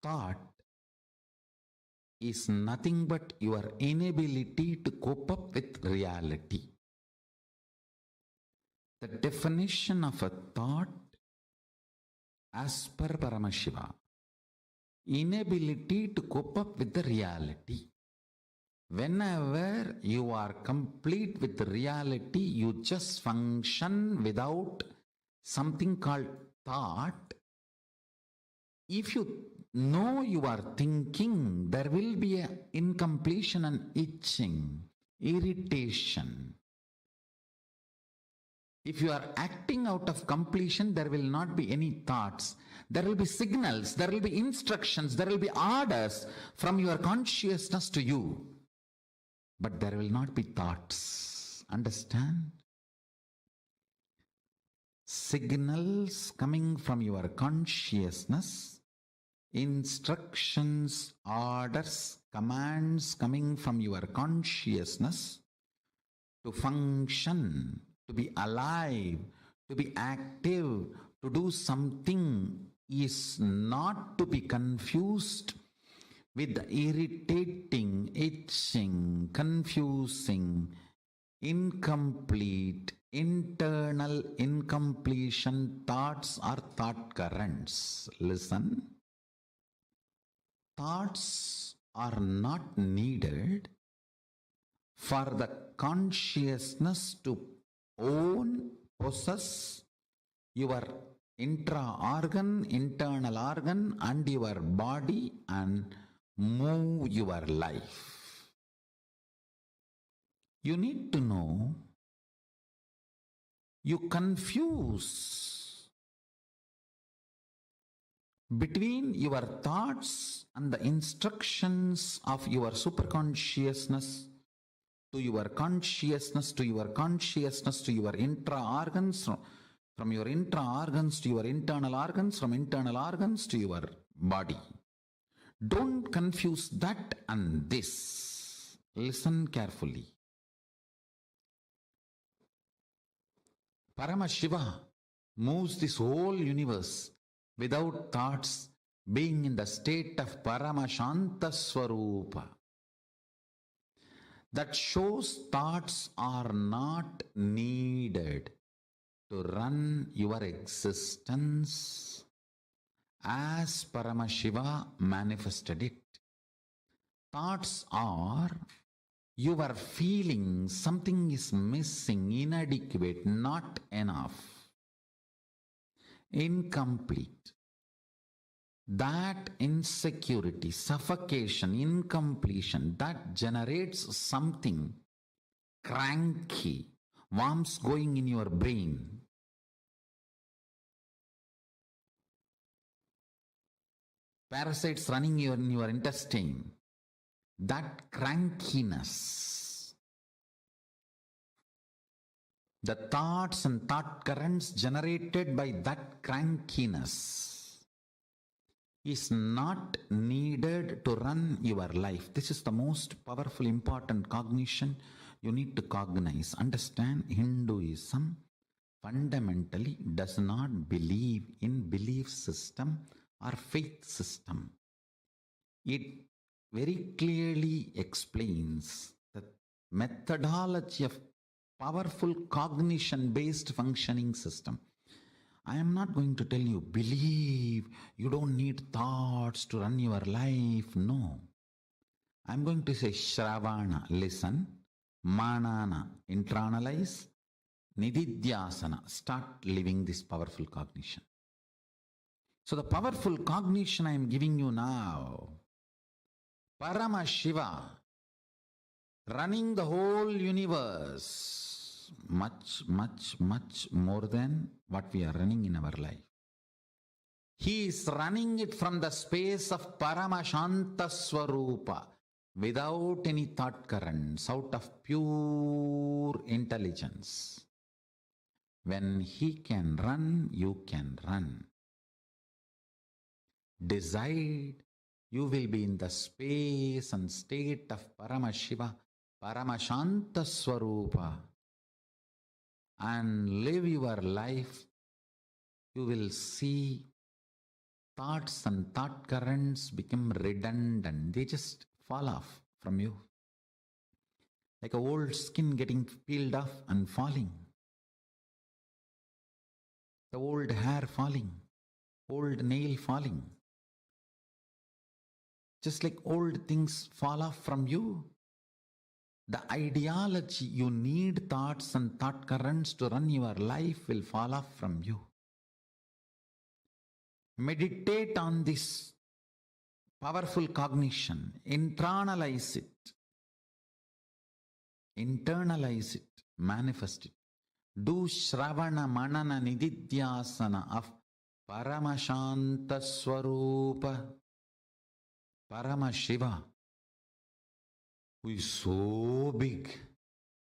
thought is nothing but your inability to cope up with reality. The definition of a thought as per Paramashiva, inability to cope up with the reality. Whenever you are complete with the reality, you just function without something called thought. If you know you are thinking, there will be an incompletion and itching, irritation. If you are acting out of completion, there will not be any thoughts. There will be signals, there will be instructions, there will be orders from your consciousness to you. But there will not be thoughts. Understand? Signals coming from your consciousness, instructions, orders, commands coming from your consciousness to function, to be alive, to be active, to do something is not to be confused with the irritating, itching, confusing, incomplete, internal incompletion thoughts or thought currents. Listen. Thoughts are not needed for the consciousness to own, possess your intra-organ, internal organ and your body and move your life. You need to know, you confuse between your thoughts and the instructions of your superconsciousness to your consciousness, to your consciousness, to your intra-organs, from your intra-organs to your internal organs, from internal organs to your body. Don't confuse that and this. Listen carefully. Paramashiva moves this whole universe without thoughts, being in the state of Paramashanta Swarupa. That shows thoughts are not needed to run your existence as Paramashiva manifested it. Thoughts are your feeling something is missing, inadequate, not enough, incomplete. That insecurity, suffocation, incompletion, that generates something cranky, worms going in your brain. Parasites running in your intestine. That crankiness. The thoughts and thought currents generated by that crankiness is not needed to run your life. This is the most powerful, important cognition you need to cognize. Understand, Hinduism fundamentally does not believe in belief system or faith system. It very clearly explains the methodology of powerful cognition-based functioning system. I am not going to tell you, believe, you don't need thoughts to run your life. No. I am going to say, Shravana, listen, Manana, internalize, Nididhyasana, start living this powerful cognition. So the powerful cognition I am giving you now, Paramashiva, running the whole universe, much, much, much more than what we are running in our life. He is running it from the space of Paramashanta Swarupa, without any thought currents, out of pure intelligence. When he can run, you can run. Decide, you will be in the space and state of Paramashiva, Paramashanta Swarupa, and live your life. You will see thoughts and thought currents become redundant. They just fall off from you. Like a old skin getting peeled off and falling. The old hair falling. Old nail falling. Just like old things fall off from you. The ideology you need thoughts and thought currents to run your life will fall off from you. Meditate on this powerful cognition. Internalize it. Internalize it. Manifest it. Do Shravana Manana Nididhyasana of Paramashanta Swarupa Paramashiva, who is so big,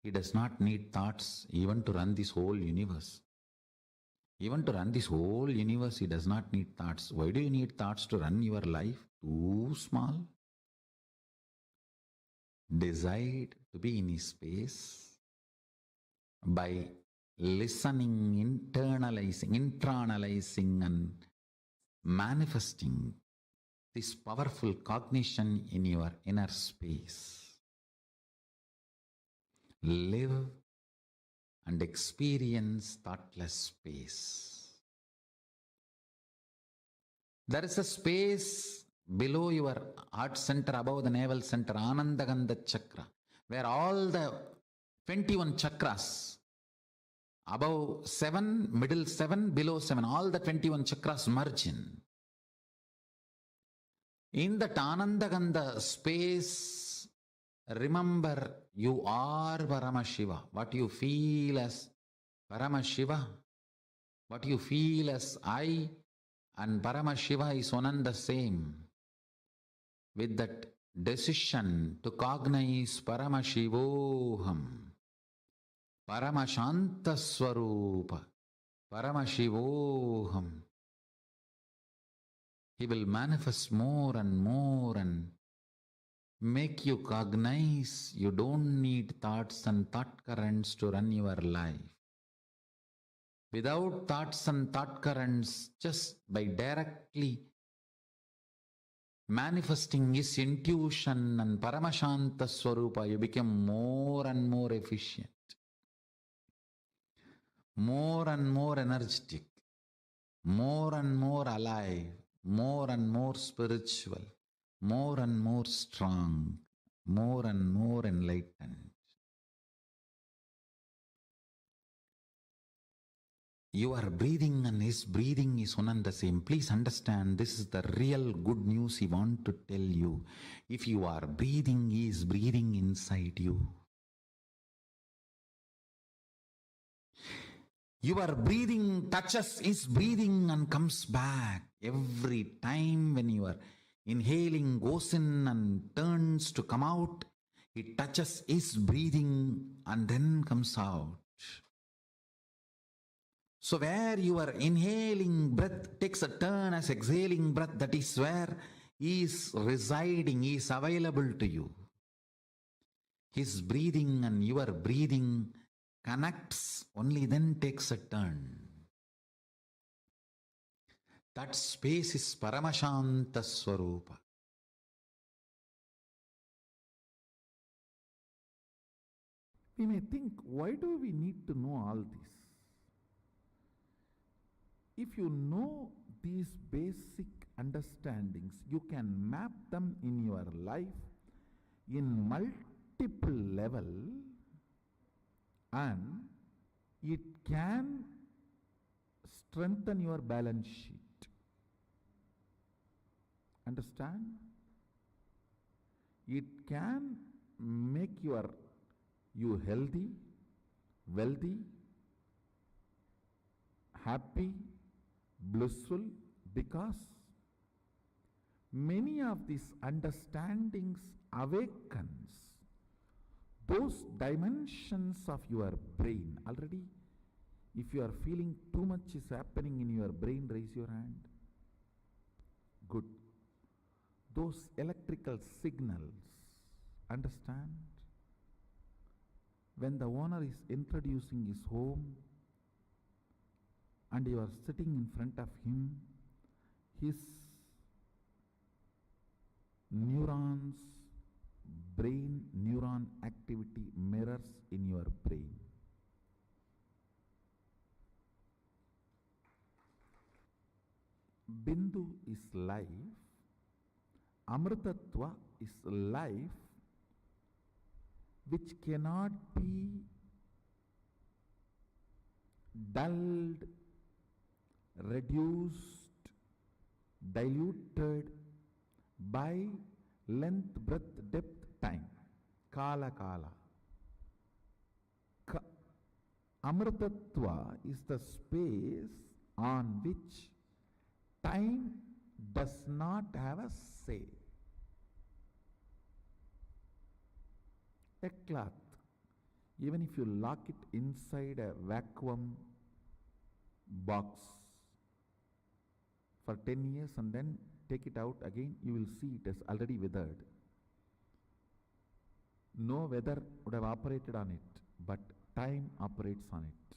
he does not need thoughts even to run this whole universe. Even to run this whole universe, he does not need thoughts. Why do you need thoughts to run your life? Too small. Decide to be in his space by listening, internalizing and manifesting this powerful cognition in your inner space. Live and experience thoughtless space. There is a space below your heart center, above the navel center, Anandagandha chakra, where all the 21 chakras, above 7, middle 7, below 7, all the 21 chakras merge in. In that Anandagandha space, remember you are Paramashiva. What you feel as Paramashiva, what you feel as I and Paramashiva is one and the same. With that decision to cognize Paramashivoham, Paramashanta Swarupa, Paramashivoham, he will manifest more and make you cognize you don't need thoughts and thought currents to run your life. Without thoughts and thought currents, just by directly manifesting his intuition and Paramashanta Swarupa, you become more and more efficient, more and more energetic, more and more alive, more and more spiritual, more and more strong, more and more enlightened. Your breathing and his breathing is one and the same. Please understand, this is the real good news he wants to tell you. If you are breathing, he is breathing inside you. Your breathing touches his breathing and comes back. Every time when your inhaling goes in and turns to come out, it touches his breathing and then comes out. So where your inhaling breath takes a turn as exhaling breath, that is where he is residing, he is available to you. His breathing and your breathing connects, only then takes a turn. That space is Paramashanta Swarupa. We may think, why do we need to know all this? If you know these basic understandings, you can map them in your life in multiple levels, and it can strengthen your balance sheet. Understand? It can make you healthy, wealthy, happy, blissful, because many of these understandings awakens those dimensions of your brain. Already, if you are feeling too much is happening in your brain, raise your hand. Good. Those electrical signals, understand? When the owner is introducing his home and you are sitting in front of him, his neurons, brain neuron activity mirrors in your brain. Bindu is life, Amritatva is life which cannot be dulled, reduced, diluted by length, breadth, depth, time. Kala Kala. Amritatva is the space on which time does not have a say. A cloth, even if you lock it inside a vacuum box for 10 years and then take it out again, you will see it has already withered. No weather would have operated on it, but time operates on it.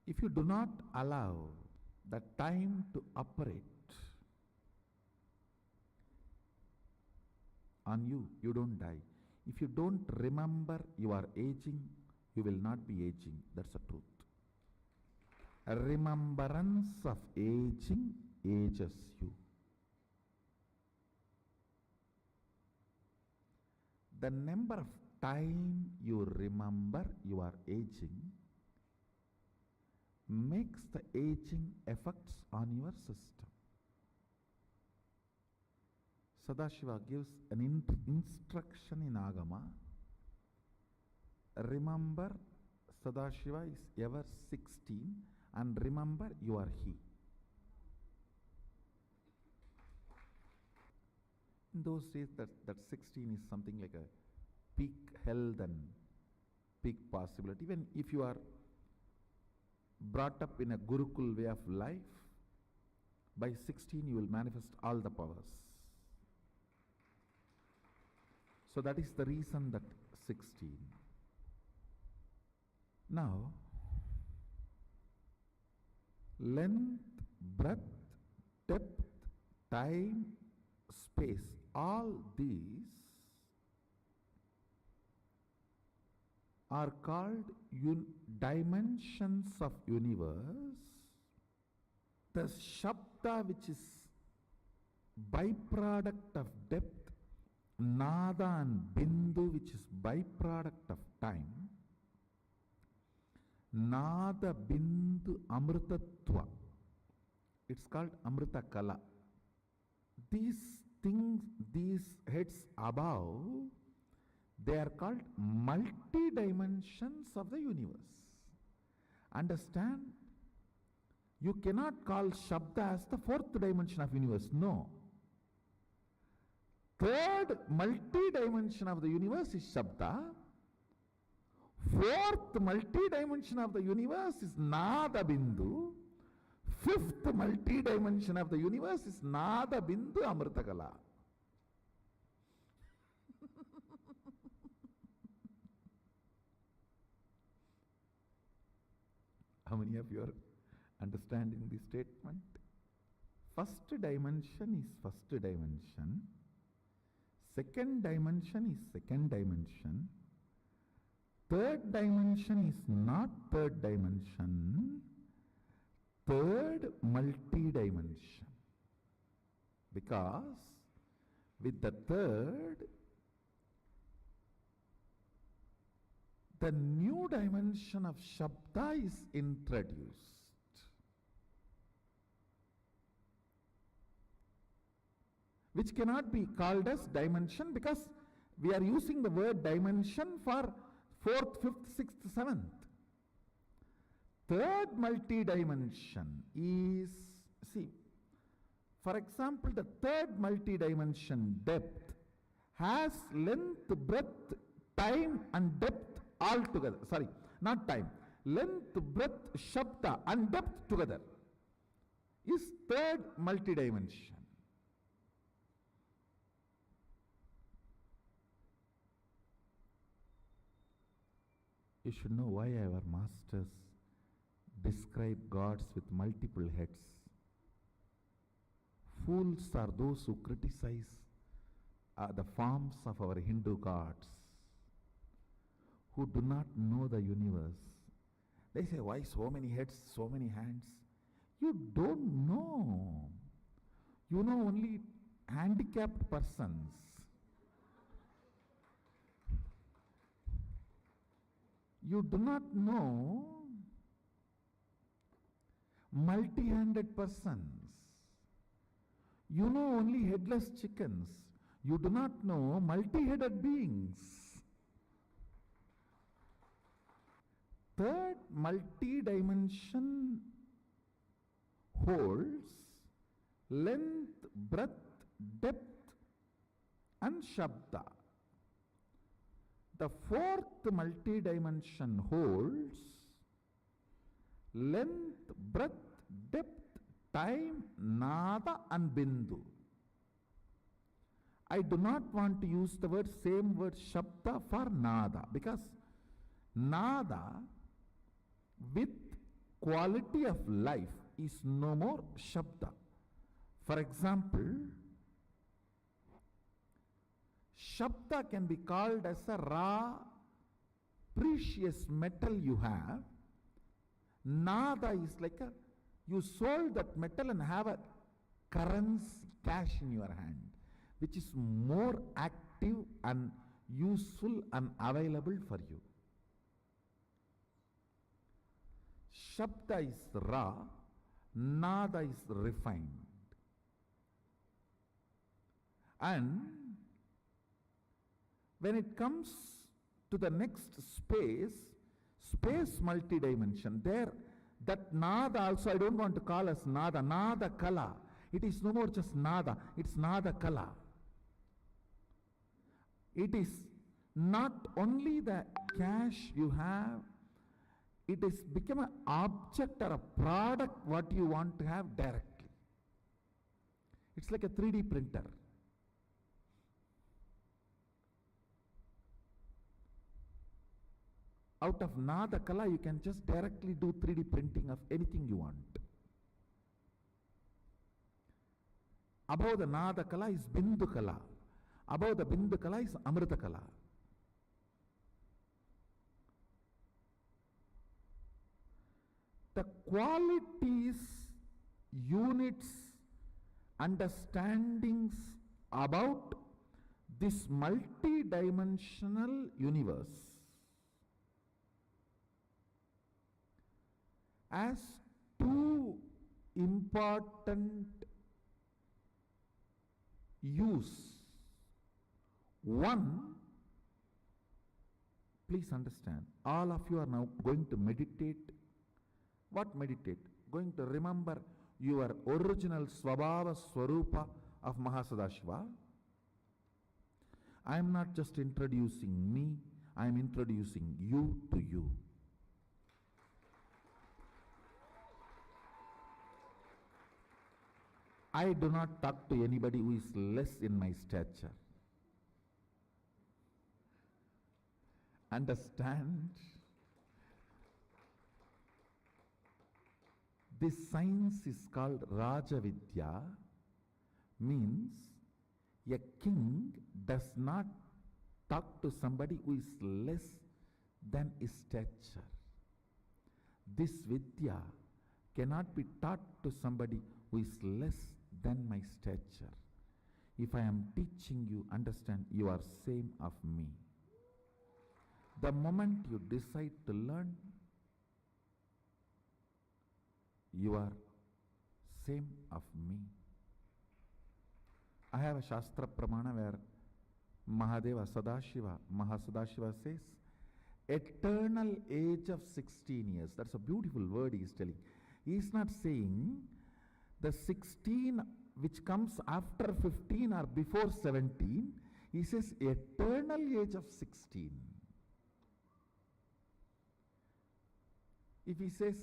If you do not allow the time to operate on you, you don't die. If you don't remember you are aging, you will not be aging. That's the truth. A remembrance of aging ages you. The number of time you remember you are aging makes the aging effects on your system. Sadashiva gives an instruction in Agama. Remember, Sadashiva is ever 16, and remember you are he. In those days, that 16 is something like a peak health and peak possibility. Even if you are brought up in a Gurukul way of life, by 16 you will manifest all the powers. So that is the reason that 16. Now, length, breadth, depth, time, space, all these are called dimensions of universe. The Shabda, which is byproduct of depth, Nada and Bindu, which is byproduct of time, Nada, Bindu, Amritatva. It's called Amrita Kala. These things, these heads above, they are called multi-dimensions of the universe. Understand? You cannot call Shabda as the fourth dimension of universe. No. Third multi-dimension of the universe is Shabda. Fourth multi-dimension of the universe is Nada Bindu. Fifth multi-dimension of the universe is Nada Bindu Amritakala. How many of you are understanding this statement? First dimension is first dimension. Second dimension is second dimension. Third dimension is not third dimension. Third multi-dimension. Because with the third, the new dimension of Shabda is introduced. Which cannot be called as dimension because we are using the word dimension for fourth, fifth, sixth, seventh. Third multi-dimension is, see, for example, the third multi-dimension depth has length, breadth, time and depth all together. Sorry, not time. Length, breadth, Shabda and depth together is third multi-dimension. You should know why our masters describe gods with multiple heads. Fools are those who criticize the forms of our Hindu gods, who do not know the universe. They say, why so many heads, so many hands? You don't know. You know only handicapped persons. You do not know multi-handed persons. You know only headless chickens. You do not know multi-headed beings. Third multi-dimension holds length, breadth, depth and shabda. The fourth multi-dimension holds length, breadth, depth, time, nada and bindu. I do not want to use the same word shabda for nada, because nada with quality of life is no more shabda. For example, shabda can be called as a raw, precious metal you have. Nada is like you sold that metal and have a currency, cash in your hand, which is more active and useful and available for you. Shabda is raw, nada is refined. And when it comes to the next space multidimension, there that nada also I don't want to call as nada, nada kala. It is no more just nada, it's nada kala. It is not only the cash you have, it is become an object or a product what you want to have directly. It's like a 3D printer. Out of nada kala, you can just directly do 3D printing of anything you want. Above the nada kala is bindu kala. Above the bindu kala is amrita kala. The qualities, units, understandings about this multi-dimensional universe as two important use. One, please understand, all of you are now going to meditate. What meditate? Going to remember your original Svabhava Swarupa of Mahasadashiva. I am not just introducing me, I am introducing you to you. I do not talk to anybody who is less in my stature. Understand? This science is called Rajavidya, means a king does not talk to somebody who is less than his stature. This Vidya cannot be taught to somebody who is less than my stature. If I am teaching you, understand, you are same of me. The moment you decide to learn, you are same of me. I have a Shastra Pramana where Mahadeva Mahasadashiva says, eternal age of 16 years. That's a beautiful word he is telling. He is not saying the 16 which comes after 15 or before 17. He says eternal age of 16. If he says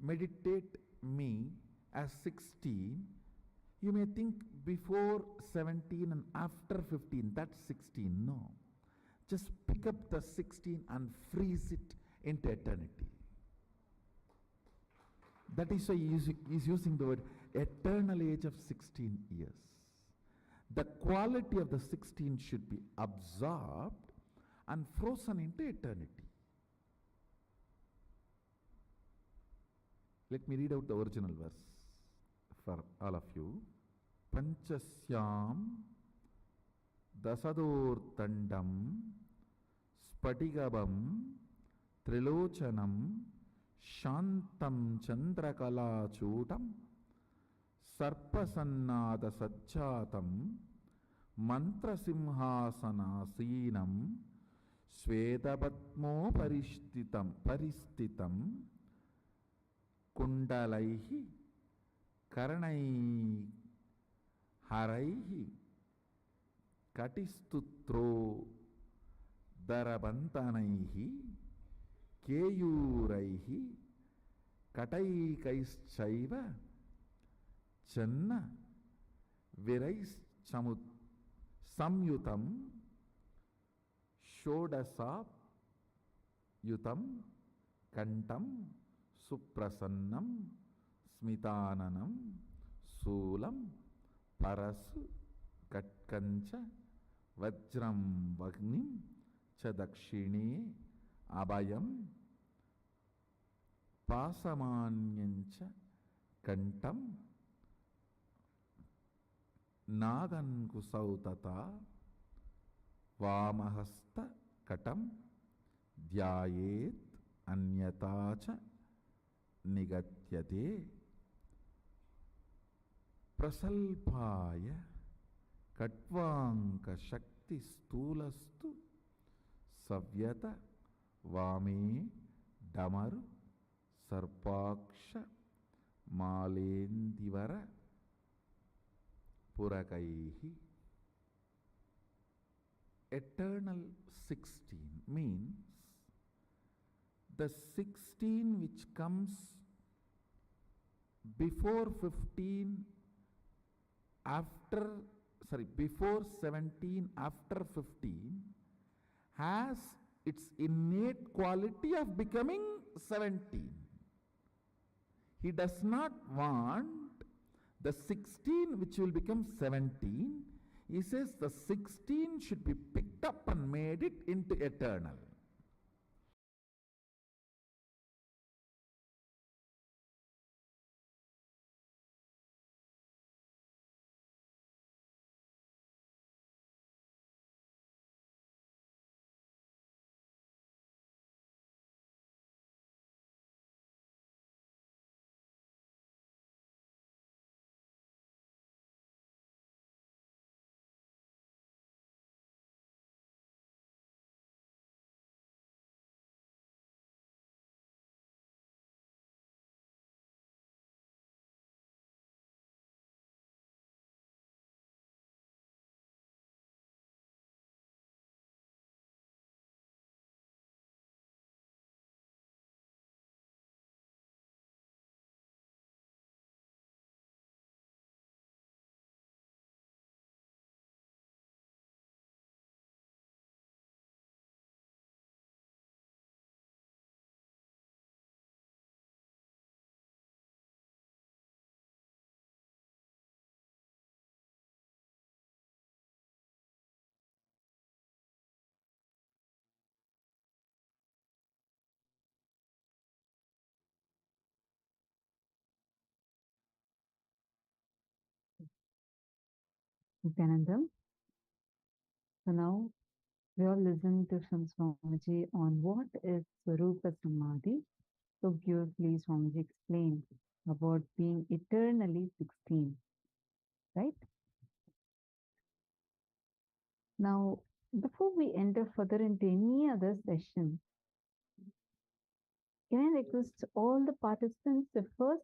meditate me as 16, you may think before 17 and after 15, that's 16. No. Just pick up the 16 and freeze it into eternity. That is why he is using the word eternal age of 16 years. The quality of the 16 should be absorbed and frozen into eternity. Let me read out the original verse for all of you. Panchasyam dasadortandam spatigabam trilochanam shantam chandrakalachutam sarpasannada sajjatam mantrasimhasanasinam swetabatmo paristitam kundalaihi karanai haraihi katistutro darabantanaihi keyuraihi kataikaischaiva channa virais samyutam shodasap yutam kantam suprasannam smitananam sulam parasu katkancha vajram vagnim cha dakshine abhayam pasamanyancha kantam nagankusautata vamahasta katam dhyayet anyatacha nigatyate prasalpaya katvanka shakti stulastu savyata vame damaru sarpaksha malendivara purakaihi. Eternal 16 means the 16 which comes before 15, before 17, after 15, has its innate quality of becoming 17. He does not want the 16 which will become 17. He says the 16 should be picked up and made it into eternal. Nithyananda. So now we all listen to some Swamiji on what is Swarupa Samādhi. So beautifully Swamiji explained about being eternally 16. Right? Now, before we enter further into any other session, can I request all the participants to first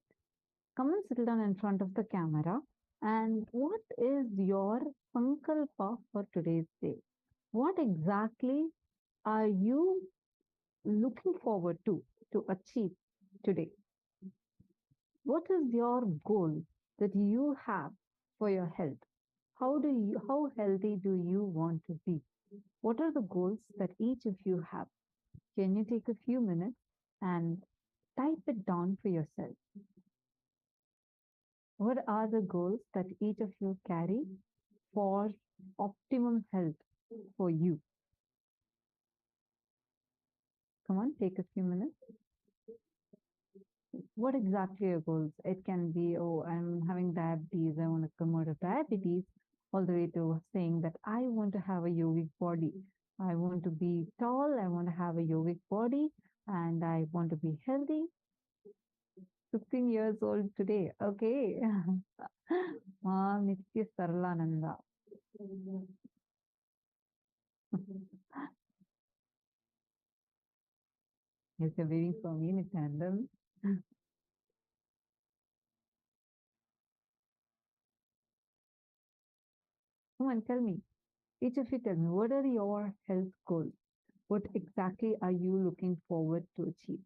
come and sit down in front of the camera, and what is your sankalpa for today's day? What exactly are you looking forward to achieve today? What is your goal that you have for your health? How healthy do you want to be? What are the goals that each of you have? Can you take a few minutes and type it down for yourself? What are the goals that each of you carry for optimum health for you? Come on, take a few minutes. What exactly are your goals? It can be, oh, I'm having diabetes, I want to come out of diabetes, all the way to saying that I want to have a yogic body. I want to be tall, I want to have a yogic body, and I want to be healthy. 15 years old today. Okay. Ma Nithya Saralananda. Yes, you're waiting for me, Nithyananda. Come on, tell me. Each of you tell me, what are your health goals? What exactly are you looking forward to achieve?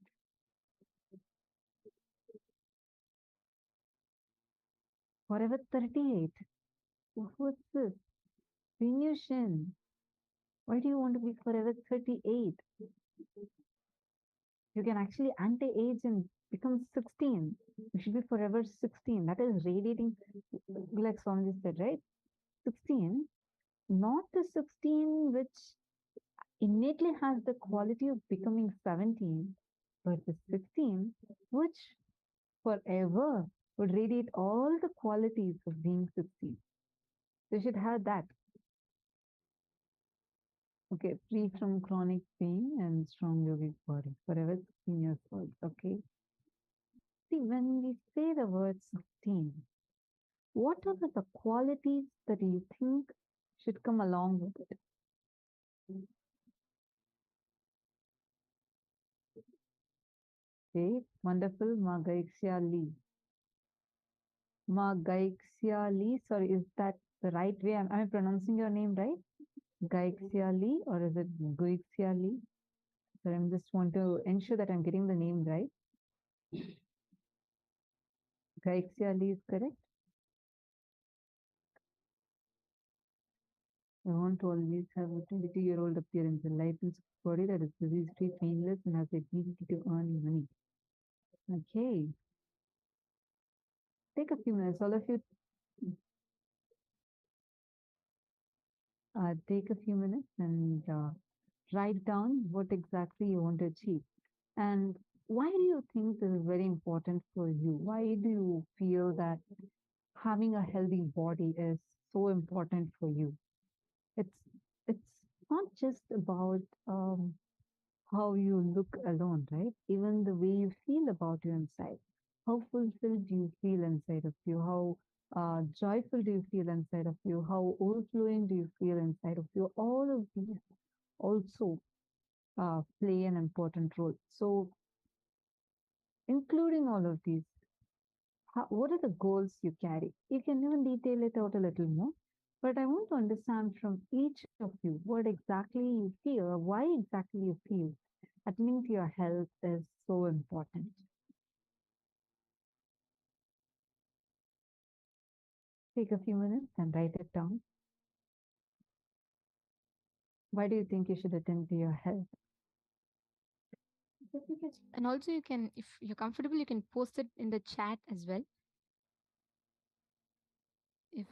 Forever 38. What's this? Venusian. Why do you want to be forever 38? You can actually anti-age and become 16. You should be forever 16. That is radiating, like Swami said, right? 16, not the 16 which innately has the quality of becoming 17, but the 16 which forever would radiate all the qualities of being 16. So you should have that. Okay, free from chronic pain and strong yogic body, forever 16 years old. Okay. See, when we say the word 16, what are the qualities that you think should come along with it? Okay, wonderful, Magaixia Lee. Magaixia Lee, sorry, is that the right way? Am I pronouncing your name right? Gaixia Lee, or is it Guixia Lee? So I just want to ensure that I'm getting the name right. Gaixia Lee is correct. I want to always have a 22-year-old appearance, a lifeless body that is disease-free, painless, and has the ability to earn money. Okay. Take a few minutes. All of you, take a few minutes and write down what exactly you want to achieve. And why do you think this is very important for you? Why do you feel that having a healthy body is so important for you? It's it's not just about how you look alone, right? Even the way you feel about you inside. How fulfilled do you feel inside of you? How joyful do you feel inside of you? How overflowing do you feel inside of you? All of these also play an important role. So, including all of these, what are the goals you carry? You can even detail it out a little more. But I want to understand from each of you what exactly you feel or why exactly you feel attending to your health is so important. Take a few minutes and write it down. Why do you think you should attend to your health? And also, you can, if you're comfortable, you can post it in the chat as well. If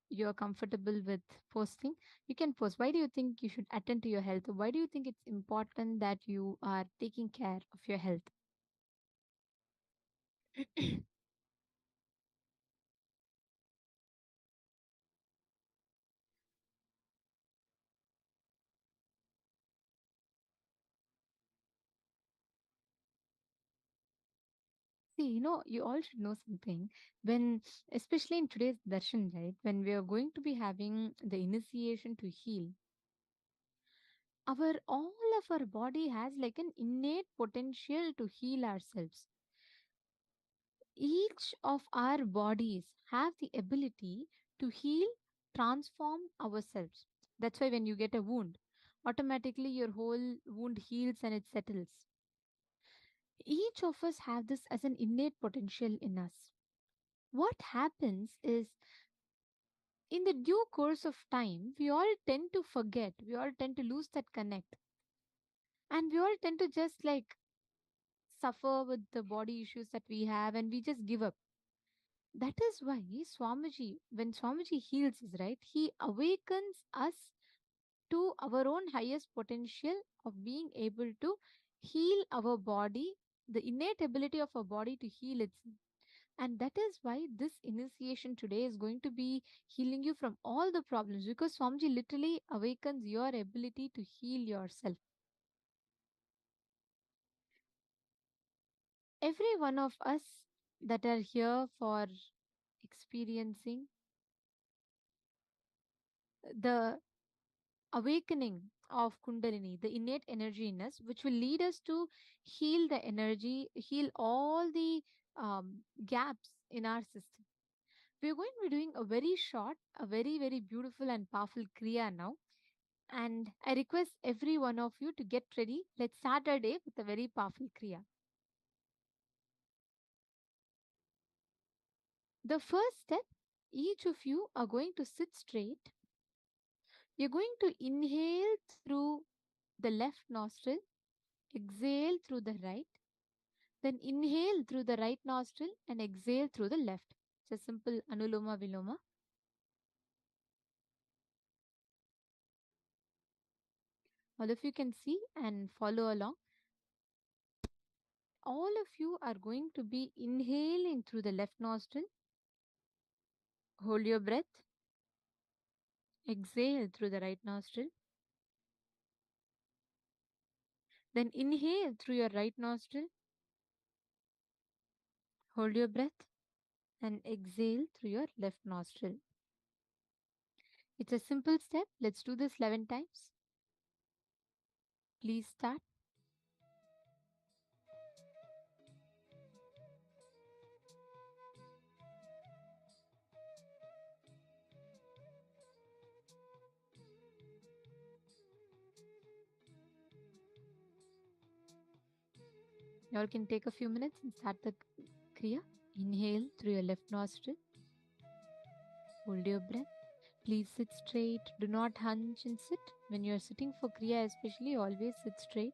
you're comfortable with posting, you can post. Why do you think you should attend to your health? Why do you think it's important that you are taking care of your health? See, you all should know something. When, especially in today's darshan, right, when we are going to be having the initiation to heal, our all of our body has like an innate potential to heal ourselves. Each of our bodies have the ability to heal, transform ourselves. That's why when you get a wound, automatically your whole wound heals and it settles. Each of us have this as an innate potential in us. What happens is, in the due course of time, we all tend to forget, we all tend to lose that connect. And we all tend to just like suffer with the body issues that we have and we just give up. That is why Swamiji, when Swamiji heals us, right, he awakens us to our own highest potential of being able to heal our body, the innate ability of our body to heal itself. And that is why this initiation today is going to be healing you from all the problems, because Swamiji literally awakens your ability to heal yourself. Every one of us that are here for experiencing the awakening of Kundalini, the innate energy in us, which will lead us to heal the energy, heal all the gaps in our system. We're going to be doing a very short, a very, very beautiful and powerful Kriya now. And I request every one of you to get ready. Let's start our day with a very powerful Kriya. The first step, each of you are going to sit straight. You're going to inhale through the left nostril, exhale through the right, then inhale through the right nostril and exhale through the left. It's a simple Anuloma Viloma. All of you can see and follow along. All of you are going to be inhaling through the left nostril. Hold your breath. Exhale through the right nostril. Then inhale through your right nostril. Hold your breath and exhale through your left nostril. It's a simple step. Let's do this 11 times. Please start. You all can take a few minutes and start the Kriya. Inhale through your left nostril. Hold your breath. Please sit straight. Do not hunch and sit. When you are sitting for Kriya, especially, always sit straight.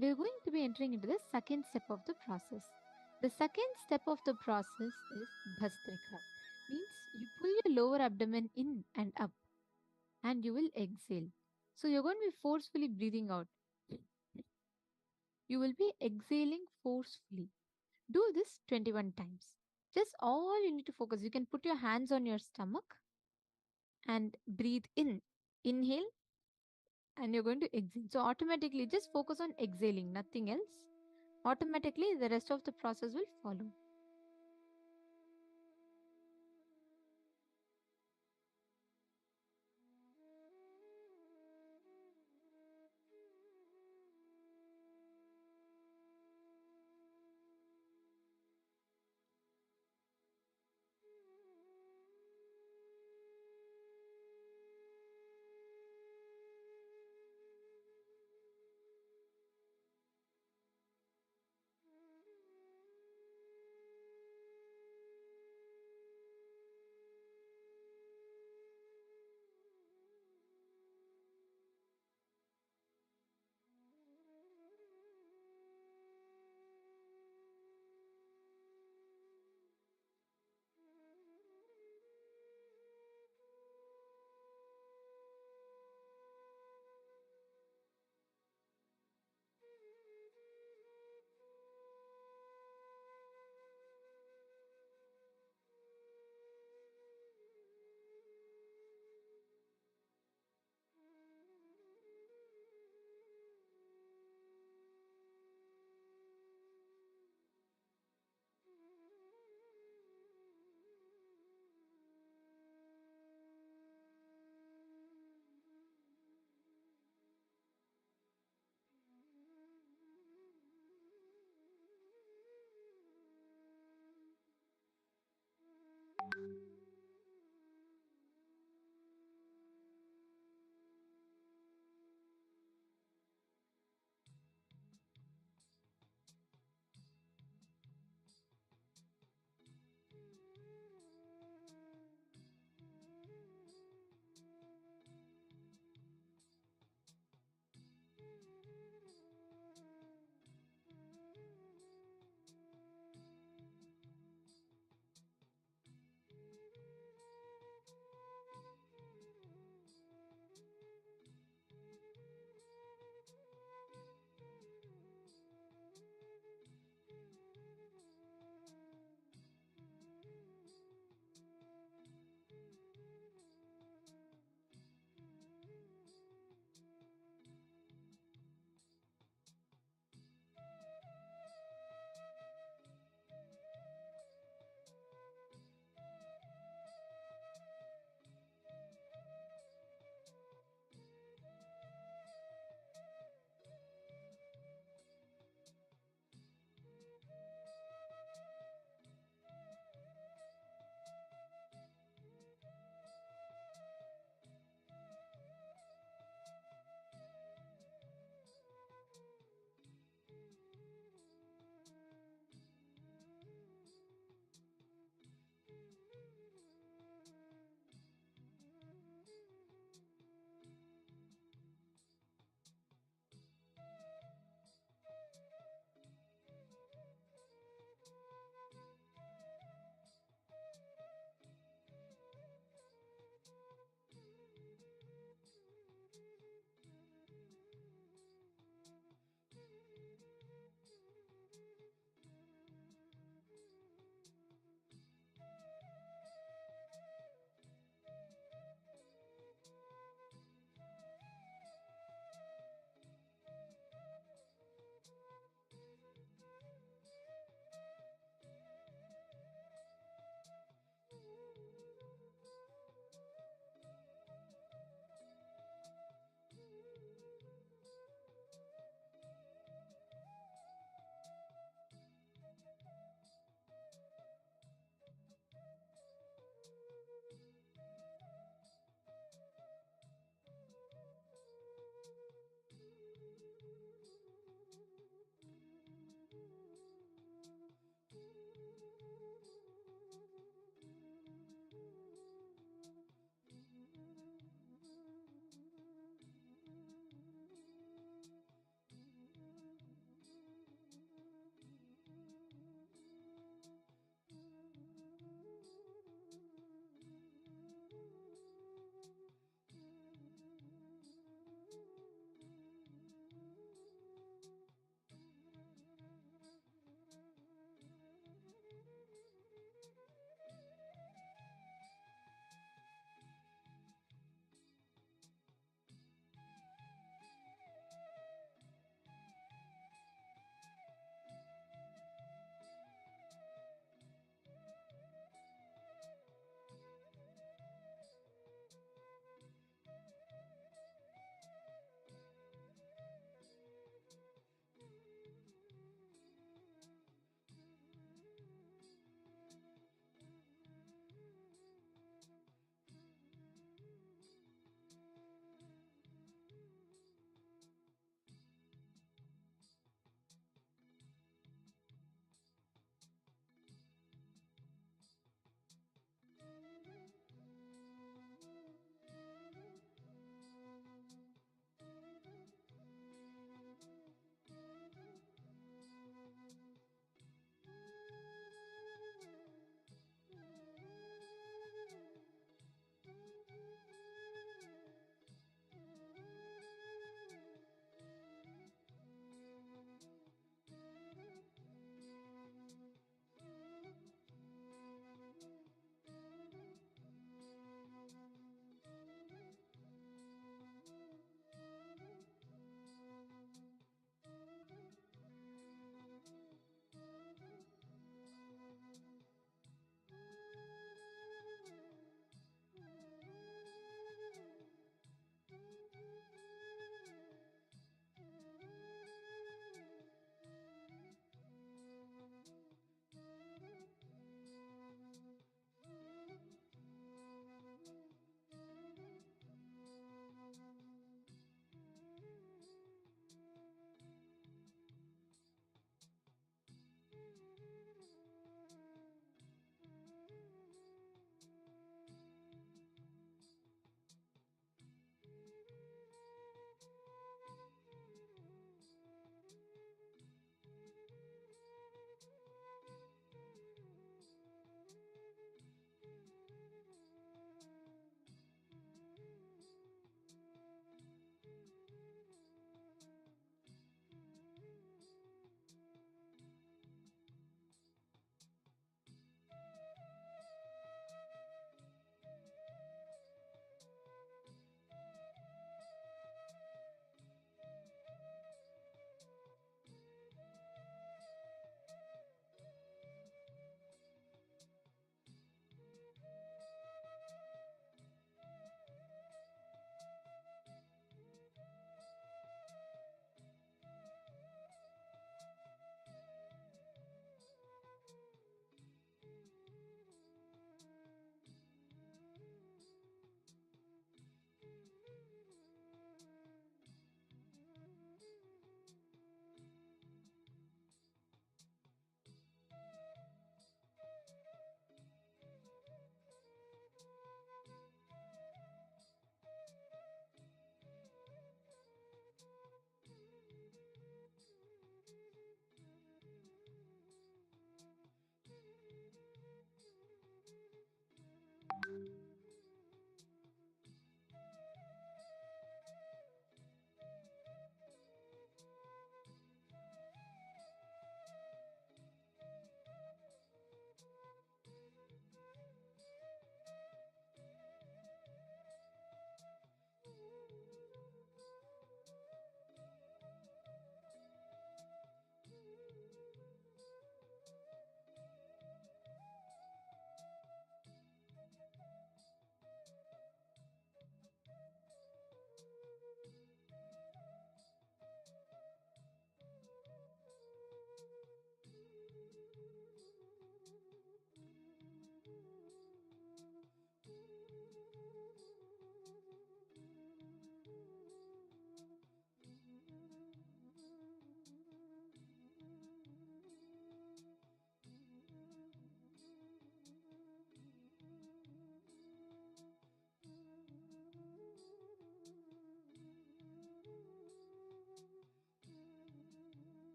we're going to be entering into the second step of the process. The second step of the process is Bhastrika. Means you pull your lower abdomen in and up and you will exhale. So you're going to be forcefully breathing out. You will be exhaling forcefully. Do this 21 times. Just all you need to focus. You can put your hands on your stomach and breathe in. Inhale and you're going to exhale. So automatically just focus on exhaling, nothing else. Automatically the rest of the process will follow.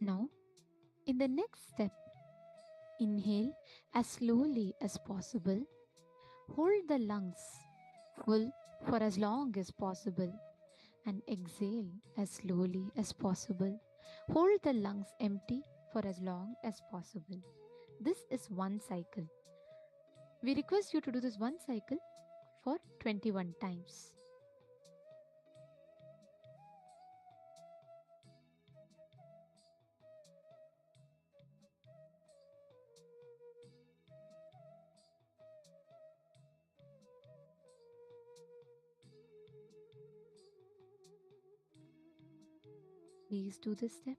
Now, in the next step, inhale as slowly as possible. Hold the lungs full for as long as possible and exhale as slowly as possible. Hold the lungs empty for as long as possible. This is one cycle. We request you to do this one cycle for 21 times. Please do this step.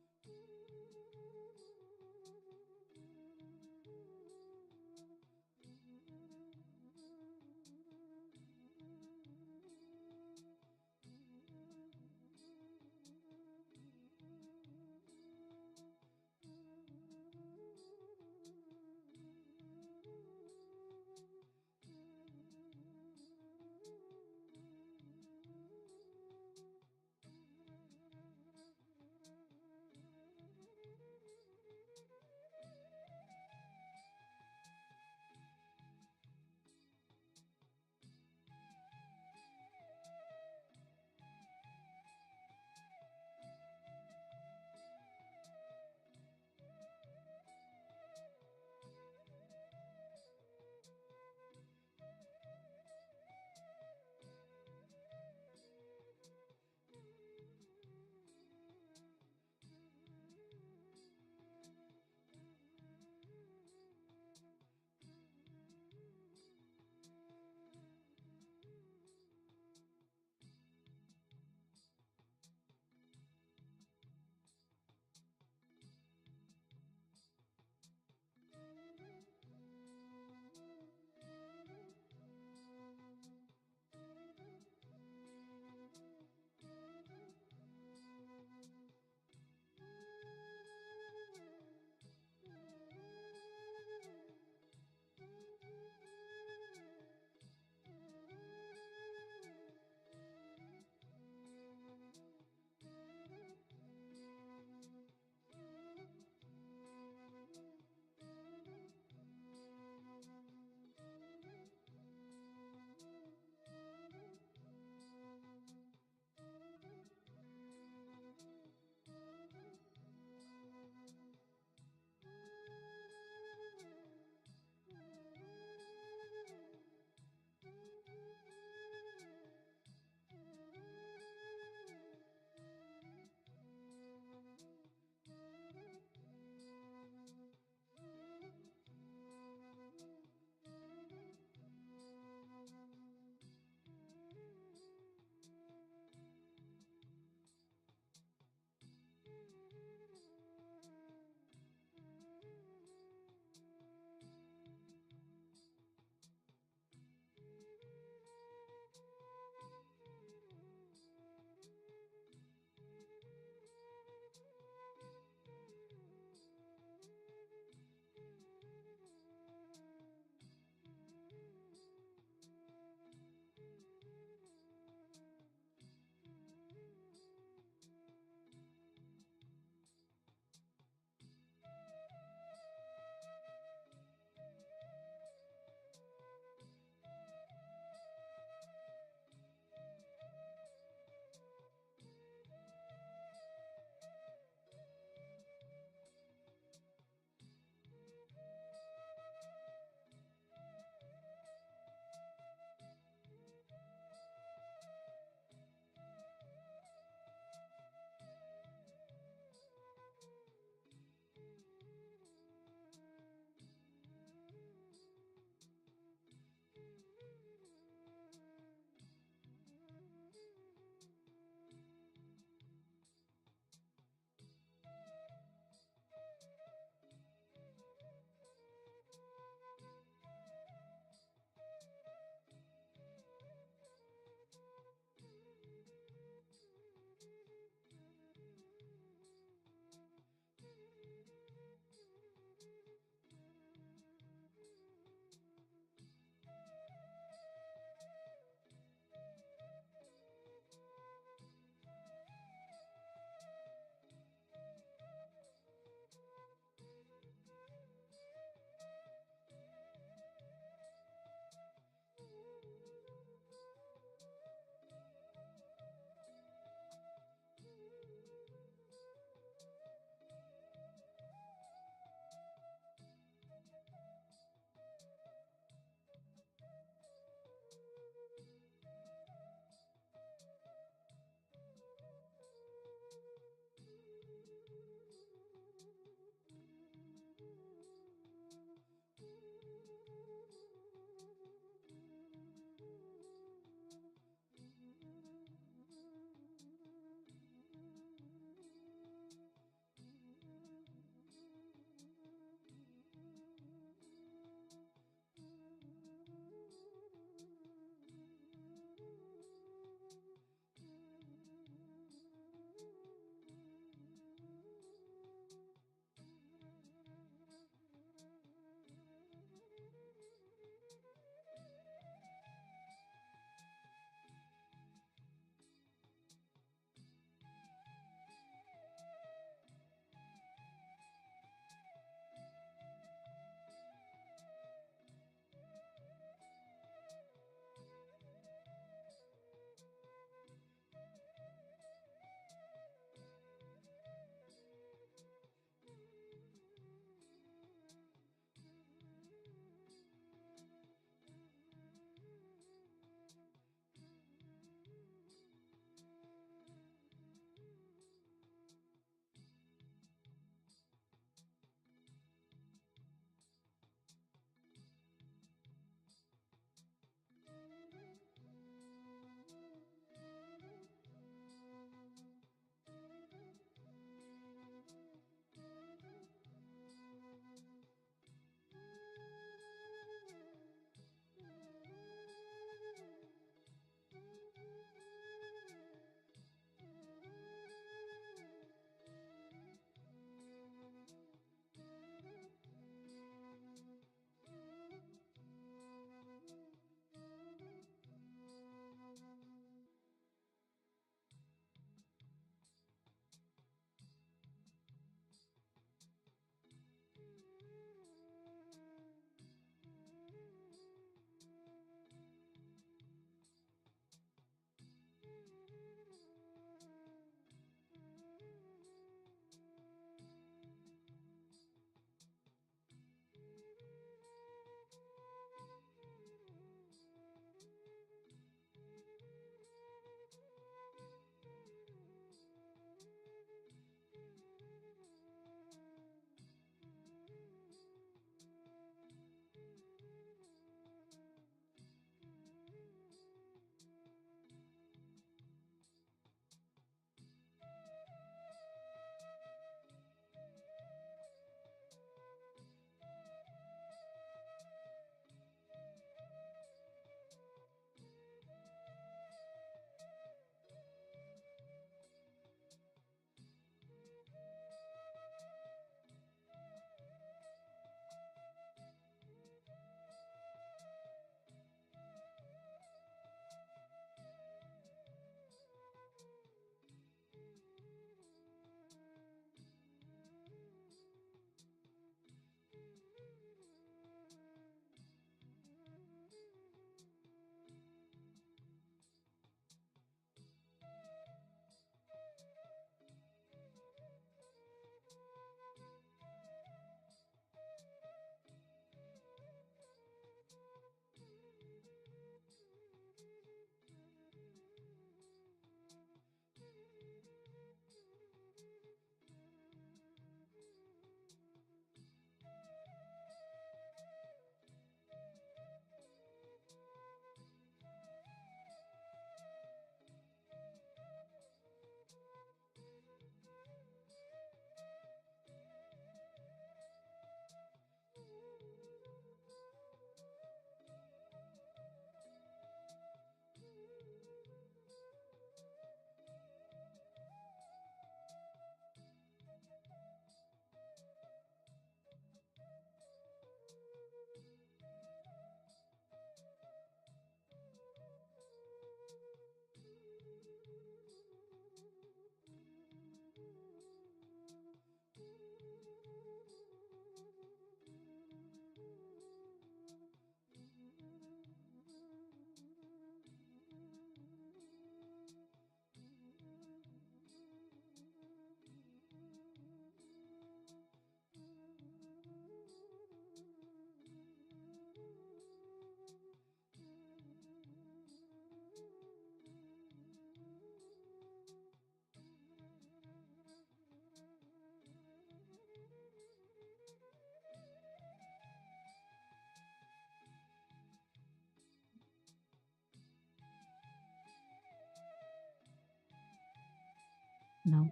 Now,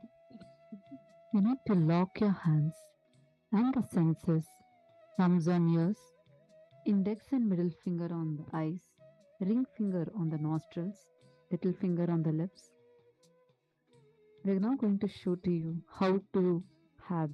you need to lock your hands and the senses, thumbs on ears, index and middle finger on the eyes, ring finger on the nostrils, little finger on the lips. We're now going to show to you how to have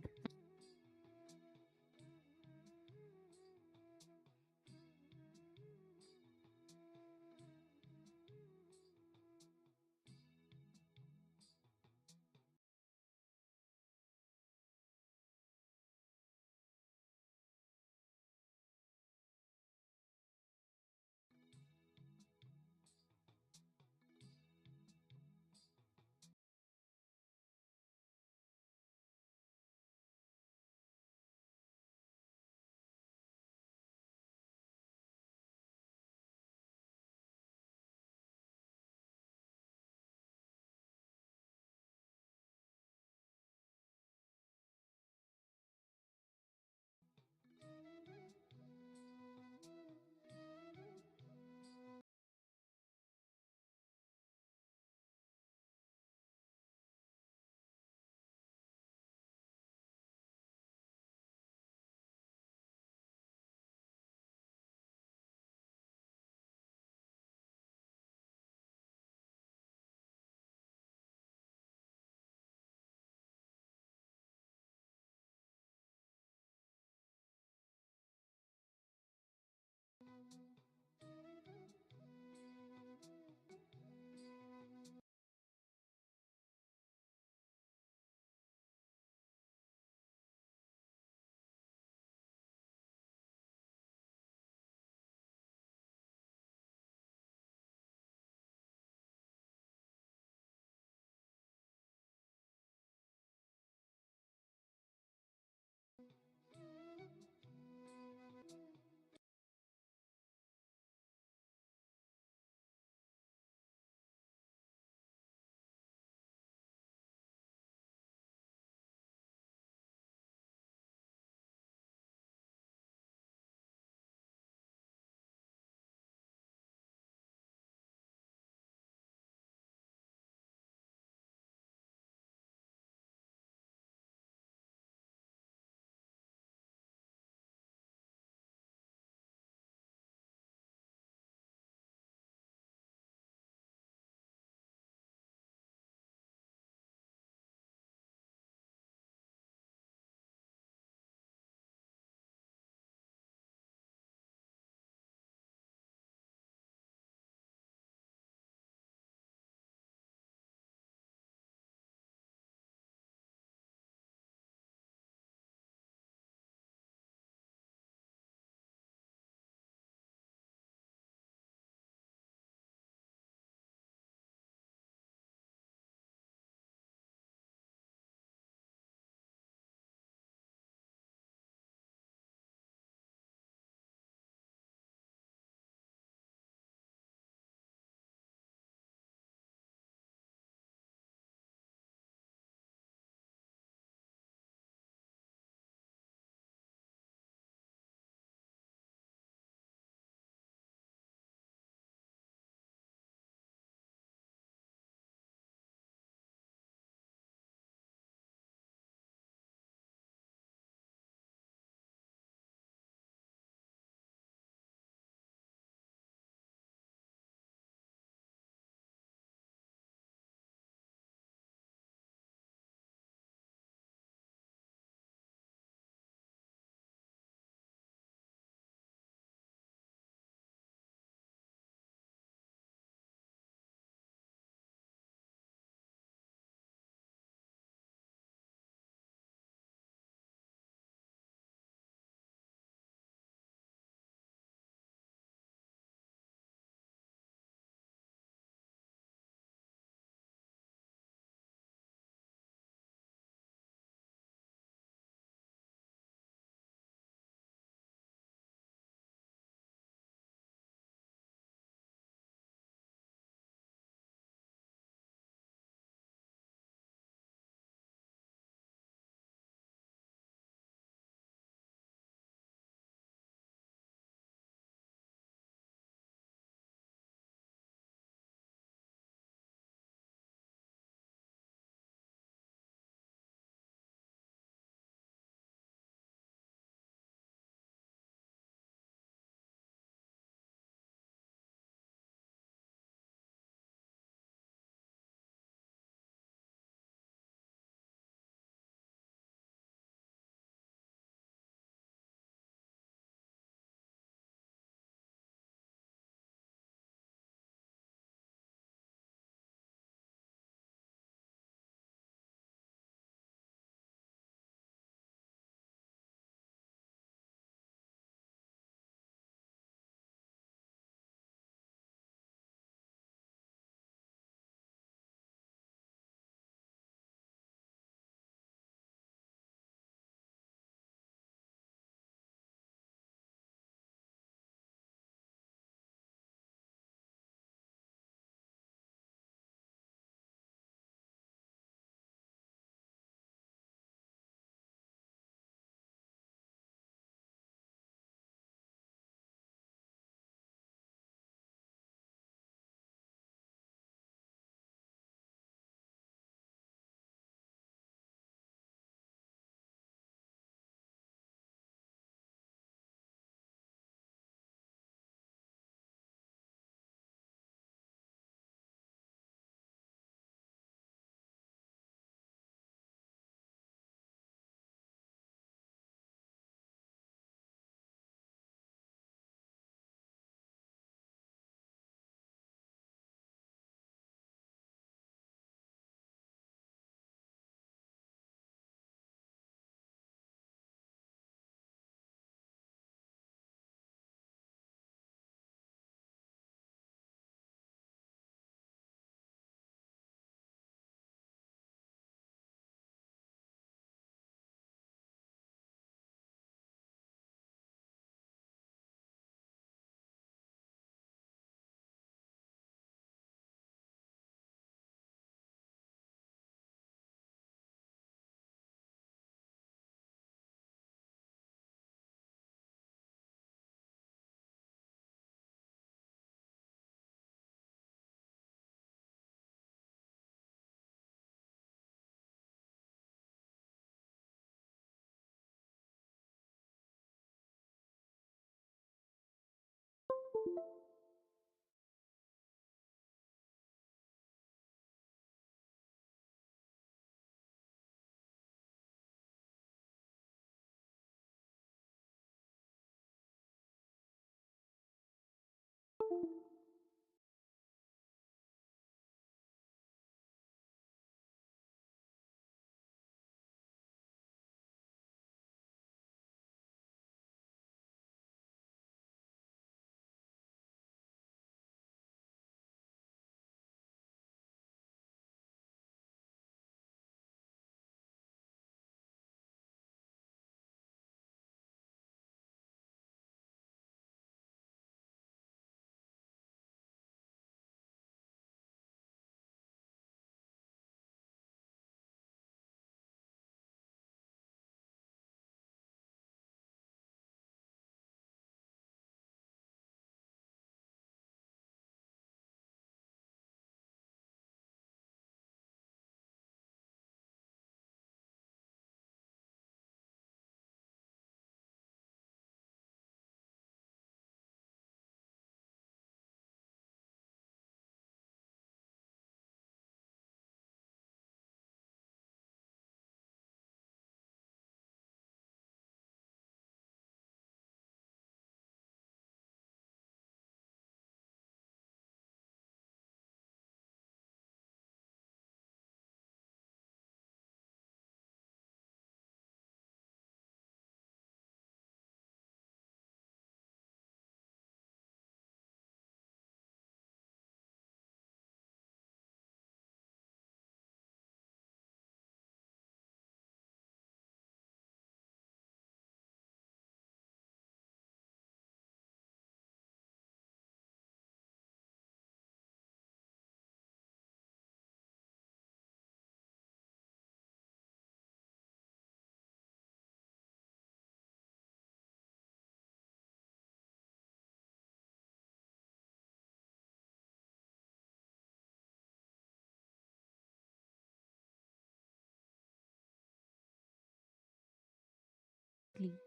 automatically.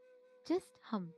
Just hum.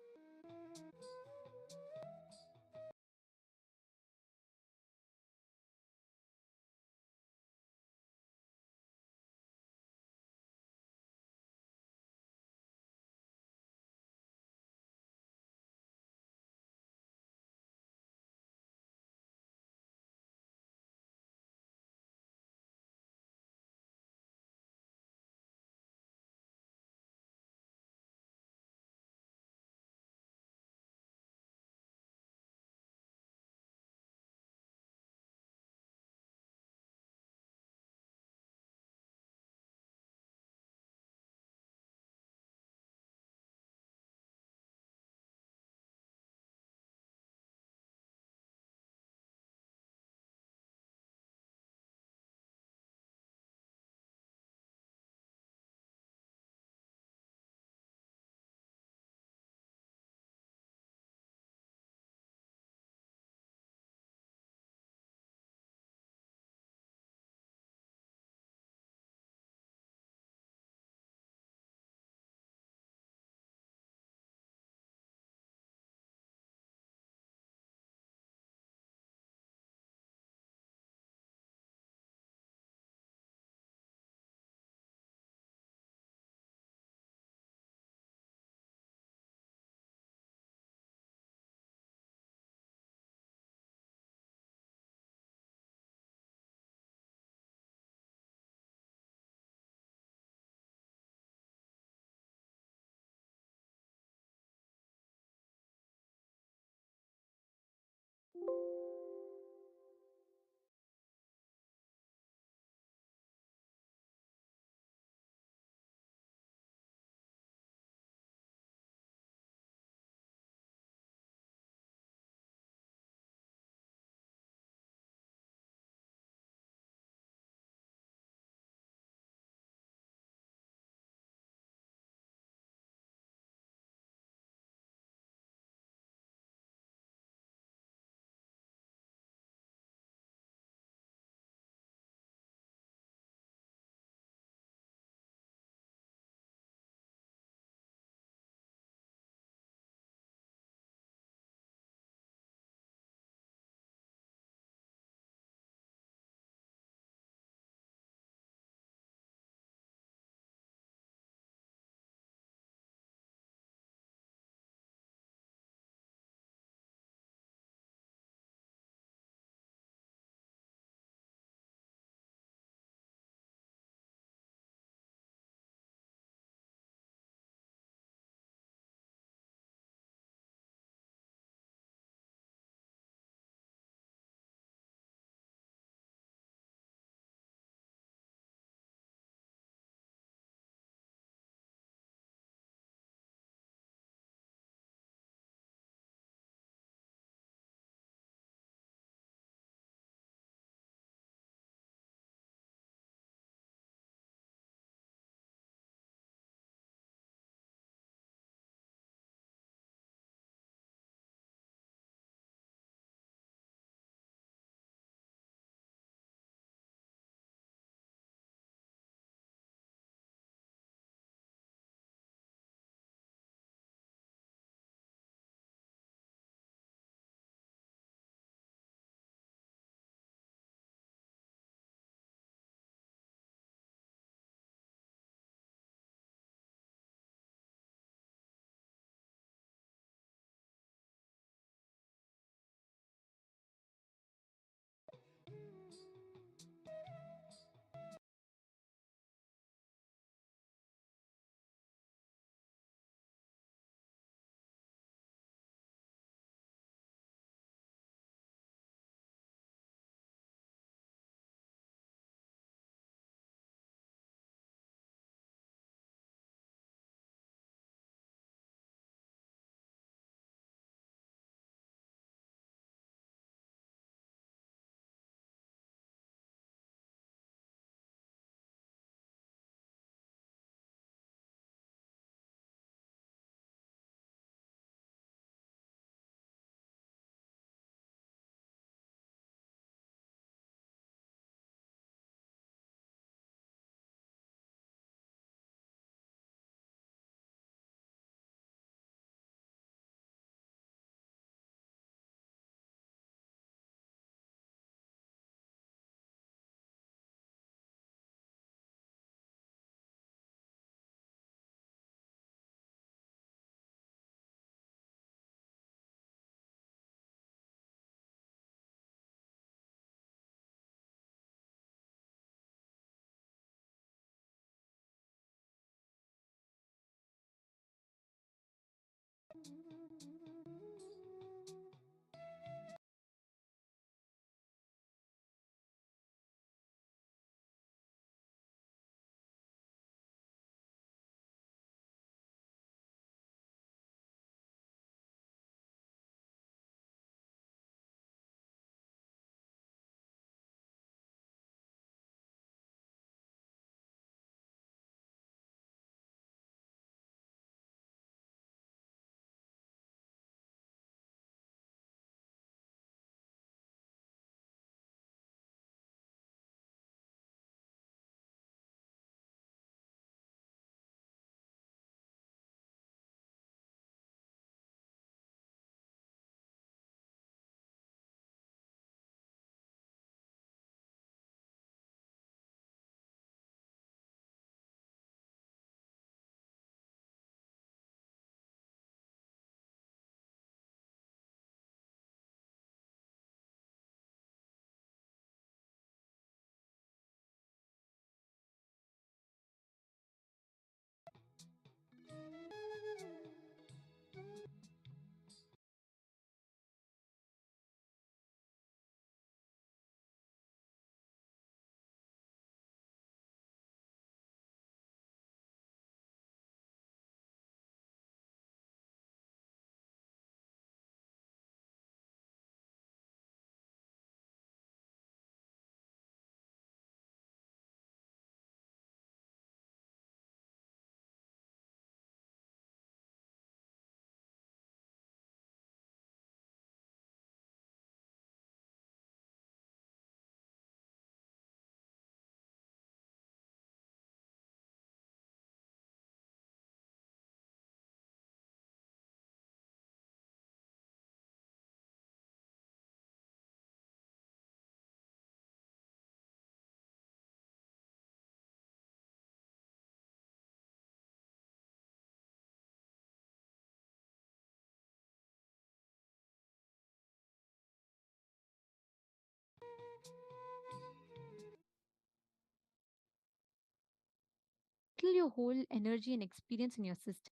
Till your whole energy and experience in your system.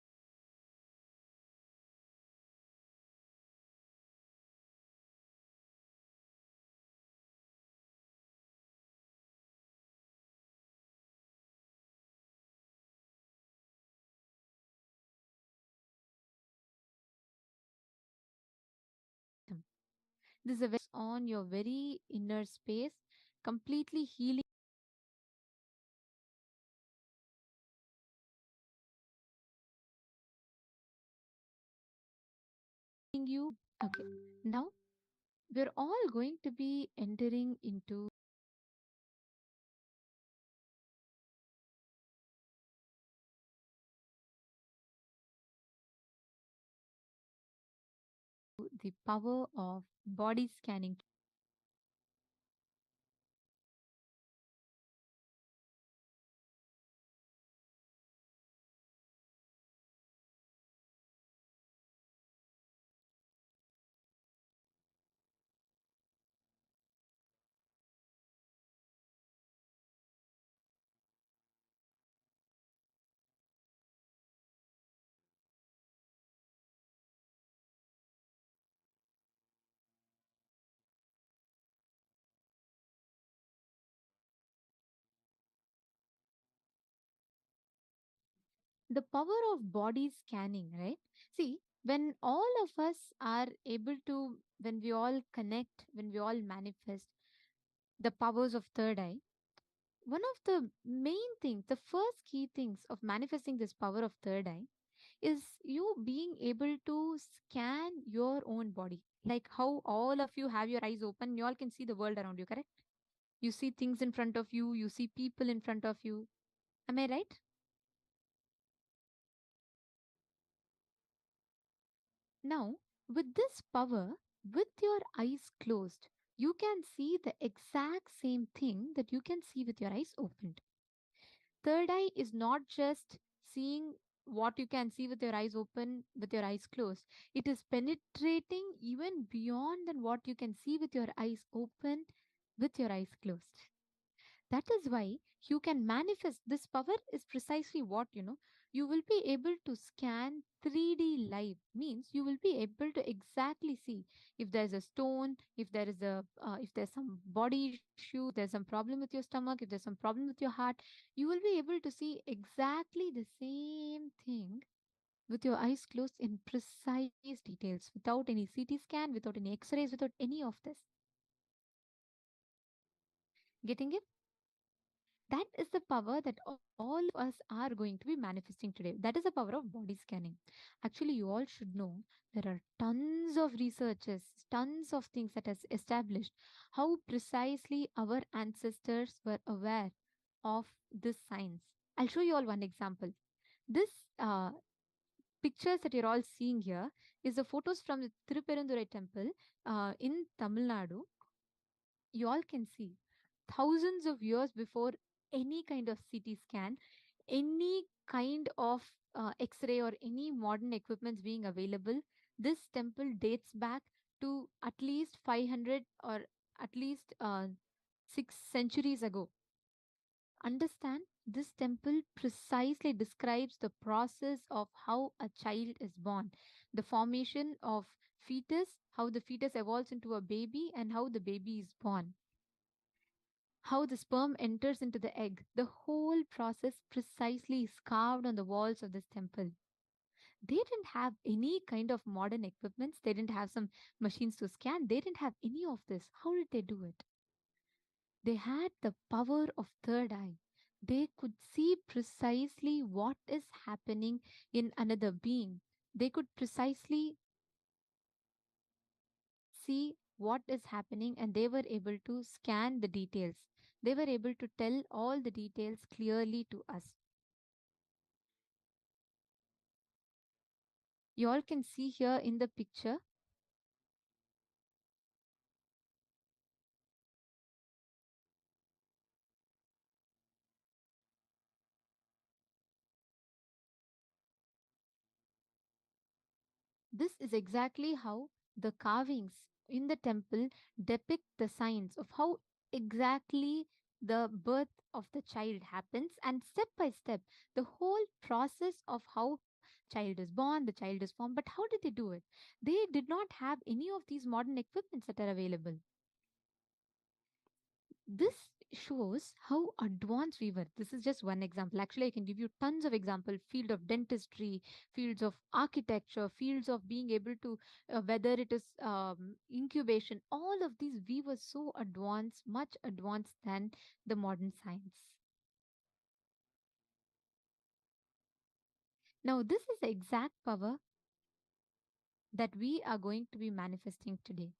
This is a very on your very inner space, completely healing you. Okay, now we're all going to be entering into the power of body scanning. The power of body scanning, right? See, when all of us are able to, when we all connect, when we all manifest the powers of third eye, one of the main things, the first key things of manifesting this power of third eye is you being able to scan your own body. Like how all of you have your eyes open, you all can see the world around you, correct? You see things in front of you see people in front of you. Am I right? Now, with this power, with your eyes closed, you can see the exact same thing that you can see with your eyes opened. Third eye is not just seeing what you can see with your eyes open, with your eyes closed. It is penetrating even beyond than what you can see with your eyes open, with your eyes closed. That is why you can manifest this power is precisely what You will be able to scan 3D live, means you will be able to exactly see if there's a stone, if there is a if there's some body issue, if there's some problem with your stomach, if there's some problem with your heart. You will be able to see exactly the same thing with your eyes closed in precise details, without any CT scan, without any X-rays, without any of this. Getting it? That is the power that all of us are going to be manifesting today. That is the power of body scanning. Actually, you all should know there are tons of researches, tons of things that has established how precisely our ancestors were aware of this science. I'll show you all one example. This pictures that you're all seeing here is the photos from the Tiruperandurai temple in Tamil Nadu. You all can see thousands of years before any kind of CT scan, any kind of X-ray or any modern equipments being available. This temple dates back to at least 500 or at least 6 centuries ago. Understand, this temple precisely describes the process of how a child is born, the formation of fetus, how the fetus evolves into a baby, and how the baby is born, how the sperm enters into the egg. The whole process precisely is carved on the walls of this temple. They didn't have any kind of modern equipments, they didn't have some machines to scan, they didn't have any of this. How did they do it? They had the power of third eye. They could see precisely what is happening in another being. They could precisely see what is happening, and they were able to scan the details. They were able to tell all the details clearly to us. You all can see here in the picture. This is exactly how the carvings in the temple depict the signs of how exactly the birth of the child happens, and step by step the whole process of how child is born, the child is formed. But how did they do it? They did not have any of these modern equipments that are available. This shows how advanced we were. This is just one example. Actually, I can give you tons of examples: field of dentistry, fields of architecture, fields of being able to whether it is incubation. All of these, we were so advanced, much advanced than the modern science. Now, this is the exact power that we are going to be manifesting today.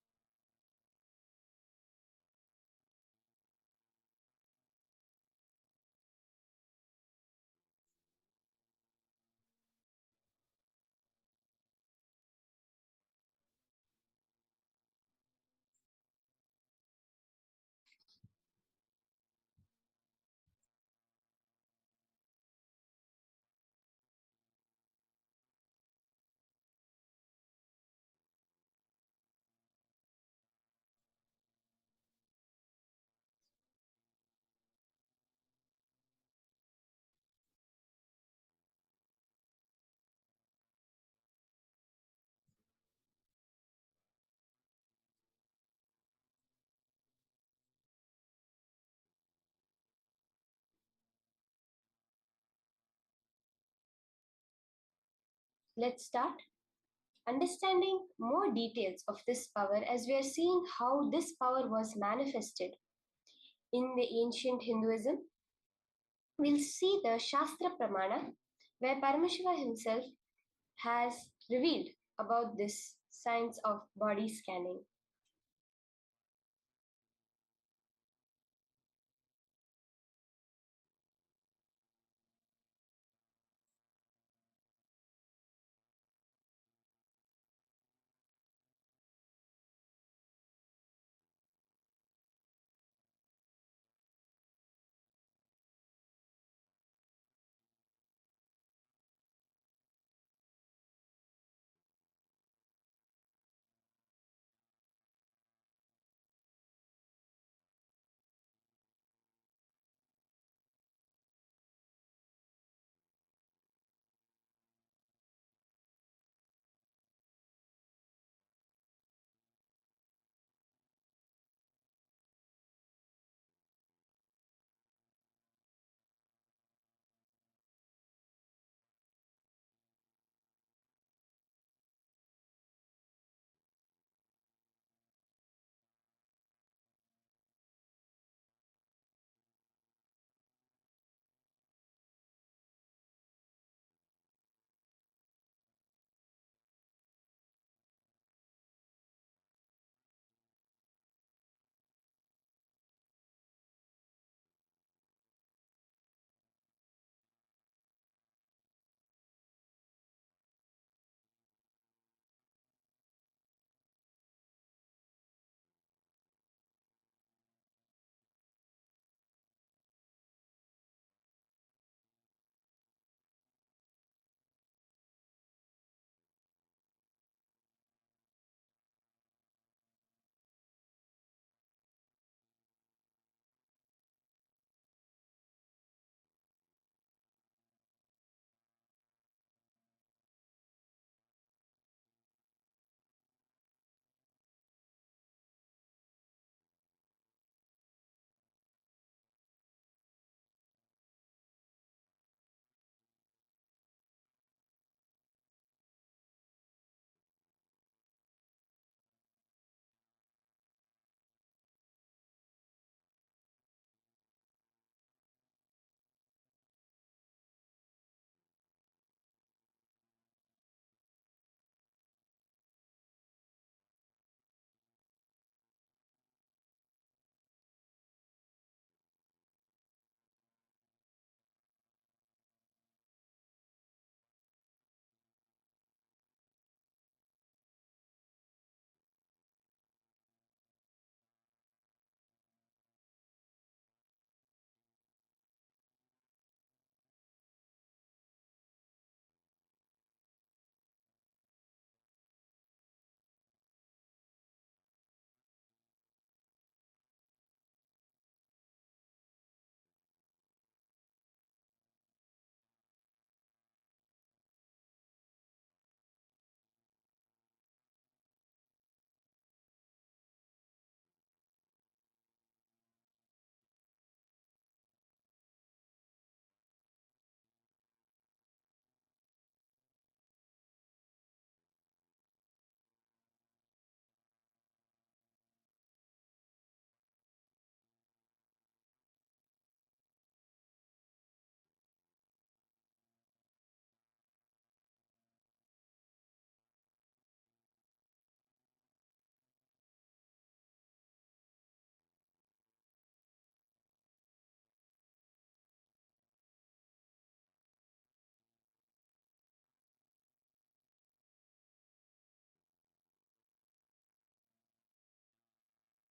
Let's start understanding more details of this power as we are seeing how this power was manifested in the ancient Hinduism. We'll see the Shastra Pramana, where Paramashiva himself has revealed about this science of body scanning.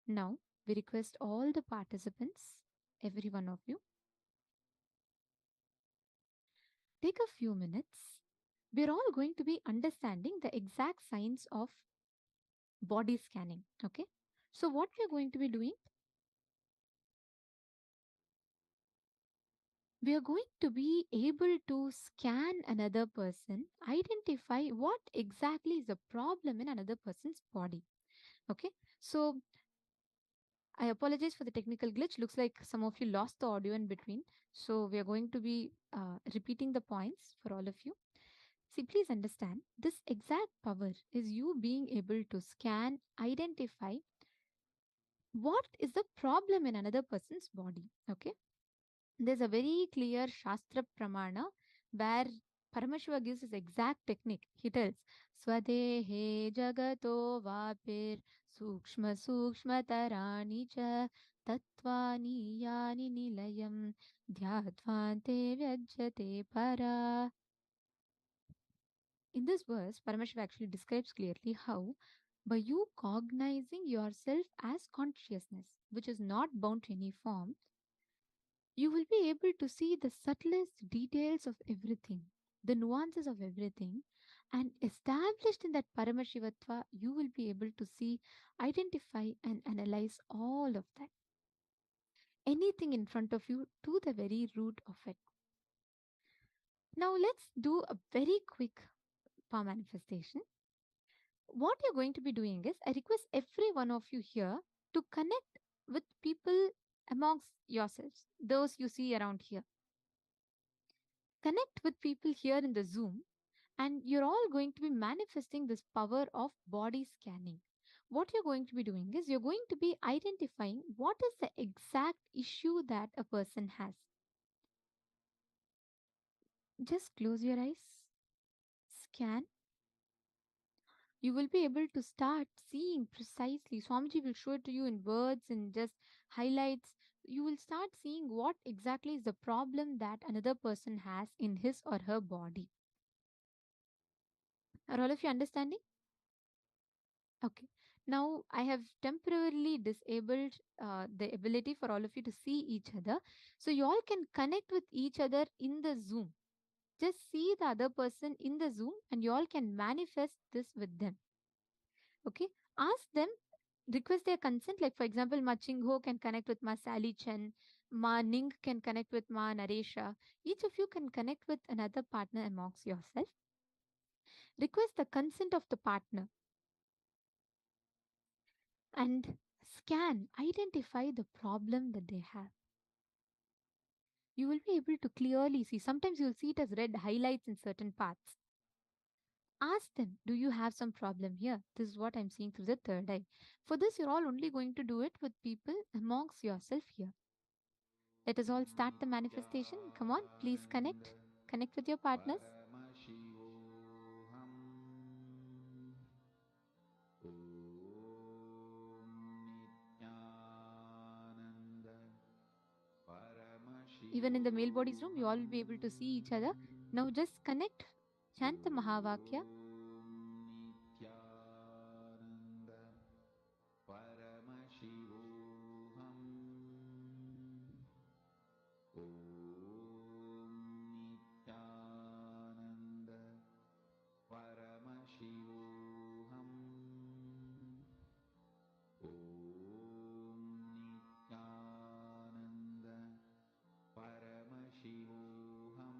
Now, we request all the participants, every one of you, take a few minutes. We're all going to be understanding the exact science of body scanning. Okay. So, what we're going to be doing, we are going to be able to scan another person, identify what exactly is the problem in another person's body. Okay. So, I apologize for the technical glitch. Looks like some of you lost the audio in between. So, we are going to be repeating the points for all of you. See, please understand this exact power is you being able to scan, identify what is the problem in another person's body. Okay. There's a very clear Shastra Pramana where Paramashiva gives his exact technique. He tells, Swadehe jagato vapir sukshma sukshma tarani cha tattvani yani nilayam dhyadvante vyajyate para. In this verse, Paramashiva actually describes clearly how by you cognizing yourself as consciousness, which is not bound to any form, you will be able to see the subtlest details of everything, the nuances of everything, and established in that Paramashivatva, you will be able to see, identify, and analyze all of that. Anything in front of you to the very root of it. Now, let's do a very quick power manifestation. What you're going to be doing is, I request every one of you here to connect with people amongst yourselves, those you see around here. Connect with people here in the Zoom, and you're all going to be manifesting this power of body scanning. What you're going to be doing is you're going to be identifying what is the exact issue that a person has. Just close your eyes, scan. You will be able to start seeing precisely. Swamiji will show it to you in words and just highlights. You will start seeing what exactly is the problem that another person has in his or her body. Are all of you understanding? Okay. Now I have temporarily disabled the ability for all of you to see each other. So you all can connect with each other in the Zoom. Just see the other person in the Zoom and you all can manifest this with them. Okay. Ask them, request their consent. Like for example, Ma Chingho can connect with Ma Sally Chen. Ma Ning can connect with Ma Naresha. Each of you can connect with another partner amongst yourself. Request the consent of the partner and scan, identify the problem that they have. You will be able to clearly see. Sometimes you'll see it as red highlights in certain parts. Ask them, do you have some problem here? This is what I'm seeing through the third eye. For this, you're all only going to do it with people amongst yourself here. Let us all start the manifestation. Come on, please connect. Connect with your partners. Paramashivoham. Nithyananda. Even in the male body's room, you all will be able to see each other. Now just connect. Chant the Mahavakya. Nithyananda. Paramashivoham. Nithyananda. Paramashivoham. Nithyananda. Paramashivoham.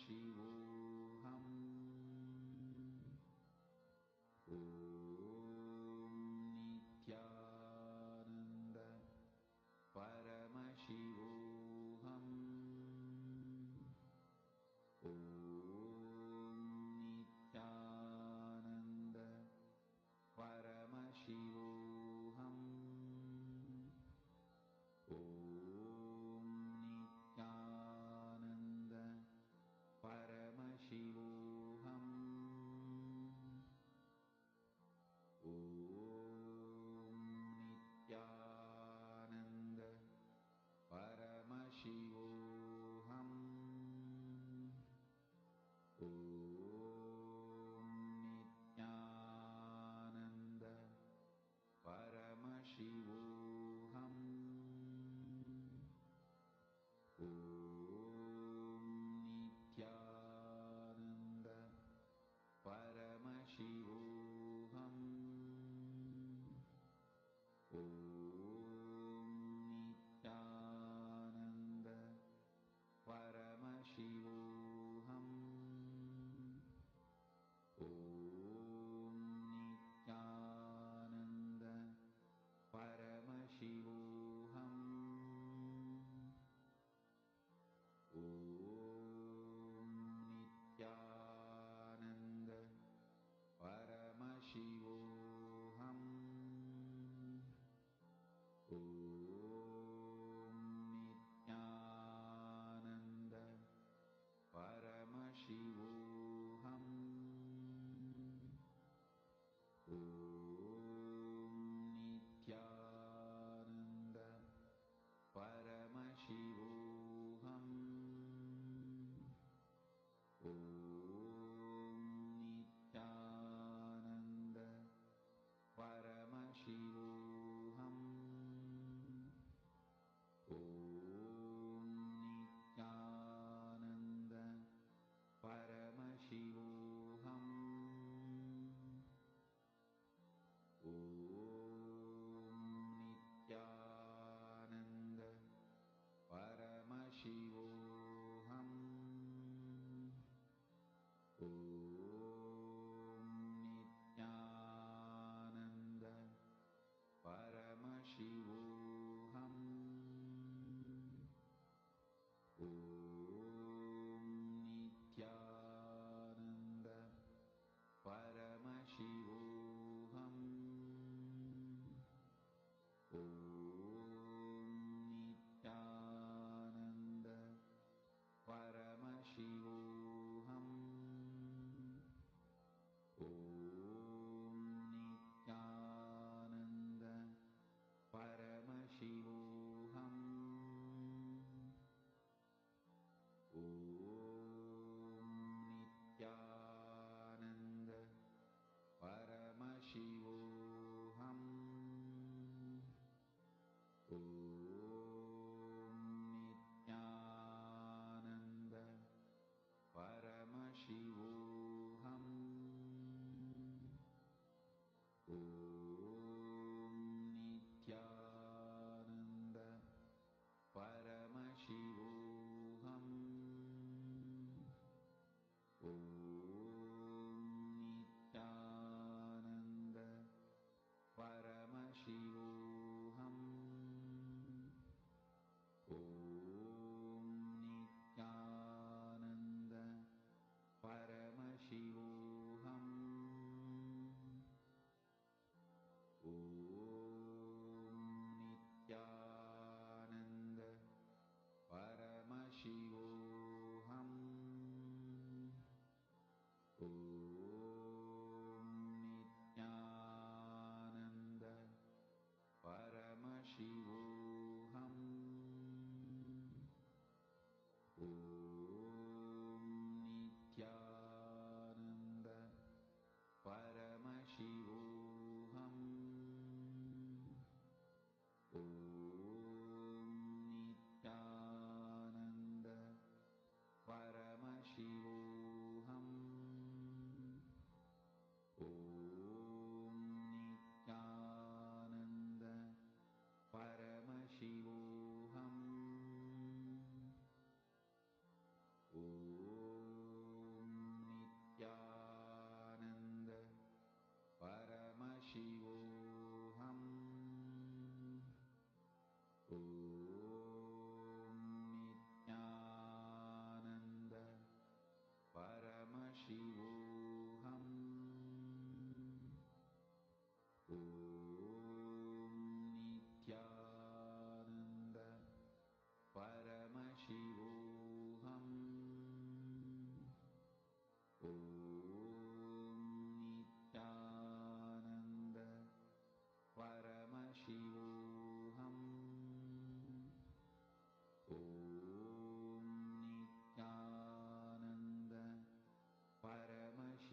Paramashivoham. Om Nithyananda Paramashivoham. Om Nithyananda Paramashivoham. Om Nithyananda Paramashivoham.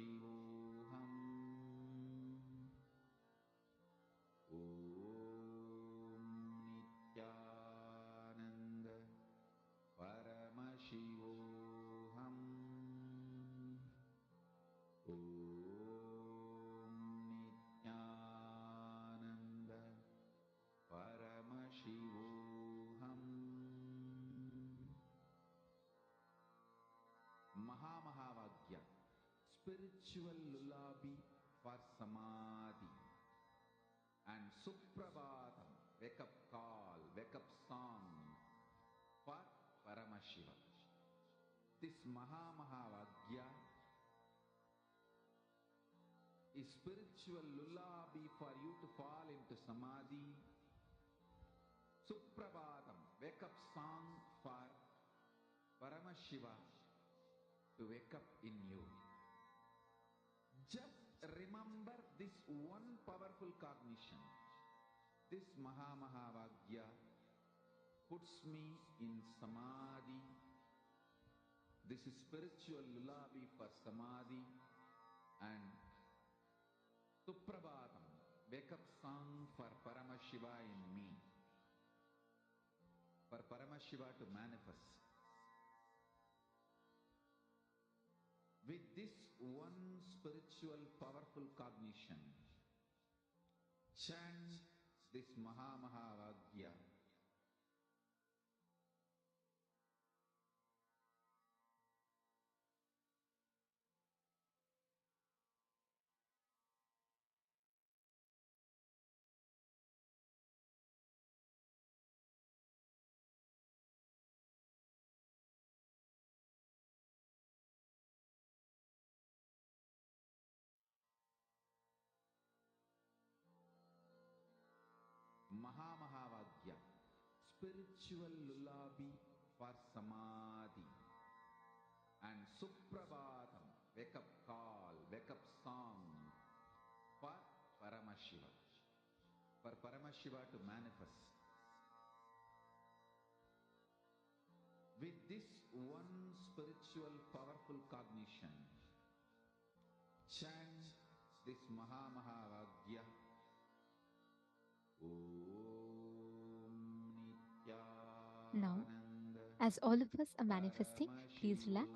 Paramashivoham. Om Nithyananda Paramashivoham. Om Nithyananda Paramashivoham. Mahamahavagya, spiritual lullaby for Samadhi, and Suprabhatam, wake up call, wake up song for Paramashiva. This Mahamahavagya is spiritual lullaby for you to fall into Samadhi. Suprabhatam, wake up song for Paramashiva to wake up in you. Just remember this one powerful cognition. This Mahamahavagya puts me in Samadhi. This is spiritual lullaby for Samadhi. And Suprabhatam, wake up song for Paramashiva in me. For Paramashiva to manifest. With this one spiritual powerful cognition, chant this Mahamahavagya. Mahamahavagya, spiritual lullaby for Samadhi, and Suprabhatam, wake up call, wake up song for Paramashiva, for Paramashiva to manifest. With this one spiritual powerful cognition, chant this Mahamahavagya. Now, as all of us are manifesting, please relax.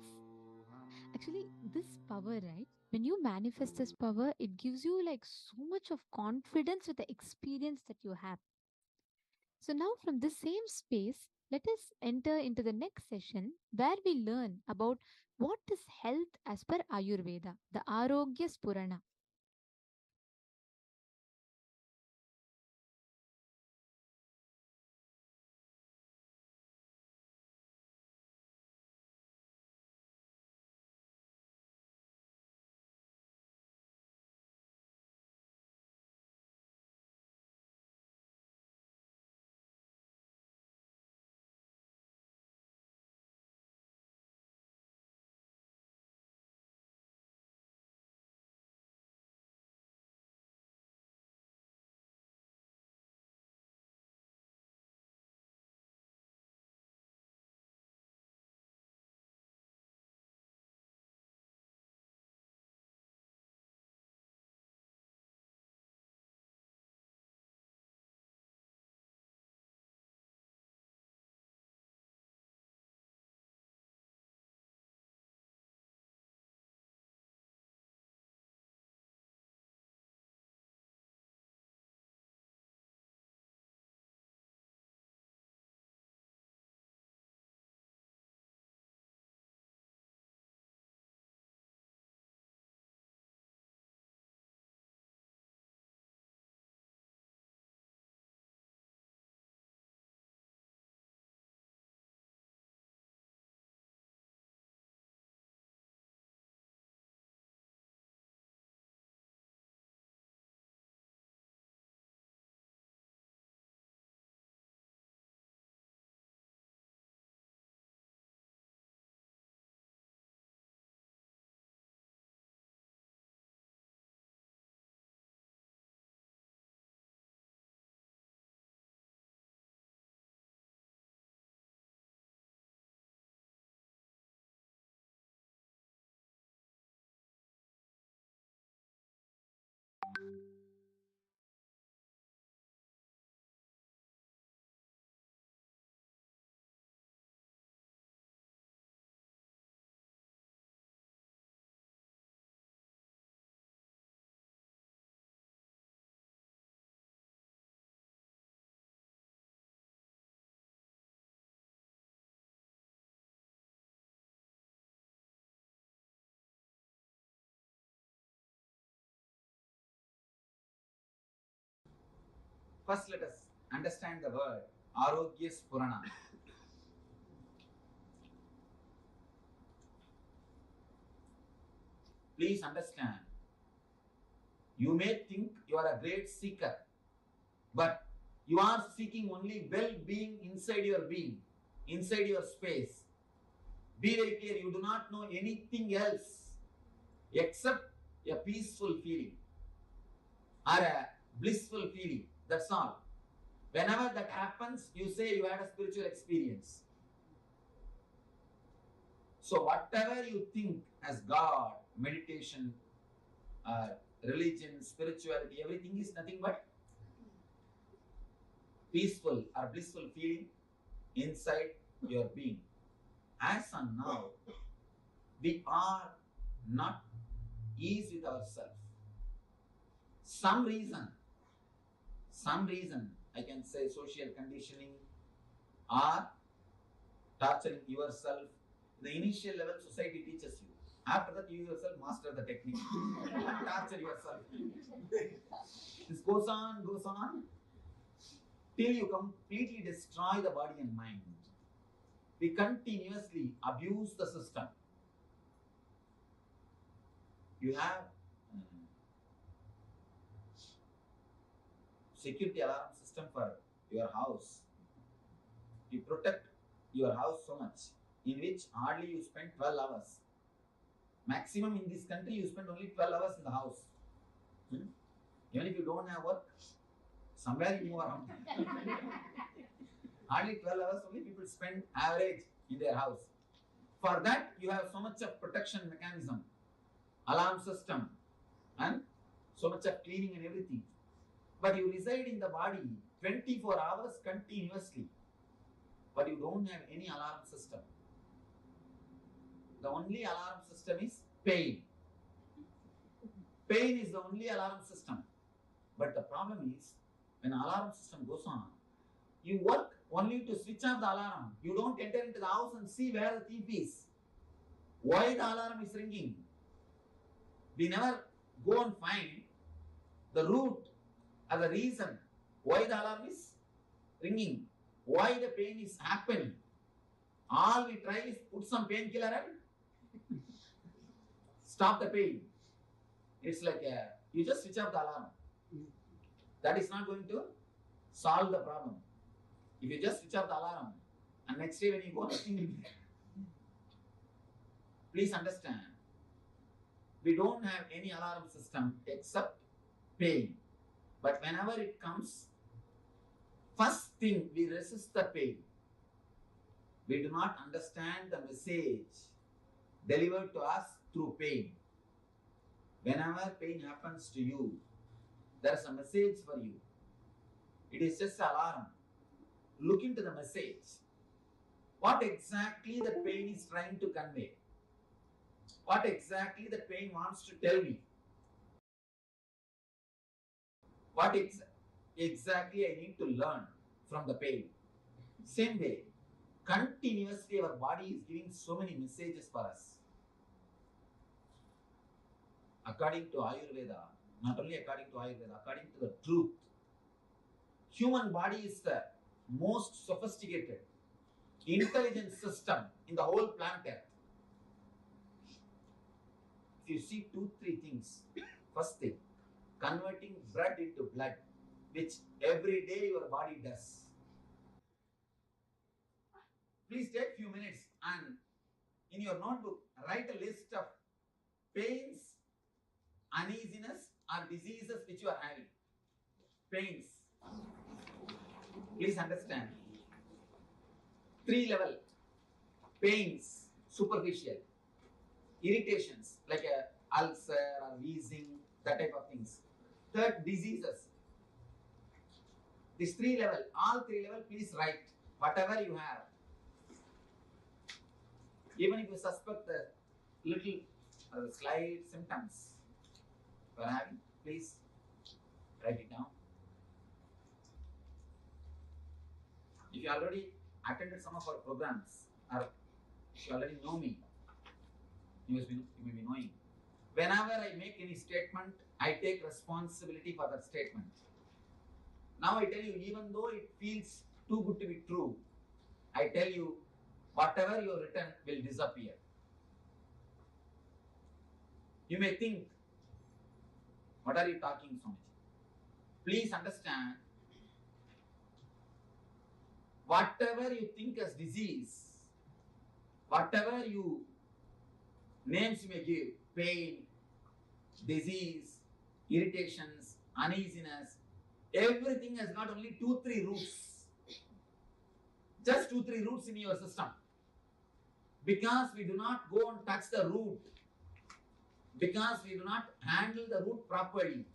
Actually, this power, right? When you manifest this power, it gives you like so much of confidence with the experience that you have. So now from this same space, let us enter into the next session where we learn about what is health as per Ayurveda, the Arogya Spurana. First, let us understand the word Arogya Spurana. Please understand. You may think you are a great seeker, but you are seeking only well-being inside your being, inside your space. Be very clear, you do not know anything else except a peaceful feeling or a blissful feeling. That's all. Whenever that happens, you say you had a spiritual experience. So whatever you think as God, meditation, religion, spirituality, everything is nothing but peaceful or blissful feeling inside your being. As on now, we are not ease with ourselves. Some reason, I can say social conditioning or torturing yourself. The initial level society teaches you. After that, you yourself master the technique and torture yourself. This goes on till you completely destroy the body and mind. We continuously abuse the system. You have security alarm system for your house. You protect your house so much, in which hardly you spend 12 hours. Maximum in this country, you spend only 12 hours in the house. Even if you don't have work, somewhere you move around. Hardly 12 hours only people spend average in their house. For that, you have so much of protection mechanism, alarm system, and so much of cleaning and everything. But you reside in the body 24 hours continuously, but you don't have any alarm system. The only alarm system is pain. Pain is the only alarm system. But the problem is, when alarm system goes on, you work only to switch off the alarm. You don't enter into the house and see where the thief is. Why the alarm is ringing? We never go and find the root or the reason why the alarm is ringing, why the pain is happening. All we try is put some painkiller and stop the pain. It's like you just switch off the alarm. That is not going to solve the problem. If you just switch off the alarm and next day when you go, nothing will be there. Please understand, we don't have any alarm system except pain. But whenever it comes, first thing we resist the pain. We do not understand the message delivered to us through pain. Whenever pain happens to you, there is a message for you. It is just an alarm. Look into the message. What exactly the pain is trying to convey? What exactly the pain wants to tell me? What exactly I need to learn from the pain? Same way, continuously our body is giving so many messages for us. According to Ayurveda, not only according to Ayurveda, according to the truth, human body is the most sophisticated, intelligent system in the whole planet Earth. If you see 2-3 things, first thing, converting blood into blood, which every day your body does. Please take few minutes and in your notebook, write a list of pains, uneasiness or diseases which you are having. Pains. Please understand. 3 level. Pains, superficial. Irritations like a ulcer or wheezing, that type of things. Third, diseases. These 3 level, all 3 level, please write whatever you have. Even if you suspect the little slight symptoms you are having, please write it down. If you already attended some of our programs, or if you already know me, you may be knowing. Whenever I make any statement, I take responsibility for that statement. Now I tell you, even though it feels too good to be true, I tell you, whatever you have written will disappear. You may think, what are you talking, Swamiji? Please understand, whatever you think as disease, whatever you names you may give, pain, disease, irritations, uneasiness, everything has got only 2-3 roots. Just 2-3 roots in your system. Because we do not go and touch the root, because we do not handle the root properly,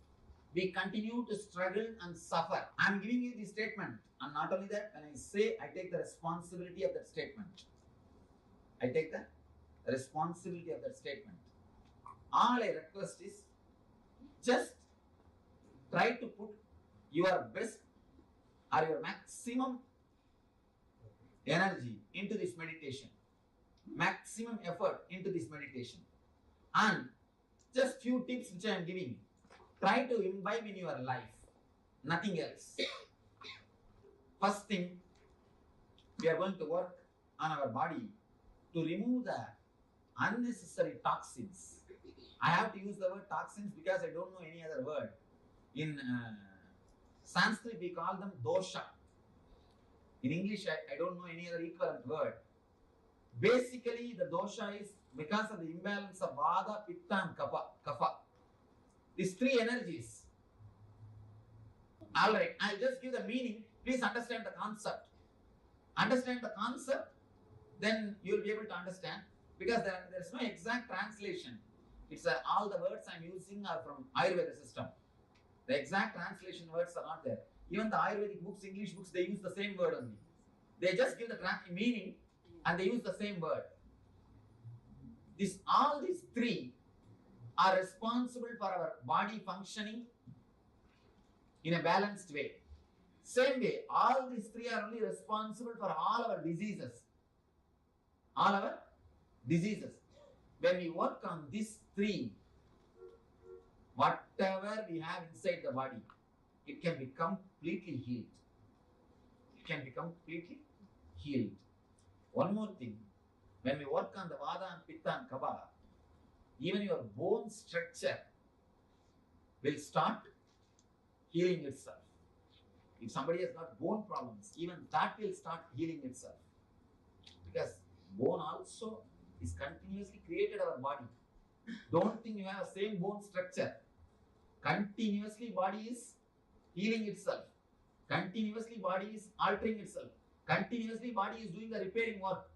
we continue to struggle and suffer. I am giving you this statement, and not only that, when I say, I take the responsibility of that statement. I take the responsibility of that statement. All I request is, just try to put your best or your maximum energy into this meditation, maximum effort into this meditation, and just few tips which I am giving, try to imbibe in your life, nothing else. First thing, we are going to work on our body to remove the unnecessary toxins. I have to use the word toxins because I don't know any other word. In Sanskrit, we call them dosha. In English, I don't know any other equivalent word. Basically, the dosha is because of the imbalance of vata, pitta and kapha. These 3 energies. Alright, I'll just give the meaning. Please understand the concept. Understand the concept, then you will be able to understand. Because there is no exact translation. It's all the words I'm using are from Ayurveda system. The exact translation words are not there. Even the Ayurvedic books, English books, they use the same word only. They just give the meaning and they use the same word. All these 3 are responsible for our body functioning in a balanced way. Same way, all these 3 are only responsible for all our diseases. All our diseases. When we work on these 3, whatever we have inside the body, it can be completely healed. It can be completely healed. One more thing, when we work on the vata and pitta and kapha, even your bone structure will start healing itself. If somebody has got bone problems, even that will start healing itself. Because bone also is continuously created our body. Don't think you have the same bone structure. Continuously body is healing itself. Continuously body is altering itself. Continuously body is doing the repairing work.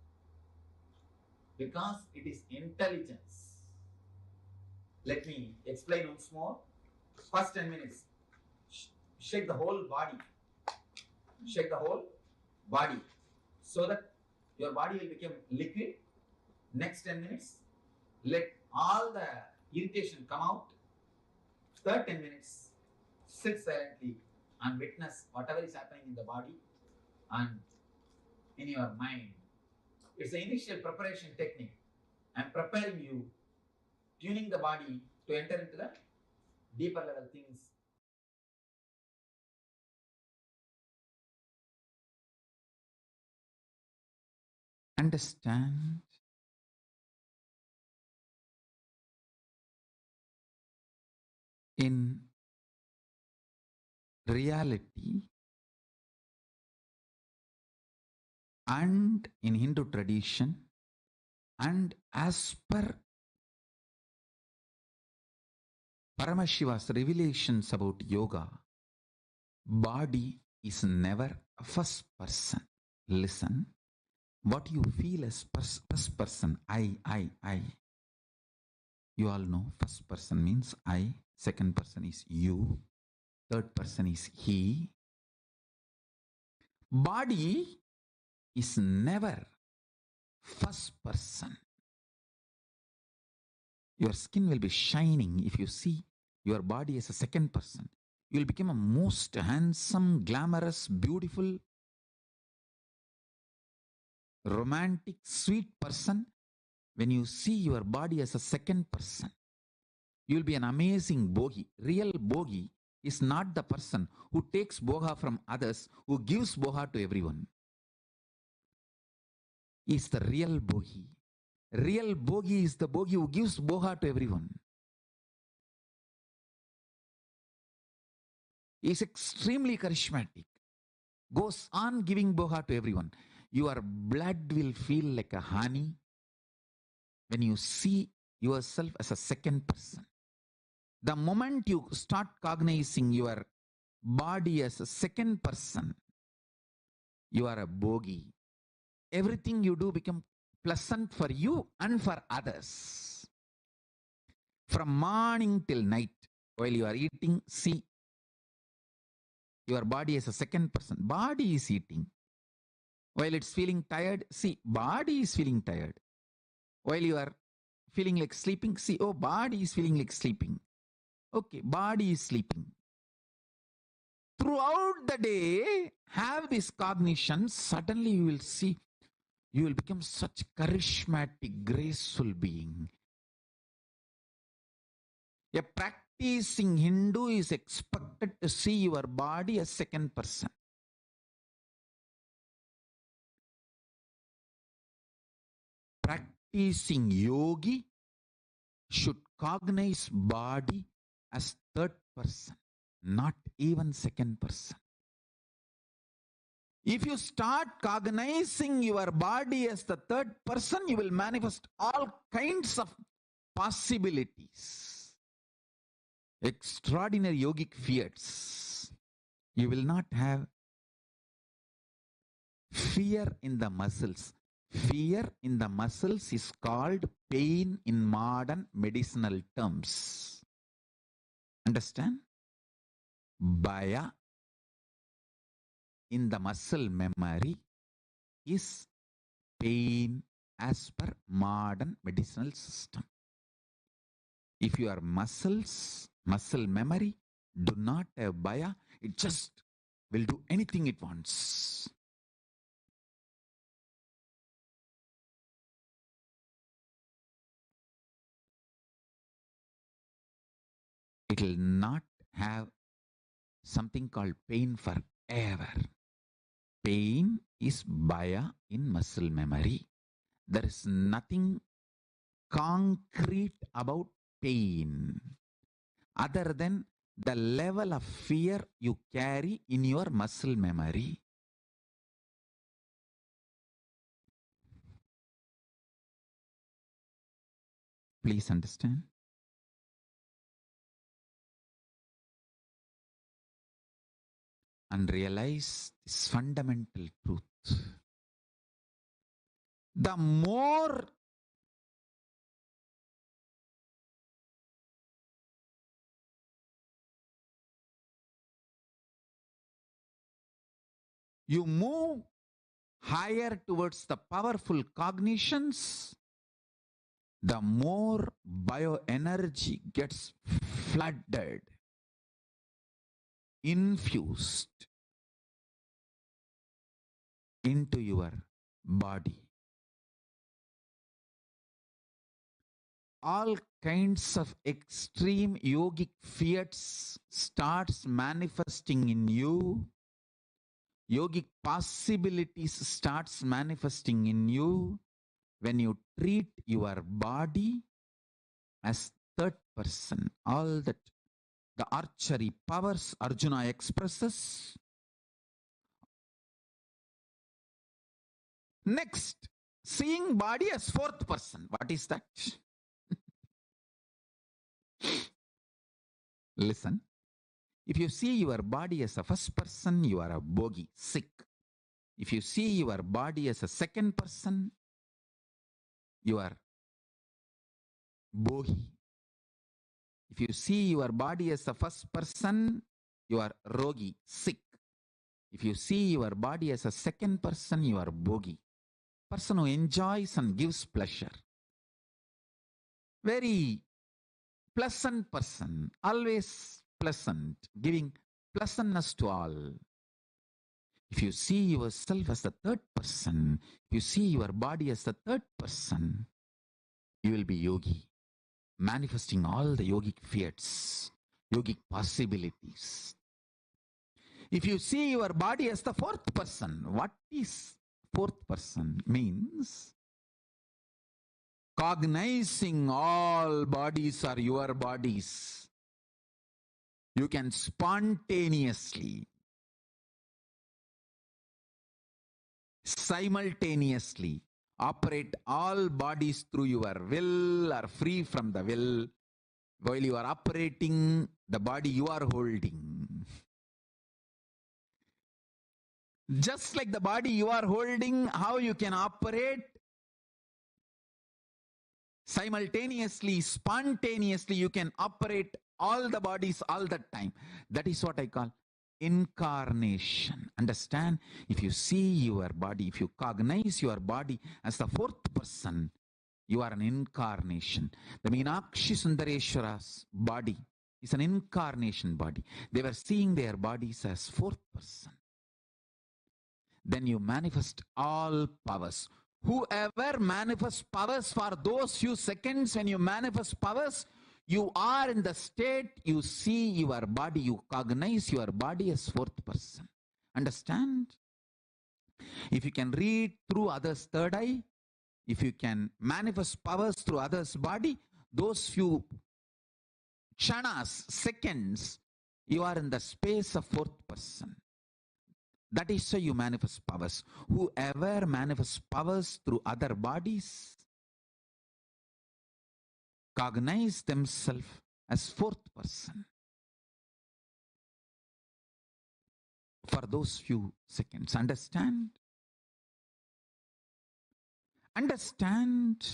Because it is intelligence. Let me explain once more. First 10 minutes. Shake the whole body. Shake the whole body. So that your body will become liquid. Next 10 minutes. Let all the irritation come out. Third 10 minutes. Sit silently and witness whatever is happening in the body and in your mind. It's the initial preparation technique. I'm preparing you, tuning the body to enter into the deeper level things. Understand in reality and in Hindu tradition and as per Paramashiva's revelations about yoga, body is never a first person. Listen, what you feel as first person, I. You all know first person means I, second person is you, third person is he. Body is never first person. Your skin will be shining if you see your body as a second person. You will become a most handsome, glamorous, beautiful, romantic, sweet person when you see your body as a second person. You will be an amazing bogi. Real bogi is not the person who takes bhoga from others, who gives bhoga to everyone. He is the real bhogi. Real bhogi is the bhogi who gives bhoga to everyone. He is extremely charismatic. Goes on giving bhoga to everyone. Your blood will feel like a honey when you see yourself as a second person. The moment you start cognizing your body as a second person, you are a bhogi. Everything you do becomes pleasant for you and for others. From morning till night, while you are eating, see your body as a second person. Body is eating. While it's feeling tired, see, body is feeling tired. While you are feeling like sleeping, see, oh, body is feeling like sleeping. Okay, body is sleeping. Throughout the day, have this cognition. Suddenly you will see, you will become such charismatic, graceful being. A practicing Hindu is expected to see your body as second person. Practicing yogi should cognize body as third person, not even second person. If you start cognizing your body as the third person, you will manifest all kinds of possibilities. Extraordinary yogic feats. You will not have fear in the muscles. Fear in the muscles is called pain in modern medicinal terms. Understand? Bhaya in the muscle memory is pain as per modern medicinal system. If your muscle memory do not have bhaya, it just will do anything it wants. It will not have something called pain forever. Pain is bhaya in muscle memory. There is nothing concrete about pain other than the level of fear you carry in your muscle memory. Please understand. And realize this fundamental truth. The more you move higher towards the powerful cognitions, the more bioenergy gets flooded, infused into your body. All kinds of extreme yogic feats starts manifesting in you. Yogic possibilities starts manifesting in you when you treat your body as third person. All that the archery powers Arjuna expresses. Next, seeing body as fourth person. What is that? Listen. If you see your body as a first person, you are a bhogi, sick. If you see your body as a second person, you are bhogi. If you see your body as a first person, you are rogi, sick. If you see your body as a second person, you are bhogi, person who enjoys and gives pleasure. Very pleasant person, always pleasant, giving pleasantness to all. If you see yourself as the third person, if you see your body as the third person, you will be yogi, manifesting all the yogic feats. yogic possibilities. If you see your body as the fourth person, what is fourth person? Means cognizing all bodies are your bodies. You can spontaneously, simultaneously operate all bodies through your will or free from the will while you are operating the body you are holding. Just like the body you are holding, how you can operate simultaneously, spontaneously, you can operate all the bodies all the time. That is what I call incarnation. Understand? If you see your body, if you cognize your body as the fourth person, you are an incarnation. The Meenakshi Sundareshwara's body is an incarnation body. They were seeing their bodies as fourth person. Then you manifest all powers. Whoever manifests powers for those few seconds, when you manifest powers, you are in the state, you see your body, you cognize your body as fourth person. Understand? If you can read through others' third eye, if you can manifest powers through others' body, those few chanas, seconds, you are in the space of fourth person. That is how you manifest powers. Whoever manifests powers through other bodies cognize themselves as fourth person for those few seconds. Understand? Understand?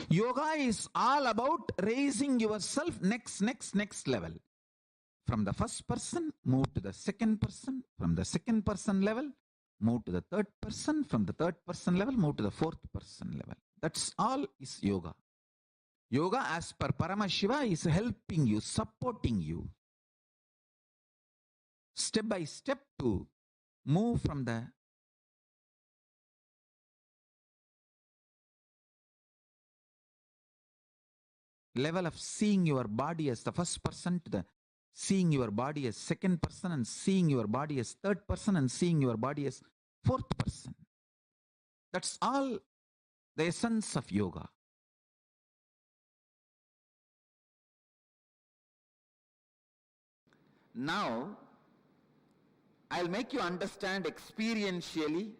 Yoga is all about raising yourself next level. From the first person, move to the second person. From the second person level, move to the third person. From the third person level, move to the fourth person level. That's all is yoga. Yoga, as per Paramashiva, is helping you, supporting you, step by step to move from the level of seeing your body as the first person to the seeing your body as second person, and seeing your body as third person, and seeing your body as fourth person. That's all the essence of yoga. Now, I'll make you understand experientially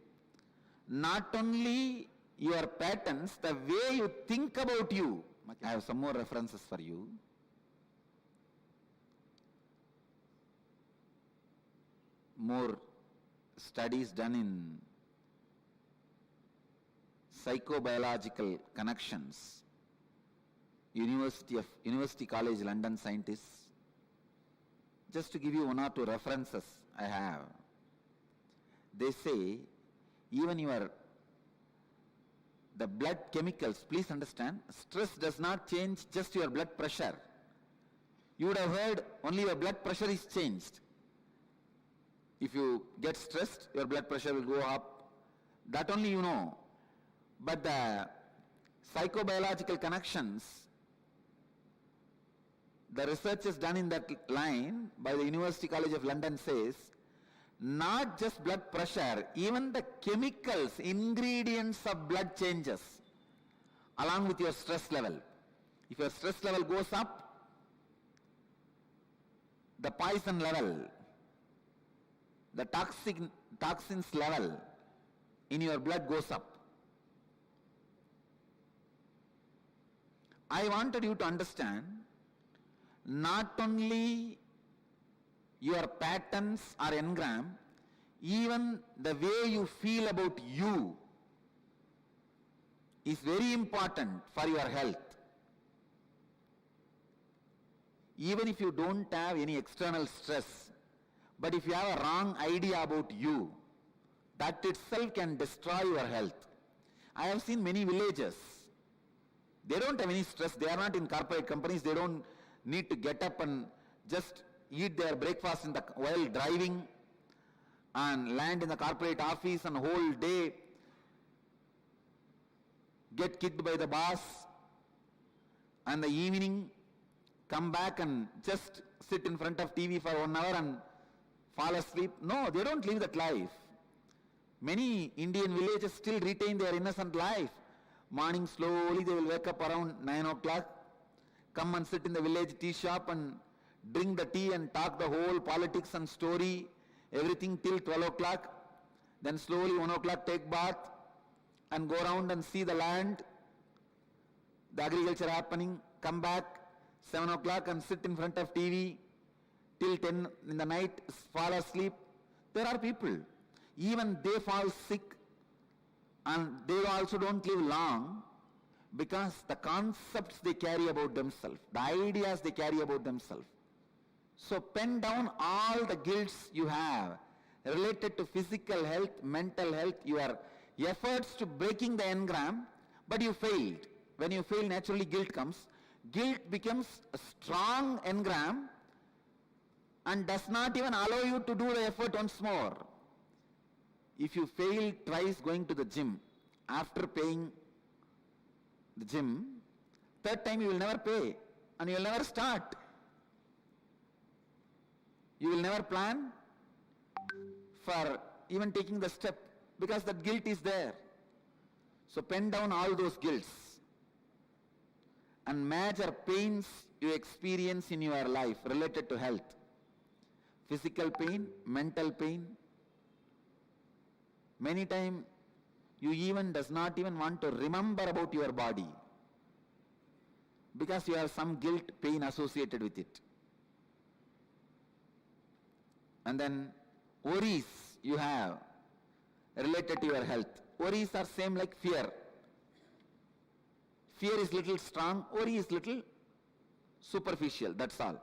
not only your patterns, the way you think about you. I have some more references for you. More studies done in psychobiological connections. University College London scientists. Just to give you one or two references I have. They say even the blood chemicals, please understand, stress does not change just your blood pressure. You would have heard only your blood pressure is changed. If you get stressed, your blood pressure will go up. That only you know. But the psychobiological connections, the research is done in that line by the University College of London says, not just blood pressure, even the chemicals, ingredients of blood changes along with your stress level. If your stress level goes up, the poison level, the toxins level in your blood goes up. I wanted you to understand not only your patterns are engram, even the way you feel about you is very important for your health. Even if you don't have any external stress, but if you have a wrong idea about you, that itself can destroy your health. I have seen many villages. They don't have any stress. They are not in corporate companies. They don't need to get up and just eat their breakfast while driving and land in the corporate office and whole day get kicked by the boss, and the evening come back and just sit in front of TV for 1 hour and fall asleep. No, they don't live that life. Many Indian villages still retain their innocent life. Morning slowly they will wake up around 9 o'clock, come and sit in the village tea shop and drink the tea and talk the whole politics and story, everything till 12 o'clock. Then slowly 1 o'clock take bath and go around and see the land, the agriculture happening, come back 7 o'clock and sit in front of TV till 10 in the night, fall asleep. There are people, even they fall sick and they also don't live long because the concepts they carry about themselves, the ideas they carry about themselves. So pen down all the guilts you have related to physical health, mental health, your efforts to breaking the engram, but you failed. When you fail, naturally guilt comes. Guilt becomes a strong engram and does not even allow you to do the effort once more. If you fail twice going to the gym, after paying the gym, third time you will never pay and you will never start. You will never plan for even taking the step because that guilt is there. So pen down all those guilts and major pains you experience in your life related to health. Physical pain, mental pain. Many times you even does not even want to remember about your body because you have some guilt, pain associated with it. And then worries you have related to your health. Worries are same like fear. Fear is little strong, worry is little superficial, that's all.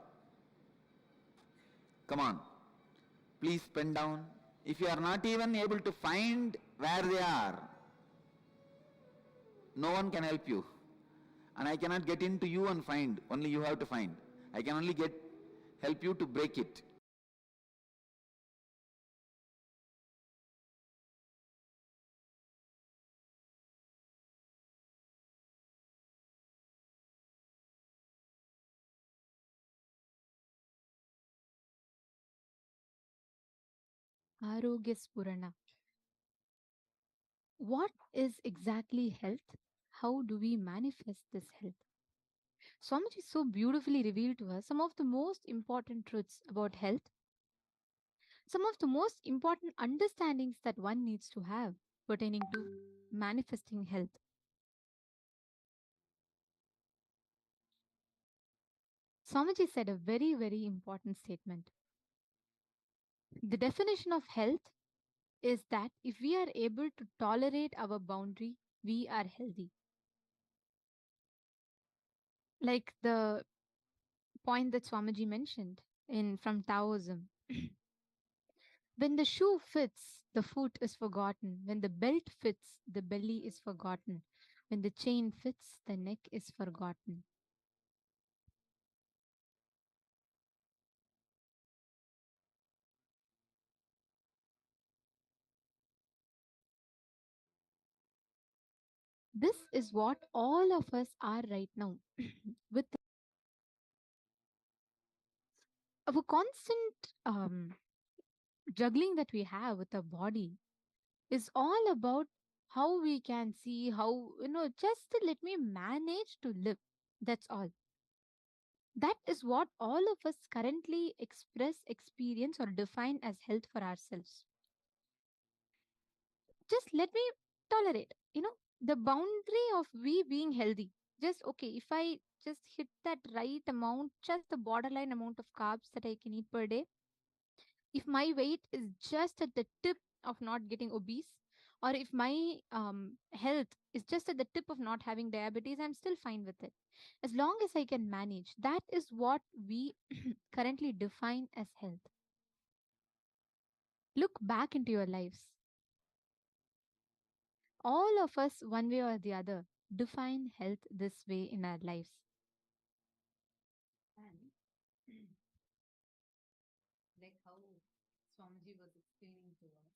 Come on, please pen down. If you are not even able to find where they are, no one can help you. And I cannot get into you and find, only you have to find. I can only help you to break it. Arogya Spurana. What is exactly health? How do we manifest this health? Swamiji so beautifully revealed to us some of the most important truths about health, some of the most important understandings that one needs to have pertaining to manifesting health. Swamiji said a very, very important statement. The definition of health is that if we are able to tolerate our boundary, we are healthy. Like the point that Swamiji mentioned from Taoism. When the shoe fits, the foot is forgotten. When the belt fits, the belly is forgotten. When the chain fits, the neck is forgotten. This is what all of us are right now. With our constant juggling that we have with our body is all about how we can see how, just to let me manage to live. That's all. That is what all of us currently express, experience, or define as health for ourselves. Just let me tolerate, the boundary of we being healthy. Just okay, if I just hit that right amount, just the borderline amount of carbs that I can eat per day, if my weight is just at the tip of not getting obese, or if my health is just at the tip of not having diabetes, I'm still fine with it. As long as I can manage, that is what we currently define as health. Look back into your lives. All of us, one way or the other, define health this way in our lives. And like how Swamiji was explaining to us.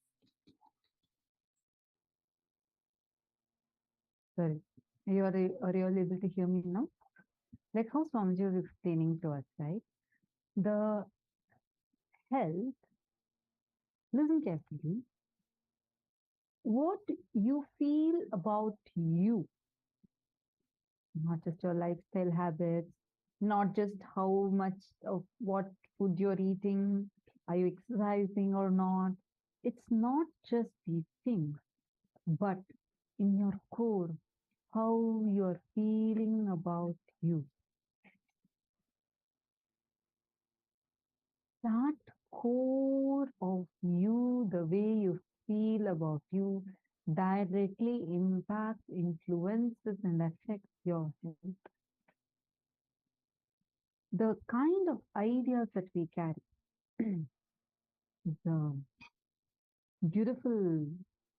Sorry, are you all able to hear me now? Like how Swamiji was explaining to us, right? The health, listen carefully, what you feel about you, not just your lifestyle habits, not just how much of what food you're eating, are you exercising or not. It's not just these things, but in your core, how you're feeling about you. That core of you, the way you feel about you, directly impacts, influences, and affects your health. The kind of ideas that we carry, the beautiful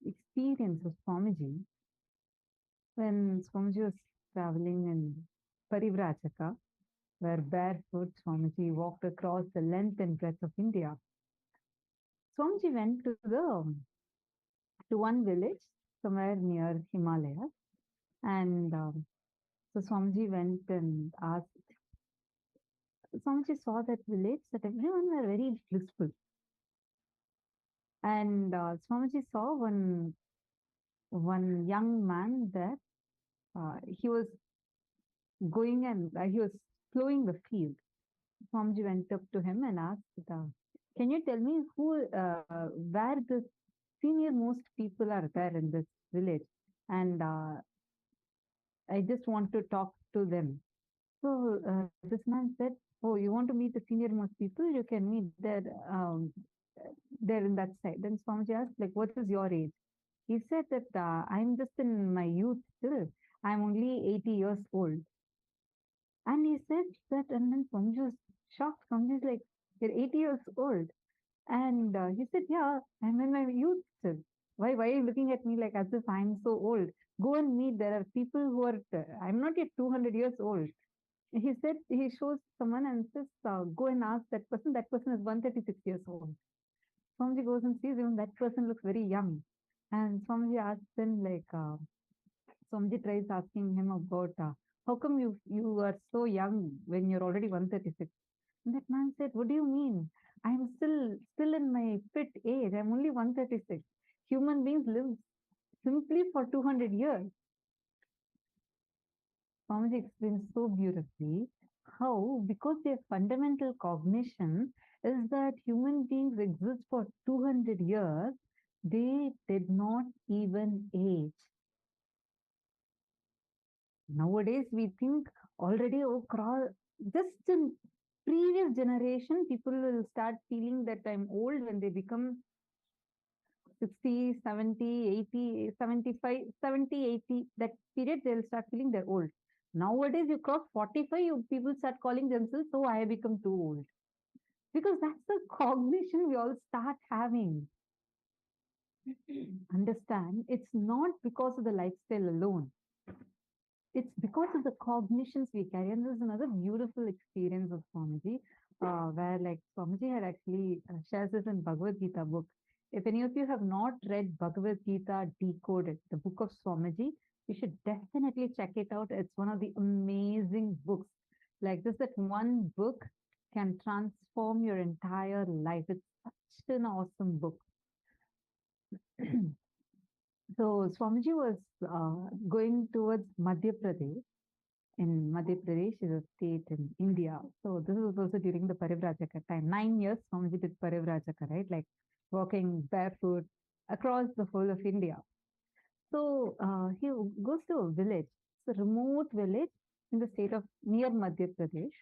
experience of Swamiji when Swamiji was traveling in Parivrajaka, where barefoot Swamiji walked across the length and breadth of India. Swamiji went to one village somewhere near Himalayas, and so Swamiji went and asked. Swamiji saw that village that everyone were very blissful, and Swamiji saw one young man there. He was going and he was plowing the field. Swamiji went up to him and asked, "Can you tell me where the senior most people are there in this village? And I just want to talk to them." So this man said, "Oh, you want to meet the senior most people? You can meet there, there in that side." Then Swamiji asked, like, "What is your age?" He said that I'm just in my youth still. I'm only 80 years old. And he said that, and then Swamiji was shocked. Swamiji is like, "You're 80 years old." And he said, "Yeah, I'm in my youth still. Why are you looking at me like as if I'm so old? Go and meet. There are people who are, I'm not yet 200 years old." He said, he shows someone and says, "Go and ask that person. That person is 136 years old." Swamiji goes and sees him. That person looks very young. And Swamiji asks him, like, Swamiji tries asking him about how come you are so young when you're already 136. And that man said, "What do you mean? I'm still in my fit age. I'm only 136. Human beings live simply for 200 years." Swamiji explains so beautifully how, because their fundamental cognition is that human beings exist for 200 years, they did not even age. Nowadays, we think already, oh, just in previous generation, people will start feeling that I'm old when they become 60, 70, 80, 75, 70, 80, that period, they'll start feeling they're old. Nowadays, you cross 45, people start calling themselves, "Oh, I have become too old." Because that's the cognition we all start having. Understand, it's not because of the lifestyle alone. It's because of the cognitions we carry. And there's another beautiful experience of Swamiji, where like Swamiji had actually shares this in Bhagavad Gita book. If any of you have not read Bhagavad Gita Decoded, the book of Swamiji, you should definitely check it out. It's one of the amazing books. Like this, that one book can transform your entire life. It's such an awesome book. So Swamiji was going towards Madhya Pradesh. In Madhya Pradesh is a state in India. So this was also during the Parivrajaka time. 9 years Swamiji did Parivrajaka, right? Like walking barefoot across the whole of India. So he goes to a village. It's a remote village in the state of near Madhya Pradesh.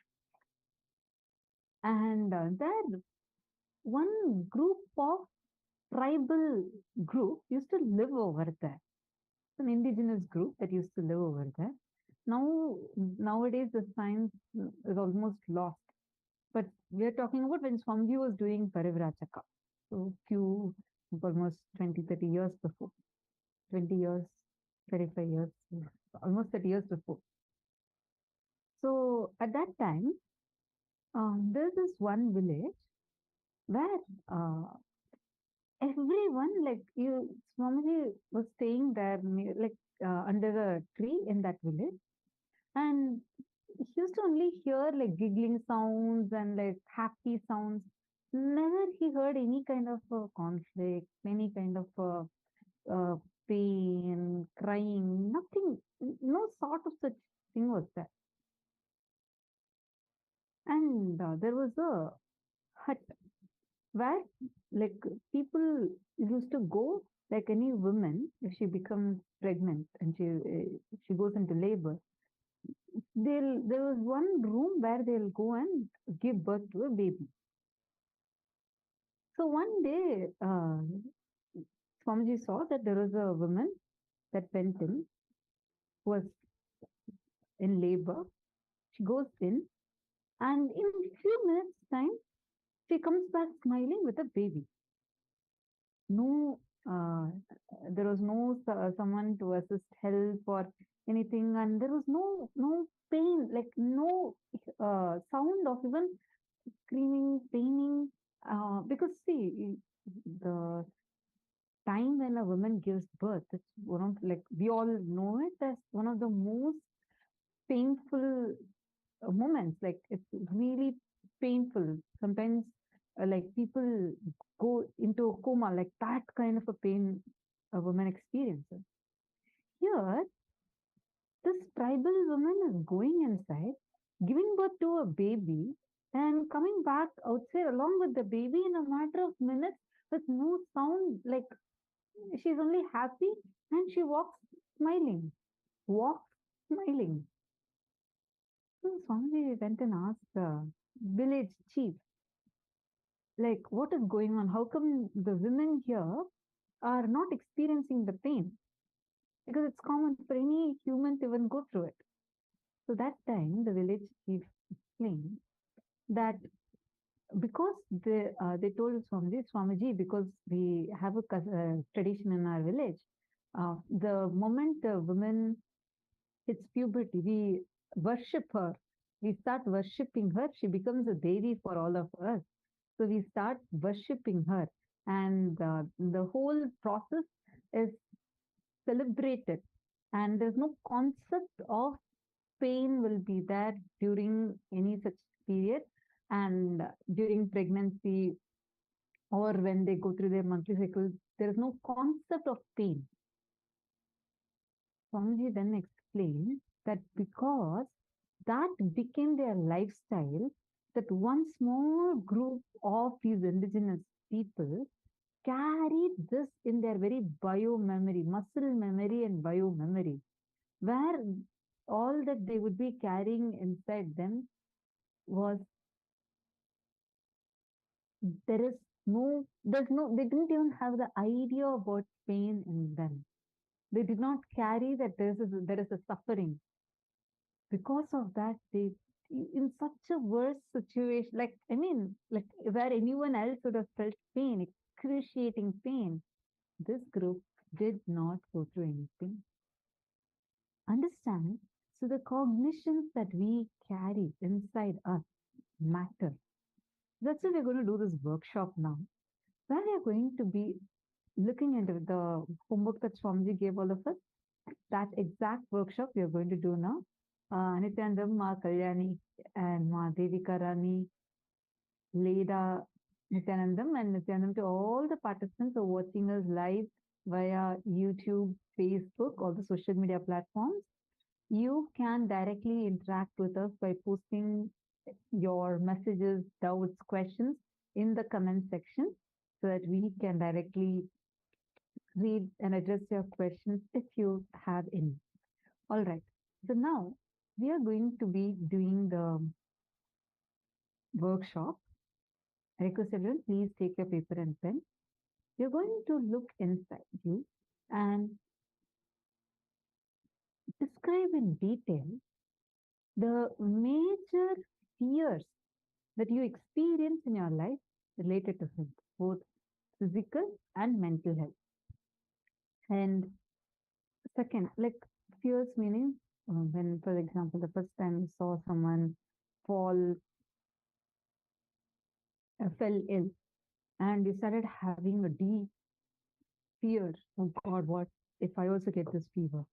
And there one group of tribal group used to live over there. It's an indigenous group that used to live over there. Nowadays, the science is almost lost. But we are talking about when Swamiji was doing Parivrajaka. So almost 20, 30 years before. 20 years, 35 years, almost 30 years before. So at that time, there's this one village where everyone, like Swamiji was staying there, like under a tree in that village. And he used to only hear like giggling sounds and like happy sounds. Never he heard any kind of conflict, any kind of uh, pain, crying, nothing, no sort of such thing was there. And there was a hut where like people used to go, like any woman, if she becomes pregnant and she goes into labor, there was one room where they'll go and give birth to a baby. So one day, Swamiji saw that there was a woman that went in, who was in labor. She goes in, and in a few minutes' time, she comes back smiling with a baby. No, there was no someone to assist help or anything, and there was no pain, like no sound of even screaming, paining. Because see, the time when a woman gives birth, it's one of, like, we all know it as one of the most painful moments. Like it's really painful. Sometimes, like people go into a coma, like that kind of a pain a woman experiences. Here, this tribal woman is going inside, giving birth to a baby, and coming back outside along with the baby in a matter of minutes with no sound. Like she's only happy and she walks smiling, walks smiling. So Swamiji went and asked the village chief, like, what is going on? How come the women here are not experiencing the pain? Because it's common for any human to even go through it. So that time, the village chief explained that because they told Swamiji, because we have a tradition in our village, the moment the woman hits puberty, we worship her. We start worshipping her. She becomes a deity for all of us. So we start worshipping her, and the whole process is celebrated. And there's no concept of pain will be there during any such period, and during pregnancy or when they go through their monthly cycle, there is no concept of pain. Swamiji then explained that because that became their lifestyle, that one small group of these indigenous people carried this in their very bio memory, muscle memory and bio memory, where all that they would be carrying inside them was, they didn't even have the idea about pain in them. They did not carry that there is a suffering. Because of that, they, in such a worse situation, like, I mean, like where anyone else would have felt pain, excruciating pain, this group did not go through anything. Understand? So the cognitions that we carry inside us matter. That's why we're going to do this workshop now, where we are going to be looking into the homework that Swamiji gave all of us. That exact workshop we are going to do now. Nithyanandam, Ma Kalyani, and Ma Devika Rani, Leda, Nithyanandam, and Nithyanandam to all the participants who are watching us live via YouTube, Facebook, all the social media platforms. You can directly interact with us by posting your messages, doubts, questions in the comment section so that we can directly read and address your questions if you have any. All right. So now we are going to be doing the workshop. I request everyone, please take your paper and pen. You're going to look inside you and describe in detail the major fears that you experience in your life related to health, both physical and mental health. And second, like fears meaning when, for example, the first time you saw someone fall, fell ill, and you started having a deep fear. Oh God, what if I also get this fever?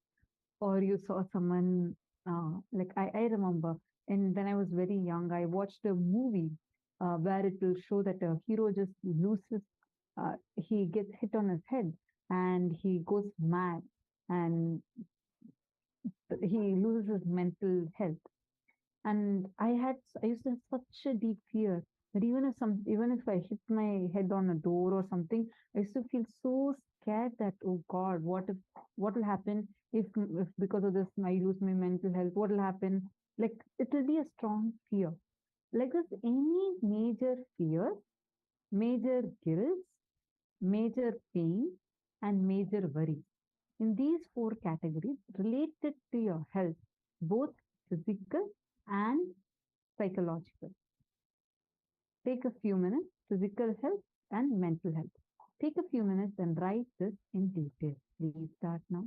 Or you saw someone, like I remember And when I was very young, I watched a movie where it will show that a hero just loses, he gets hit on his head and he goes mad and he loses his mental health. And I used to have such a deep fear that even if I hit my head on a door or something, I used to feel so scared that, oh God, what will happen if because of this I lose my mental health? What will happen? Like it will be a strong fear. Like this, any major fear, major guilt, major pain, and major worry. In these four categories related to your health, both physical and psychological. Take a few minutes, physical health and mental health. Take a few minutes and write this in detail. Please start now.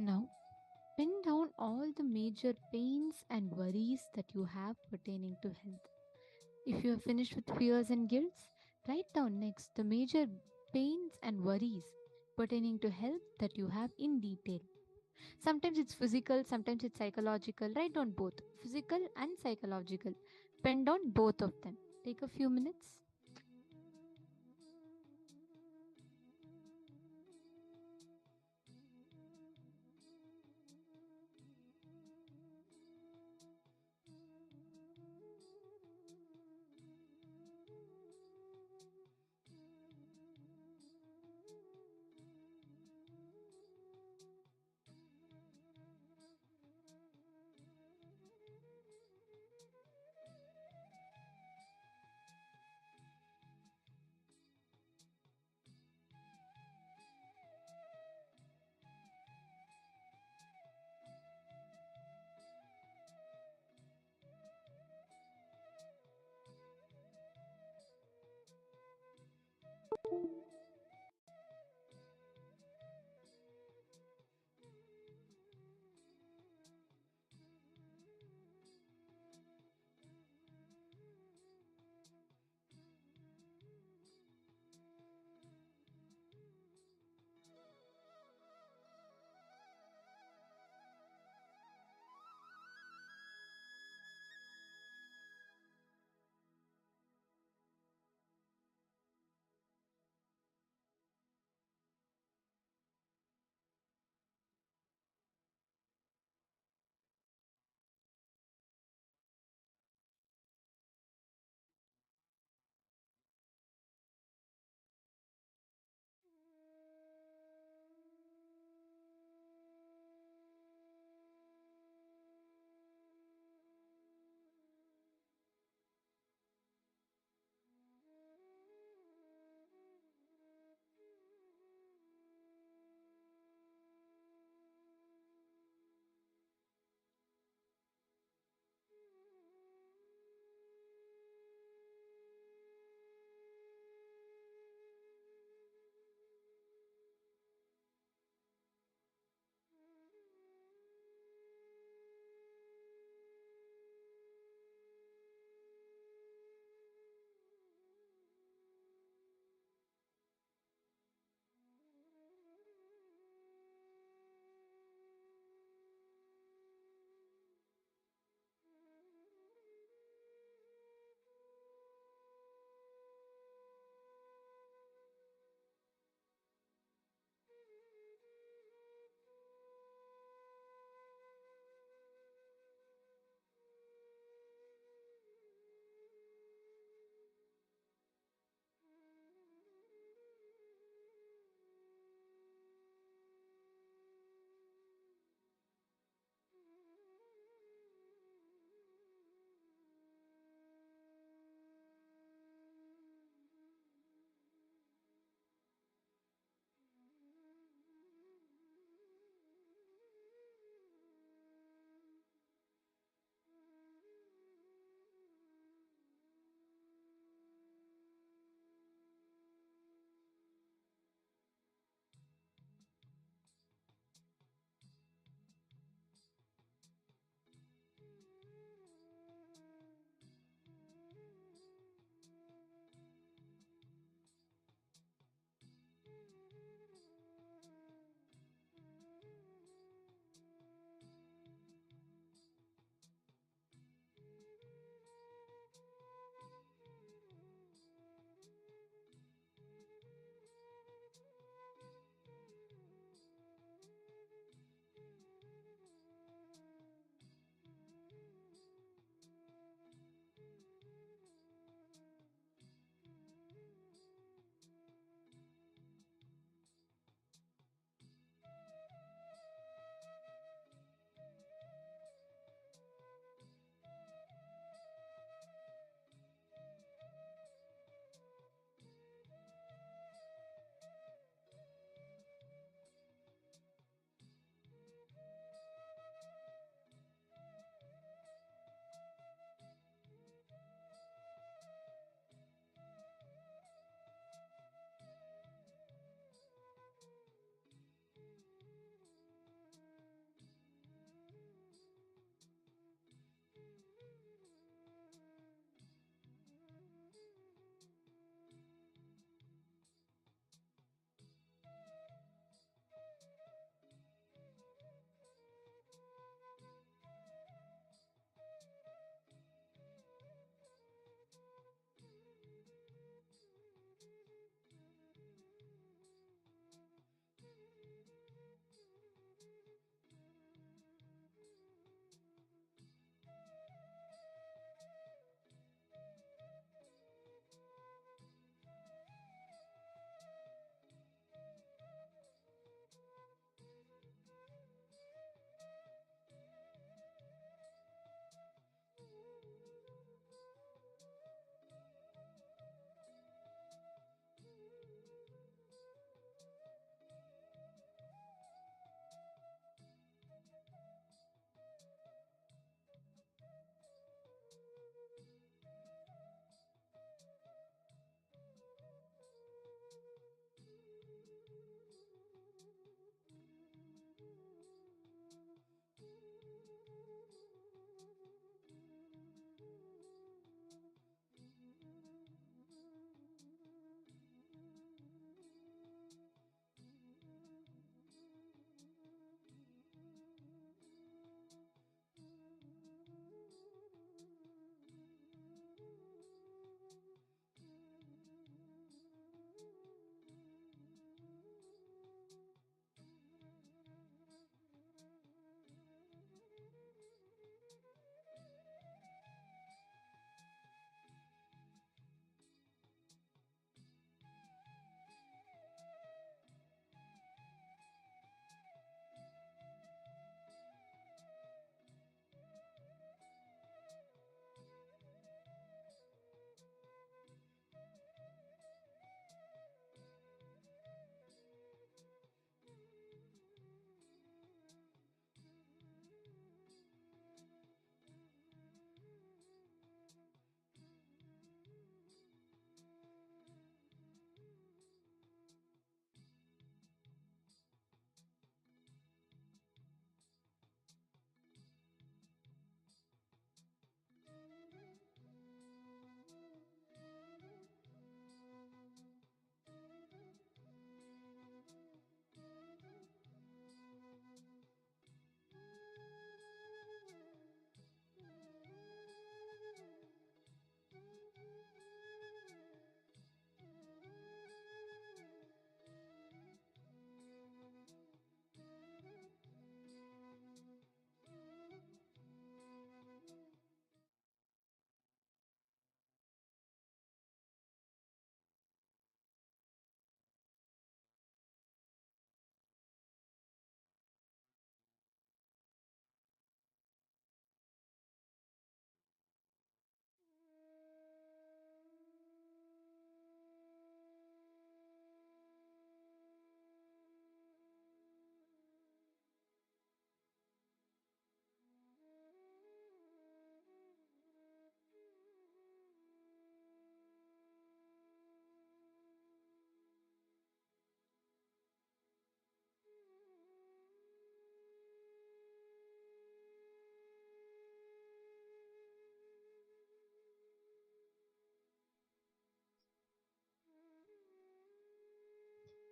Now, pin down all the major pains and worries that you have pertaining to health. If you have finished with fears and guilts, write down next the major pains and worries pertaining to health that you have in detail. Sometimes it's physical, sometimes it's psychological. Write down both physical and psychological. Pen down both of them. Take a few minutes.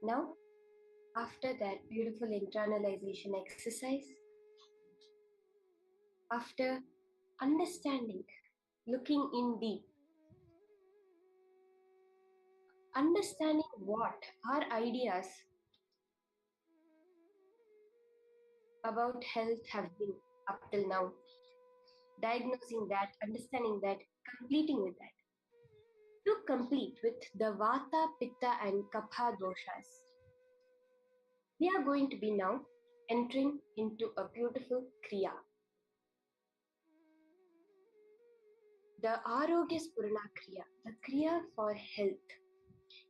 Now, after that beautiful internalization exercise, after understanding, looking in deep, understanding what our ideas about health have been up till now, diagnosing that, understanding that, completing with that. To complete with the Vata, Pitta and Kapha doshas, we are going to be now entering into a beautiful Kriya. The Arogya Spurana Kriya, the Kriya for health.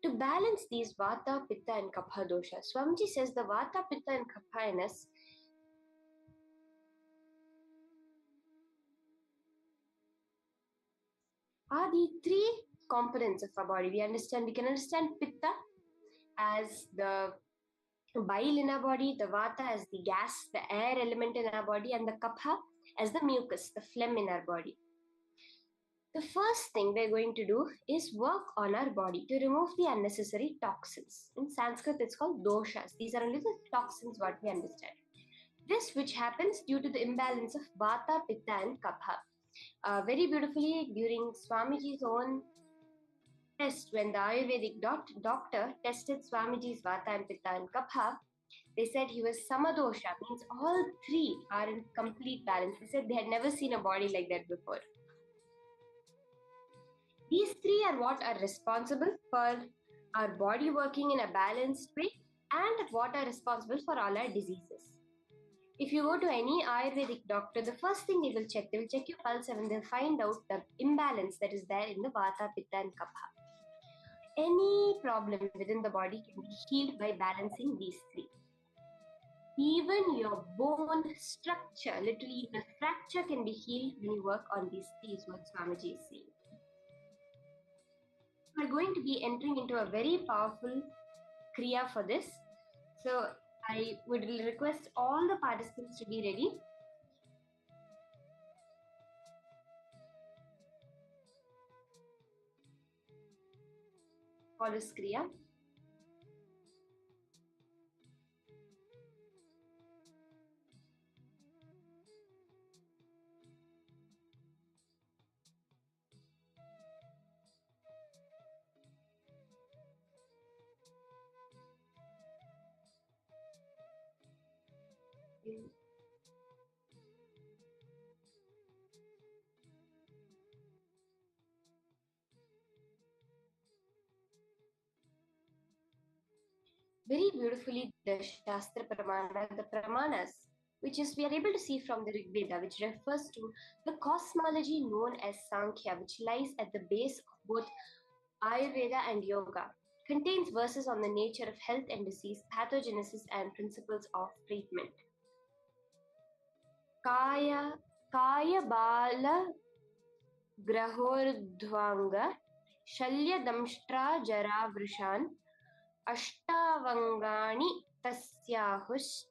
To balance these Vata, Pitta and Kapha doshas, Swamiji says the Vata, Pitta and Kapha in us are the three components of our body. We can understand Pitta as the bile in our body, the Vata as the gas, the air element in our body, and the Kapha as the mucus, the phlegm in our body. The first thing we're going to do is work on our body to remove the unnecessary toxins. In Sanskrit, it's called doshas. These are only the toxins what we understand. This which happens due to the imbalance of Vata, Pitta and Kapha. Very beautifully during Swamiji's own test, when the Ayurvedic doctor tested Swamiji's Vata and Pitta and Kapha, they said he was Samadosha, means all three are in complete balance. They said they had never seen a body like that before. These three are what are responsible for our body working in a balanced way and what are responsible for all our diseases. If you go to any Ayurvedic doctor, the first thing they will check your pulse and they'll find out the imbalance that is there in the Vata, Pitta and Kapha. Any problem within the body can be healed by balancing these three. Even your bone structure, literally the fracture can be healed when you work on these three, is what Swamiji is saying. We're going to be entering into a very powerful Kriya for this. So I would request all the participants to be ready. For this Kriya. Very beautifully, the Shastra Pramana, the Pramanas, which is we are able to see from the Rig Veda, which refers to the cosmology known as Sankhya, which lies at the base of both Ayurveda and Yoga, contains verses on the nature of health and disease, pathogenesis, and principles of treatment. Kaya Bala Grahordhvanga Shalya Damshtra Jara Vrishan Ashtavangani Tasyahush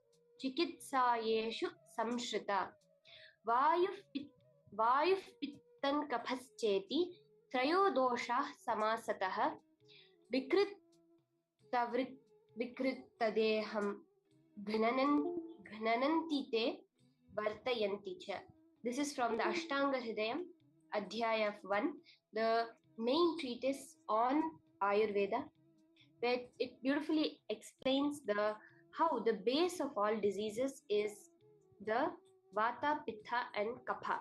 Chikitsayeshu Samshrita Vayuf Pittan Kapascheti Trayodosha Samasatah Vikrittadeham Gnanantite Vartayanti cha. This is from the Ashtanga Hridayam, Adhyaya of 1, the main treatise on Ayurveda, where it beautifully explains how the base of all diseases is the Vata, Pitta and Kapha.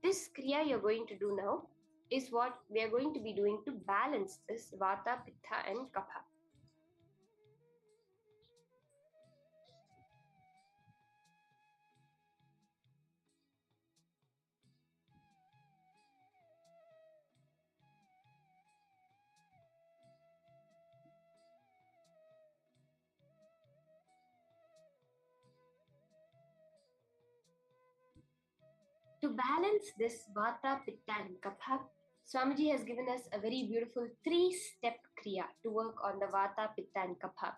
This Kriya you're going to do now is what we are going to be doing to balance this Vata, Pitta and Kapha. To balance this Vata, Pitta and Kapha, Swamiji has given us a very beautiful 3-step Kriya to work on the Vata, Pitta and Kapha.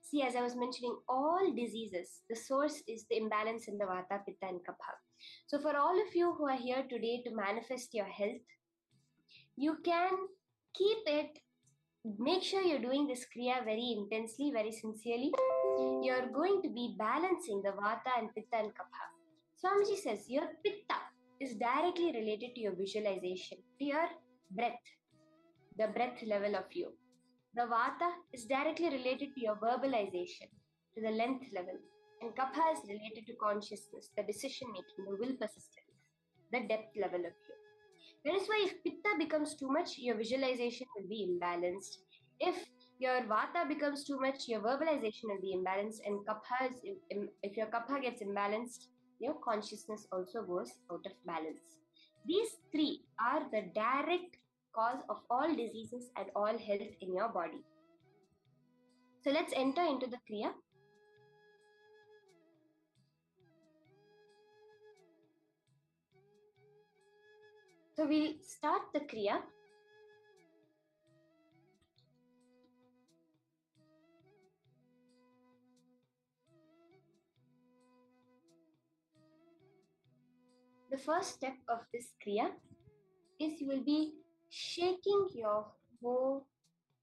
See, as I was mentioning, all diseases, the source is the imbalance in the Vata, Pitta and Kapha. So for all of you who are here today to manifest your health, you can keep it make sure you're doing this Kriya very intensely, very sincerely. You're going to be balancing the Vata and Pitta and Kapha. Swamiji says your Pitta is directly related to your visualization, to your breath, the breath level of you. The Vata is directly related to your verbalization, to the length level. And Kapha is related to consciousness, the decision making, the will persistence, the depth level of you. That is why if Pitta becomes too much, your visualization will be imbalanced. If your Vata becomes too much, your verbalization will be imbalanced. And Kapha if your Kapha gets imbalanced, your consciousness also goes out of balance. These three are the direct cause of all diseases and all health in your body. So let's enter into the Kriya. So we'll start the Kriya. The first step of this Kriya is you will be shaking your whole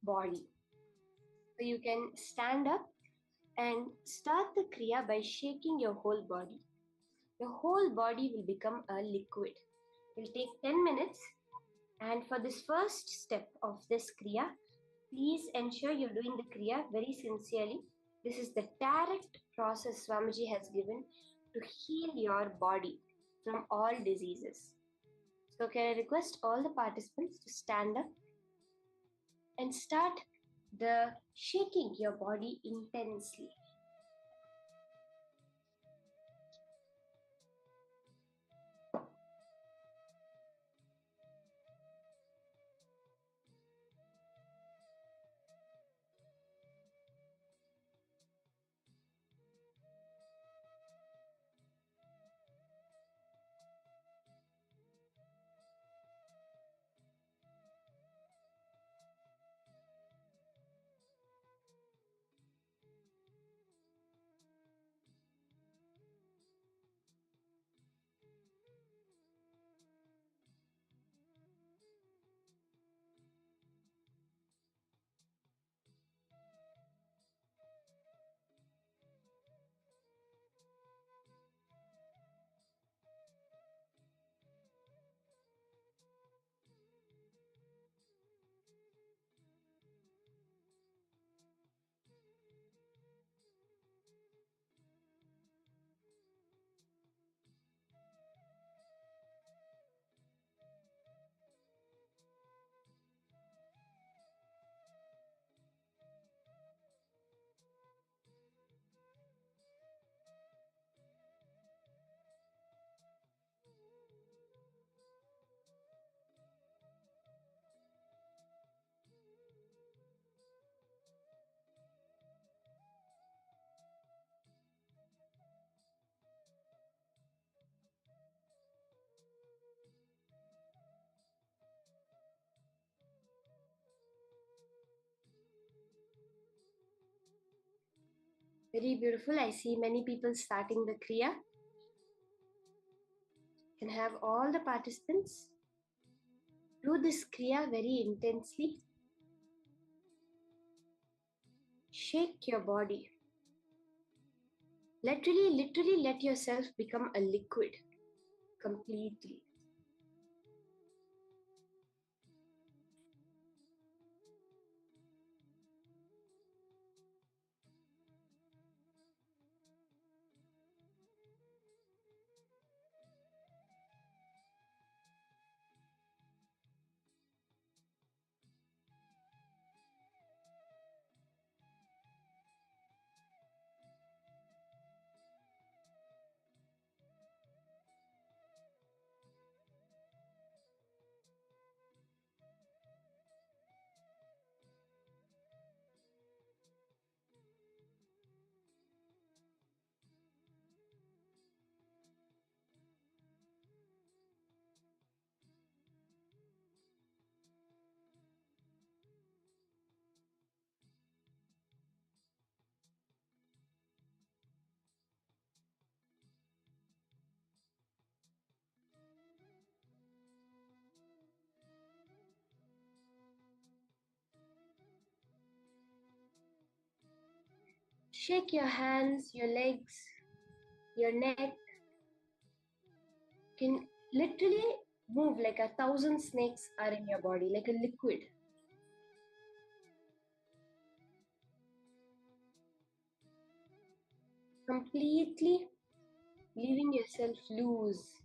body. So you can stand up and start the Kriya by shaking your whole body. Your whole body will become a liquid. It will take 10 minutes. And for this first step of this Kriya, please ensure you're doing the Kriya very sincerely. This is the direct process Swamiji has given to heal your body from all diseases. So can I request all the participants to stand up and start the shaking your body intensely. Very beautiful. I see many people starting the Kriya. Can have all the participants do this Kriya very intensely. Shake your body. Literally let yourself become a liquid completely. Shake your hands, your legs, your neck. Can literally move like 1,000 snakes are in your body, like a liquid. Completely leaving yourself loose.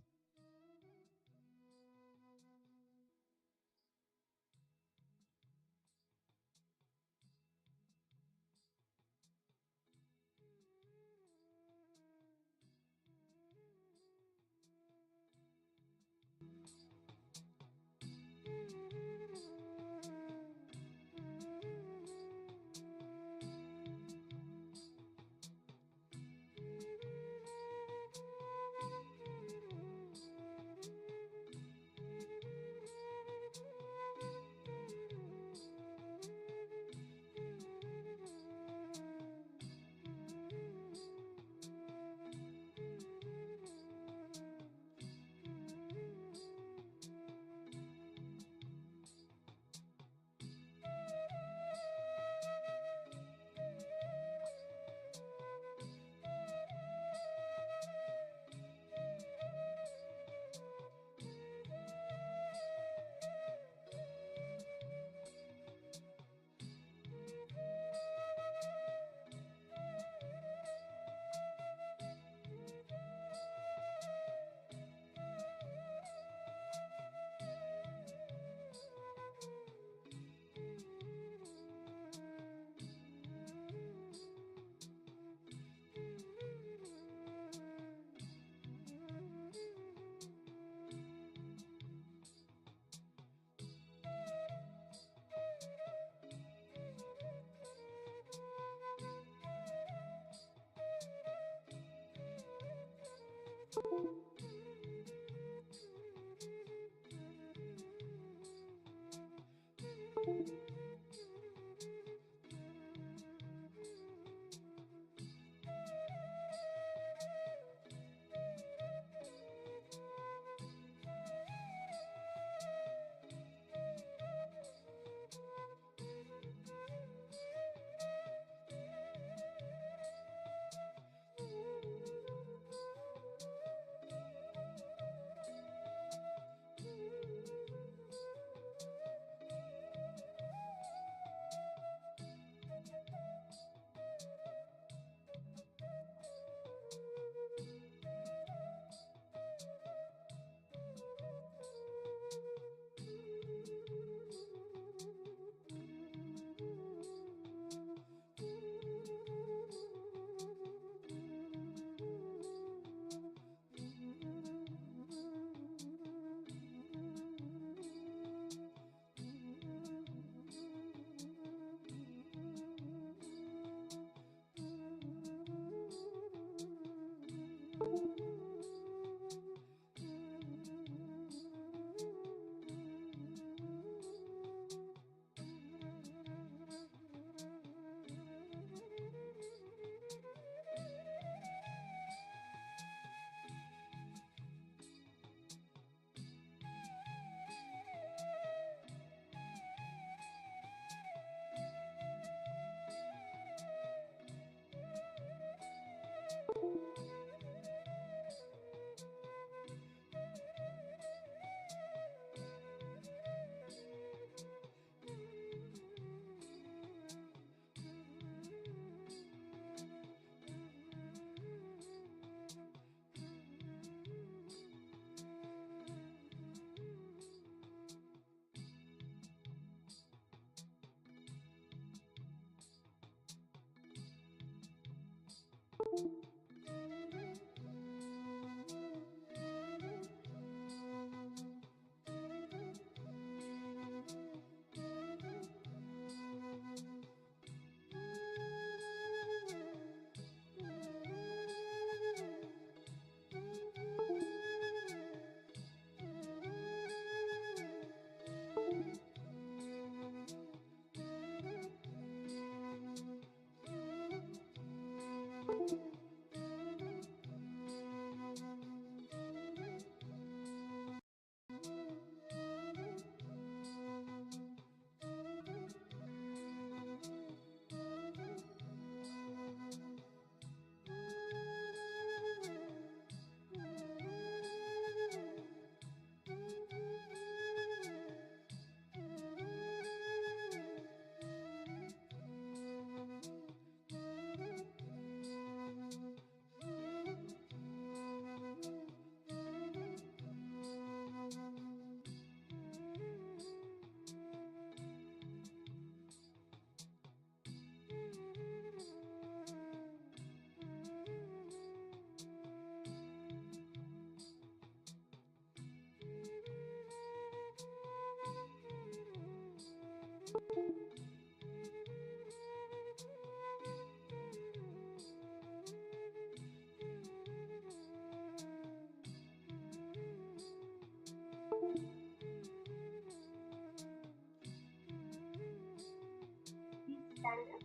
Stand up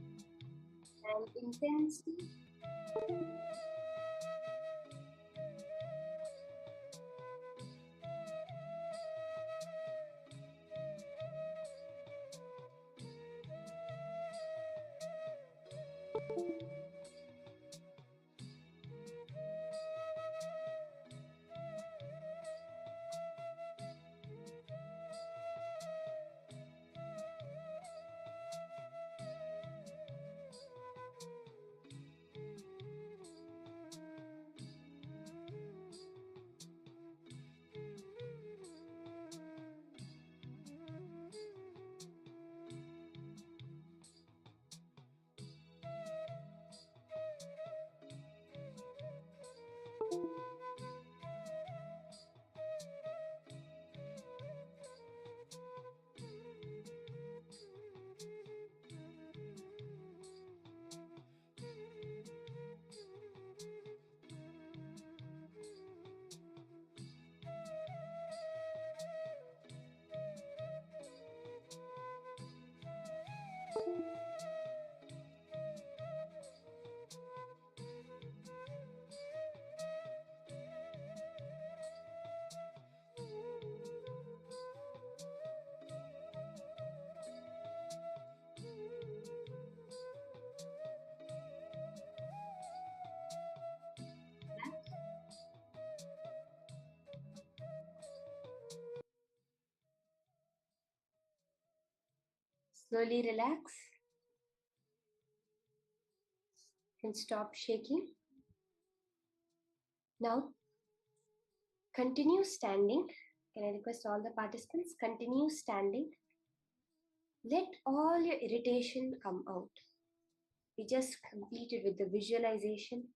and intensely slowly relax and stop shaking. Now, continue standing. Can I request all the participants? Continue standing. Let all your irritation come out. We just completed with the visualization.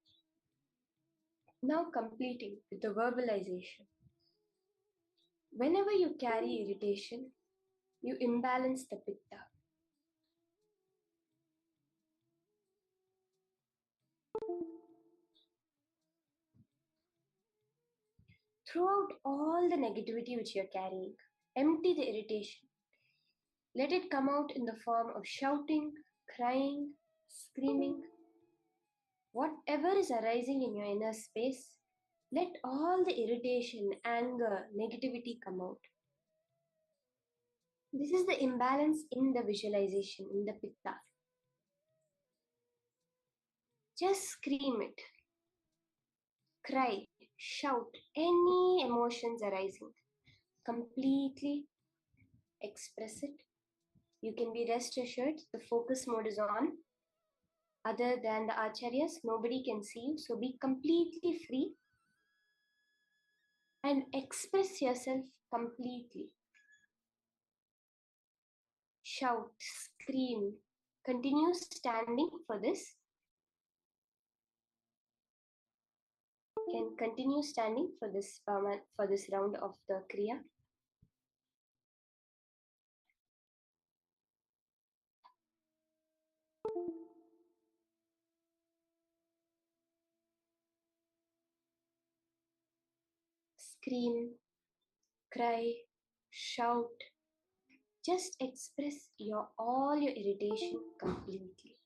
Now completing with the verbalization. Whenever you carry irritation, you imbalance the pitta. Throw out all the negativity which you're carrying. Empty the irritation. Let it come out in the form of shouting, crying, screaming. Whatever is arising in your inner space, let all the irritation, anger, negativity come out. This is the imbalance in the visualization, in the pitta. Just scream it, cry, shout, any emotions arising. Completely express it. You can be rest assured the focus mode is on. Other than the acharyas, nobody can see you. So be completely free and express yourself completely. Shout, scream, continue standing for this. Can continue standing for this round of the kriya. Scream, cry, shout. Just express all your irritation completely.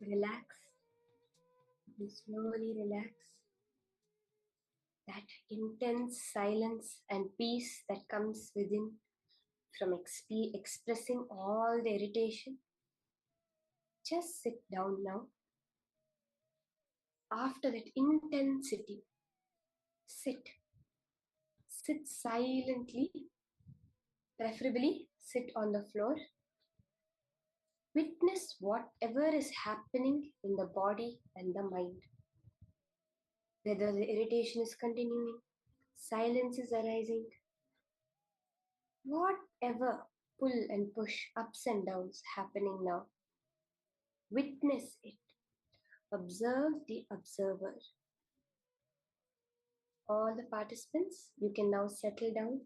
relax and slowly relax. That intense silence and peace that comes within from expressing all the irritation. Just sit down now. After that intensity, sit. Sit silently, preferably sit on the floor. Witness whatever is happening in the body and the mind. Whether the irritation is continuing, silence is arising, whatever pull and push, ups and downs happening now. Witness it. Observe the observer. All the participants, you can now settle down,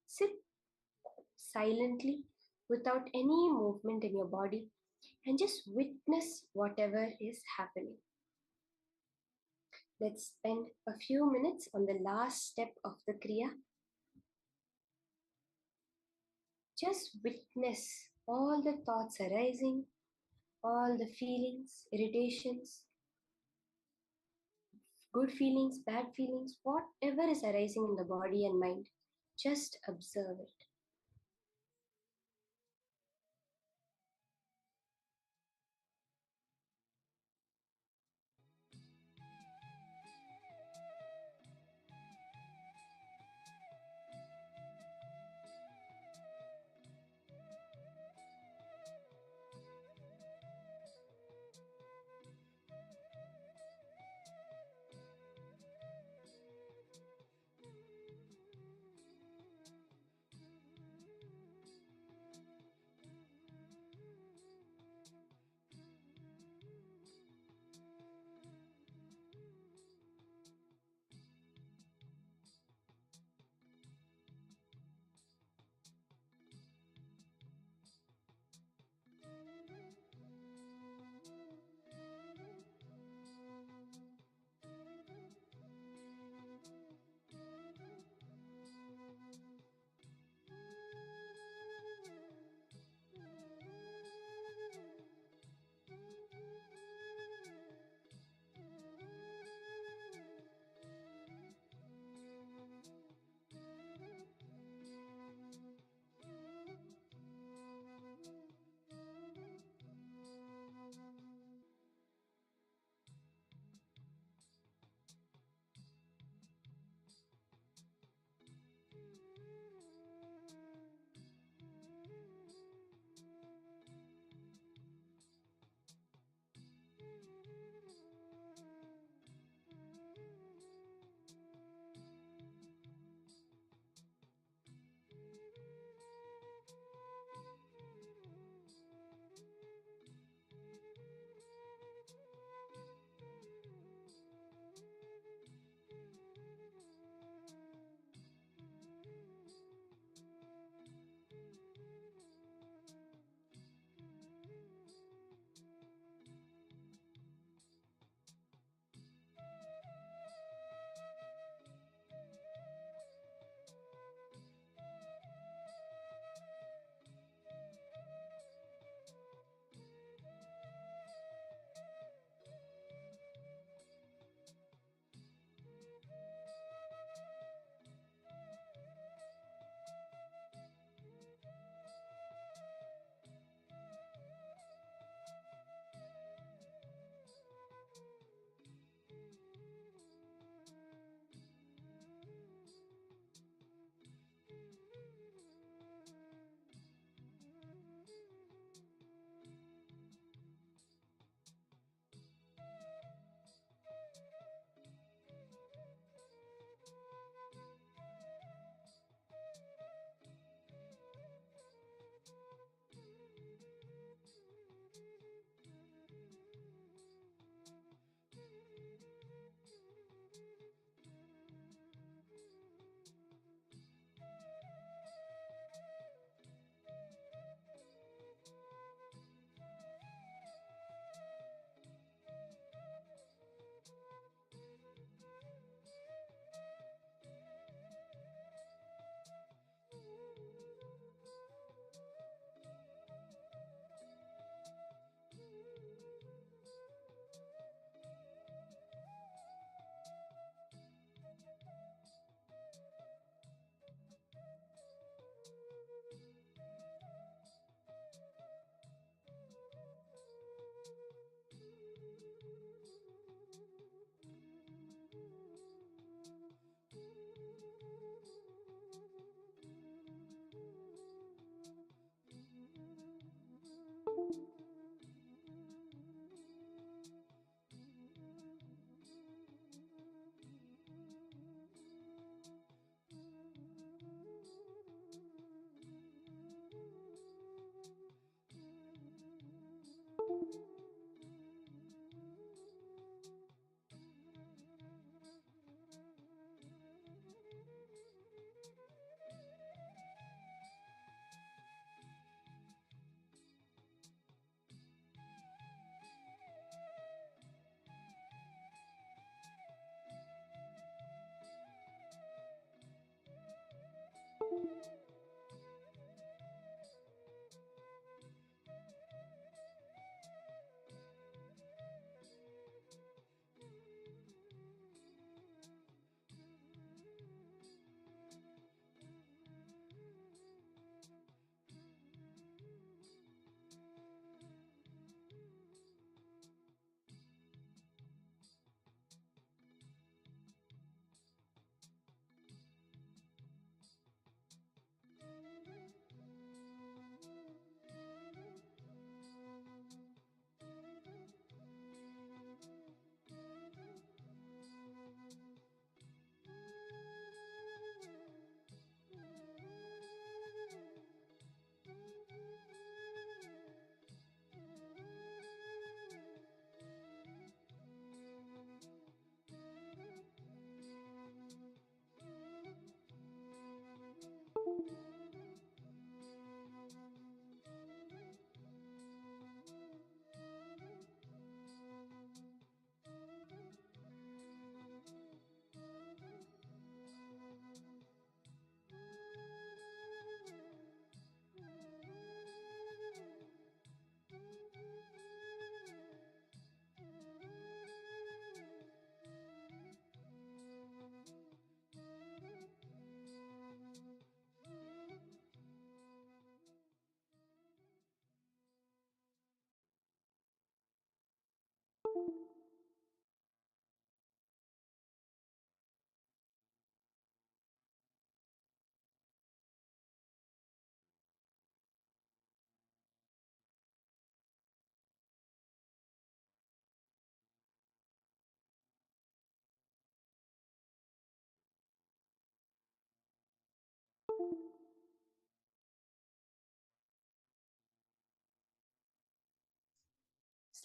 sit silently without any movement in your body and just witness whatever is happening. Let's spend a few minutes on the last step of the Kriya. Just witness all the thoughts arising, all the feelings, irritations, good feelings, bad feelings, whatever is arising in the body and mind. Just observe it.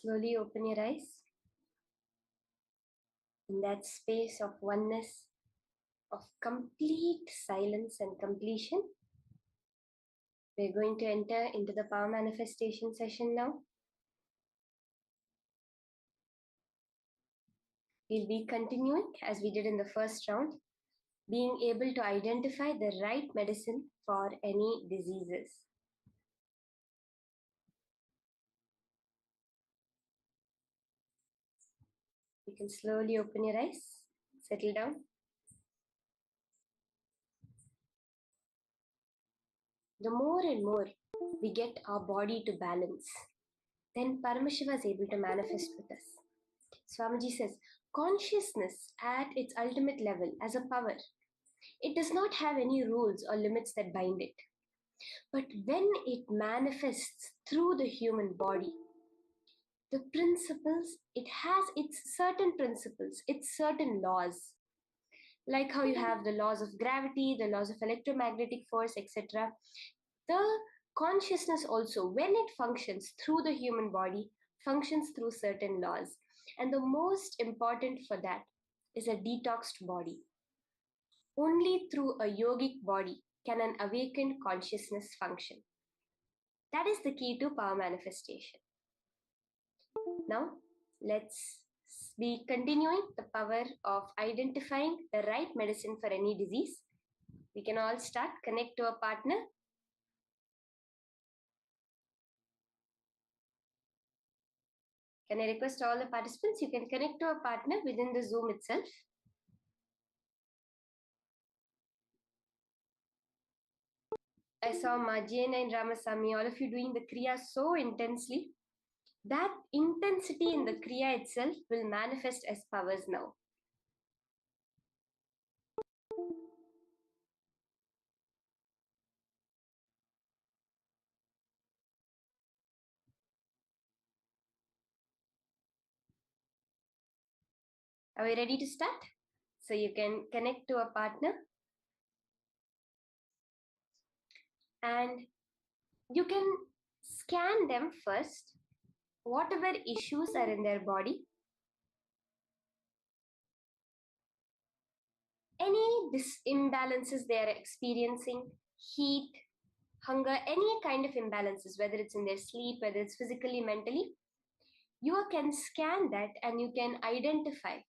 Slowly open your eyes. In that space of oneness, of complete silence and completion, we're going to enter into the power manifestation session now. We'll be continuing as we did in the first round, being able to identify the right medicine for any diseases. You can slowly open your eyes, settle down. The more and more we get our body to balance, then Paramashiva is able to manifest with us. Swamiji says, consciousness at its ultimate level as a power, it does not have any rules or limits that bind it. But when it manifests through the human body, the principles, it has its certain principles, its certain laws. Like how you have the laws of gravity, the laws of electromagnetic force, etc. The consciousness also, when it functions through the human body, functions through certain laws. And the most important for that is a detoxed body. Only through a yogic body can an awakened consciousness function. That is the key to power manifestation. Now, let's be continuing the power of identifying the right medicine for any disease. We can all start, connect to a partner. Can I request all the participants, you can connect to a partner within the Zoom itself. I saw Majena and Ramasamy, all of you doing the Kriya so intensely. That intensity in the Kriya itself will manifest as powers now. Are we ready to start? So you can connect to a partner and you can scan them first, whatever issues are in their body, any imbalances they are experiencing, heat, hunger, any kind of imbalances, whether it's in their sleep, whether it's physically, mentally, you can scan that and you can identify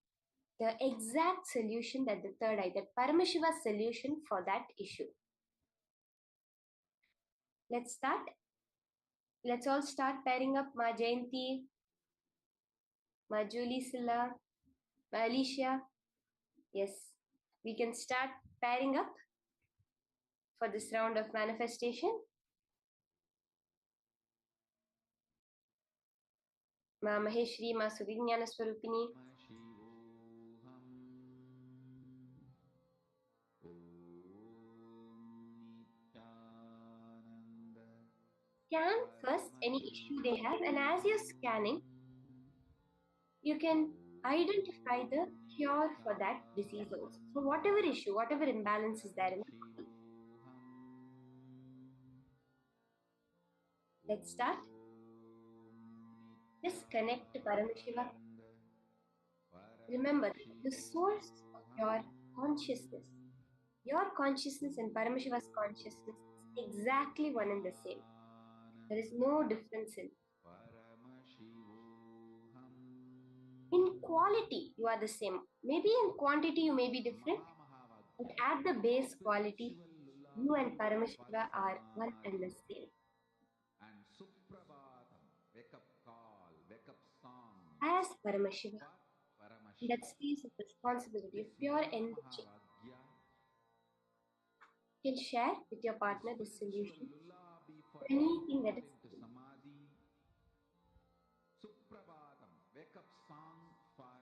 the exact solution, that the third eye, that Paramashiva's solution for that issue. Let's start. Let's all start pairing up. Ma Jayanti, Ma Julie Silla, Ma Alicia. Yes, we can start pairing up for this round of manifestation. Ma Maheshri, Ma Suvignana Swarupini. Scan first any issue they have, and as you're scanning, you can identify the cure for that disease also. So whatever issue, whatever imbalance is there in the body. Let's start. Just connect to Paramashiva. Remember, the source of your consciousness and Paramashiva's consciousness is exactly one and the same. There is no difference in quality, you are the same. Maybe in quantity you may be different, but at the base quality, you and Paramashiva are one and the same. And Suprabhatam, wake up call, wake up song. As Paramashiva, in that Paramashiva. space of responsibility, of pure energy, you can share with your partner the solution to anything that is into Samadhi. Suprabhatam, wake up song for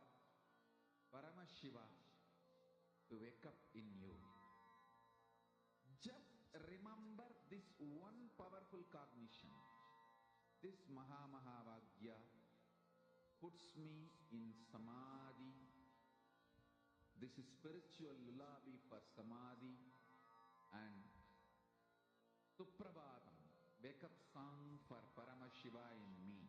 Paramashiva to wake up in you. Just remember this one powerful cognition. This Mahavagya puts me in Samadhi. This is spiritual lullaby for Samadhi. And Suprabhatam, wake up song for Paramashiva in me.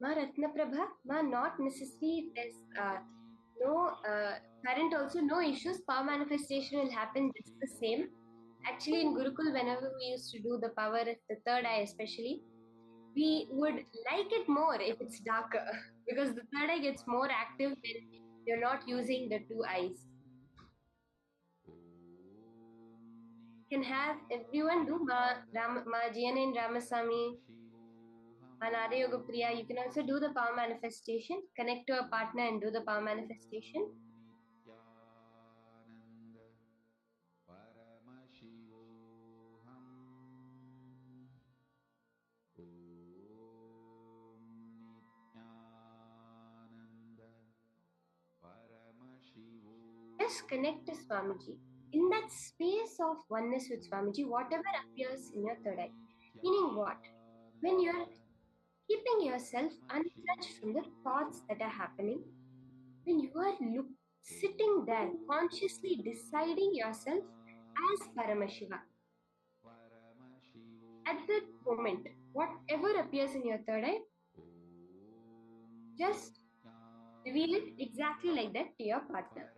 Ma Ratnaprabha, ma not necessarily there's no current also, no issues. Power manifestation will happen just the same. Actually, in Gurukul, whenever we used to do the power of the third eye, especially, we would like it more if it's darker because the third eye gets more active when you're not using the two eyes. Can have everyone do Ma Jiana and Ramasamy, Manada Yoga Priya. You can also do the power manifestation. Connect to a partner and do the power manifestation. Just connect to Swamiji. In that space of oneness with Swamiji, whatever appears in your third eye. Meaning what? When you're keeping yourself untouched from the thoughts that are happening, when you are sitting there consciously deciding yourself as Paramashiva, at that moment, whatever appears in your third eye, just reveal it exactly like that to your partner.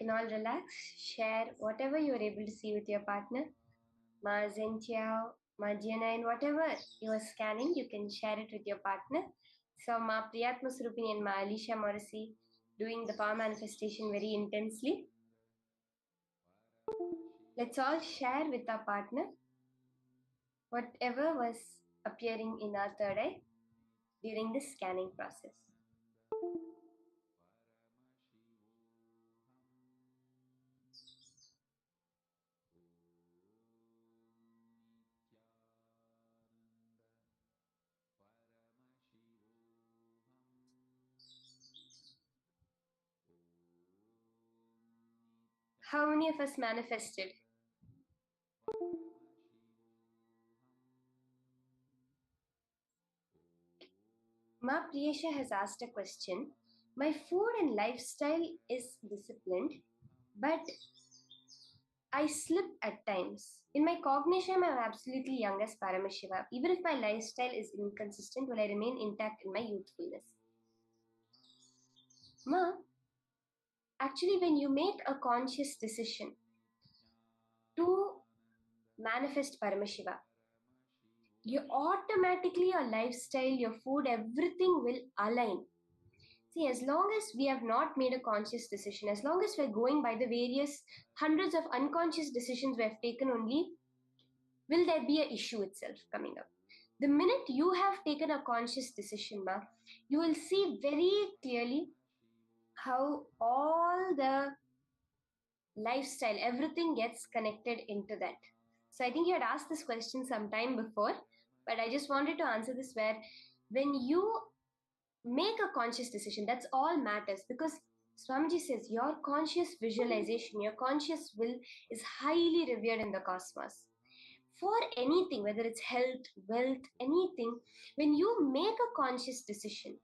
can all relax, share whatever you are able to see with your partner. Ma Zentiao, Ma Jianain, whatever you are scanning, you can share it with your partner. So Ma Priyatma Surupini and Ma Alicia Morrissey doing the power manifestation very intensely. Let's all share with our partner whatever was appearing in our third eye during this scanning process. How many of us manifested? Ma Priyesha has asked a question. My food and lifestyle is disciplined, but I slip at times. In my cognition, I'm absolutely young as Paramashiva. Even if my lifestyle is inconsistent, will I remain intact in my youthfulness? Ma, actually, when you make a conscious decision to manifest Paramashiva, you automatically, your lifestyle, your food, everything will align. See, as long as we have not made a conscious decision, as long as we're going by the various hundreds of unconscious decisions we have taken only, will there be an issue itself coming up? The minute you have taken a conscious decision, ma, you will see very clearly how all the lifestyle, everything gets connected into that. So I think you had asked this question some time before, but I just wanted to answer this where when you make a conscious decision, that's all matters, because Swamiji says your conscious visualization, your conscious will is highly revered in the cosmos. For anything, whether it's health, wealth, anything, when you make a conscious decision,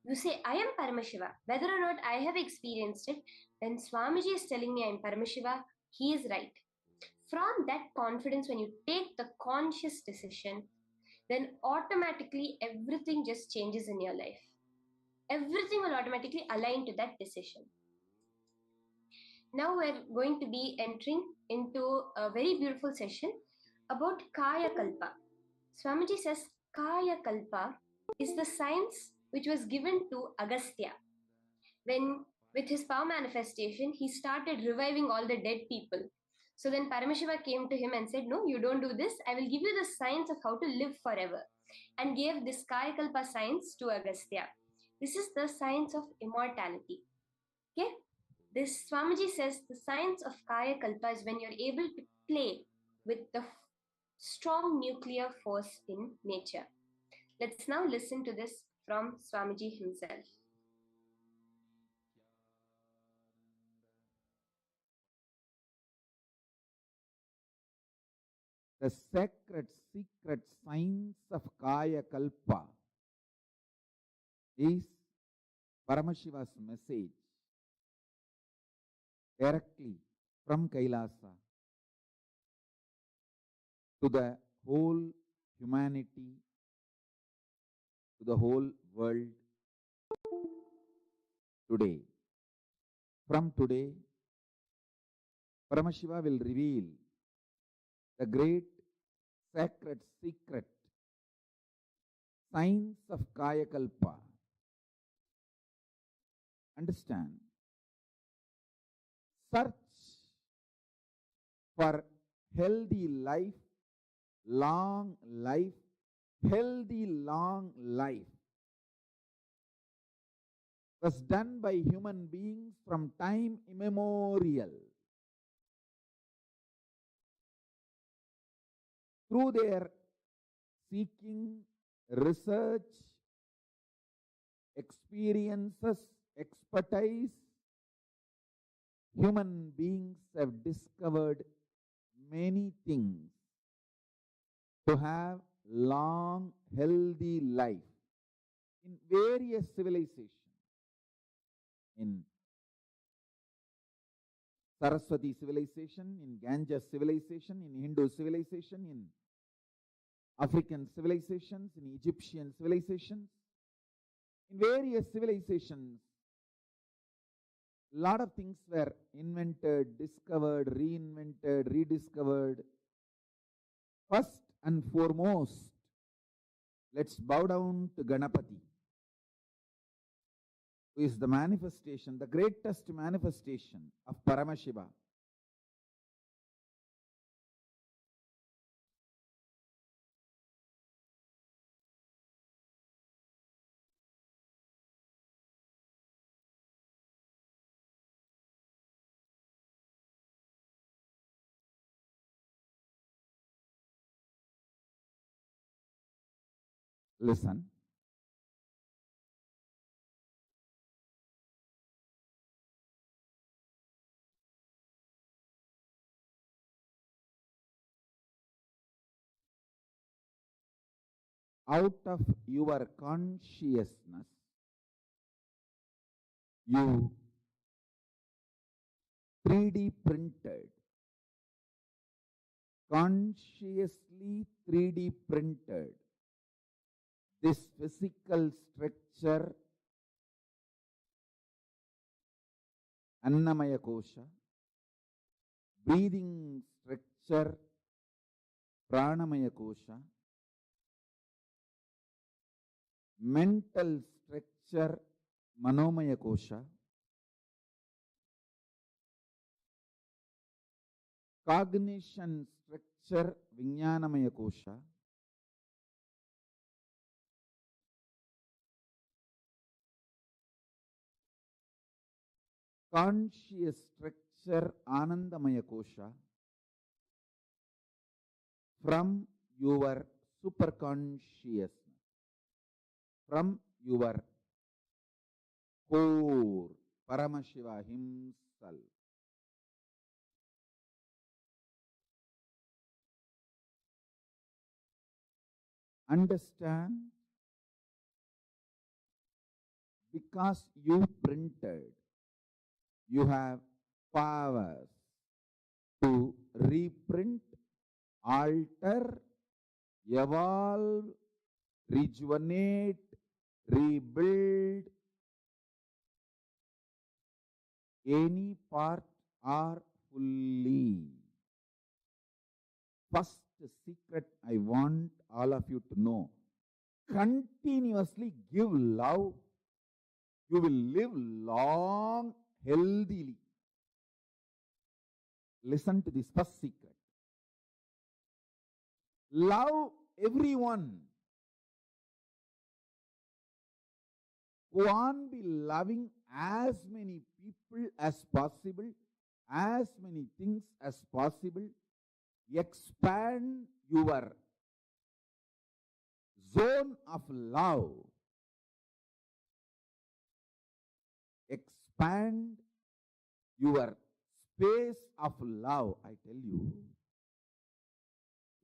you say, I am Paramashiva. Whether or not I have experienced it, when Swamiji is telling me I am Paramashiva, he is right. From that confidence, when you take the conscious decision, then automatically everything just changes in your life. Everything will automatically align to that decision. Now we're going to be entering into a very beautiful session about Kayakalpa. Swamiji says Kayakalpa is the science which was given to Agastya. When with his power manifestation, he started reviving all the dead people. So then Paramashiva came to him and said, no, you don't do this. I will give you the science of how to live forever. And gave this Kayakalpa science to Agastya. This is the science of immortality. Okay? This Swamiji says the science of Kayakalpa is when you're able to play with the strong nuclear force in nature. Let's now listen to this from Swamiji himself. The sacred secret science of Kayakalpa is Paramashiva's message directly from Kailasa to the whole humanity, to the whole world today. From today, Paramashiva will reveal the great sacred secret science of Kayakalpa. Understand? Search for healthy life, long life, healthy long life was done by human beings from time immemorial. Through their seeking, research, experiences, expertise, human beings have discovered many things to have long, healthy life in various civilizations. In Saraswati civilization, in Ganges civilization, in Hindu civilization, in African civilizations, in Egyptian civilizations, in various civilizations, Lot of things were invented, discovered, reinvented, rediscovered. First and foremost, let's bow down to Ganapati, who is the manifestation, the greatest manifestation of Paramashiva. Listen. Out of your consciousness, you 3D printed, consciously 3D printed this physical structure, Annamaya Kosha, breathing structure, Pranamaya Kosha, mental structure, Manomaya Kosha, cognition structure, Vijnanamaya Kosha, conscious structure, Anandamaya Kosha, from your superconsciousness, from your core, Paramashiva himself. Understand, because you printed, you have powers to reprint, alter, evolve, rejuvenate, rebuild any part or fully. First secret I want all of you to know: continuously give love. You will live long, healthily. Listen to this first secret. Love everyone. Go on be loving as many people as possible, as many things as possible. Expand your zone of love. Expand your space of love. I tell you,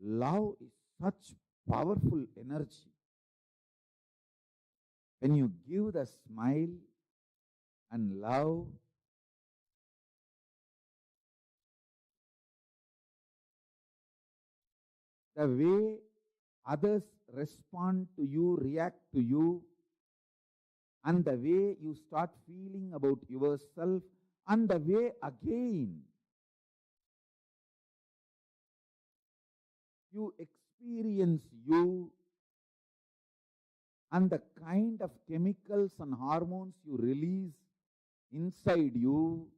love is such powerful energy. When you give the smile and love, the way others respond to you, react to you, and the way you start feeling about yourself, and the way again you experience you, and the kind of chemicals and hormones you release inside you,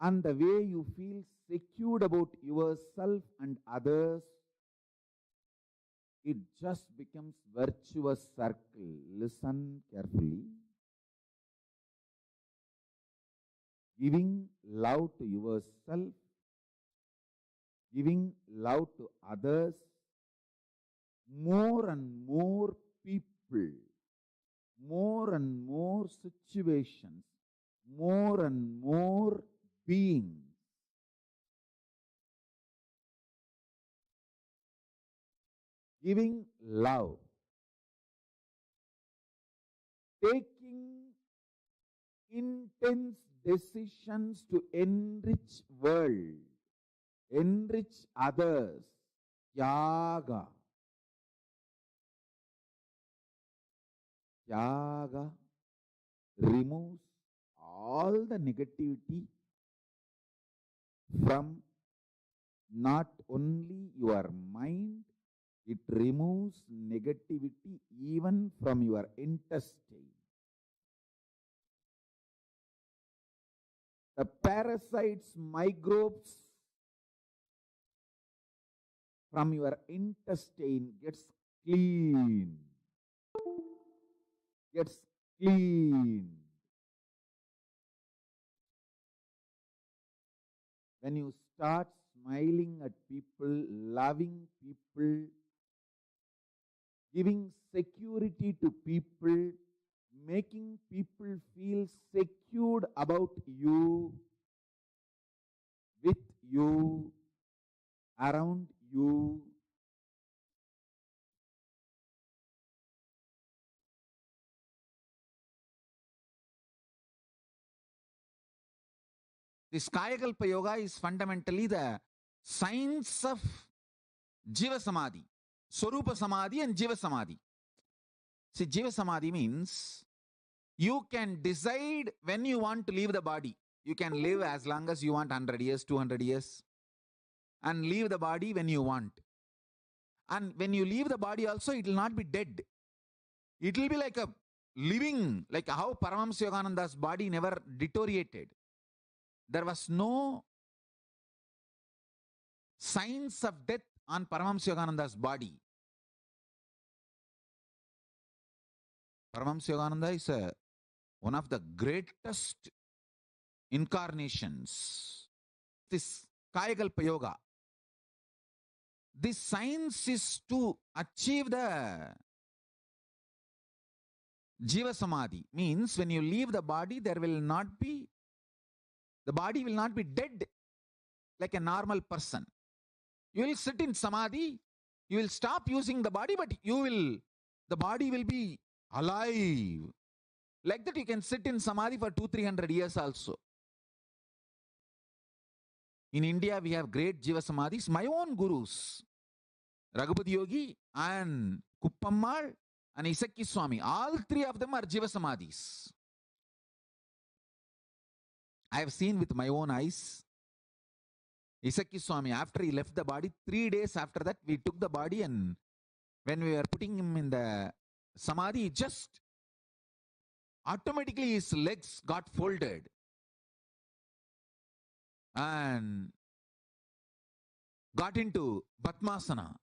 and the way you feel secure about yourself and others, it just becomes virtuous circle. Listen carefully. Giving love to yourself, giving love to others, more and more people, more and more situations, more and more beings. Giving love, taking intense decisions to enrich world, enrich others, Tyaga. Tyaga removes all the negativity from not only your mind, it removes negativity even from your intestine. The parasites, microbes from your intestine gets clean. Gets clean. When you start smiling at people, loving people, giving security to people, making people feel secured about you, with you, around you, this Kayakalpa Yoga is fundamentally the science of Jiva Samadhi, Swarupa Samādhi and Jiva Samadhi. See, Jiva Samadhi means you can decide when you want to leave the body. You can live as long as you want, 100 years, 200 years, and leave the body when you want. And when you leave the body also, it will not be dead. It will be like a living, like how Paramashivoham's body never deteriorated. There was no signs of death on Paramashivoham's body. Paramashivoham is one of the greatest incarnations. This Kayakalpa Yoga. This science is to achieve the Jiva Samadhi. Means when you leave the body, the body will not be dead like a normal person. You will sit in Samadhi, you will stop using the body, but the body will be alive. Like that you can sit in Samadhi for 200-300 years also. In India, we have great Jiva Samadhis. My own gurus, Raghupati Yogi and Kuppammal and Isakki Swami, all three of them are Jiva Samadhis. I have seen with my own eyes. Isakki Swami, after he left the body, 3 days after that, we took the body, and when we were putting him in the Samadhi, just automatically his legs got folded and got into Padmasana.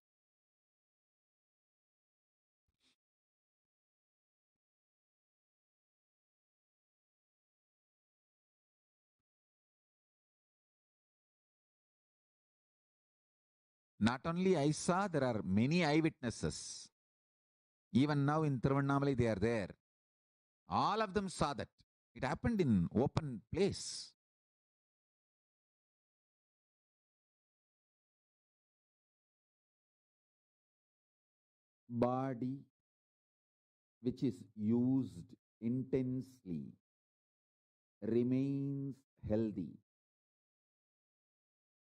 Not only I saw, there are many eyewitnesses. Even now in Tiruvannamalai, they are there. All of them saw that. It happened in open place. Body which is used intensely remains healthy.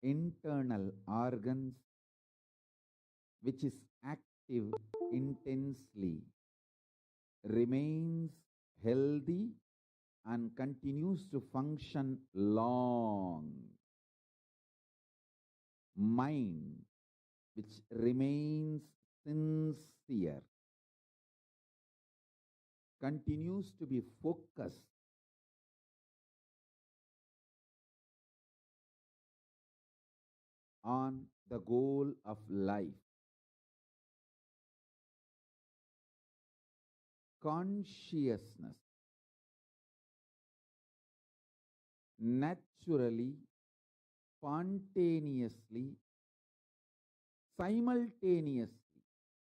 Internal organs which is active intensely remains healthy and continues to function long. Mind which remains sincere continues to be focused on the goal of life. Consciousness naturally, spontaneously, simultaneously,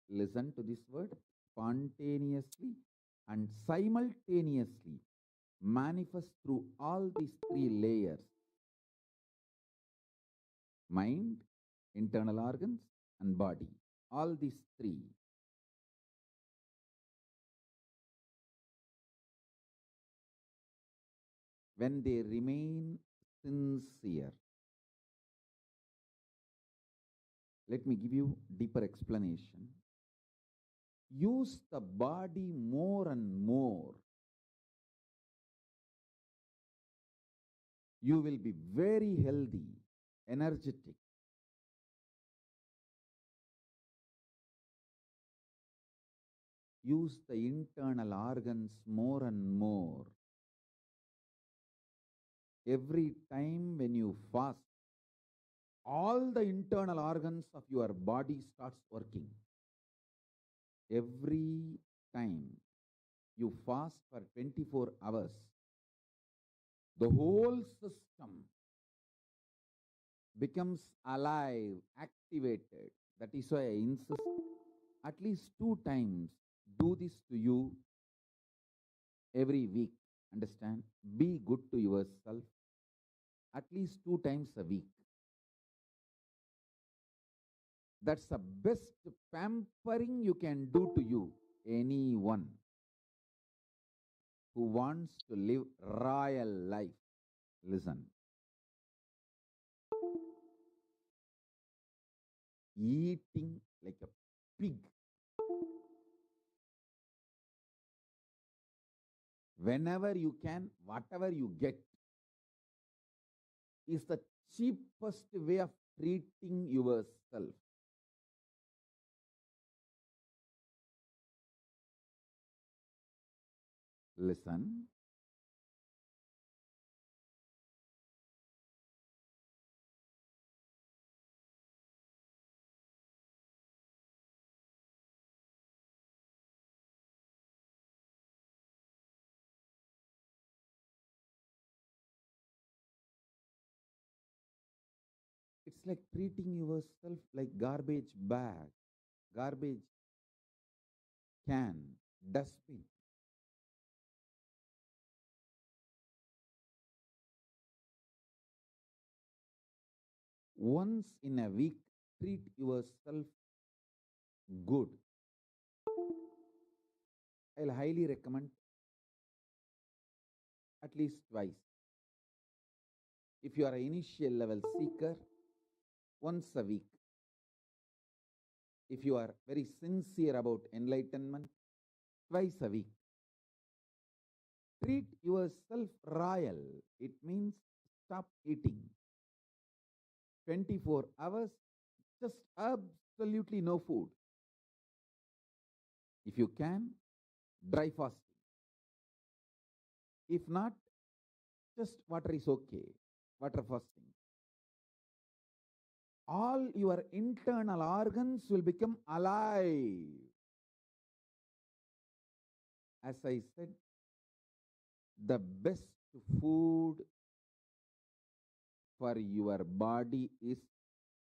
listen to this word, spontaneously and simultaneously manifest through all these three layers: mind, internal organs, and body. All these three. When they remain sincere. Let me give you deeper explanation. Use the body more and more you will be very healthy, energetic. Use the internal organs more and more. Every time when you fast, all the internal organs of your body starts working. Every time you fast for 24 hours, the whole system becomes alive, activated. That is why I insist at least 2 times do this to you every week. Understand? Be good to yourself at least 2 times a week. That's the best pampering you can do to you. Anyone who wants to live royal life, listen. Eating like a pig, whenever you can, whatever you get, is the cheapest way of treating yourself. Listen. It's like treating yourself like garbage bag, garbage can, dustbin. Once in a week, treat yourself good. I'll highly recommend at least twice. If you are an initial level seeker, once a week. If you are very sincere about enlightenment, twice a week. Treat yourself royal. It means stop eating. 24 hours, just absolutely no food. If you can, dry fasting. If not, just water is okay. Water fasting. All your internal organs will become alive. As I said, the best food for your body is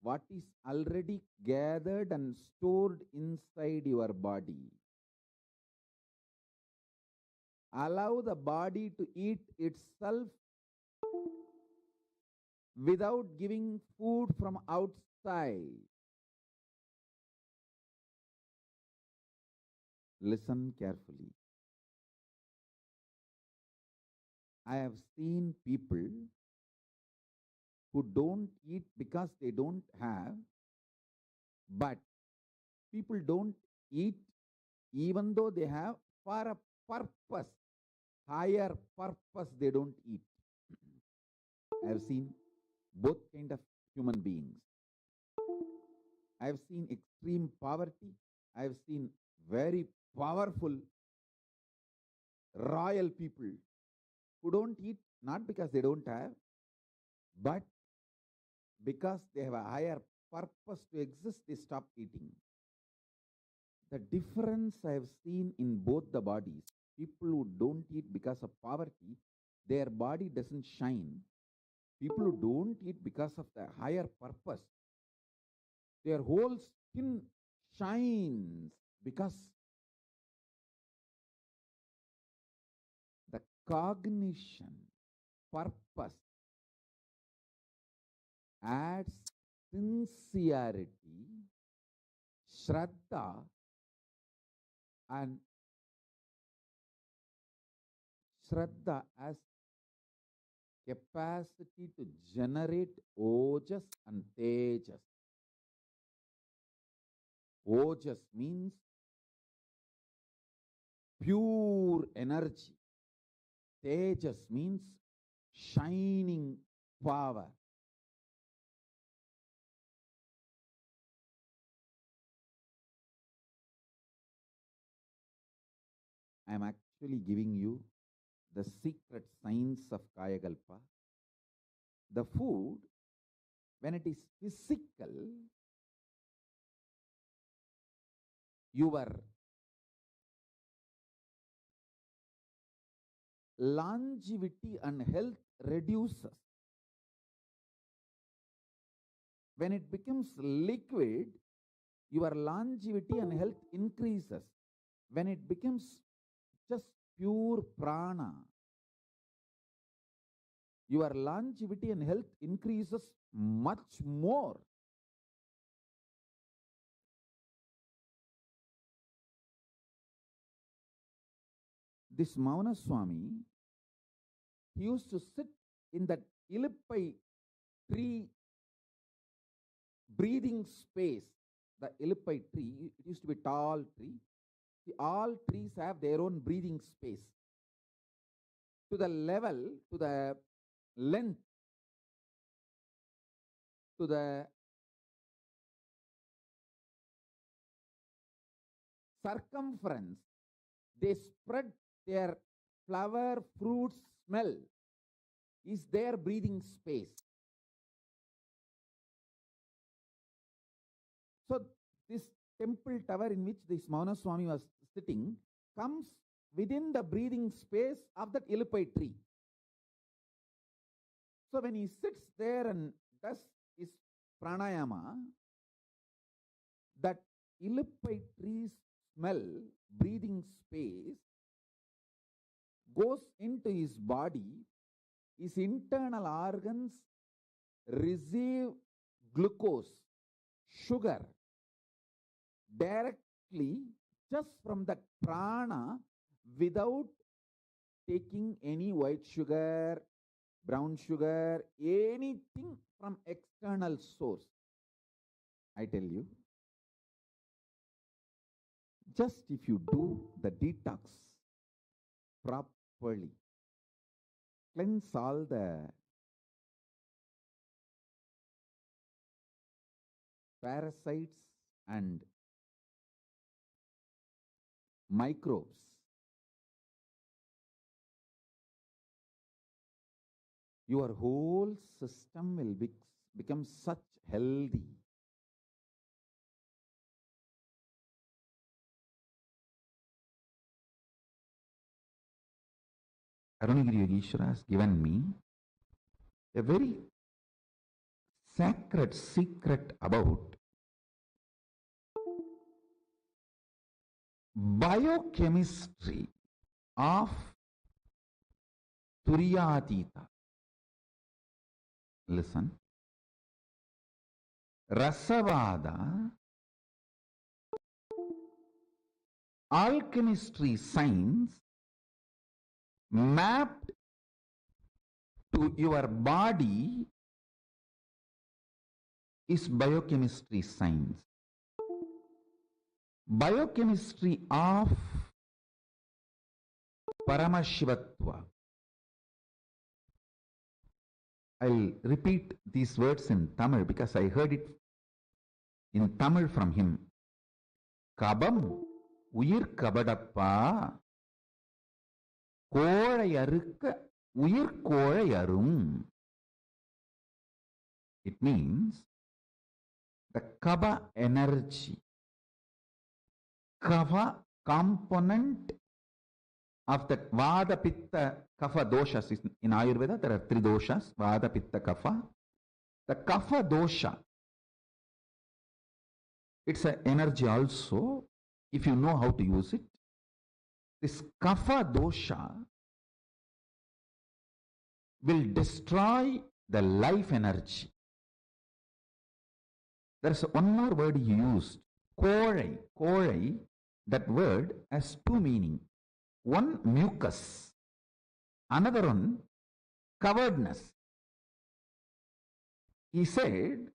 what is already gathered and stored inside your body. Allow the body to eat itself without giving food from outside. Listen carefully. I have seen people who don't eat because they don't have, but people don't eat even though they have for a purpose, higher purpose they don't eat. I have seen both kind of human beings. I have seen extreme poverty. I have seen very powerful royal people who don't eat not because they don't have, but because they have a higher purpose to exist, they stop eating. The difference I have seen in both the bodies, people who don't eat because of poverty, their body doesn't shine. People who don't eat because of the higher purpose, their whole skin shines because the cognition, purpose adds sincerity, shraddha, and shraddha as capacity to generate ojas and tejas. Ojas means pure energy. Tejas means shining power. I am actually giving you the secret science of Kayakalpa. The food, when it is physical, your longevity and health reduces. When it becomes liquid, your longevity and health increases. When it becomes just pure prana, your longevity and health increases much more. This Mauna Swami, he used to sit in that Ilippai tree breathing space. The Ilippai tree, it used to be a tall tree. All trees have their own breathing space. To the level, to the length, to the circumference, they spread their flower, fruit smell is their breathing space. So this temple tower in which this Mauna Swami was sitting comes within the breathing space of that Ilippai tree. So when he sits there and does his pranayama, that Ilippai tree's smell, breathing space, goes into his body, his internal organs receive glucose, sugar, directly just from the prana without taking any white sugar, brown sugar, anything from external source. I tell you, just if you do the detox properly, cleanse all the parasites and microbes, your whole system will become such healthy. Arunagiri Yogeshwara has given me a very sacred secret about biochemistry of Turiyatita. Listen. Rasavada, alchemistry science mapped to your body is biochemistry science. Biochemistry of Paramashivatva. I'll repeat these words in Tamil because I heard it in Tamil from him. Kabam uyir kabadappa kolayarukka uyir kolayarum. It means the kaba energy, kava component of the Vada Pitta Kapha doshas. In Ayurveda there are 3 doshas, Vada Pitta Kapha. The Kapha dosha, it's an energy also if you know how to use it. This Kapha dosha will destroy the life energy. There's one more word he used, kolai. Kolai, that word has 2 meanings. One, mucus. Another one, coveredness. He said,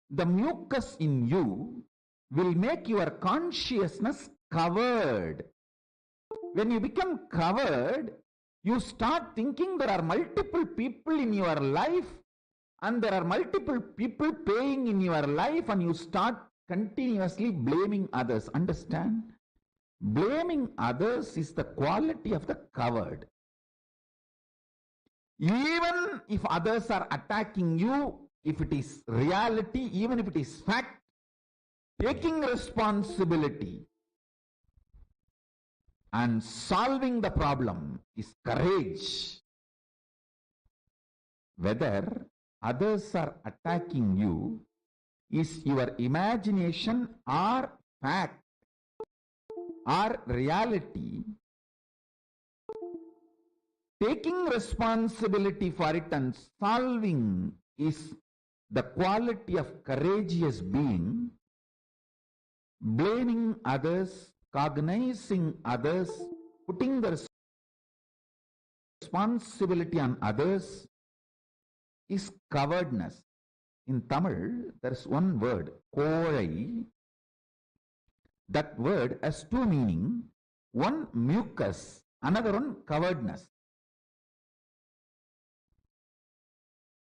the mucus in you will make your consciousness covered. When you become covered, You start thinking there are multiple people in your life and there are multiple people paying in your life, and you start continuously blaming others. Understand? Blaming others is the quality of the coward. Even if others are attacking you, if it is reality, even if it is fact, taking responsibility and solving the problem is courage. Whether others are attacking you is your imagination or fact or reality, taking responsibility for it and solving is the quality of courageous being. Blaming others, cognizing others, putting the responsibility on others is cowardness. In Tamil, there is one word, kozhai. That word has two meanings. One, mucus, another one, cowardness.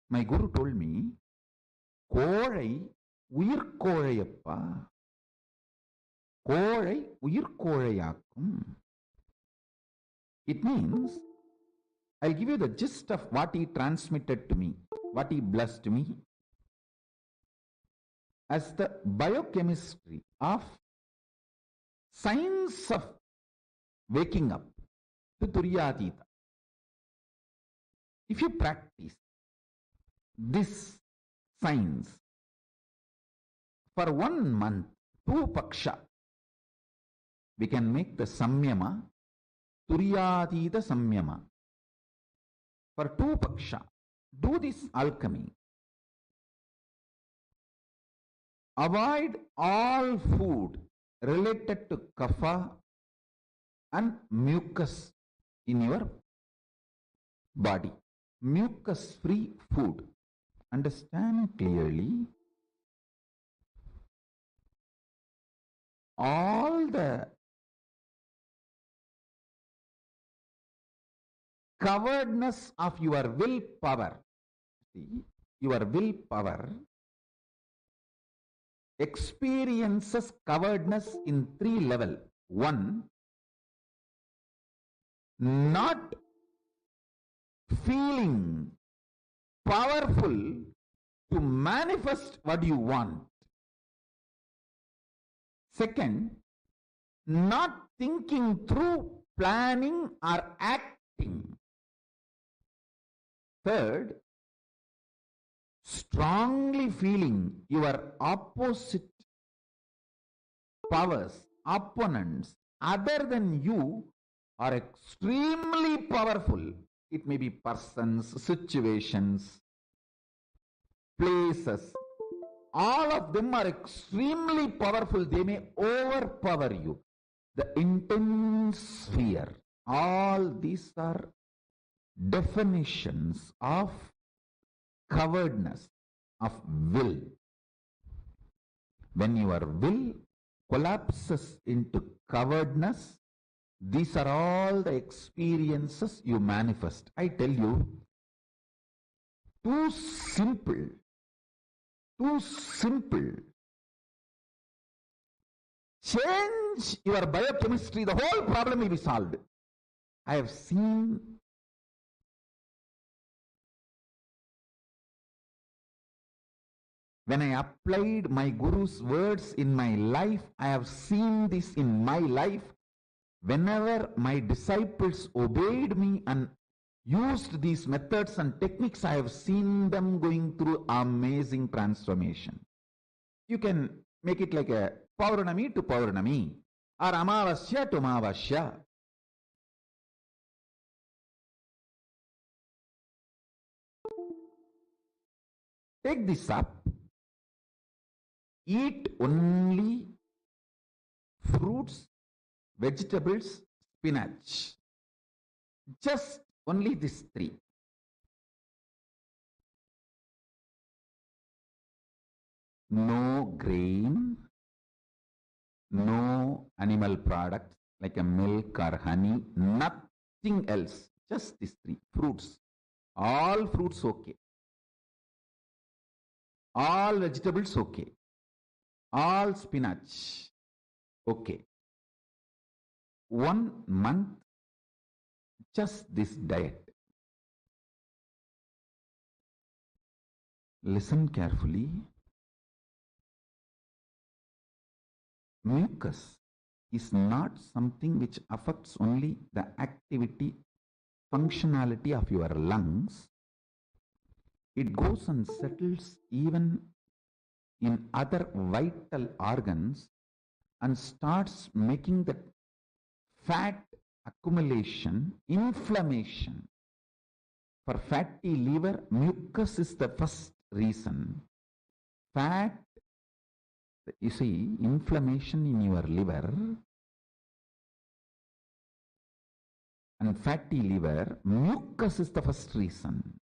My guru told me, kozhai uyir kozhayappa. Kozhai uyir kozhayakkum. It means, I'll give you the gist of what he transmitted to me, what he blessed me. As the biochemistry of science of waking up to Turyatita. If you practice this science for 1 month, 2 paksha, we can make the samyama, Turyatita samyama. For 2 paksha, do this alchemy. Avoid all food related to kapha and mucus in your body. Mucus-free food. Understand clearly. All the cowardness of your willpower, your willpower experiences cowardness in 3 levels. 1, not feeling powerful to manifest what you want. 2, not thinking through, planning or acting. 3, strongly feeling your opposite powers, opponents, other than you are extremely powerful. It may be persons, situations, places. All of them are extremely powerful. They may overpower you. The intense fear. All these are definitions of cowardness, of will. When your will collapses into cowardness, these are all the experiences you manifest. I tell you, too simple. Change your biochemistry, the whole problem will be solved. I have seen when I applied my Guru's words in my life, I have seen this in my life. Whenever my disciples obeyed me and used these methods and techniques, I have seen them going through amazing transformation. You can make it like a Pauranami to Pauranami or Amavasya to Amavasya. Take this up. Eat only fruits, vegetables, spinach. Just only these 3. No grain, no animal products like a milk or honey, nothing else. Just these three. Fruits. All fruits okay. All vegetables okay. All spinach okay. 1 month, just this diet. Listen carefully. Mucus is not something which affects only the activity, functionality of your lungs. It goes and settles even in other vital organs and starts making the fat accumulation, inflammation. For fatty liver, mucus is the first reason. Fat, you see, inflammation in your liver and fatty liver, mucus is the first reason.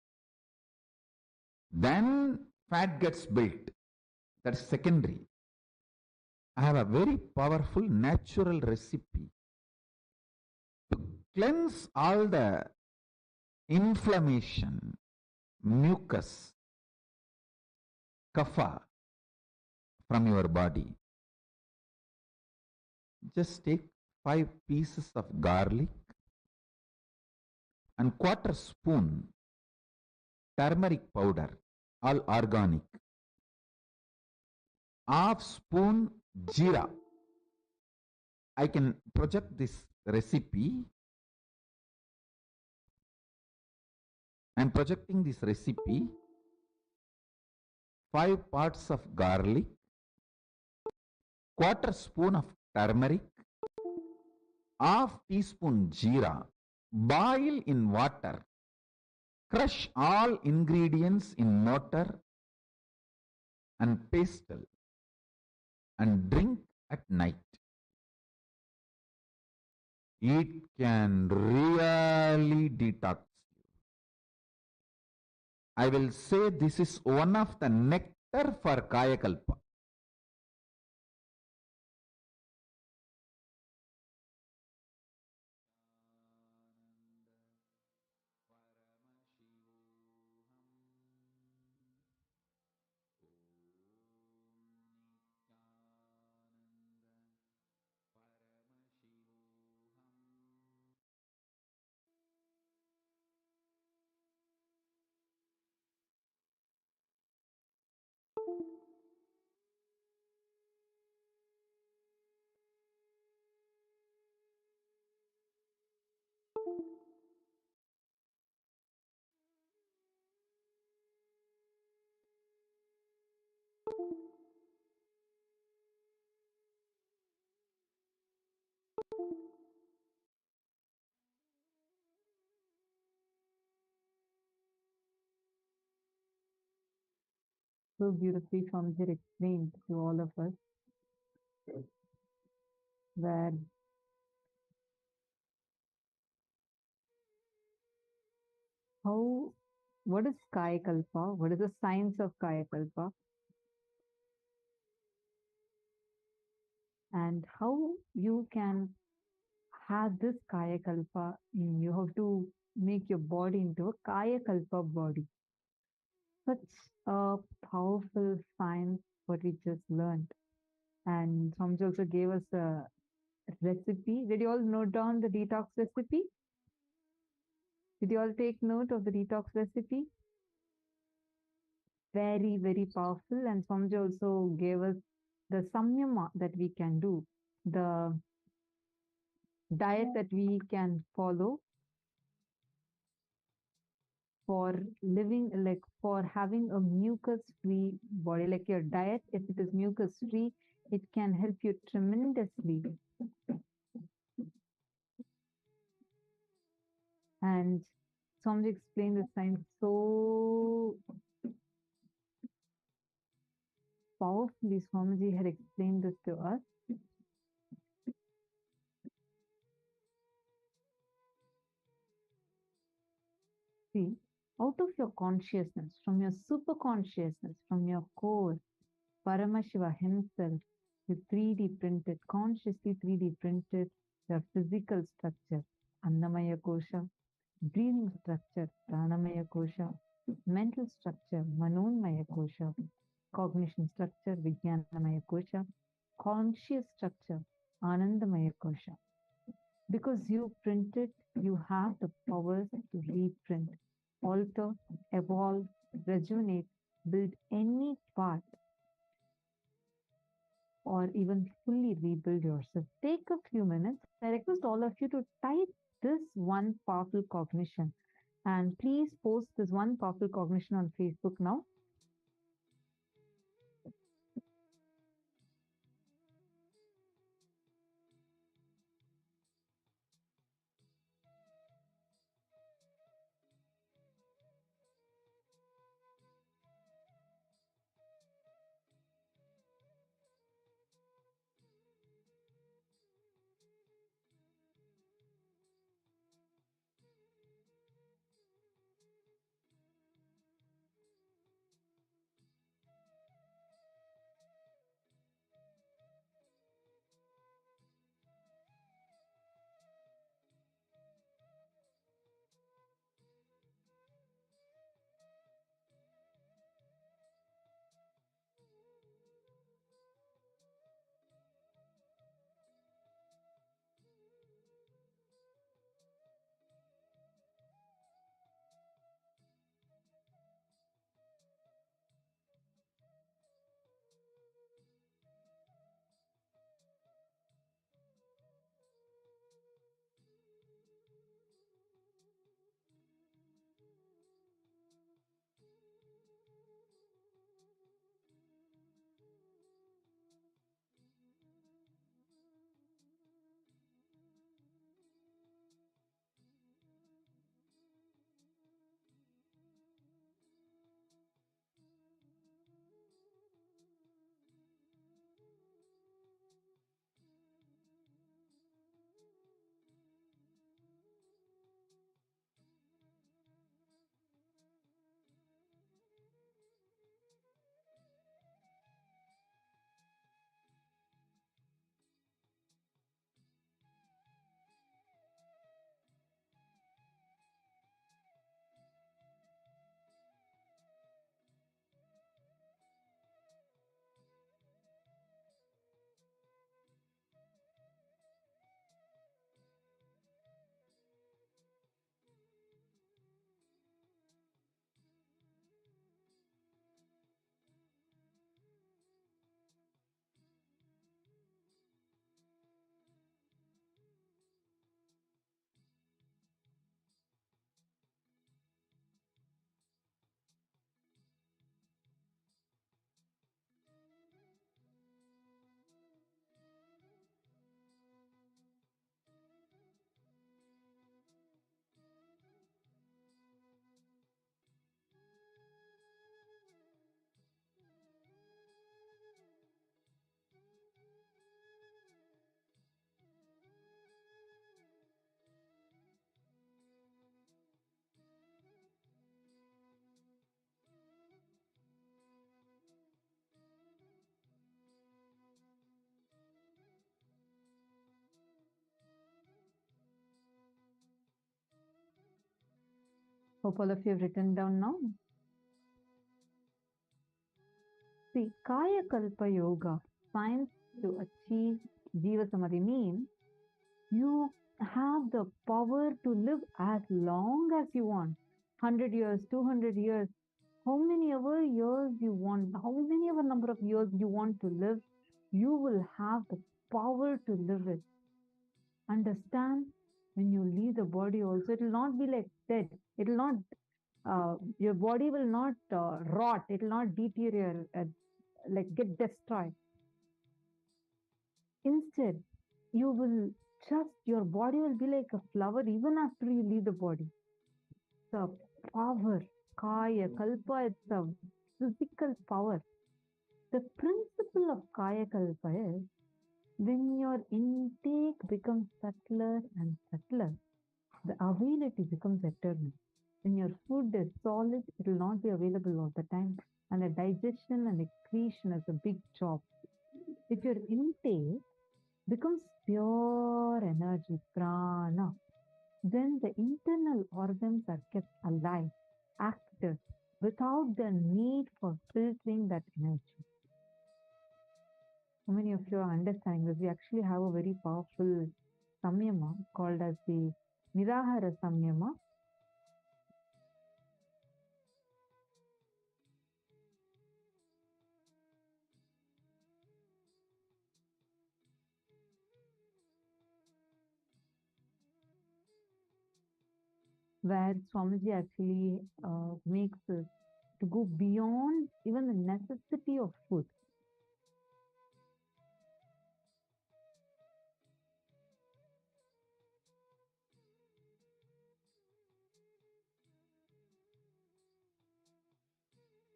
Then fat gets built. That's secondary. I have a very powerful natural recipe to cleanse all the inflammation, mucus, kapha from your body. Just take 5 pieces of garlic and 1/4 spoon turmeric powder, all organic. 1/2 spoon jeera. I can project this recipe. I am projecting this recipe. 5 parts of garlic, 1/4 spoon of turmeric, 1/2 teaspoon jeera. Boil in water. Crush all ingredients in mortar and pestle and drink at night. It can really detox you. I will say this is one of the nectar for Kayakalpa. So beautifully Swamiji explained to all of us where what is Kayakalpa? What is the science of Kayakalpa? And how you can have this Kayakalpa in you. How to make your body into a Kayakalpa body. Such a powerful science what we just learned. And Swamiji also gave us a recipe. Did you all note down the detox recipe? Did you all take note of the detox recipe? Very, very powerful. And Swamiji also gave us the samyama that we can do, the diet that we can follow for living, like for having a mucus-free body. Like your diet, if it is mucus-free, it can help you tremendously. And Swamiji explained the science so powerfully. Swamiji had explained this to us. See, out of your consciousness, from your super consciousness, from your core, Paramashiva himself, you 3D printed, consciously 3D printed your physical structure, Annamaya Kosha, breathing structure, Pranamaya Kosha, mental structure, Manonmaya Kosha, cognition structure, Vijnanamaya Kosha, conscious structure, Anandamaya Kosha. Because you print it, you have the powers to reprint, alter, evolve, rejuvenate, build any part, or even fully rebuild yourself. Take a few minutes. I request all of you to type this one powerful cognition and please post this one powerful cognition on Facebook now. Hope all of you have written down now. See, Kayakalpa Yoga, science to achieve Jiva Samadhi means you have the power to live as long as you want. 100 years, 200 years, how many ever years you want, how many ever number of years you want to live, you will have the power to live it. Understand, when you leave the body also, it will not be like dead. It will not, your body will not rot. It will not deteriorate, like get destroyed. Instead, you will just, your body will be like a flower even after you leave the body. The power, Kaya Kalpa, it's a physical power. The principle of Kaya Kalpa is when your intake becomes subtler and subtler, the availability becomes eternal. When your food is solid, it will not be available all the time. And the digestion and excretion is a big job. If your intake becomes pure energy, prana, then the internal organs are kept alive, active, without the need for filtering that energy. How many of you are understanding this? We actually have a very powerful samyama called as the Nirahara Samyama, where Swamiji actually makes us to go beyond even the necessity of food.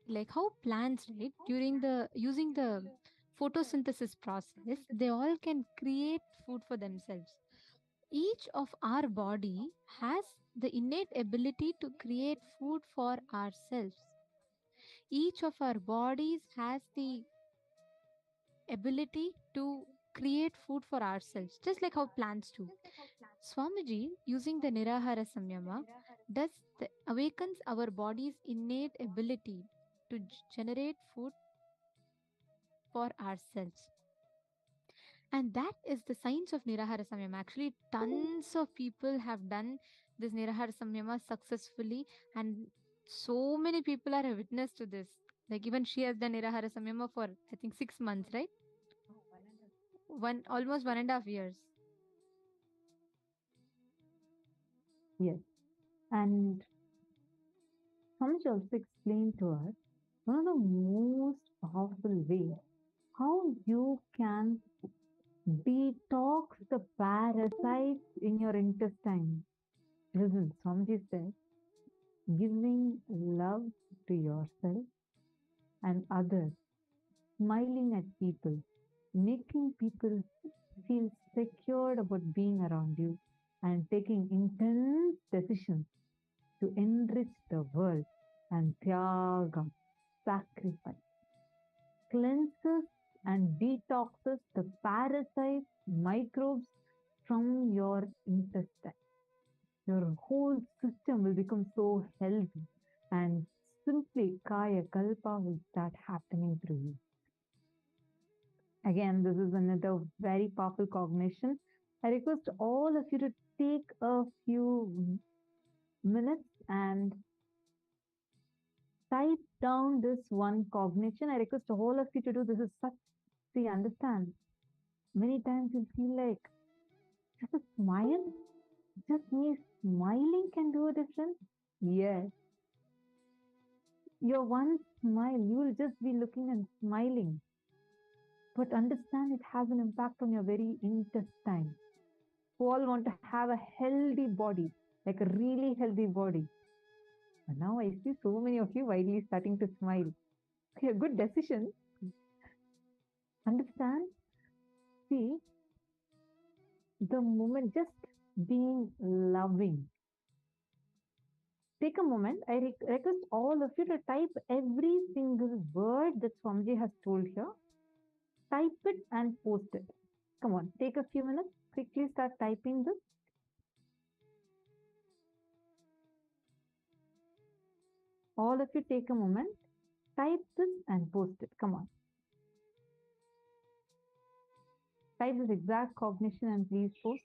Like how plants, right, during the using the photosynthesis process, they all can create food for themselves. Each of our body has the innate ability to create food for ourselves. Each of our bodies has the ability to create food for ourselves, just like how plants do. Swamiji, using the Nirahara Samyama, awakens our body's innate ability to generate food for ourselves. And that is the science of Nirahara Samyama. Actually, tons of people have done this Nirahara Samyama successfully, and so many people are a witness to this. Like even she has done Nirahara Samyama for I think 6 months, right? Almost 1.5 years. Yes. And Swamiji also explained to us one of the most powerful ways how you can detox the parasites in your intestine. Listen, Swamiji said, giving love to yourself and others, smiling at people, making people feel secured about being around you, and taking intense decisions to enrich the world and tyaga, sacrifice, cleanses and detoxes the parasites, microbes from your intestine. Your whole system will become so healthy, and simply Kayakalpa will start happening through you. Again, this is another very powerful cognition. I request all of you to take a few minutes and type down this one cognition. I request all of you to do this. Is such, see, understand. Many times you feel like just a smile, just me smiling can do a difference. Yes, your one smile, you will just be looking and smiling. But understand it has an impact on your very intestine. Who all want to have a healthy body, like a really healthy body. And now I see so many of you widely starting to smile. Okay, good decision. Understand? See, the moment just being loving. Take a moment. I request all of you to type every single word that Swamiji has told here. Type it and post it. Come on, take a few minutes. Quickly start typing this. All of you take a moment. Type this and post it. Come on. Type this exact cognition and please post.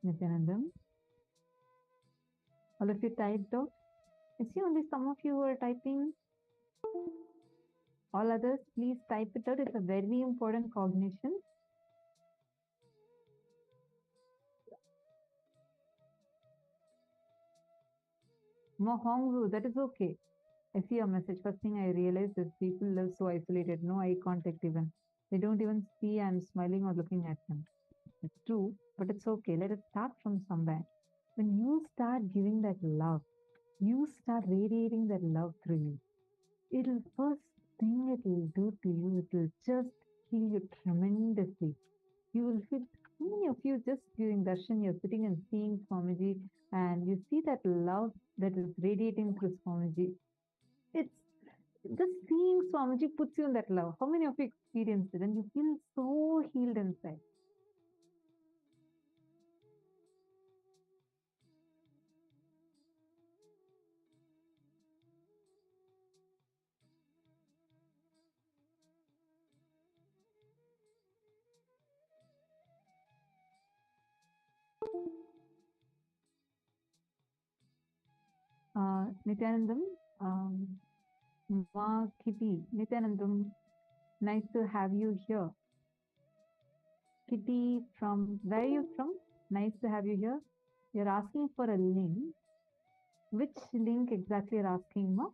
Nithyanandam, all of you typed out. I see only some of you are typing. All others, please type it out. It's a very important cognition. Mohongru, that is okay. I see your message. First thing I realized is people live so isolated, no eye contact even. They don't even see I'm smiling or looking at them. It's true, but it's okay. Let it start from somewhere. When you start giving that love, you start radiating that love through you. It'll first thing it will do to you, it will just heal you tremendously. You will feel, how many of you just during darshan, you're sitting and seeing Swamiji and you see that love that is radiating through Swamiji. It's just seeing Swamiji puts you in that love. How many of you experienced it? And you feel so healed inside. Nithyanandam, Ma Kitty, Nithyanandam, nice to have you here. Kitty from, where are you from? Nice to have you here. You're asking for a link. Which link exactly you're asking, Ma?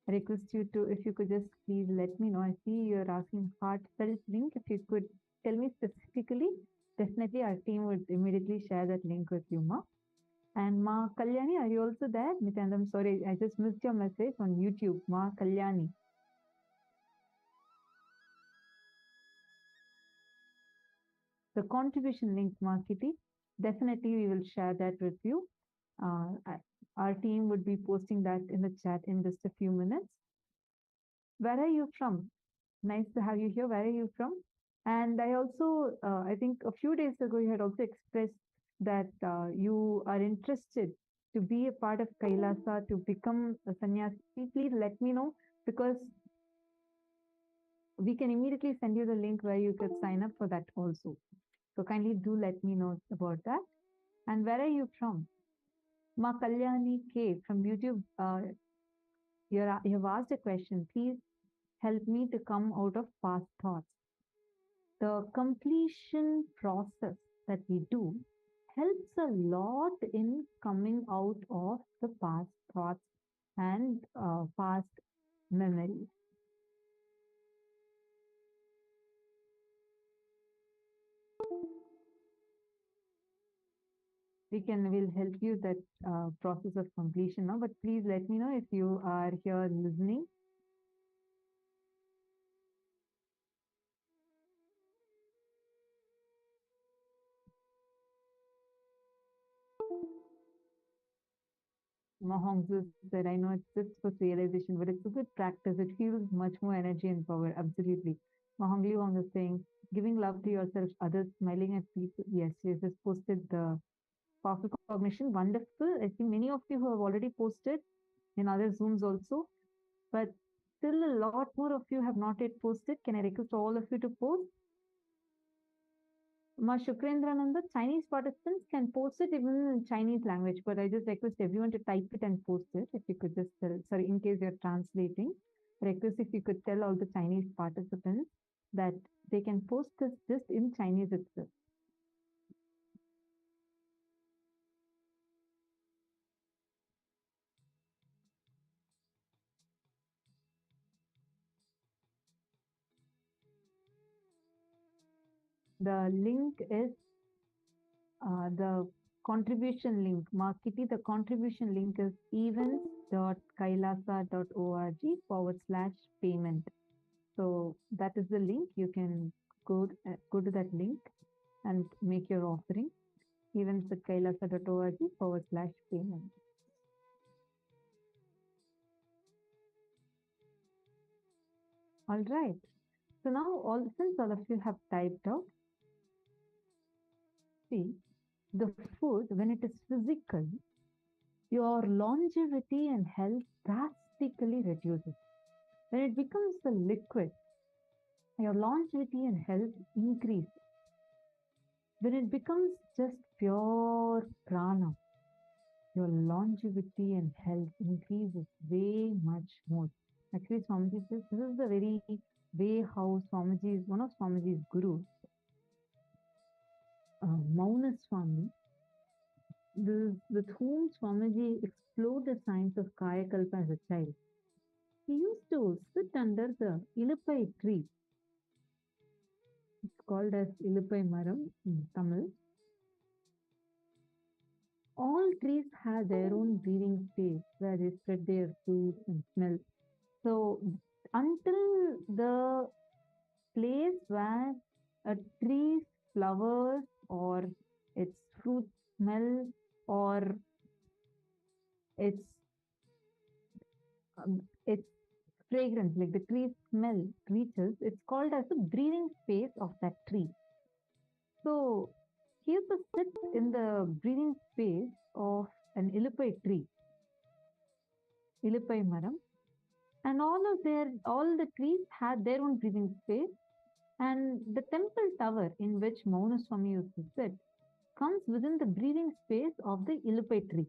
I request you to, if you could just please let me know. I see you're asking heartfelt link. If you could tell me specifically, definitely our team would immediately share that link with you, Ma. And Ma Kalyani, are you also there? Nithyanandam, sorry, I just missed your message on YouTube. Ma Kalyani. The contribution link, Ma Kitty, definitely we will share that with you. Our team would be posting that in the chat in just a few minutes. Where are you from? Nice to have you here. Where are you from? And I also, I think a few days ago, you had also expressed that you are interested to be a part of Kailasa, to become a sannyasi. Please let me know, because we can immediately send you the link where you could sign up for that also. So kindly do let me know about that. And where are you from? Ma Kalyani K from YouTube. You have asked a question. Please help me to come out of past thoughts. The completion process that we do helps a lot in coming out of the past thoughts and past memories. We'll help you that process of completion now, but please let me know if you are here listening. Mahongsu said, I know it's just for realization, but it's a good practice. It feels much more energy and power. Absolutely. Mahongli Wong is saying, giving love to yourself, others, smiling at people. Yes, she has just posted the powerful cognition. Wonderful. I see many of you who have already posted. in other Zooms also. But still a lot more of you have not yet posted. Can I request all of you to post? Ma Shukrendraనంద, Chinese participants can post it even in Chinese language, but I just request everyone to type it and post it. If you could just tell, sorry, in case you're translating, request if you could tell all the Chinese participants that they can post this just in Chinese itself. The link is the contribution link. Markiti, the contribution link is events.kailasa.org/payment. So that is the link. You can go to that link and make your offering. Events.kailasa.org/payment. All right. So now since all of you have typed out, see, the food, when it is physical, your longevity and health drastically reduces. When it becomes a liquid, your longevity and health increase. When it becomes just pure prana, your longevity and health increases way much more. Actually, Swamiji says this is the very way how Swamiji is one of Swamiji's gurus, Mauna Swami, with whom Swamiji explored the science of Kayakalpa as a child. He used to sit under the Ilippai tree. It's called as Ilippai Maram in Tamil. All trees have their own breathing space where they spread their fruits and smell. So until the place where a tree's flowers or its fruit smell or its fragrance, like the tree's smell reaches, it's called as the breathing space of that tree. So he used to sit in the breathing space of an Ilippai tree, Ilippai Maram, and all the trees had their own breathing space, and the temple tower in which Mauna Swami used to sit comes within the breathing space of the Ilippai tree.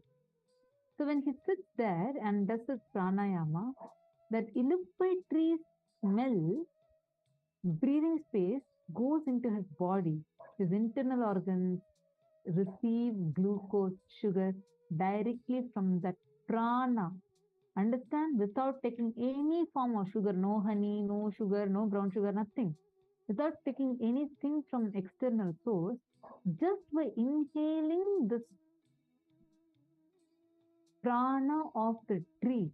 So when he sits there and does his pranayama, that Ilippai tree's smell, breathing space goes into his body. His internal organs receive glucose, sugar directly from that prana. Understand? Without taking any form of sugar, no honey, no sugar, no brown sugar, nothing. Without taking anything from external source, just by inhaling this prana of the tree,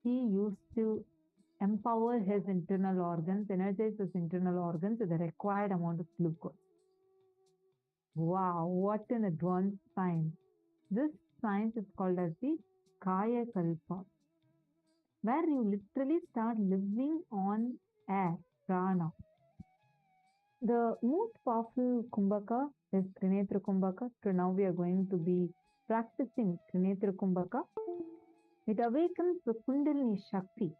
he used to empower his internal organs, energize his internal organs with the required amount of glucose. Wow, what an advanced science. This science is called as the Kayakalpa, where you literally start living on air, prana. The most powerful Kumbhaka is Trinetra Kumbhaka. So now we are going to be practicing Trinetra Kumbhaka. It awakens the Kundalini Shakti,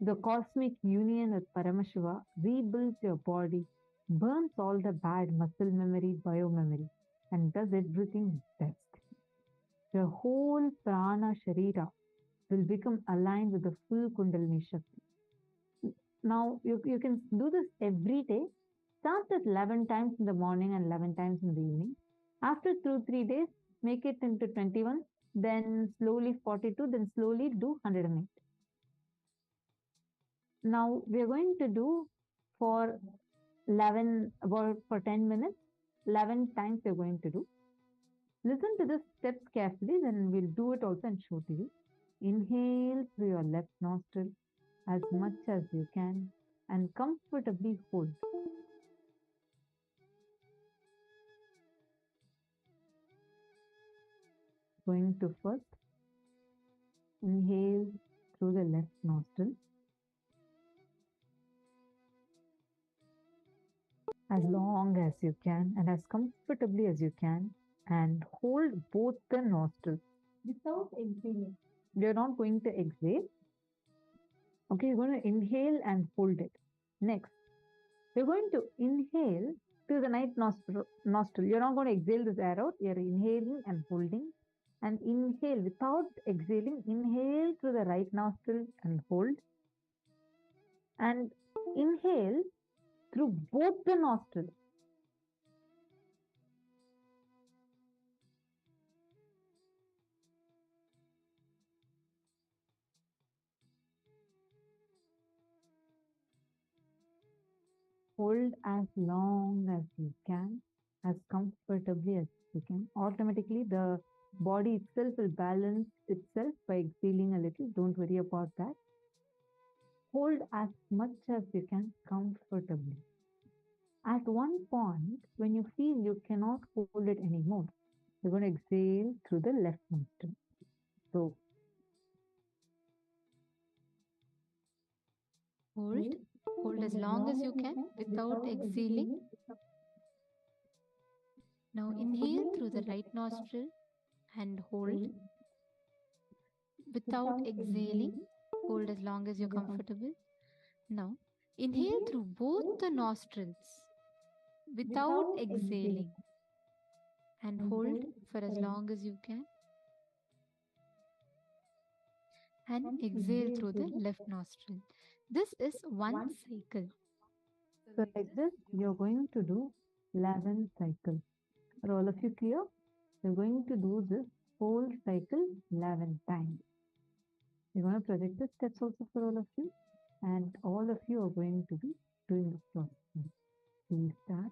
the cosmic union with Paramashiva, rebuilds your body, burns all the bad muscle memory, biomemory, and does everything best. Your whole prana sharira will become aligned with the full Kundalini Shakti. Now, you can do this every day. Start at 11 times in the morning and 11 times in the evening. After 2-3 days, make it into 21, then slowly 42, then slowly do 108. Now, we are going to do for 10 minutes, 11 times we are going to do. Listen to the steps carefully, then we'll do it also and show to you. Inhale through your left nostril as much as you can and comfortably hold. Going to first inhale through the left nostril as long as you can and as comfortably as you can, and hold both the nostrils without exhaling. You're not going to exhale. Okay, you're going to inhale and hold it. Next, you're going to inhale through the right nostril. You're not going to exhale this air out. You're inhaling and holding. And inhale without exhaling. Inhale through the right nostril and hold. And inhale through both the nostrils. Hold as long as you can, as comfortably as you can. Automatically, the body itself will balance itself by exhaling a little. Don't worry about that. Hold as much as you can comfortably. At one point, when you feel you cannot hold it anymore, you're going to exhale through the left nostril. So, Hold as long as you can without exhaling. Now inhale through the right nostril and hold without exhaling. Hold as long as you're comfortable. Now inhale through both the nostrils without exhaling and hold for as long as you can. And exhale through the left nostril. This is one cycle. so like this, you're going to do 11 cycles. Are all of you clear? You're going to do this whole cycle 11 times. We're going to project the steps also for all of you, and all of you are going to be doing this process. Please start.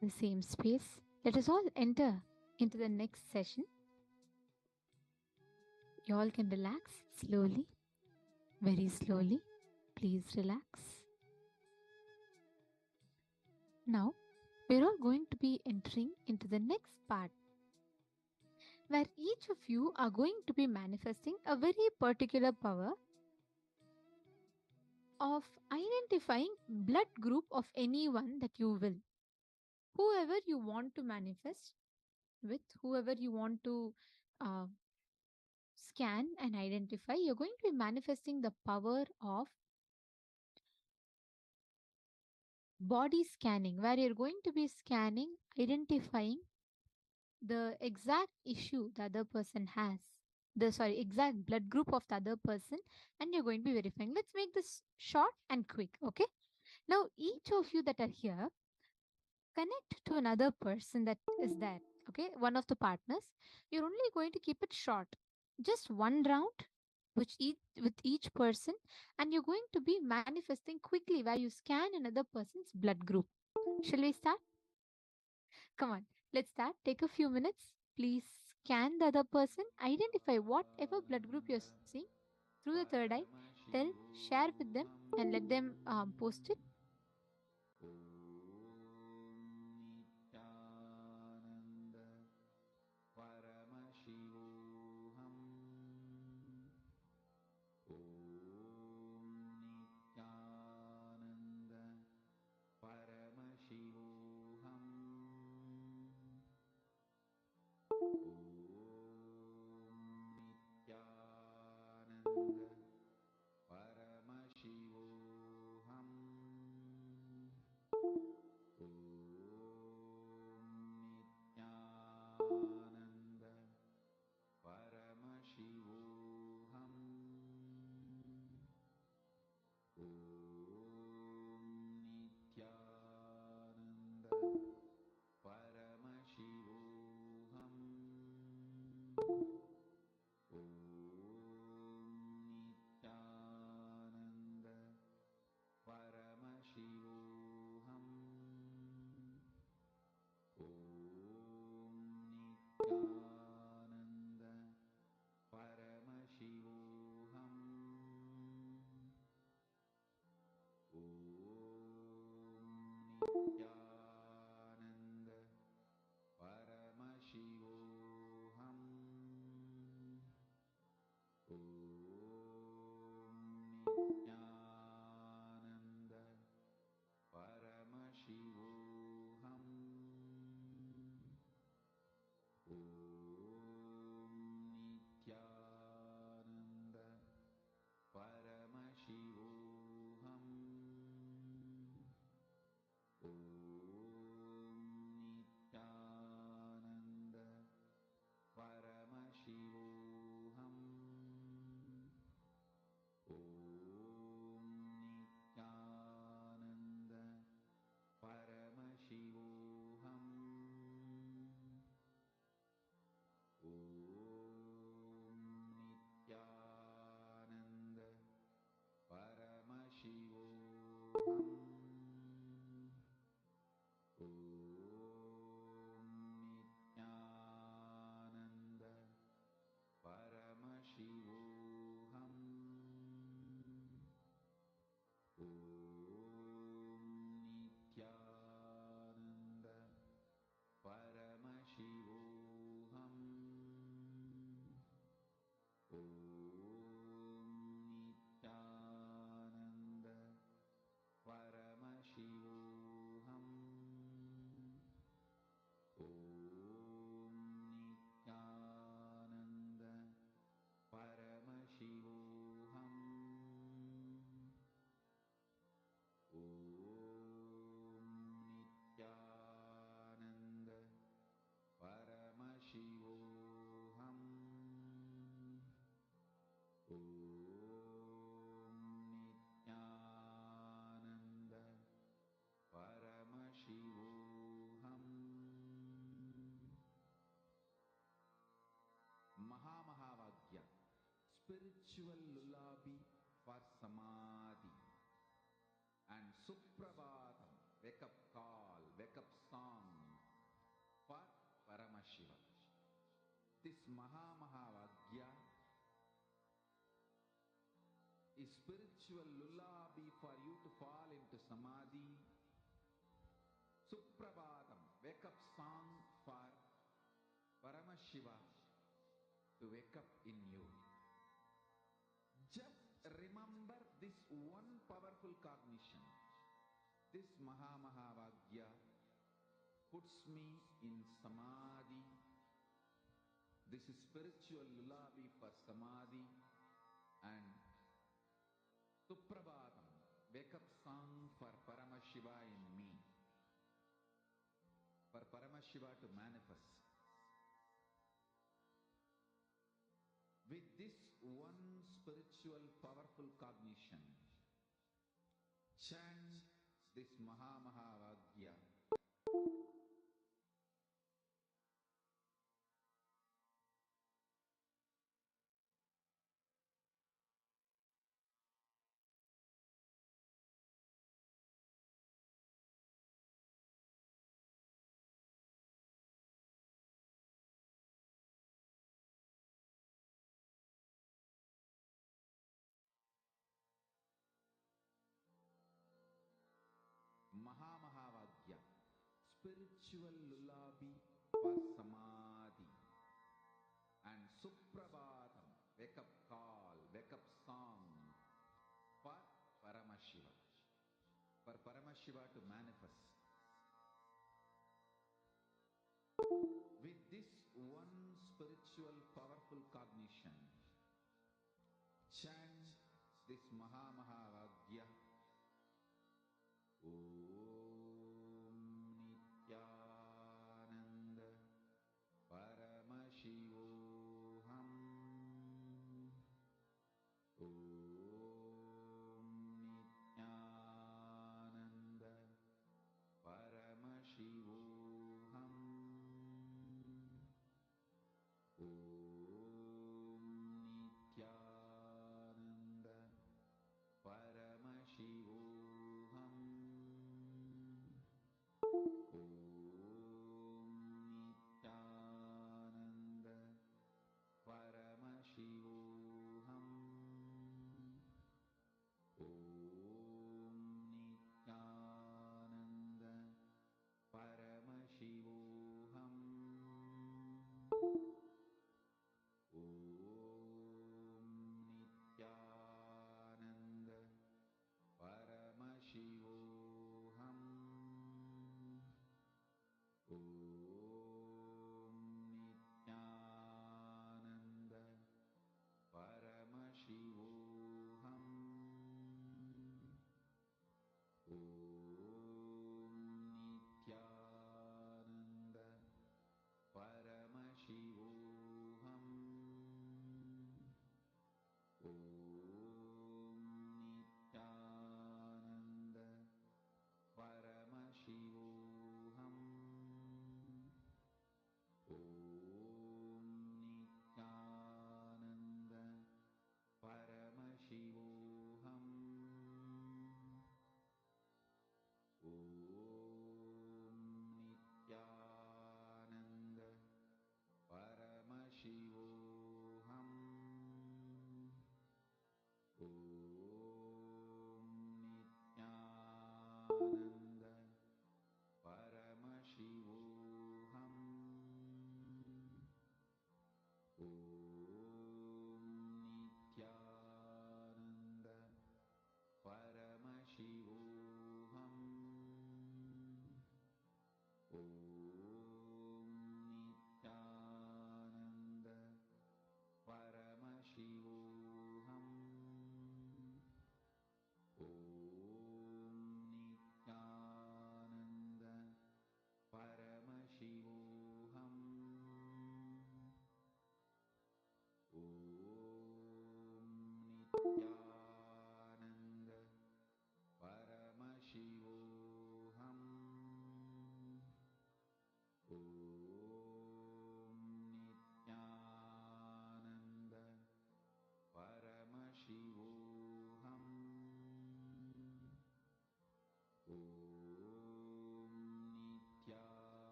The same space, let us all enter into the next session. You all can relax slowly, very slowly. Please relax. Now, we're all going to be entering into the next part, where each of you are going to be manifesting a very particular power of identifying blood group of anyone that you will. Whoever you want to manifest with, whoever you want to scan and identify, you're going to be manifesting the power of body scanning, where you're going to be scanning, identifying the exact issue the other person has, exact blood group of the other person, and you're going to be verifying. Let's make this short and quick, okay? Now, each of you that are here, connect to another person that is there, okay? One of the partners. You're only going to keep it short, just one round with each person, and you're going to be manifesting quickly where you scan another person's blood group. Shall we start? Come on, let's start. Take a few minutes. Please scan the other person, identify whatever blood group you're seeing through the third eye, tell, share with them, and let them post it. spiritual lullaby for Samadhi, and Suprabhatam, wake up call, wake up song for Paramashivam. This Mahavagya is spiritual lullaby for you to fall into Samadhi. Suprabhatam, wake up song for Paramashiva to wake up in you. Just remember this one powerful cognition. This Mahavagya puts me in Samadhi. This is spiritual lullaby for Samadhi, and Suprabhatam, wake up song for Paramashiva in me. For Paramashiva to manifest. With this one spiritual powerful cognition, chant this Mahavagya. Mahavagya, spiritual lullaby for Samadhi, and Suprabhatam, wake up call, wake up song for Paramashiva. For Paramashiva to manifest. With this one spiritual powerful cognition, chant this Mahavagya. Om Nithyananda Paramashivoham. Om Nithyananda Paramashivoham. Om Nithyananda Paramashivoham.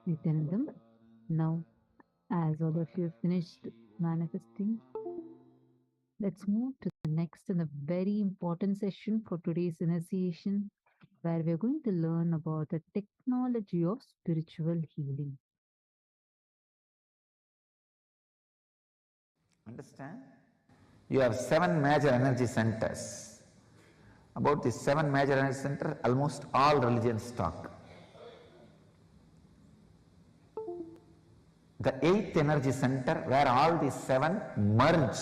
Nithyanandam, now as all of you have finished manifesting, let's move to the next and a very important session for today's initiation, where we're going to learn about the technology of spiritual healing. Understand? You have 7 major energy centers. About these 7 major energy centers, almost all religions talk. The 8th energy center, where all these 7 merge,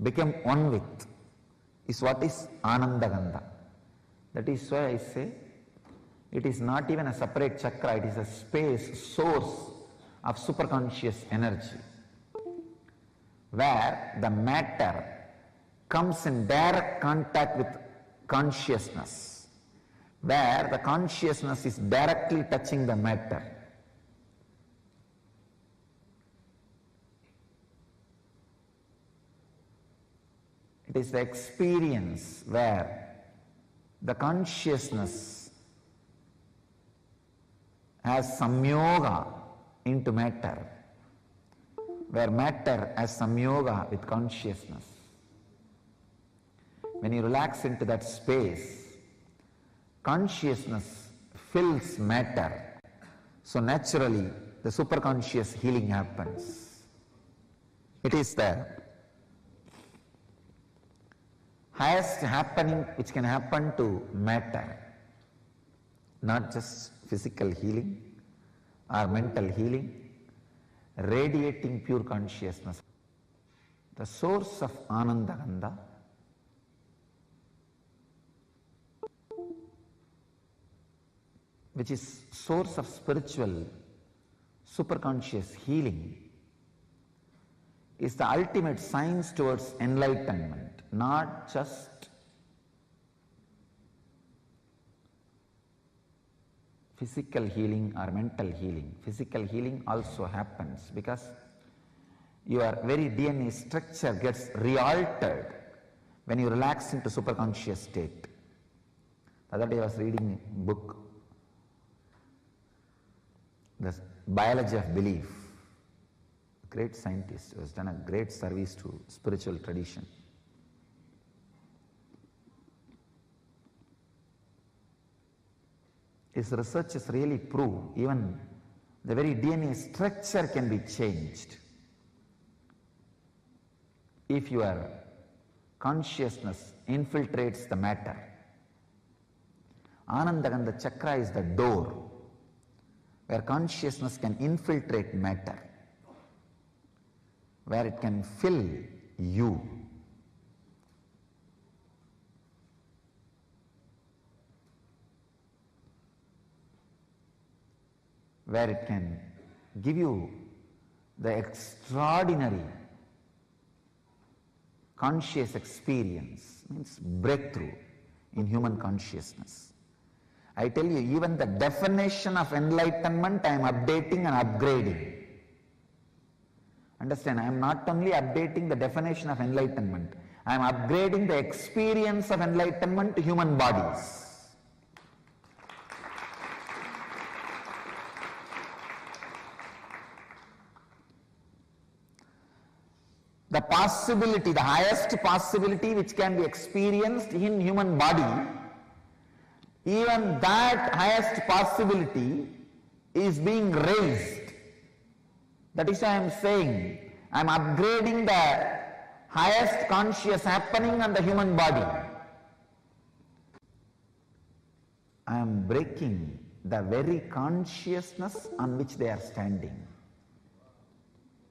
become one with, is what is Anandagandha. That is why I say it is not even a separate chakra, it is a space, source of superconscious energy, where the matter comes in direct contact with consciousness, where the consciousness is directly touching the matter. It is the experience where the consciousness has samyoga into matter, where matter has samyoga with consciousness. When you relax into that space, consciousness fills matter, so naturally the superconscious healing happens. It is the highest happening which can happen to matter, not just physical healing or mental healing, radiating pure consciousness. The source of Anandagandha which is source of spiritual superconscious healing, is the ultimate science towards enlightenment, not just physical healing or mental healing. Physical healing also happens because your very DNA structure gets re-altered when you relax into superconscious state. The other day I was reading a book, The Biology of Belief. A great scientist who has done a great service to spiritual tradition. His researches really prove even the very DNA structure can be changed if your consciousness infiltrates the matter. Anandagandha chakra is the door where consciousness can infiltrate matter, where it can fill you. Where it can give you the extraordinary conscious experience, means breakthrough in human consciousness. I tell you, even the definition of enlightenment I am updating and upgrading. Understand, I am not only updating the definition of enlightenment, I am upgrading the experience of enlightenment to human bodies. The possibility, the highest possibility which can be experienced in human body, even that highest possibility is being raised. That is why I am saying, I am upgrading the highest conscious happening on the human body. I am breaking the very consciousness on which they are standing.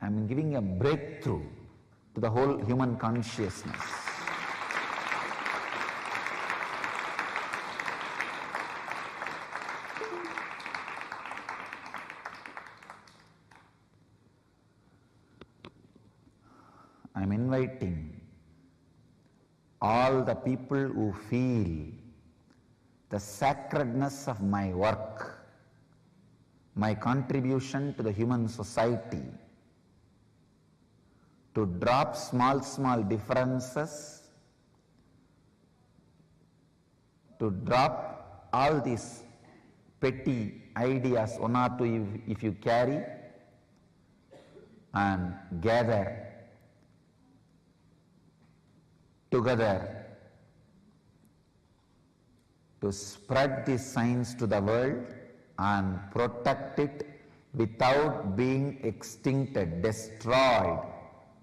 I am giving a breakthrough to the whole human consciousness. I am inviting all the people who feel the sacredness of my work, my contribution to the human society, to drop small differences, to drop all these petty ideas, one or two if you carry and gather together to spread this science to the world and protect it without being extincted, destroyed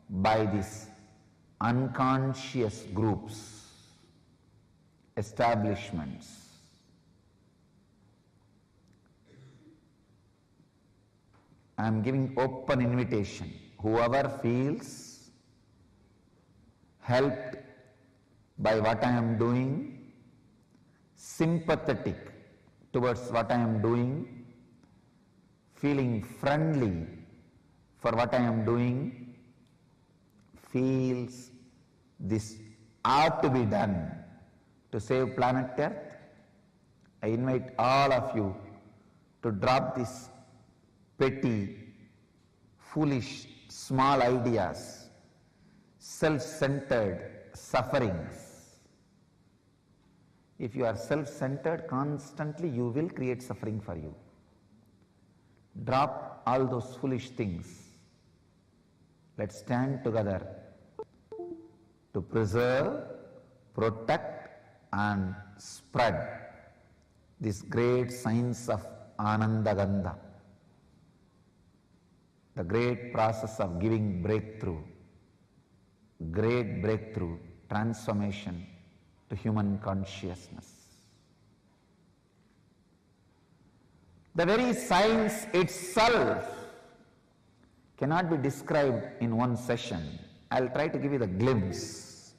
by these unconscious groups, establishments. I am giving open invitation. Whoever feels helped by what I am doing, sympathetic towards what I am doing, feeling friendly for what I am doing, feels this ought to be done to save planet Earth, I invite all of you to drop these petty, foolish, small ideas, self-centered sufferings. If you are self-centered constantly, you will create suffering for you. Drop all those foolish things. Let's stand together to preserve, protect and spread this great science of Anandagandha, the great process of giving breakthrough, great breakthrough, transformation to human consciousness. The very science itself cannot be described in one session. I'll try to give you the glimpse.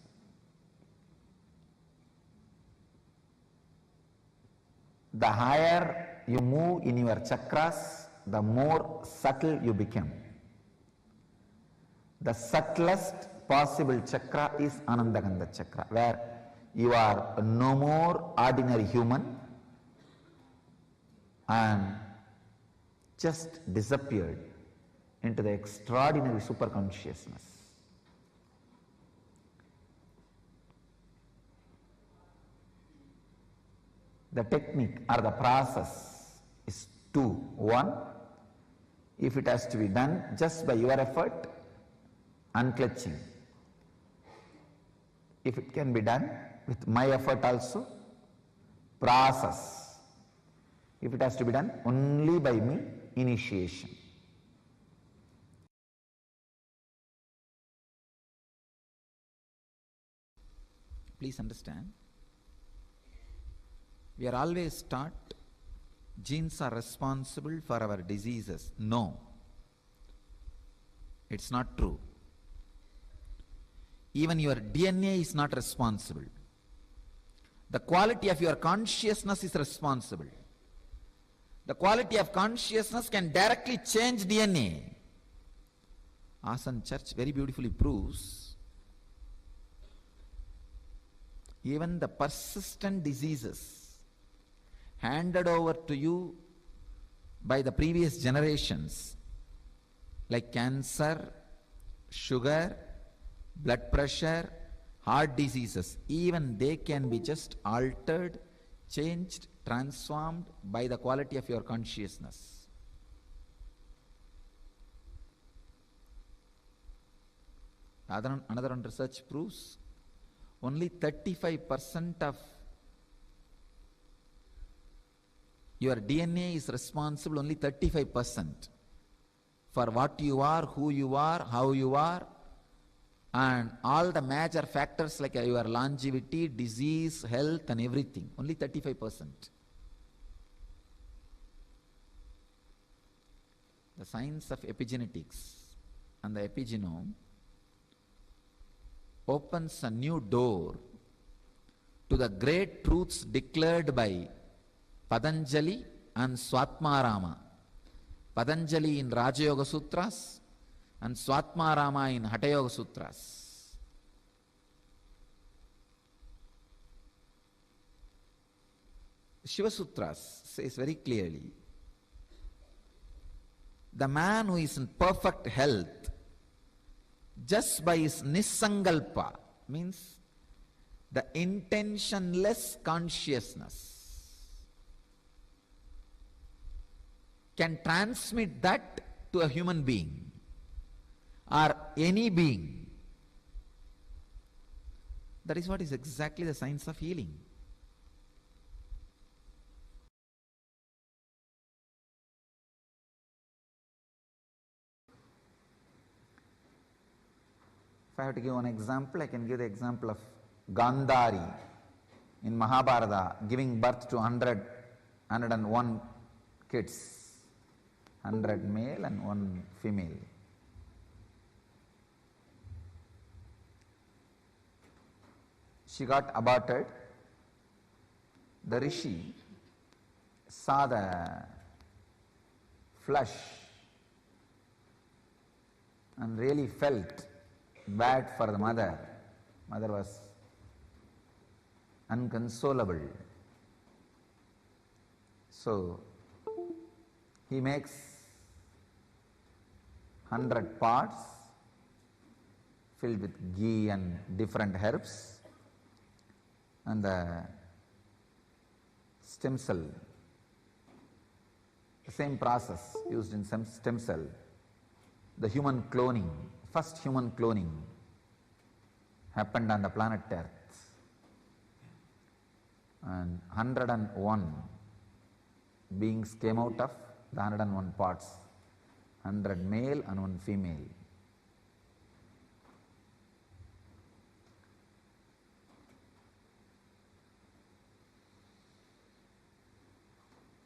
The higher you move in your chakras, the more subtle you become. The subtlest possible chakra is Anandagandha chakra, where you are no more ordinary human and just disappeared into the extraordinary superconsciousness. The technique or the process is two. One, if it has to be done just by your effort, unclutching. If it can be done with my effort also, process. If it has to be done only by me, initiation. Please understand, we are always taught genes are responsible for our diseases. No, it's not true. Even your DNA is not responsible. The quality of your consciousness is responsible. The quality of consciousness can directly change DNA. Asan Church very beautifully proves even the persistent diseases handed over to you by the previous generations, like cancer, sugar, blood pressure, heart diseases, even they can be just altered, changed, transformed by the quality of your consciousness. Another one research proves only 35% of your DNA is responsible, only 35% for what you are, who you are, how you are, and all the major factors like your longevity, disease, health and everything, only 35%. The science of epigenetics and the epigenome opens a new door to the great truths declared by Patanjali and Swatmarama. Patanjali in Raja Yoga Sutras and Swatmarama in Hatha Yoga Sutras. Shiva Sutras says very clearly, the man who is in perfect health just by his nisangalpa, means the intentionless consciousness, can transmit that to a human being or any being. That is what is exactly the science of healing. If I have to give one example, I can give the example of Gandhari in Mahabharata giving birth to 101 kids, 100 male and 1 female. She got aborted. The rishi saw the flesh and really felt bad for the mother. Mother was unconsolable. So he makes 100 pots filled with ghee and different herbs, and the stem cell, the same process used in some stem cell, the human cloning, first human cloning happened on the planet Earth, and 101 beings came out of the 101 parts, 100 male and 1 female.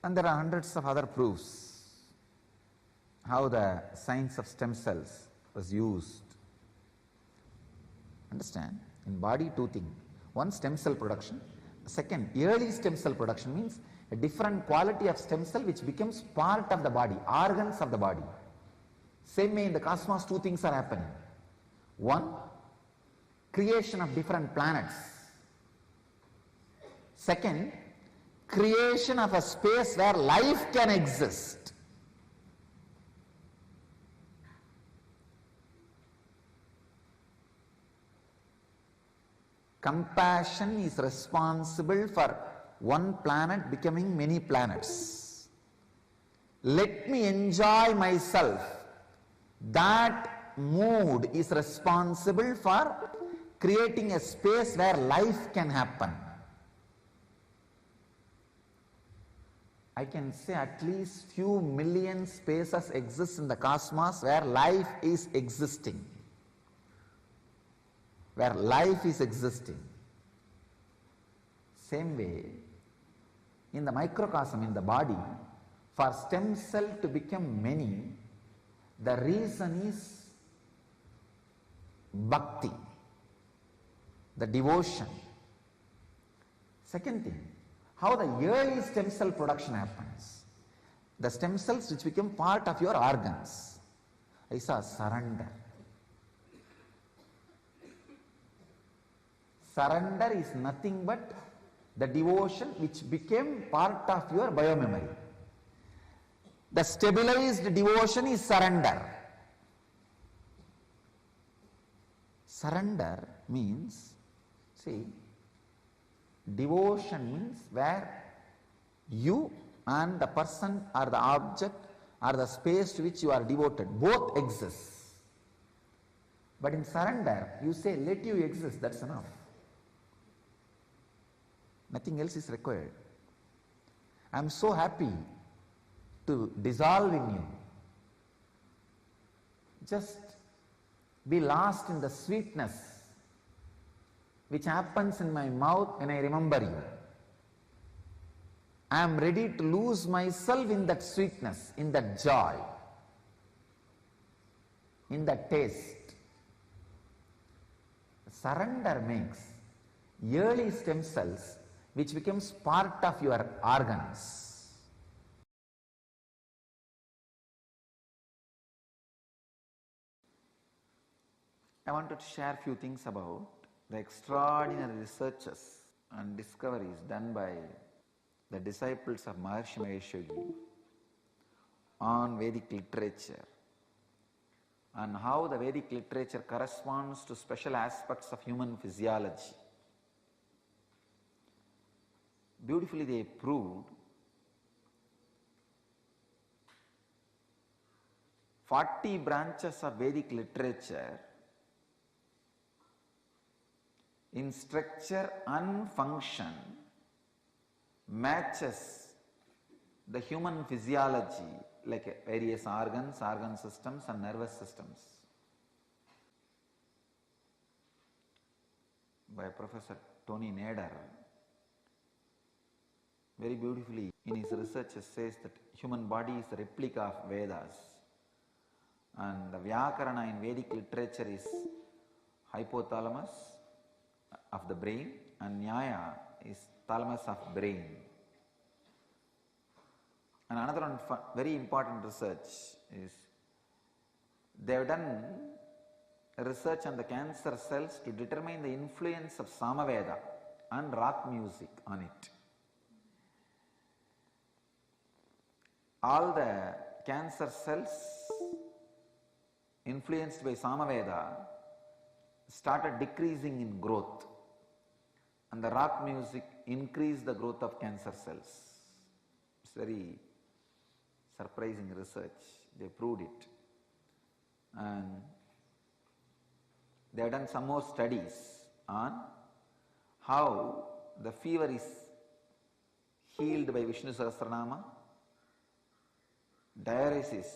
And there are hundreds of other proofs how the science of stem cells was used. Understand? In body, 2 things. One, stem cell production. Second, early stem cell production means a different quality of stem cell which becomes part of the body, organs of the body. Same way in the cosmos, 2 things are happening. One, creation of different planets. Second, creation of a space where life can exist. Compassion is responsible for one planet becoming many planets. Let me enjoy myself. That mood is responsible for creating a space where life can happen. I can say at least few million spaces exist in the cosmos where life is existing. Where life is existing. Same way, in the microcosm, in the body, for stem cell to become many, the reason is bhakti, the devotion. Second thing, how the early stem cell production happens. The stem cells which become part of your organs. I saw surrender. Surrender is nothing but the devotion which became part of your biomemory. The stabilized devotion is surrender. Surrender means, see, devotion means where you and the person or the object or the space to which you are devoted, both exist. But in surrender, you say, let you exist, that's enough. Nothing else is required. I am so happy to dissolve in you. Just be lost in the sweetness which happens in my mouth when I remember you. I am ready to lose myself in that sweetness, in that joy, in that taste. Surrender makes early stem cells which becomes part of your organs. I wanted to share a few things about the extraordinary researches and discoveries done by the disciples of Maharishi Mahesh Yogi on Vedic literature and how the Vedic literature corresponds to special aspects of human physiology. Beautifully they proved 40 branches of Vedic literature in structure and function matches the human physiology, like various organs, organ systems and nervous systems, by Professor Tony Nader. Very beautifully in his research says that human body is a replica of Vedas, and the Vyakarana in Vedic literature is hypothalamus of the brain and Nyaya is thalamus of brain. And another one, very important research is they have done research on the cancer cells to determine the influence of Samaveda and rock music on it. All the cancer cells influenced by Samaveda started decreasing in growth, and the rock music increased the growth of cancer cells. It's very surprising research. They proved it. And they have done some more studies on how the fever is healed by Vishnu Sahasranama, diuresis,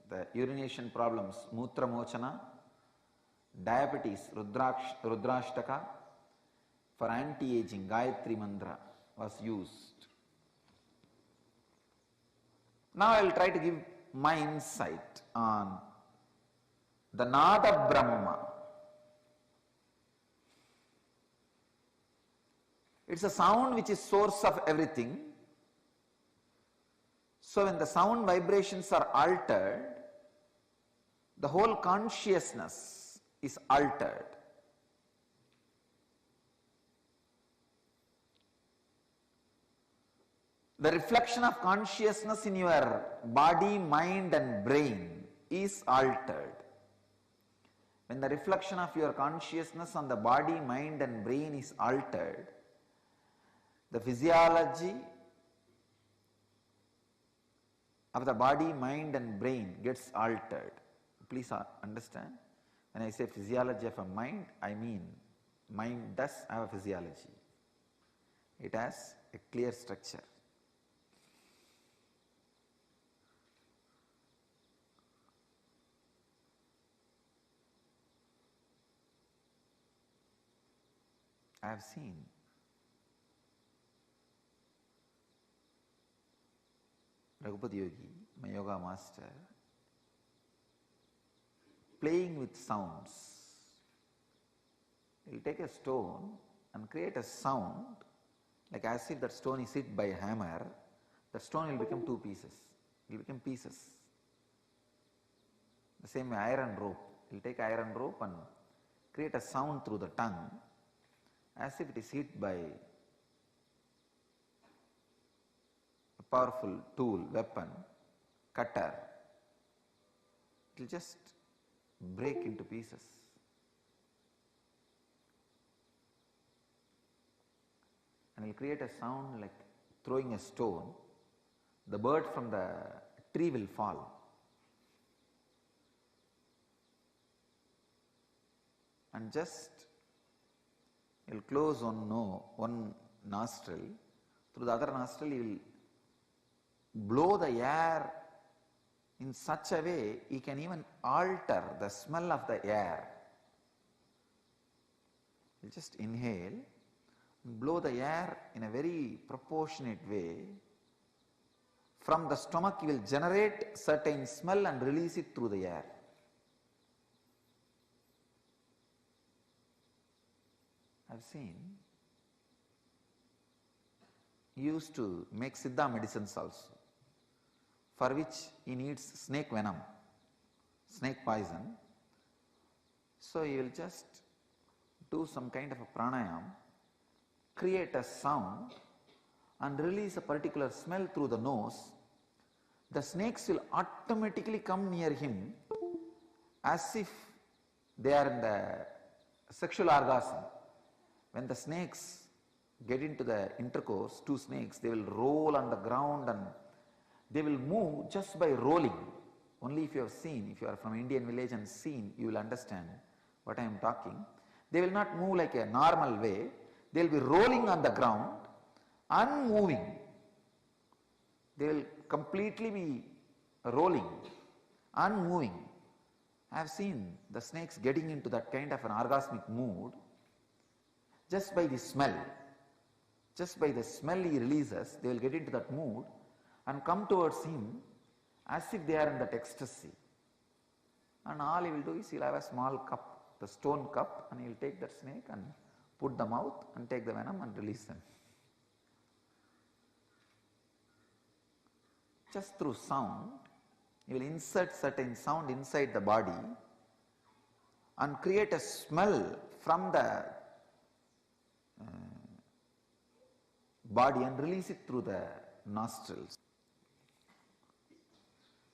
the urination problems, Mutra Mochana, diabetes, Rudrashtaka, for anti-aging, Gayatri Mantra was used. Now I will try to give my insight on the Nada Brahma. It's a sound which is source of everything. So when the sound vibrations are altered, the whole consciousness is altered. The reflection of consciousness in your body, mind and brain is altered. When the reflection of your consciousness on the body, mind and brain is altered, the physiology of the body, mind and brain gets altered. Please understand, when I say physiology of a mind, I mean mind does have a physiology. It has a clear structure. I have seen Raghupati Yogi, my yoga master, playing with sounds. He will take a stone and create a sound, like as if that stone is hit by a hammer. That stone will become two pieces. It will become pieces. The same way iron rope. He will take iron rope and create a sound through the tongue, as if it is hit by a powerful tool, weapon, cutter. It will just break into pieces. And it will create a sound like throwing a stone. The bird from the tree will fall. And just he will close one nostril. Through the other nostril he will blow the air in such a way he can even alter the smell of the air. He will just inhale and blow the air in a very proportionate way. From the stomach he will generate certain smell and release it through the air. I have seen. He used to make Siddha medicines also, for which he needs snake venom, snake poison. So he will just do some kind of a pranayam, create a sound and release a particular smell through the nose. The snakes will automatically come near him as if they are in the sexual orgasm. When the snakes get into the intercourse, two snakes, they will roll on the ground and they will move just by rolling. Only if you have seen, if you are from Indian village and seen, you will understand what I am talking. They will not move like a normal way. They will be rolling on the ground, unmoving. They will completely be rolling, unmoving. I have seen the snakes getting into that kind of an orgasmic mood just by the smell. Just by the smell he releases, they will get into that mood and come towards him as if they are in that ecstasy. And all he will do is he will have a small cup, the stone cup, and he will take that snake and put the mouth and take the venom and release them. Just through sound, he will insert certain sound inside the body and create a smell from the body and release it through the nostrils.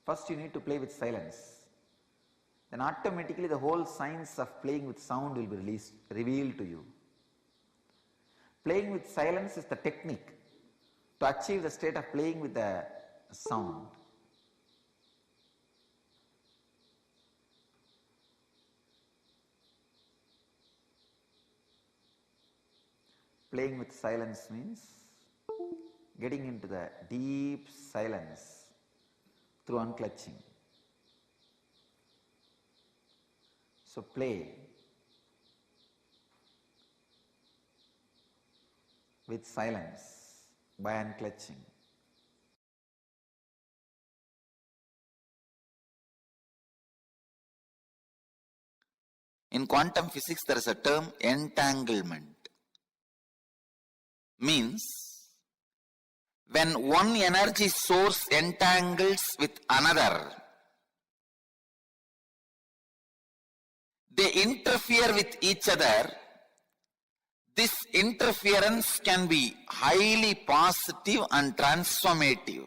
First you need to play with silence. Then automatically the whole science of playing with sound will be revealed to you. Playing with silence is the technique to achieve the state of playing with the sound. Playing with silence means getting into the deep silence through unclutching. So play with silence by unclutching. In quantum physics, there is a term entanglement. Means when one energy source entangles with another, they interfere with each other. This interference can be highly positive and transformative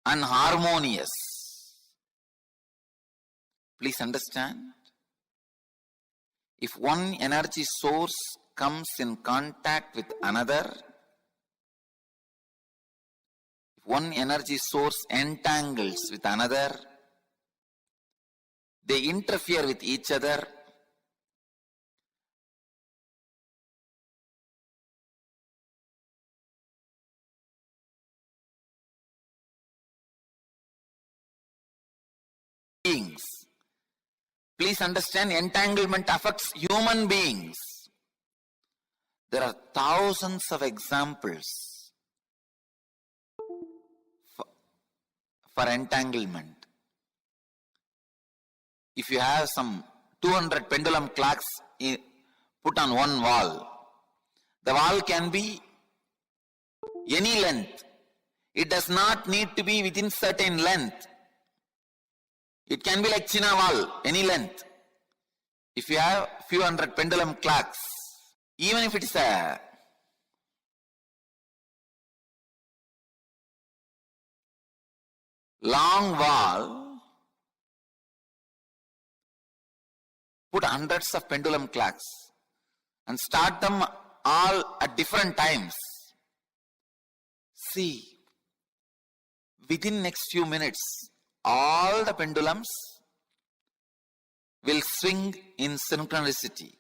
and harmonious. Please understand, if one energy source comes in contact with another, if one energy source entangles with another, they interfere with each other. Beings. Please understand, entanglement affects human beings. There are thousands of examples for entanglement. If you have some 200 pendulum clocks put on one wall, the wall can be any length. It does not need to be within certain length. It can be like China wall, any length. If you have few hundred pendulum clocks, even if it is a long wall, put hundreds of pendulum clocks and start them all at different times. See, within next few minutes, all the pendulums will swing in synchronicity.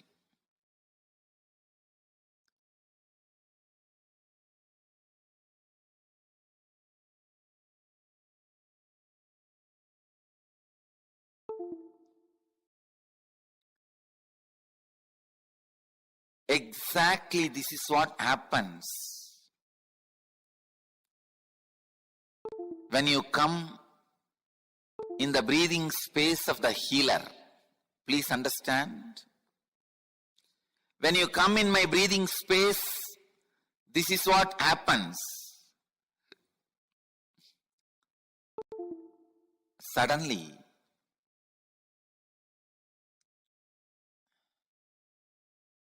Exactly, this is what happens when you come in the breathing space of the healer. Please understand. When you come in my breathing space, this is what happens. Suddenly,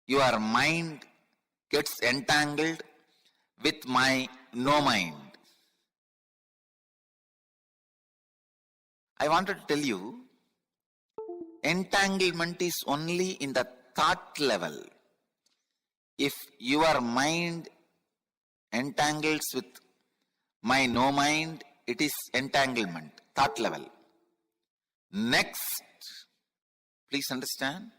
your mind gets entangled with my no mind. I wanted to tell you, entanglement is only in the thought level. If your mind entangles with my no mind, it is entanglement, thought level. Next, please understand,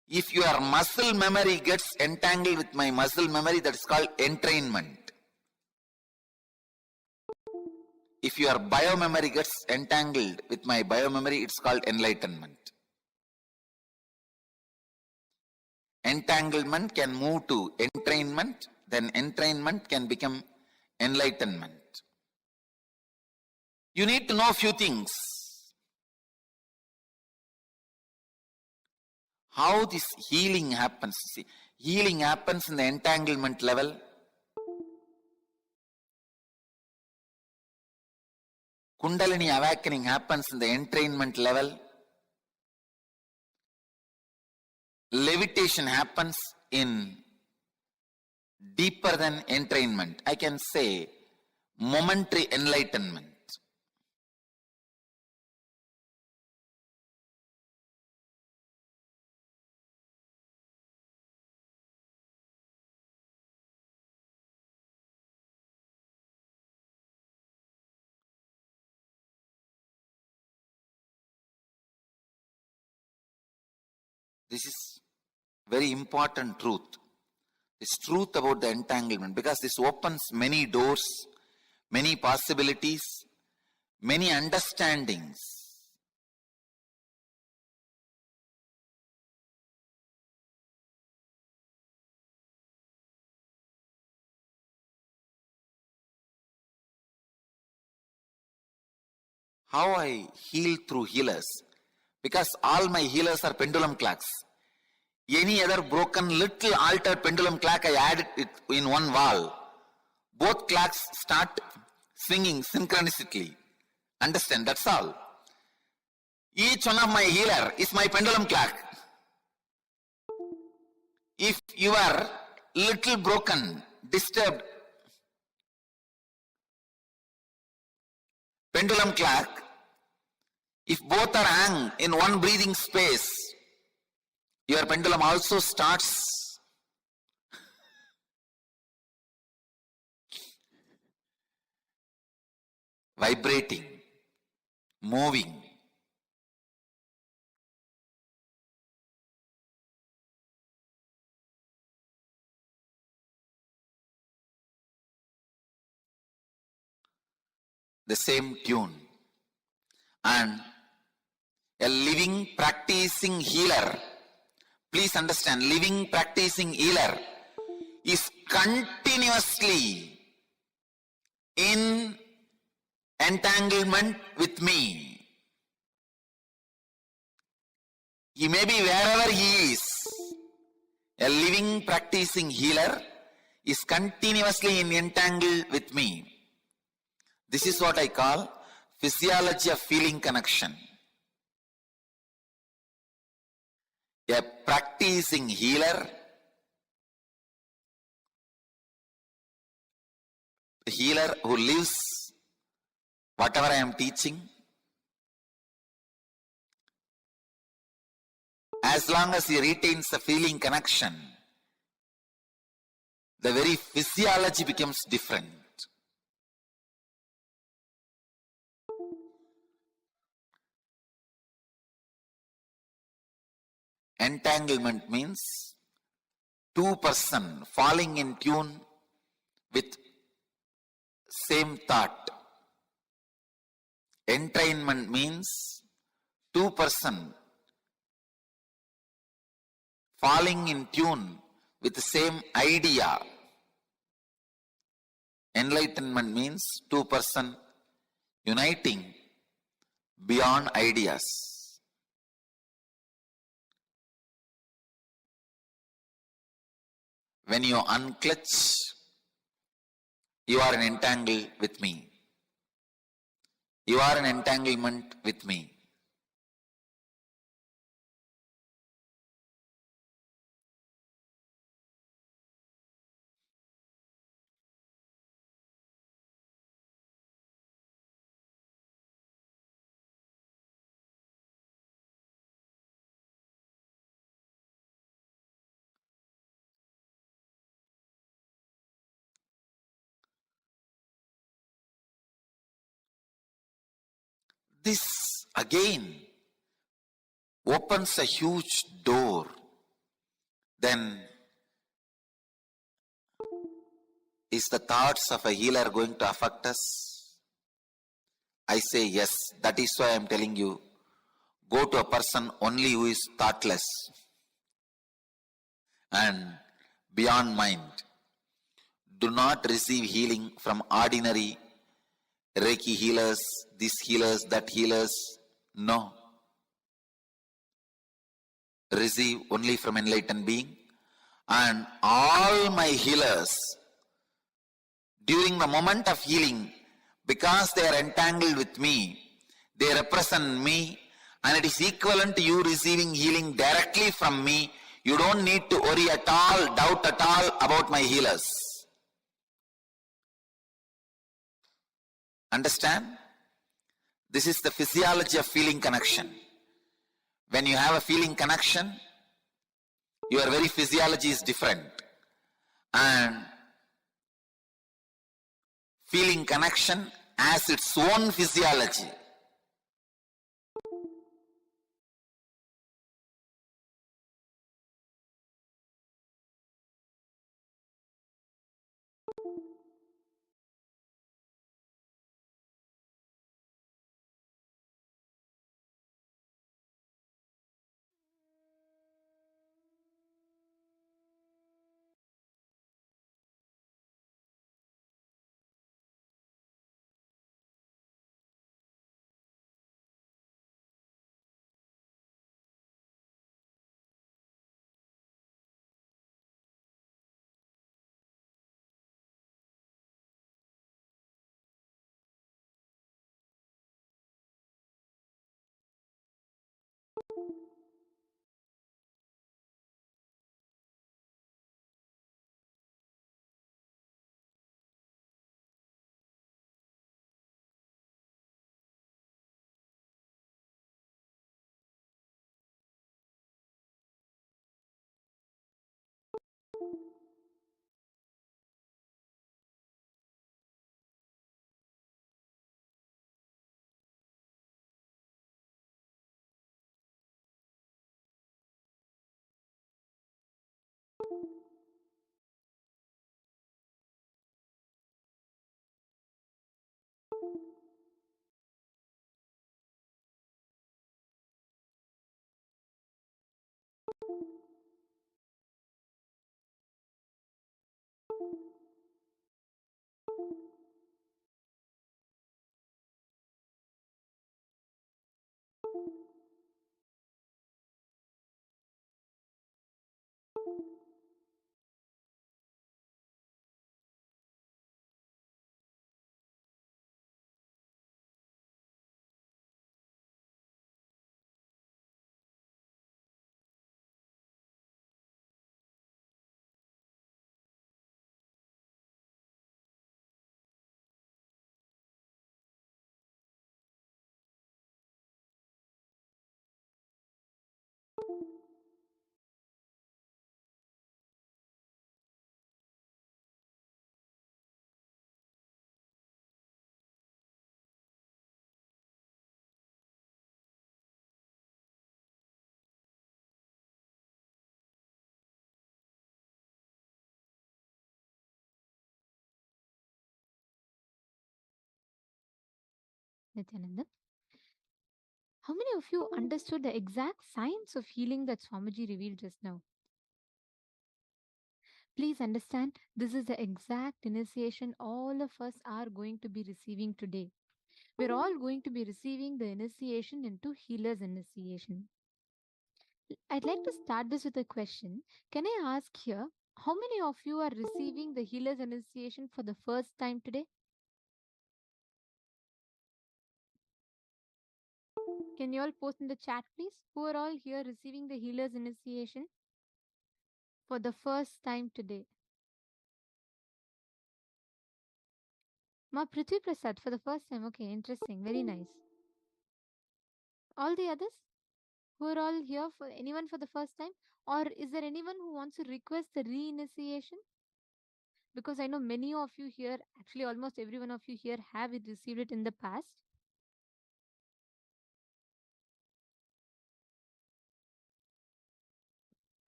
if your muscle memory gets entangled with my muscle memory, that is called entrainment. If your biomemory gets entangled with my biomemory, it's called enlightenment. Entanglement can move to entrainment, then entrainment can become enlightenment. You need to know a few things. How this healing happens. See, healing happens in the entanglement level. Kundalini awakening happens in the entrainment level. Levitation happens in deeper than entrainment. I can say momentary enlightenment. This is very important truth. This truth about the entanglement, because this opens many doors, many possibilities, many understandings. How I heal through healers? Because all my healers are pendulum clocks. Any other broken little altered pendulum clock, I add it in one wall. Both clocks start swinging synchronistically. Understand? That's all. Each one of my healer is my pendulum clock. If you are little broken, disturbed pendulum clock, if both are hung in one breathing space, your pendulum also starts vibrating, moving. The same tune. And a living practicing healer, please understand, living practicing healer is continuously in entanglement with me. He may be wherever he is. A living practicing healer is continuously in entangle with me. This is what I call physiology of feeling connection. A practicing healer, a healer who lives whatever I am teaching, as long as he retains the feeling connection, the very physiology becomes different. Entanglement means two persons falling in tune with same thought. Entrainment means two persons falling in tune with the same idea. Enlightenment means two persons uniting beyond ideas. When you unclutch, you are in entangle with me. You are in entanglement with me. This again opens a huge door. Then is the thoughts of a healer going to affect us? I say yes. That is why I am telling you, go to a person only who is thoughtless and beyond mind. Do not receive healing from ordinary Reiki healers, this healers, that healers. No. Receive only from enlightened being. And all my healers, during the moment of healing, because they are entangled with me, they represent me, and it is equivalent to you receiving healing directly from me. You don't need to worry at all, doubt at all about my healers. Understand? This is the physiology of feeling connection. When you have a feeling connection, your very physiology is different. And feeling connection has its own physiology. Nithyananda, how many of you understood the exact science of healing that Swamiji revealed just now? Please understand, this is the exact initiation all of us are going to be receiving today. We're all going to be receiving the initiation into healer's initiation. I'd like to start this with a question. Can I ask here, how many of you are receiving the healer's initiation for the first time today? Can you all post in the chat, please? Who are all here receiving the healer's initiation for the first time today? Ma Prithvi Prasad for the first time. Okay, interesting. Very nice. All the others who are all here for anyone for the first time? Or is there anyone who wants to request the re-initiation? Because I know many of you here, actually almost every one of you here have received it in the past.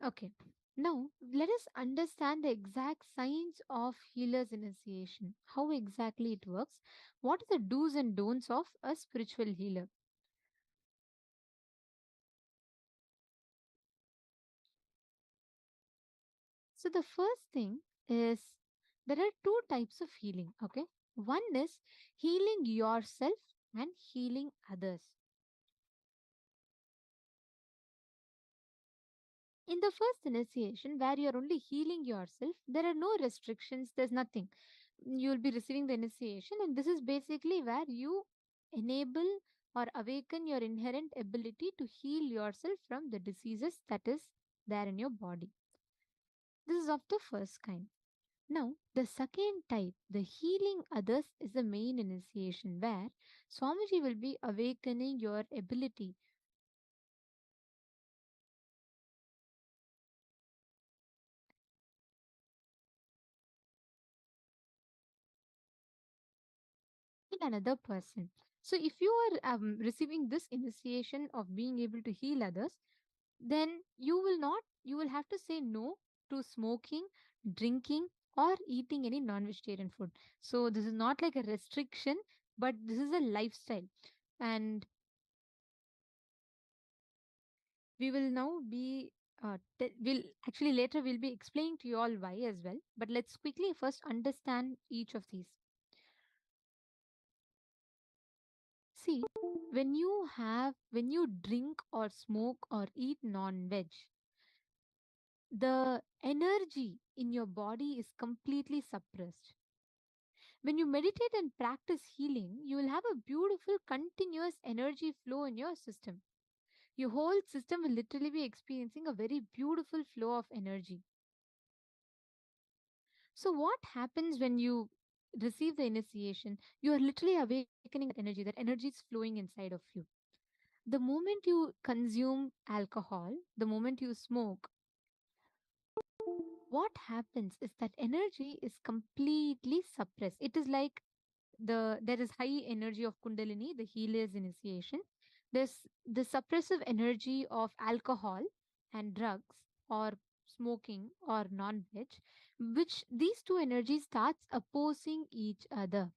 Okay. Now, let us understand the exact science of healer's initiation. How exactly it works? What are the do's and don'ts of a spiritual healer? So, the first thing is there are two types of healing. Okay. One is healing yourself and healing others. In the first initiation, where you're only healing yourself, there are no restrictions, there's nothing. You'll be receiving the initiation, and this is basically where you enable or awaken your inherent ability to heal yourself from the diseases that is there in your body. This is of the first kind. Now, the second type, the healing others, is the main initiation where Swamiji will be awakening your ability. Heal another person. So, if you are receiving this initiation of being able to heal others, then you will have to say no to smoking, drinking, or eating any non vegetarian food. So, this is not like a restriction, but this is a lifestyle. And we will now be will actually later we'll be explaining to you all why as well, but let's quickly first understand each of these. See, when you drink or smoke or eat non-veg, the energy in your body is completely suppressed. When you meditate and practice healing, you will have a beautiful continuous energy flow in your system. Your whole system will literally be experiencing a very beautiful flow of energy. So, what happens when you receive the initiation? You are literally awakening that energy is flowing inside of you. The moment you consume alcohol, the moment you smoke, what happens is that energy is completely suppressed. It is like there is high energy of Kundalini, the healer's initiation. There's the suppressive energy of alcohol and drugs or smoking or non-veg, which these two energies starts opposing each other.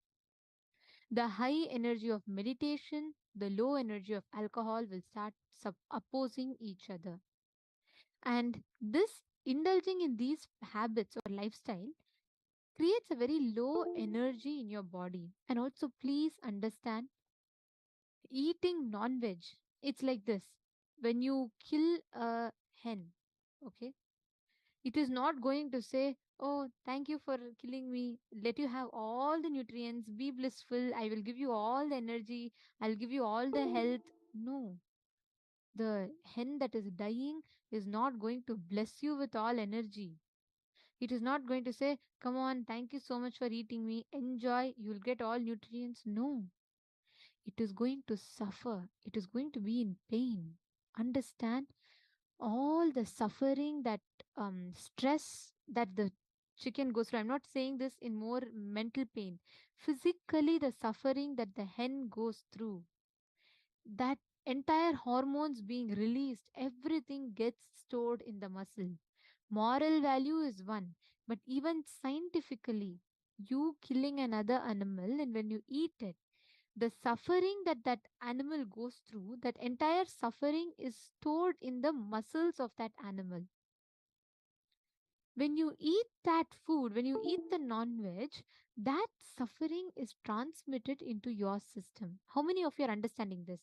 The high energy of meditation, the low energy of alcohol will start opposing each other. And this indulging in these habits or lifestyle creates a very low energy in your body. And also, please understand, eating non veg, it's like this: when you kill a hen, okay, it is not going to say, oh, thank you for killing me, let you have all the nutrients, be blissful, I will give you all the energy, I'll give you all the health. No, the hen that is dying is not going to bless you with all energy. It is not going to say, come on, thank you so much for eating me, enjoy, you'll get all nutrients. No, it is going to suffer, it is going to be in pain. Understand all the suffering, that stress that the chicken goes through. I'm not saying this in more mental pain, physically, the suffering that the hen goes through, that entire hormones being released, everything gets stored in the muscle. Moral value is one, but even scientifically, you killing another animal and when you eat it, the suffering that that animal goes through, that entire suffering is stored in the muscles of that animal. When you eat that food, when you eat the non veg, that suffering is transmitted into your system. How many of you are understanding this?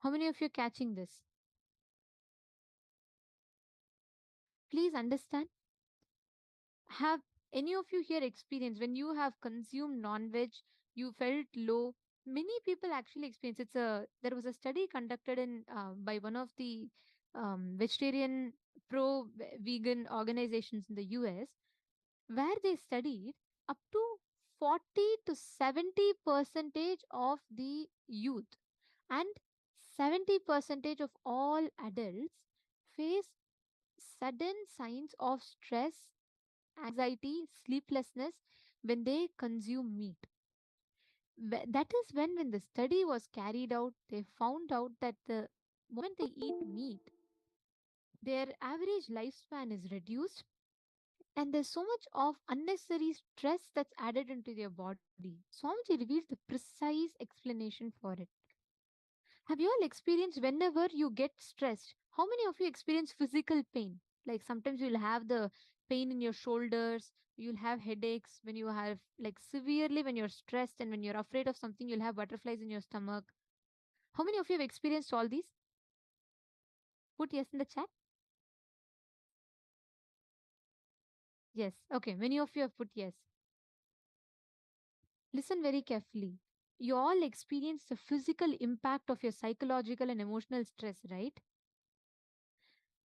How many of you are catching this? Please understand. Have any of you here experienced when you have consumed non-veg, you felt low? Many people actually experience. There was a study conducted in by one of the vegetarian pro-vegan organizations in the US, where they studied up to 40 to 70 percentage of the youth and 70 percentage of all adults face sudden signs of stress, anxiety, sleeplessness when they consume meat. That is when the study was carried out, they found out that the moment they eat meat, their average lifespan is reduced, and there's so much of unnecessary stress that's added into their body. Swamiji reveals the precise explanation for it. Have you all experienced whenever you get stressed? How many of you experience physical pain? Like sometimes you'll have the pain in your shoulders, you'll have headaches when you have like severely when you're stressed, and when you're afraid of something, you'll have butterflies in your stomach. How many of you have experienced all these? Put yes in the chat. Yes. Okay. Many of you have put yes. Listen very carefully. You all experience the physical impact of your psychological and emotional stress, right?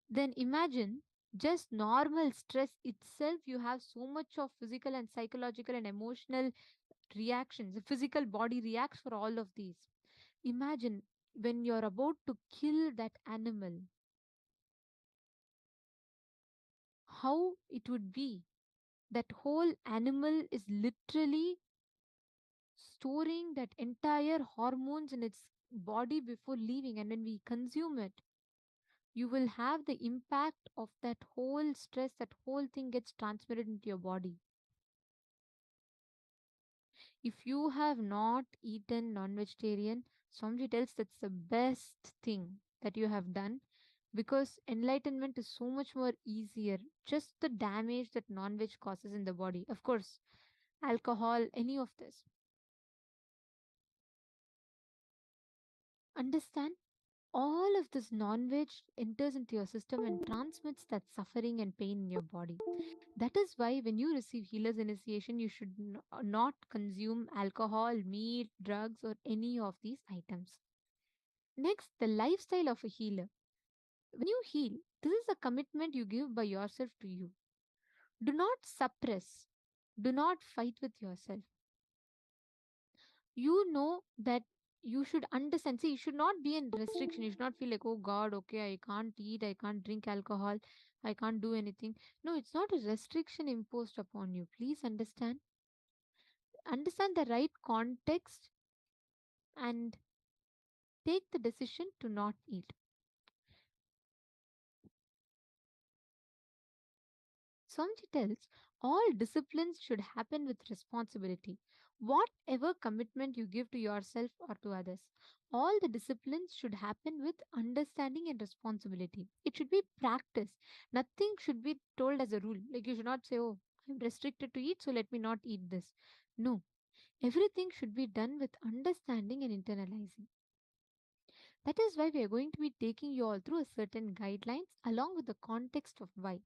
Then imagine just normal stress itself, you have so much of physical and psychological and emotional reactions. The physical body reacts for all of these. Imagine when you're about to kill that animal, how it would be. That whole animal is literally storing that entire hormones in its body before leaving, and when we consume it, you will have the impact of that whole stress, that whole thing gets transmitted into your body. If you have not eaten non-vegetarian, Swamiji tells that's the best thing that you have done, because enlightenment is so much more easier. Just the damage that non-veg causes in the body, of course, alcohol, any of this. Understand? All of this non-veg enters into your system and transmits that suffering and pain in your body. That is why when you receive healer's initiation, you should not consume alcohol, meat, drugs, or any of these items. Next, the lifestyle of a healer. When you heal, this is a commitment you give by yourself to you. Do not suppress, do not fight with yourself. You know that you should understand. See, you should not be in restriction. You should not feel like, oh God, okay, I can't eat, I can't drink alcohol, I can't do anything. No, it's not a restriction imposed upon you. Please understand. Understand the right context and take the decision to not eat. Swamiji tells all disciplines should happen with responsibility. Whatever commitment you give to yourself or to others, all the disciplines should happen with understanding and responsibility. It should be practice. Nothing should be told as a rule. Like you should not say, oh, I'm restricted to eat, so let me not eat this. No. Everything should be done with understanding and internalizing. That is why we are going to be taking you all through a certain guidelines along with the context of why.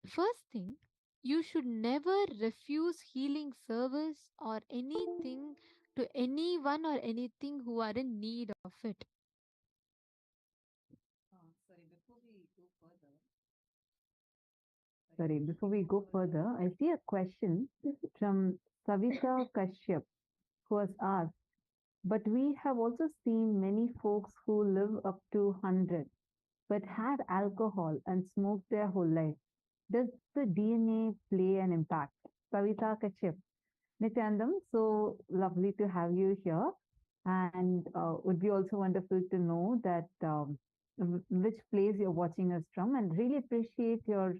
First thing, you should never refuse healing service or anything to anyone or anything who are in need of it. Sorry, before we go further, I see a question from Savita Kashyap who has asked, but we have also seen many folks who live up to 100 but had alcohol and smoked their whole life. Does the DNA play an impact? Savita Kashyap. Nithyanandam, so lovely to have you here. And would be also wonderful to know that which place you're watching us from, and really appreciate your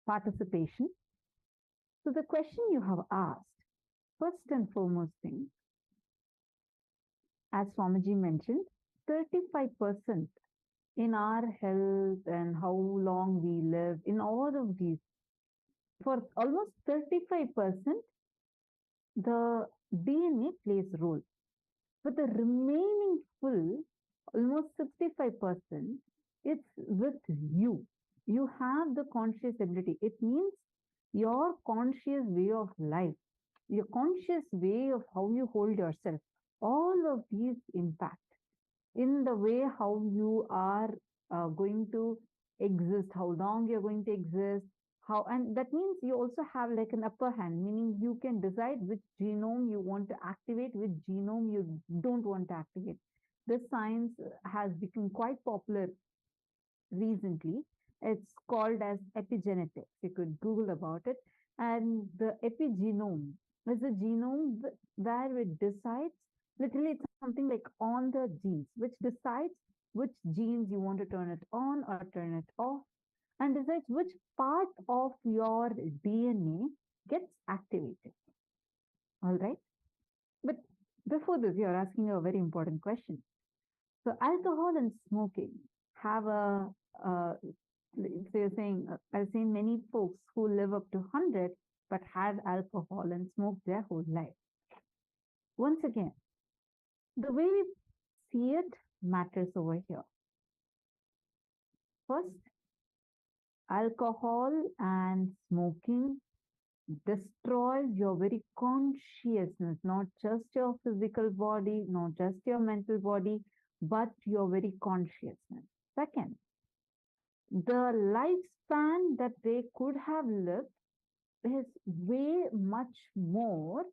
participation. So the question you have asked, first and foremost thing, as Swamiji mentioned, 35% in our health and how long we live, in all of these, for almost 35%, the DNA plays a role. But the remaining full, almost 65%, it's with you. You have the conscious ability. It means your conscious way of life, your conscious way of how you hold yourself. All of these impact in the way how you are going to exist, how long you're going to exist, how, and that means you also have like an upper hand, meaning you can decide which genome you want to activate, which genome you don't want to activate. This science has become quite popular recently. It's called as epigenetics. You could Google about it. And the epigenome is a genome where it decides, literally it's something like on the genes, which decides which genes you want to turn it on or turn it off, and decides which part of your DNA gets activated. All right. But before this, you're asking a very important question. So, alcohol and smoking have uh, so you're saying, I've seen many folks who live up to 100 but had alcohol and smoked their whole life. Once again, the way we see it matters over here. First, alcohol and smoking destroys your very consciousness, not just your physical body, not just your mental body, but your very consciousness. Second, the lifespan that they could have lived is way much more,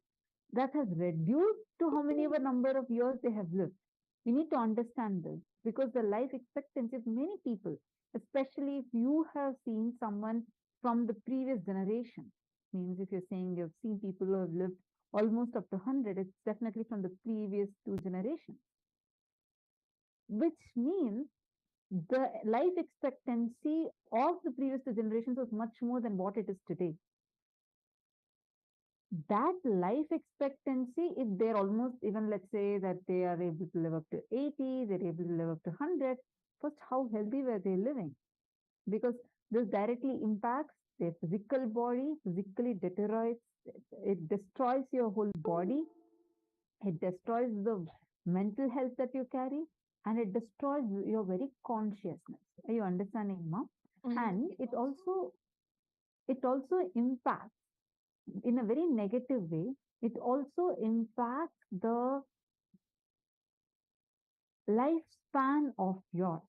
that has reduced to how many ever number of years they have lived. We need to understand this, because the life expectancy of many people, especially if you have seen someone from the previous generation, means if you're saying you've seen people who have lived almost up to 100, it's definitely from the previous 2 generations, which means the life expectancy of the previous 2 generations was much more than what it is today. That life expectancy, if they're almost, even let's say that they are able to live up to 80, they're able to live up to 100, first, how healthy were they living? Because this directly impacts their physical body, physically deteriorates, it destroys your whole body, it destroys the mental health that you carry, and it destroys your very consciousness. Are you understanding, Ma? And it also impacts in a very negative way. It also impacts the lifespan of yours.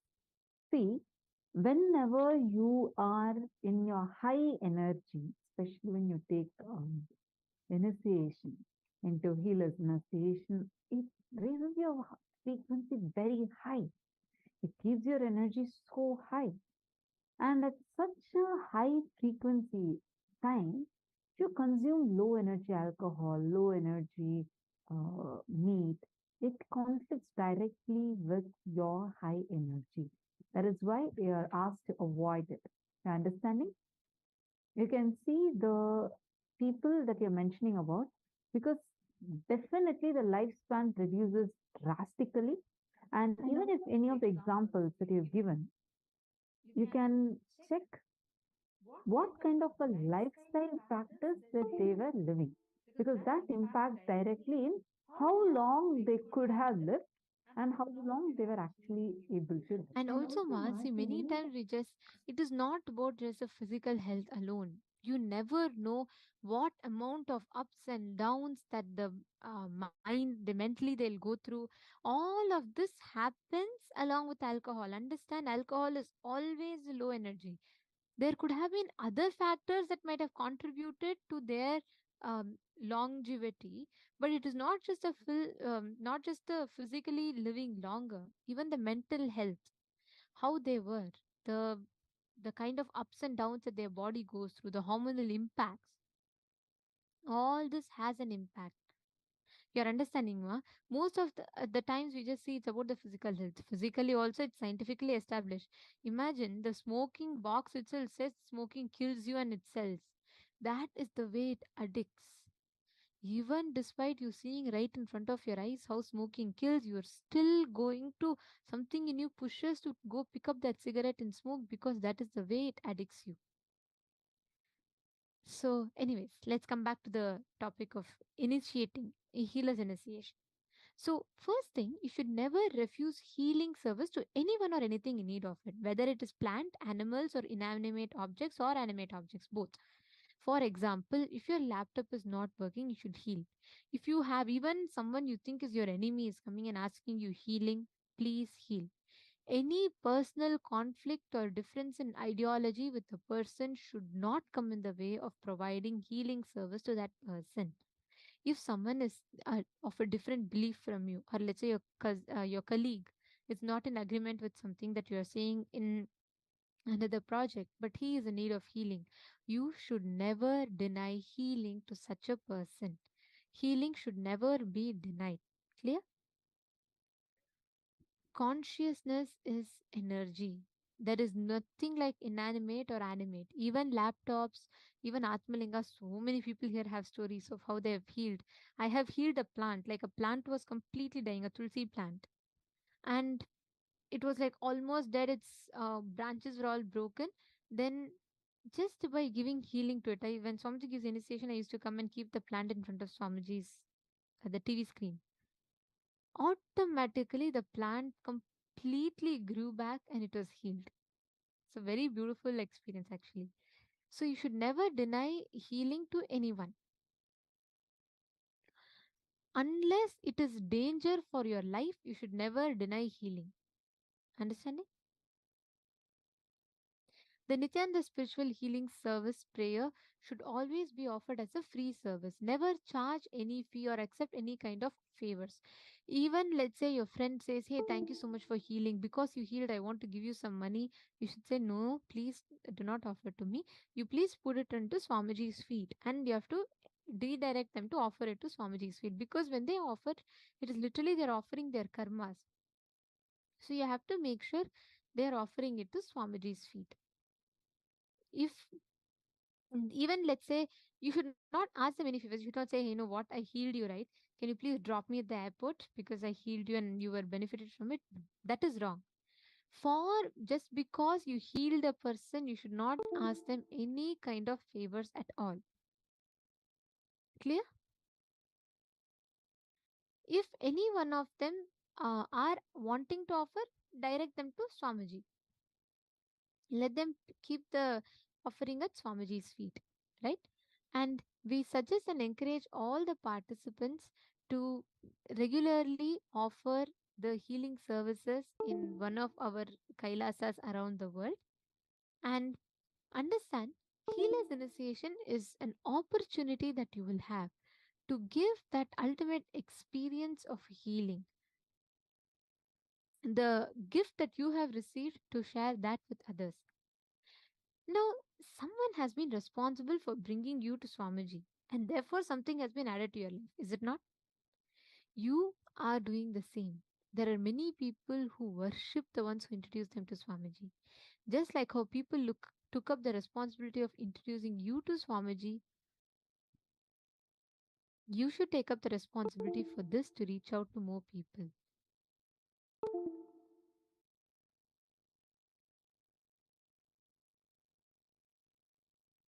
See, whenever you are in your high energy, especially when you take initiation into healer's initiation, it raises your frequency very high. It keeps your energy so high. And at such a high frequency time, if you consume low energy alcohol, low energy meat, it conflicts directly with your high energy. That is why they are asked to avoid it. You understanding? You can see the people that you're mentioning about, because definitely the lifespan reduces drastically. And even if any of the examples that you've given, you can check what kind of a lifestyle practice that they were living, because that impacts directly in how long they could have lived and how long they were actually able to live. And also, Masi, many times it is not about just the physical health alone. You never know what amount of ups and downs that the mentally they'll go through. All of this happens along with alcohol. Understand, alcohol is always low energy. There could have been other factors that might have contributed to their longevity, but it is not just not just the physically living longer, even the mental health, how they were, the the kind of ups and downs that their body goes through, the hormonal impacts, all this has an impact. You're understanding, ma? Most of the times we just see it's about the physical health. Physically, also, it's scientifically established. Imagine the smoking box itself says smoking kills you and it sells. That is the way it addicts. Even despite you seeing right in front of your eyes how smoking kills, you're still going to, something in you pushes to go pick up that cigarette and smoke, because that is the way it addicts you. So, anyways, let's come back to the topic of initiating a healer's initiation. So, first thing, you should never refuse healing service to anyone or anything in need of it, whether it is plant, animals, or inanimate objects or animate objects, both. For example, if your laptop is not working, you should heal. If you have even someone you think is your enemy is coming and asking you healing, please heal. Any personal conflict or difference in ideology with a person should not come in the way of providing healing service to that person. If someone is of a different belief from you, or let's say your colleague is not in agreement with something that you are saying in another project, but he is in need of healing, you should never deny healing to such a person. Healing should never be denied. Clear? Consciousness is energy. There is nothing like inanimate or animate. Even laptops, even Atmalinga, so many people here have stories of how they have healed. I have healed a plant, like a plant was completely dying, a tulsi plant. And it was like almost dead, its branches were all broken. Then, just by giving healing to it, when Swamiji gives initiation, I used to come and keep the plant in front of Swamiji's the TV screen. Automatically, the plant completely grew back and it was healed. It's a very beautiful experience, actually. So, you should never deny healing to anyone unless it is danger for your life. You should never deny healing. Understanding? The Nithyananda spiritual healing service prayer should always be offered as a free service. Never charge any fee or accept any kind of favors. Even let's say your friend says, "Hey, thank you so much for healing. Because you healed, I want to give you some money." You should say, "No, please do not offer to me. You please put it into Swamiji's feet." And you have to redirect them to offer it to Swamiji's feet. Because when they offer, it is literally they're offering their karmas. So you have to make sure they're offering it to Swamiji's feet. If even let's say, you should not ask them any favors. You should not say, "Hey, you know what, I healed you, right? Can you please drop me at the airport because I healed you and you were benefited from it?" That is wrong. For just because you healed a person, you should not ask them any kind of favors at all. Clear? If any one of them are wanting to offer, direct them to Swamiji. Let them keep the offering at Swamiji's feet, right? And we suggest and encourage all the participants to regularly offer the healing services in one of our Kailasas around the world. And understand, healer's initiation is an opportunity that you will have to give that ultimate experience of healing, the gift that you have received, to share that with others. Now, someone has been responsible for bringing you to Swamiji, and therefore something has been added to your life, is it not? You are doing the same. There are many people who worship the ones who introduced them to Swamiji. Just like how people took up the responsibility of introducing you to Swamiji, you should take up the responsibility for this to reach out to more people.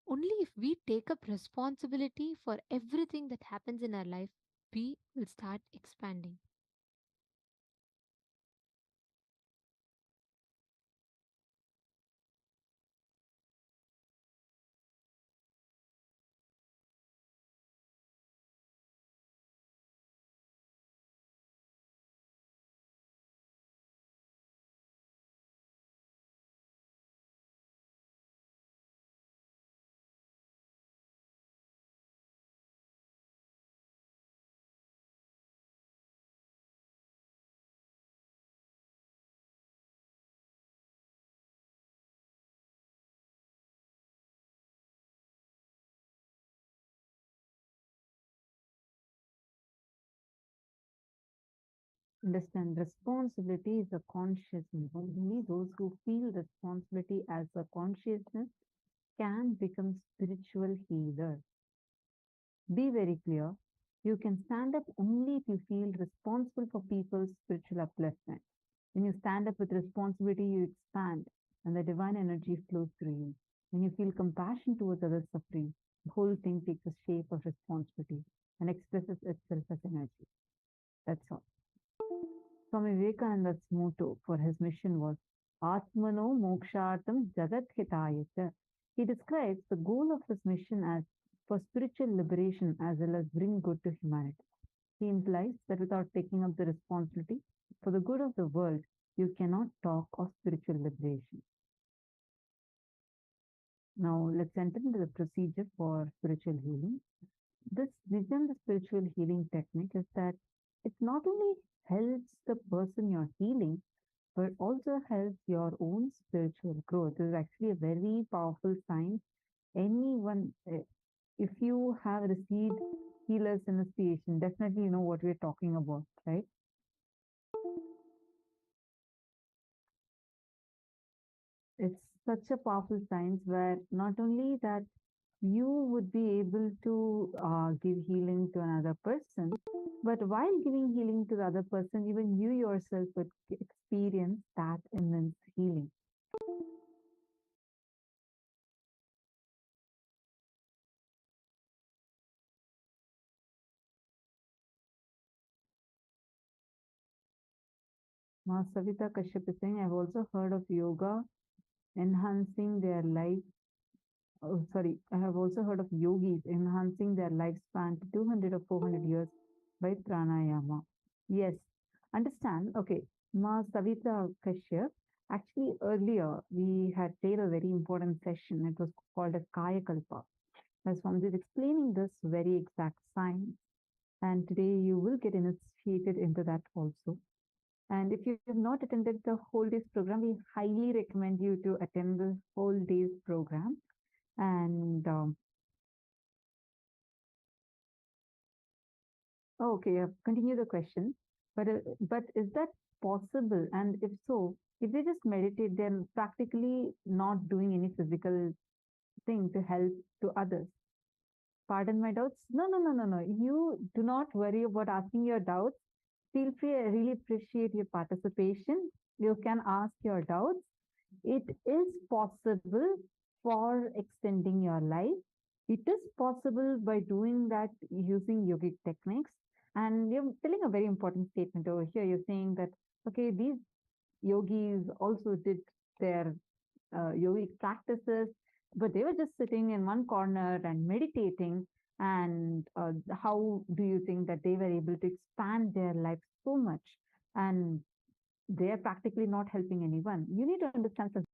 Only if we take up responsibility for everything that happens in our life, we will start expanding. Understand, responsibility is a consciousness. Only those who feel responsibility as a consciousness can become spiritual healers. Be very clear. You can stand up only if you feel responsible for people's spiritual upliftment. When you stand up with responsibility, you expand and the divine energy flows through you. When you feel compassion towards others suffering, the whole thing takes the shape of responsibility and expresses itself as energy. That's all. Swami Vivekananda's motto for his mission was Atmano Mokshartam Jagat Hitayata. He describes the goal of his mission as for spiritual liberation as well as bring good to humanity. He implies that without taking up the responsibility for the good of the world, you cannot talk of spiritual liberation. Now let's enter into the procedure for spiritual healing. This within the spiritual healing technique is that it not only helps the person you're healing, but also helps your own spiritual growth. This is actually a very powerful sign. Anyone, if you have received healer's initiation, definitely you know what we're talking about, right? such a powerful science where not only that you would be able to give healing to another person, but while giving healing to the other person, even you yourself would experience that immense healing. Ma Savita Kashyap is saying, I've also heard of yoga enhancing their life. Oh, sorry, I have also heard of yogis enhancing their lifespan to 200 or 400 years by pranayama. Yes, understand. Okay, Ma Savita Kashyap. Actually, earlier we had played a very important session. It was called as Kayakalpa. As Swami is explaining this very exact science. And today you will get initiated into that also. And if you have not attended the whole day's program, we highly recommend you to attend the whole day's program. And okay, continue the question. But is that possible? And if so, if they just meditate, they're practically not doing any physical thing to help to others. Pardon my doubts? No, no, no, no, no. You do not worry about asking your doubts. Feel free. I really appreciate your participation. You can ask your doubts. It is possible for extending your life. It is possible by doing that using yogic techniques. And you're telling a very important statement over here. You're saying that, okay, these yogis also did their yogic practices, but they were just sitting in one corner and meditating. And how do you think that they were able to expand their life so much? And they are practically not helping anyone. You need to understand something.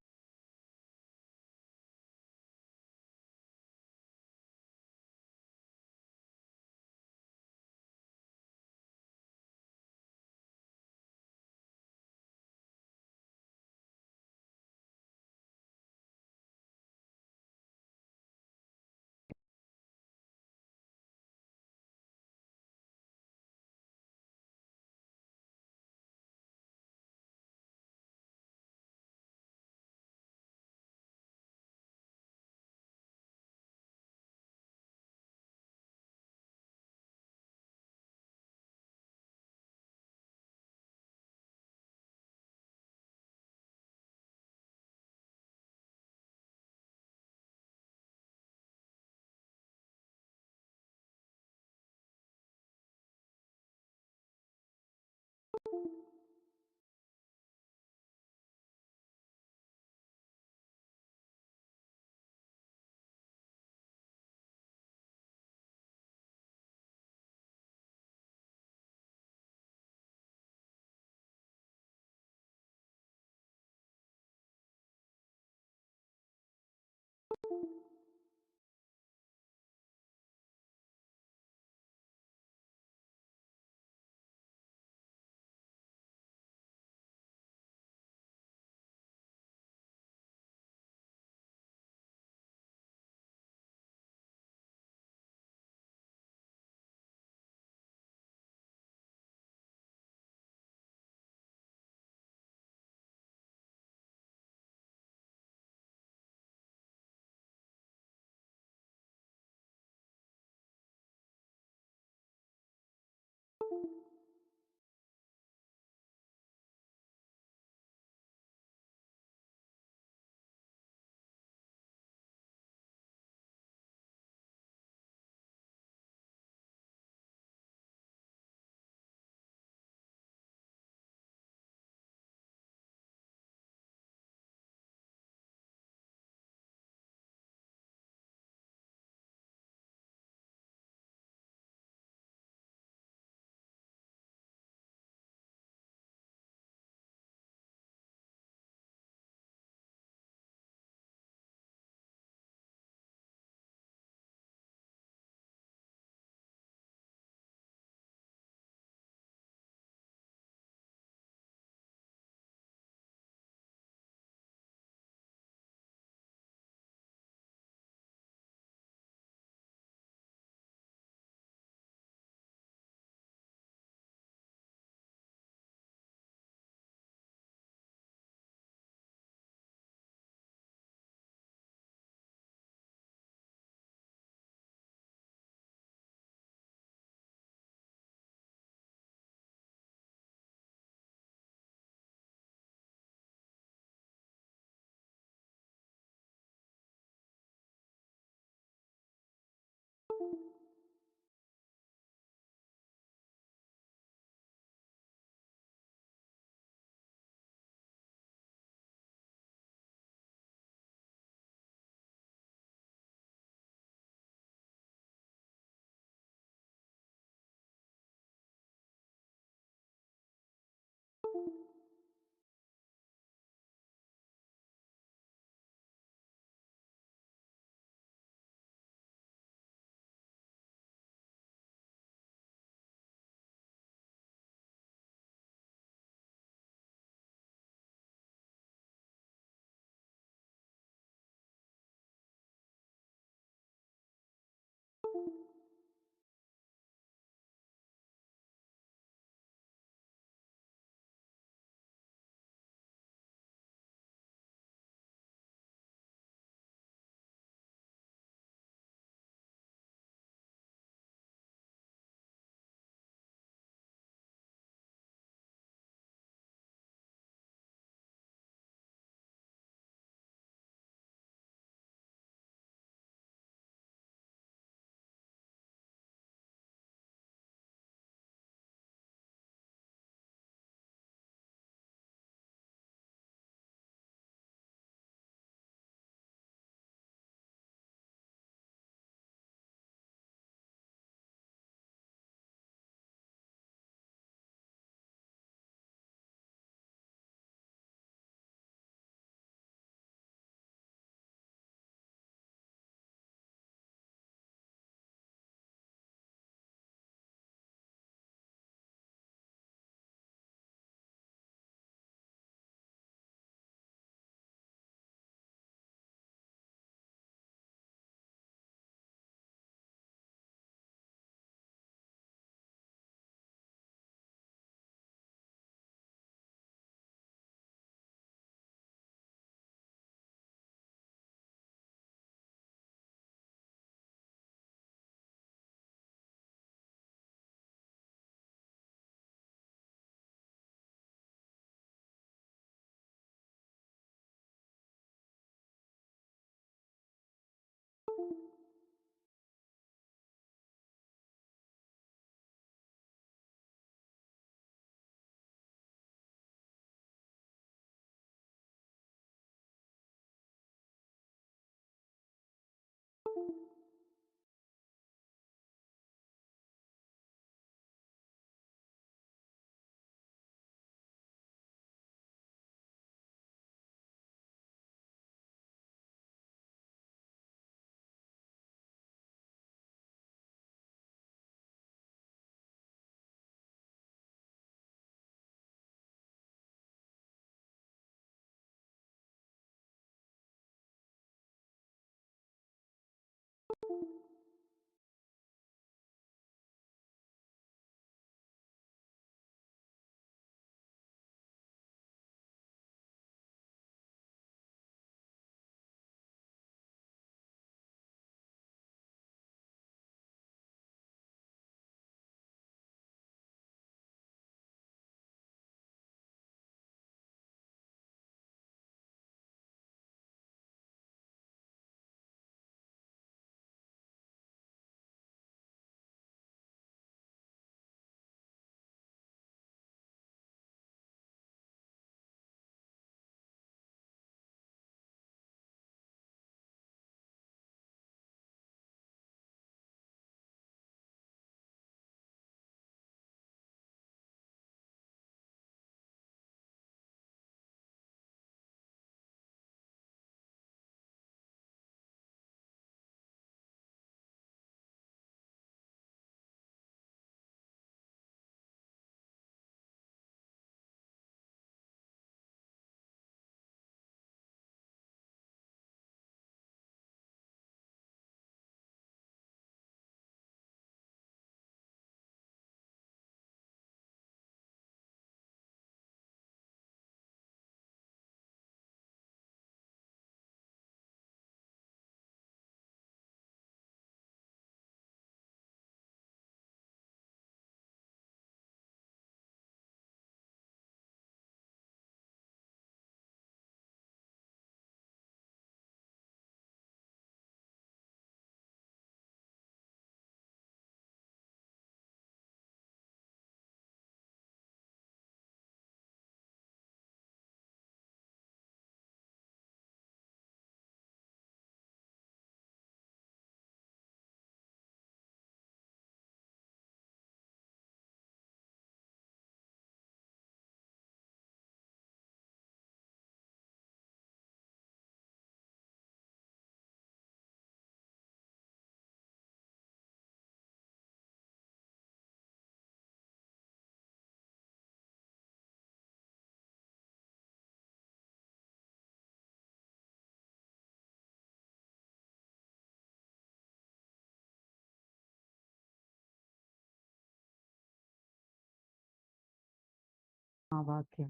Mahavakya.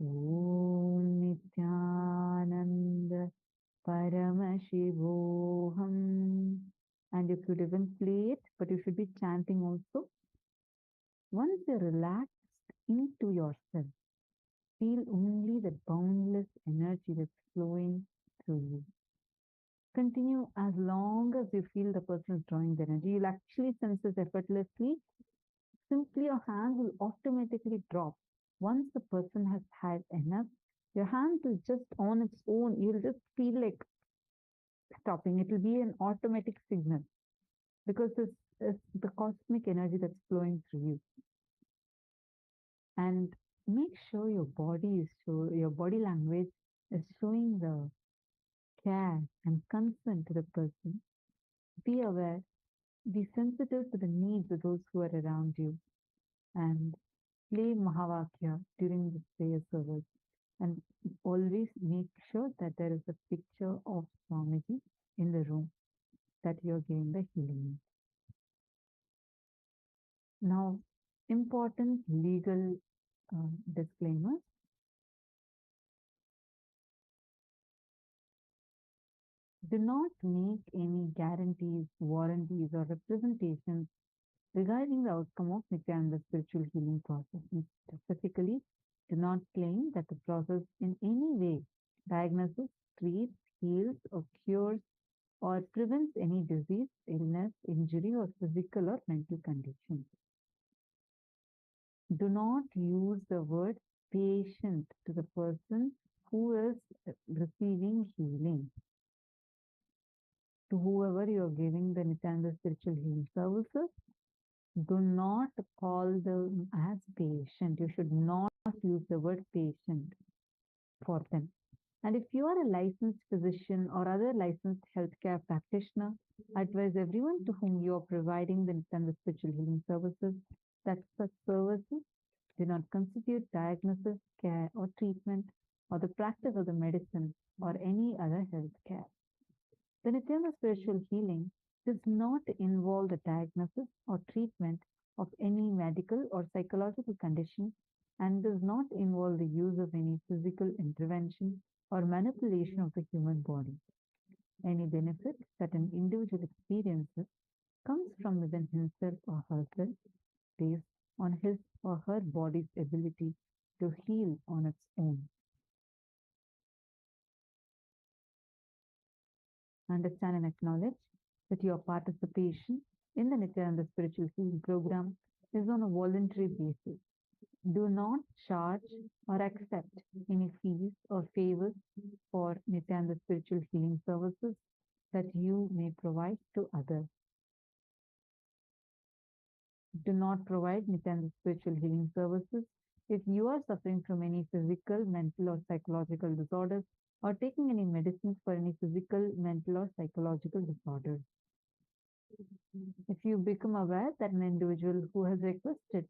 Om Nithyananda Paramashivoham. And you could even play it, but you should be chanting also. Once you're relaxed into yourself, feel only the boundless energy that's flowing through you. Continue as long as you feel the person is drawing the energy. You'll actually sense this effortlessly. Simply your hands will automatically drop. Once the person has had enough, your hands will just on its own, you'll just feel like stopping. It will be an automatic signal because this is the cosmic energy that's flowing through you. And make sure your your body language is showing the care and concern to the person. Be aware, be sensitive to the needs of those who are around you, and play Mahavakya during the prayer service. And always make sure that there is a picture of Swamiji in the room that you're giving the healing. Now, important legal disclaimers. Do not make any guarantees, warranties, or representations regarding the outcome of Nithyananda's spiritual healing process. And specifically, do not claim that the process in any way diagnoses, treats, heals, or cures, or prevents any disease, illness, injury, or physical or mental condition. Do not use the word patient to the person who is receiving healing. To whoever you are giving the Nithyananda spiritual healing services, do not call them as patient. You should not use the word patient for them. And if you are a licensed physician or other licensed healthcare practitioner, advise everyone to whom you are providing the Nithyananda spiritual healing services that such services do not constitute diagnosis, care, or treatment, or the practice of the medicine or any other health care. The Nithyananda spiritual healing does not involve the diagnosis or treatment of any medical or psychological condition and does not involve the use of any physical intervention or manipulation of the human body. Any benefit that an individual experiences comes from within himself or herself based on his or her body's ability to heal on its own. Understand and acknowledge that your participation in the Nithyananda spiritual healing program is on a voluntary basis. Do not charge or accept any fees or favors for Nithyananda spiritual healing services that you may provide to others. Do not provide Nithyananda spiritual healing services if you are suffering from any physical, mental, or psychological disorders or taking any medicines for any physical, mental, or psychological disorders. If you become aware that an individual who has requested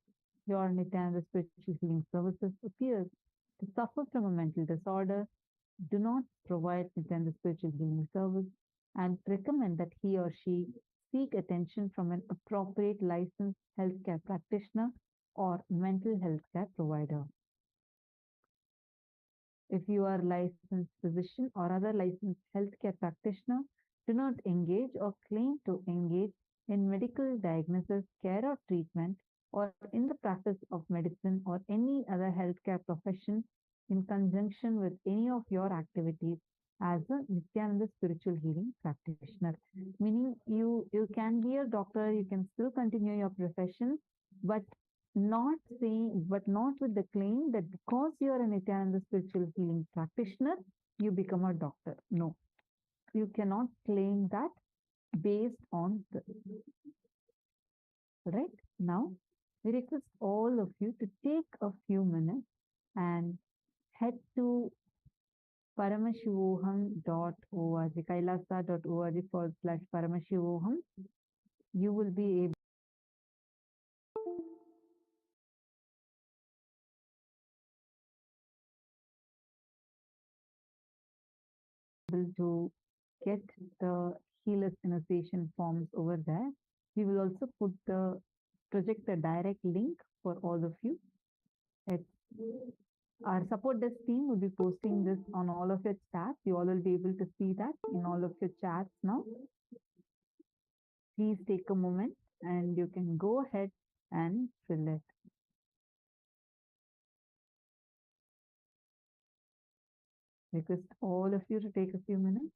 your Nithyananda spiritual healing services appears to suffer from a mental disorder, do not provide Nithyananda spiritual healing service and recommend that he or she seek attention from an appropriate licensed healthcare practitioner or mental health care provider. If you are a licensed physician or other licensed healthcare practitioner, do not engage or claim to engage in medical diagnosis, care or treatment, or in the practice of medicine or any other healthcare profession in conjunction with any of your activities as a Nithyananda spiritual healing practitioner. Meaning you can be a doctor, you can still continue your profession, but not with the claim that because you are a Nithyananda spiritual healing practitioner, you become a doctor. No, you cannot claim that based on the right. Now, we request all of you to take a few minutes and head to paramashivoham.org, kailasa.org/paramashivoham. You will be able to get the Healers Initiation forms over there. We will also project a direct link for all of you. It's Our support desk team will be posting this on all of your chats. You all will be able to see that in all of your chats now. Please take a moment and you can go ahead and fill it. Request all of you to take a few minutes.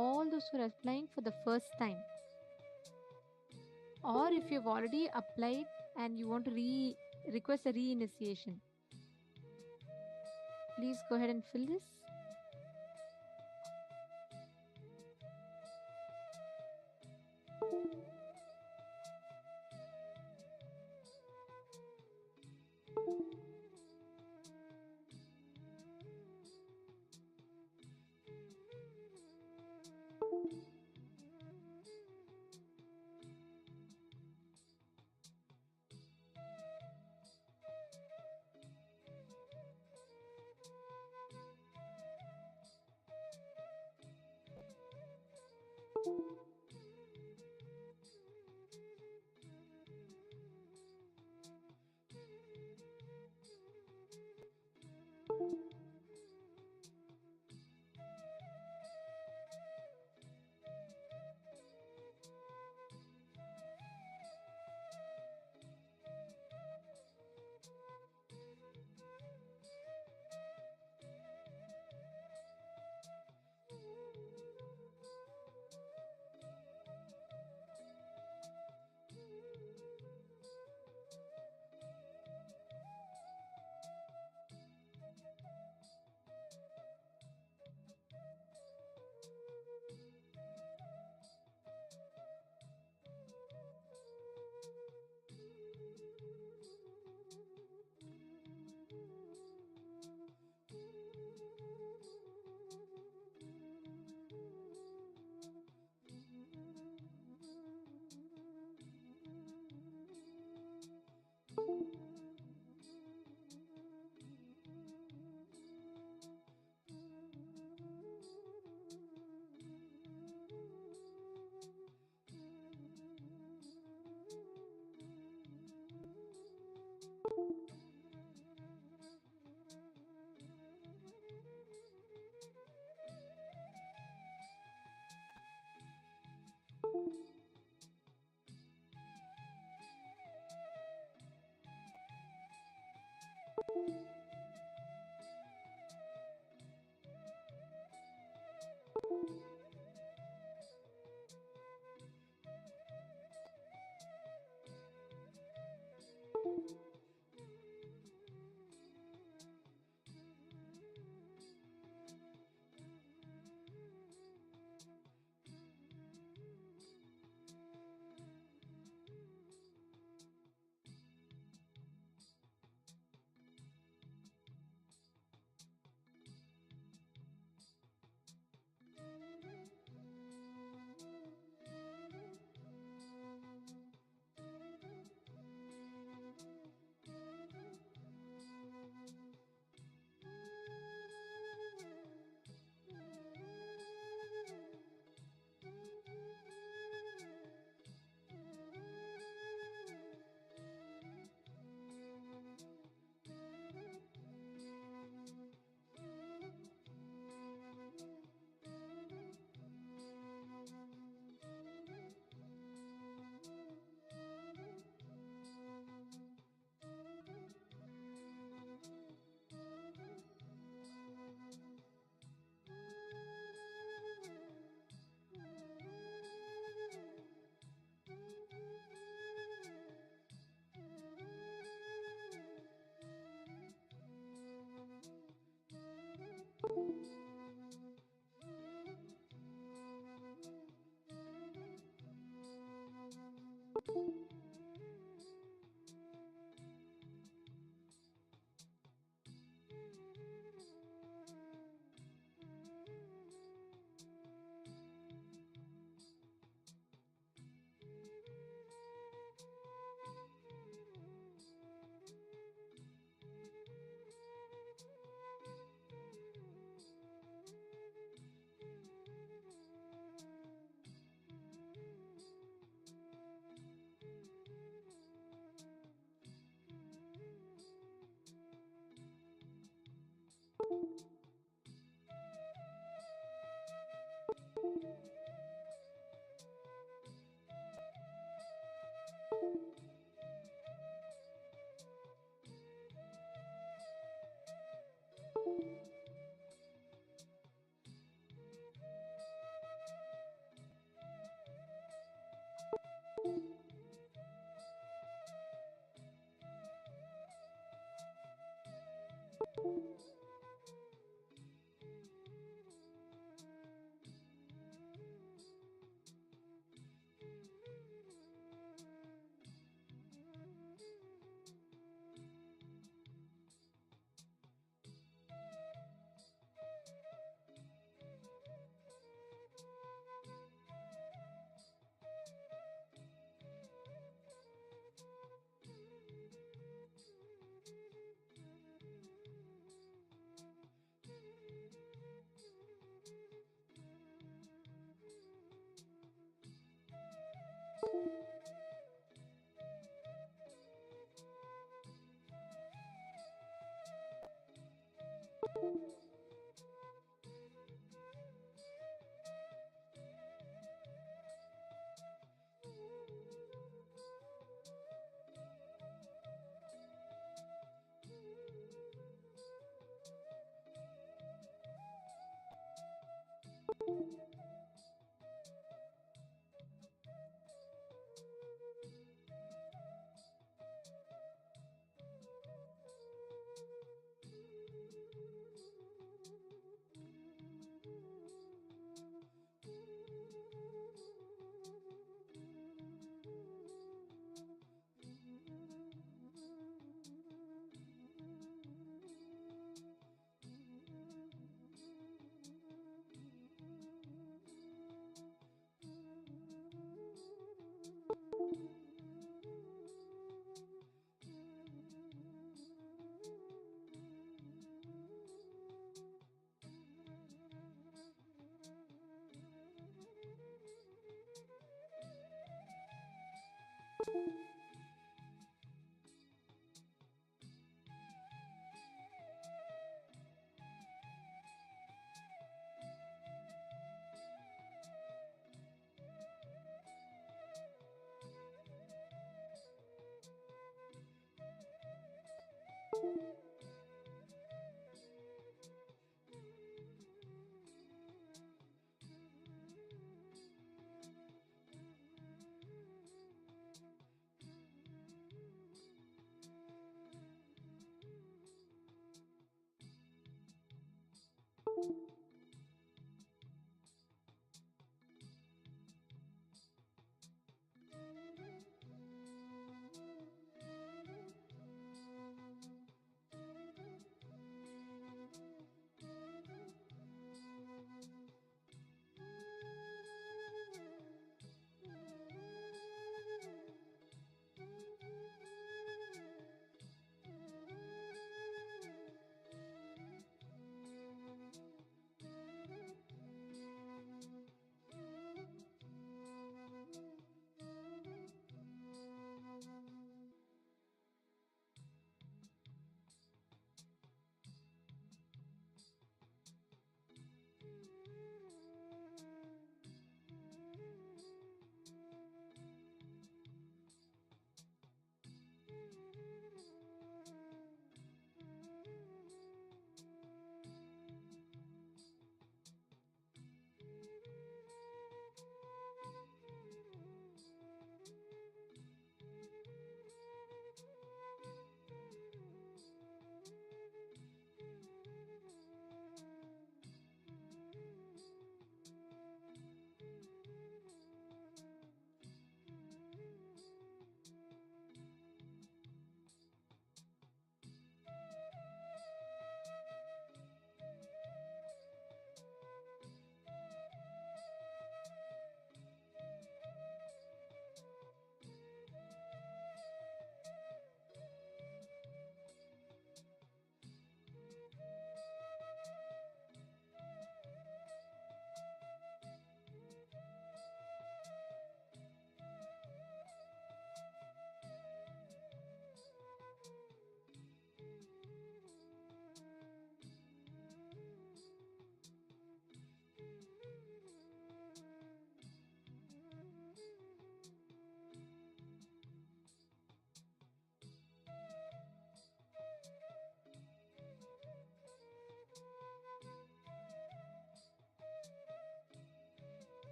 all those who are applying for the first time, or if you've already applied and you want to request a reinitiation, please go ahead and fill this.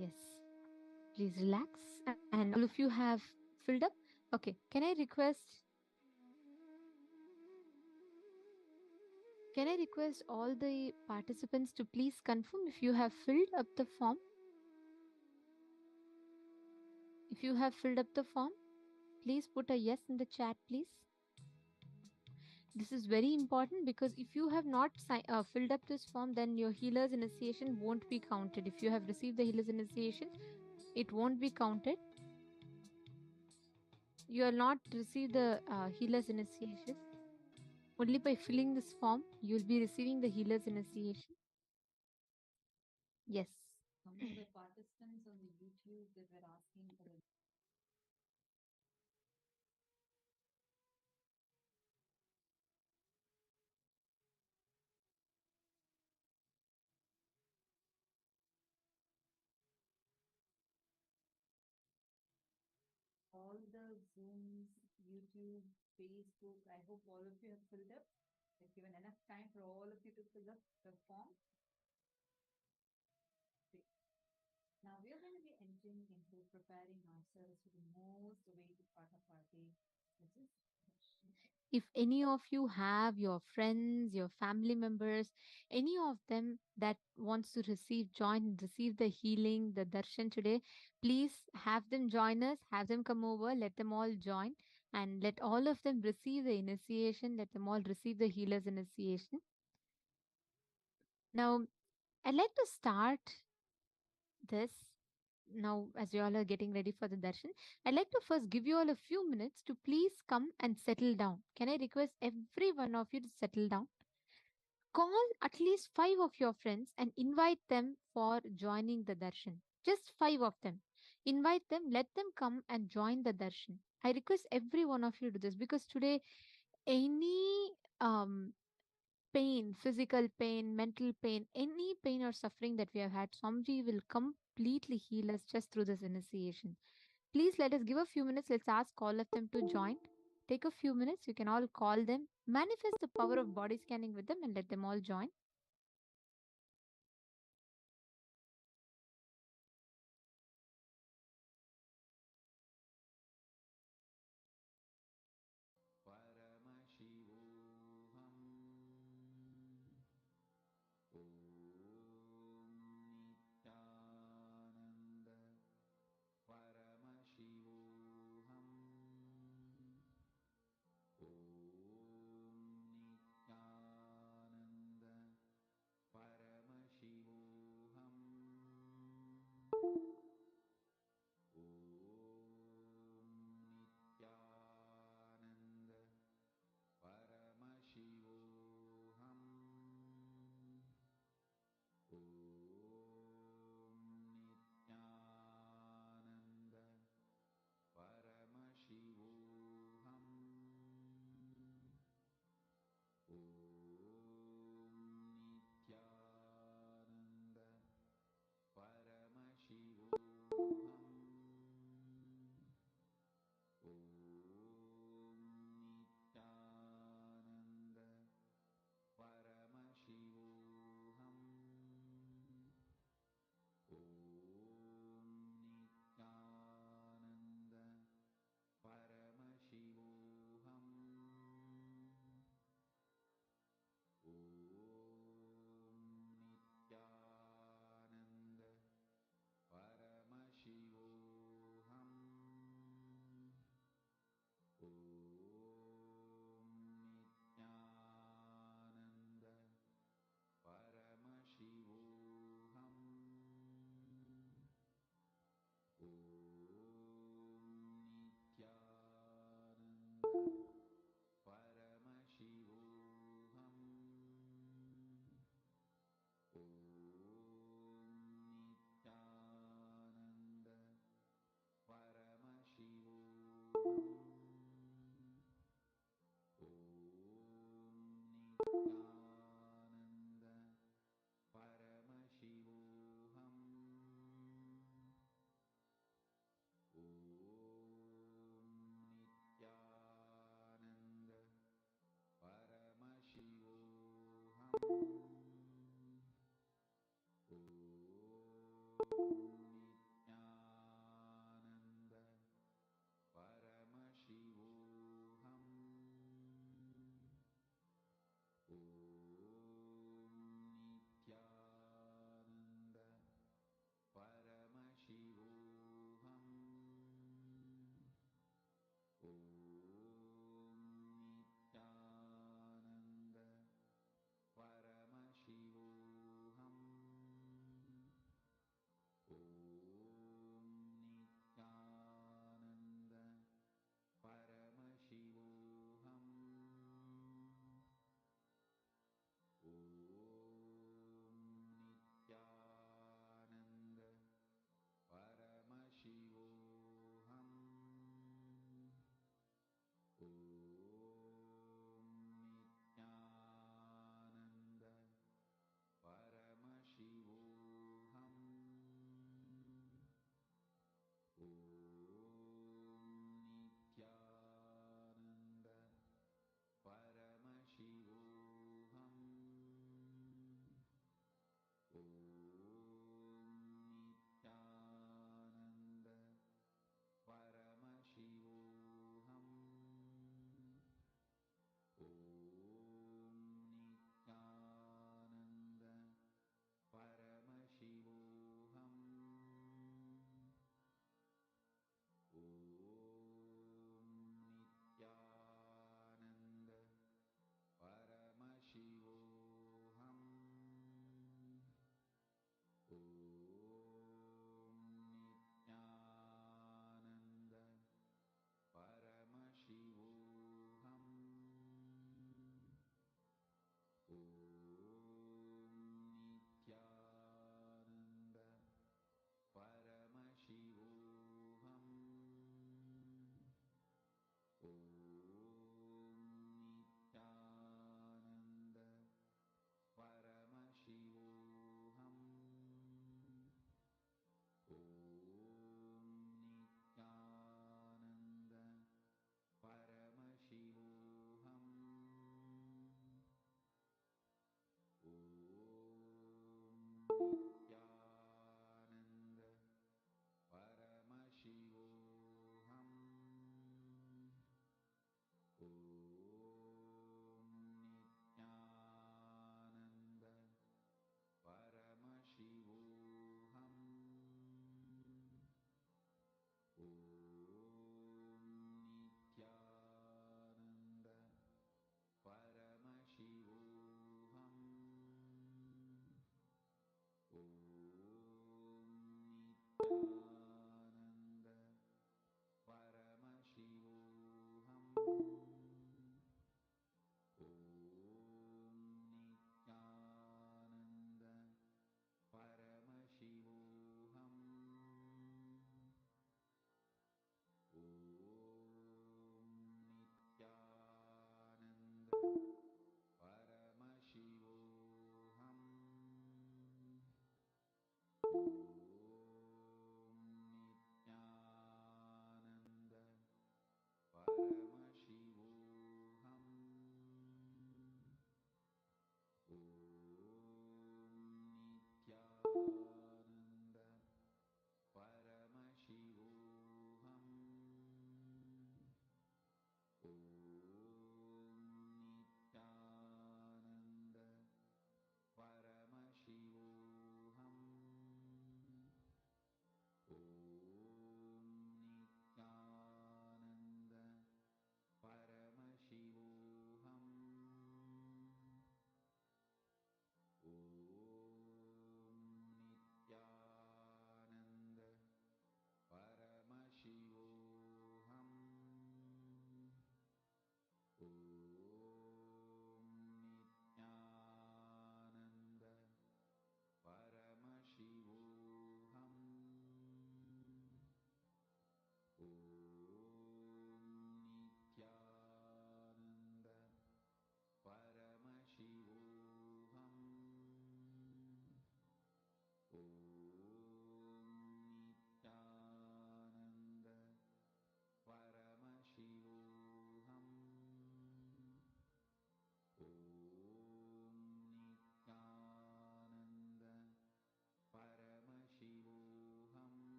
Yes. Please relax. And all of you have filled up. Okay. Can I request all the participants to please confirm if you have filled up the form? If you have filled up the form, please put a yes in the chat, please. This is very important because if you have not filled up this form, then your healer's initiation won't be counted. If you have received the healer's initiation, it won't be counted. You will not receive the healer's initiation. Only by filling this form, you will be receiving the healer's initiation. Yes. Some of the participants on the YouTube that were asking for the all the Zooms, YouTube, Facebook. I hope all of you have filled up. I've given enough time for all of you to fill up the form. Great. Now we are going to be entering into preparing ourselves for the most awaited part of our day, which is darshan. If any of you have your friends, your family members, any of them that wants to receive the healing, the darshan today, please have them join us, have them come over, let them all join, and let all of them receive the initiation, let them all receive the healer's initiation. Now, I'd like to start this now as you all are getting ready for the darshan. I'd like to first give you all a few minutes to please come and settle down. Can I request every one of you to settle down? Call at least 5 of your friends and invite them for joining the darshan. Just 5 of them. Invite them, let them come and join the darshan. I request every one of you to do this because today any pain, physical pain, mental pain, any pain or suffering that we have had, Swamiji will completely heal us just through this initiation. Please let us give a few minutes. Let's ask all of them to join. Take a few minutes. You can all call them. Manifest the power of body scanning with them and let them all join.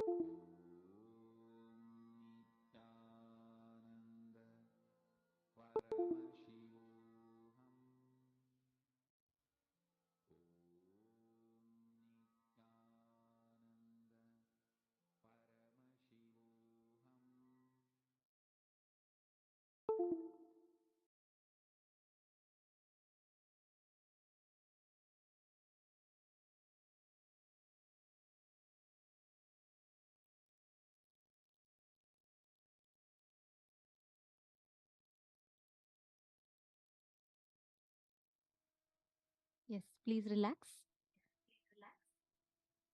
Nithyananda Paramashivoham. Nithyananda Paramashivoham. Yes, please relax.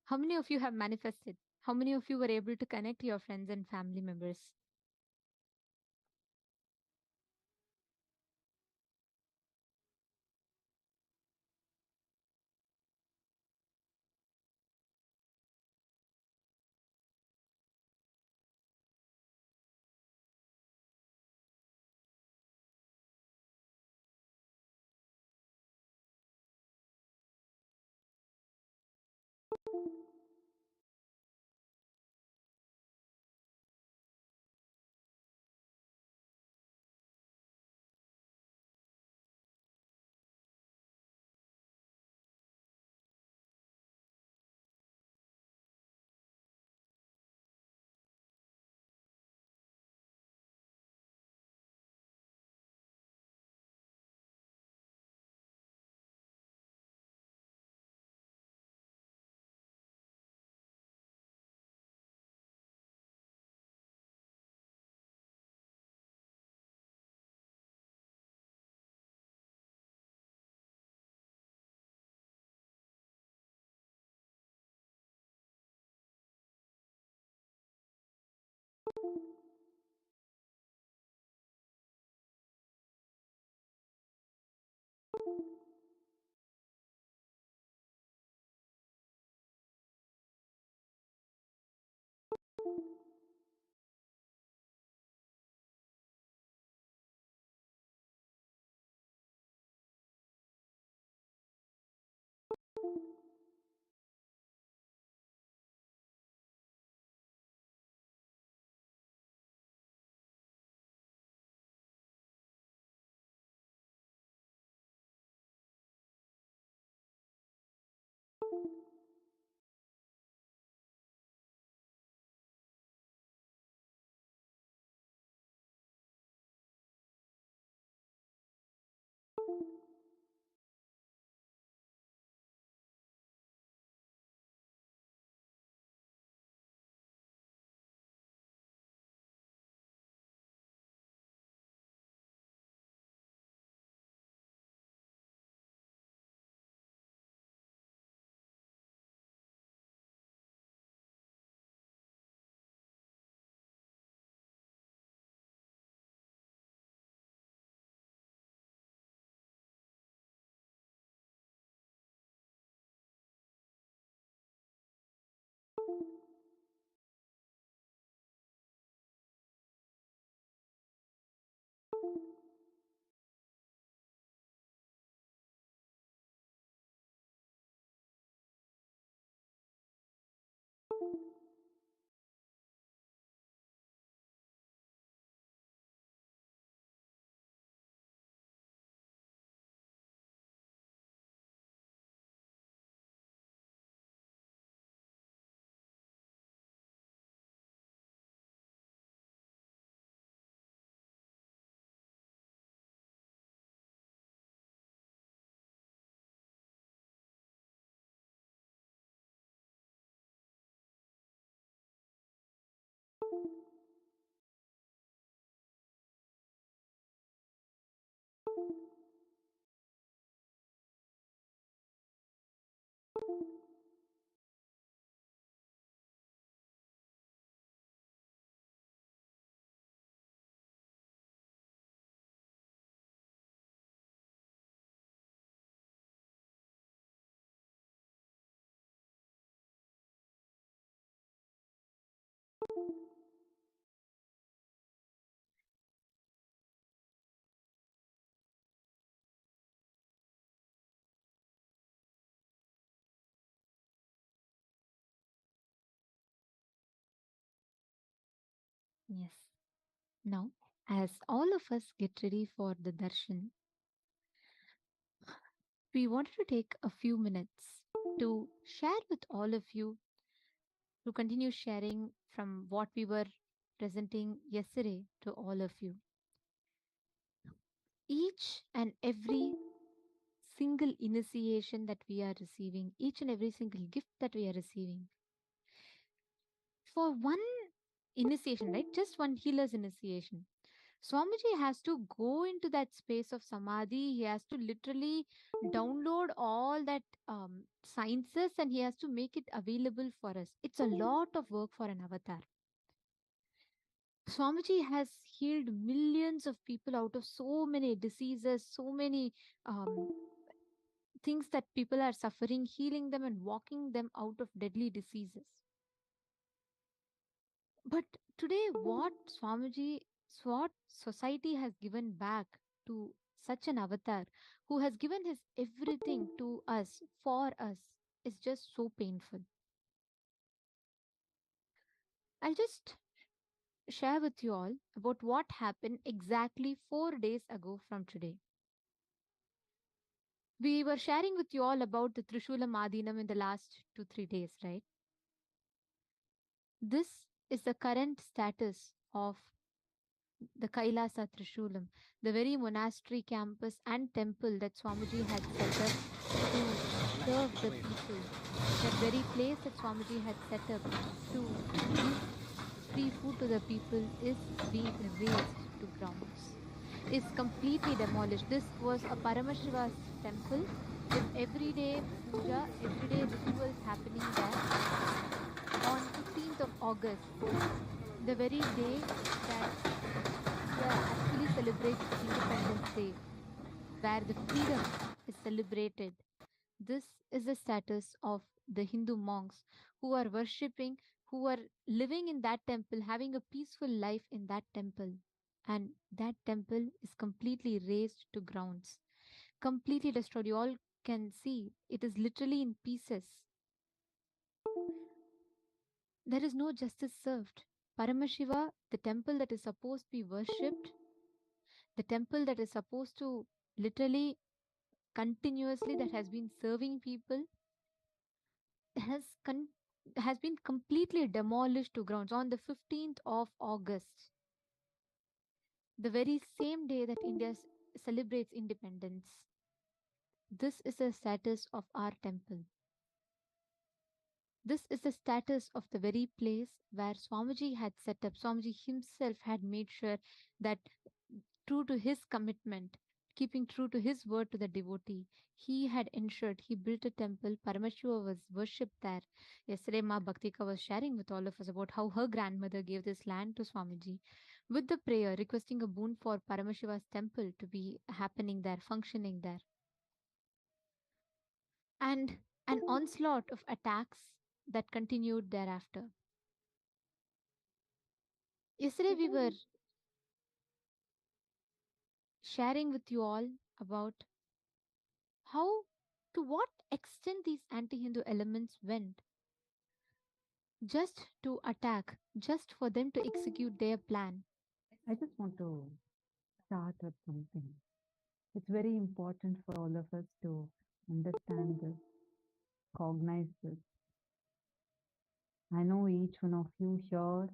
How many of you have manifested? How many of you were able to connect your friends and family members? Yes. Now, as all of us get ready for the darshan, we wanted to take a few minutes to share with all of you, to continue sharing from what we were presenting yesterday to all of you. Each and every single initiation that we are receiving, each and every single gift that we are receiving, for one initiation, right? Just one healer's initiation. Swamiji has to go into that space of samadhi. He has to literally download all that sciences and he has to make it available for us. It's a lot of work for an avatar. Swamiji has healed millions of people out of so many diseases, so many um, things that people are suffering, healing them and walking them out of deadly diseases. But today, what society has given back to such an avatar who has given his everything to us, for us, is just so painful. I'll just share with you all about what happened exactly 4 days ago from today. We were sharing with you all about the Trishula Madinam in the last 2-3 days, right? This is the current status of the Kailasa Trishulam, the very monastery campus and temple that Swamiji had set up to serve the people. That very place that Swamiji had set up to give free food to the people is being razed to grounds, is completely demolished. This was a Paramashiva's temple with everyday puja, everyday rituals happening there on 15th of August, the very day that India actually celebrates Independence Day, where the freedom is celebrated. This is the status of the Hindu monks who are worshipping, who are living in that temple, having a peaceful life in that temple. And that temple is completely razed to grounds, completely destroyed. You all can see it is literally in pieces. There is no justice served. Paramashiva, the temple that is supposed to be worshipped, the temple that is supposed to literally continuously that has been serving people has has been completely demolished to grounds on the 15th of August, the very same day that India celebrates independence. This is the status of our temple. This is the status of the very place where Swamiji had set up. Swamiji himself had made sure that, true to his commitment, keeping true to his word to the devotee, he had ensured he built a temple. Paramashiva was worshipped there. Yesterday, Ma Bhaktika was sharing with all of us about how her grandmother gave this land to Swamiji with the prayer requesting a boon for Paramashiva's temple to be happening there, functioning there. And an onslaught of attacks that continued thereafter. Yesterday, we were sharing with you all about how, to what extent these anti Hindu elements went just to attack, just for them to execute their plan. I just want to start with something. It's very important for all of us to understand this, cognize this. I know each one of you here,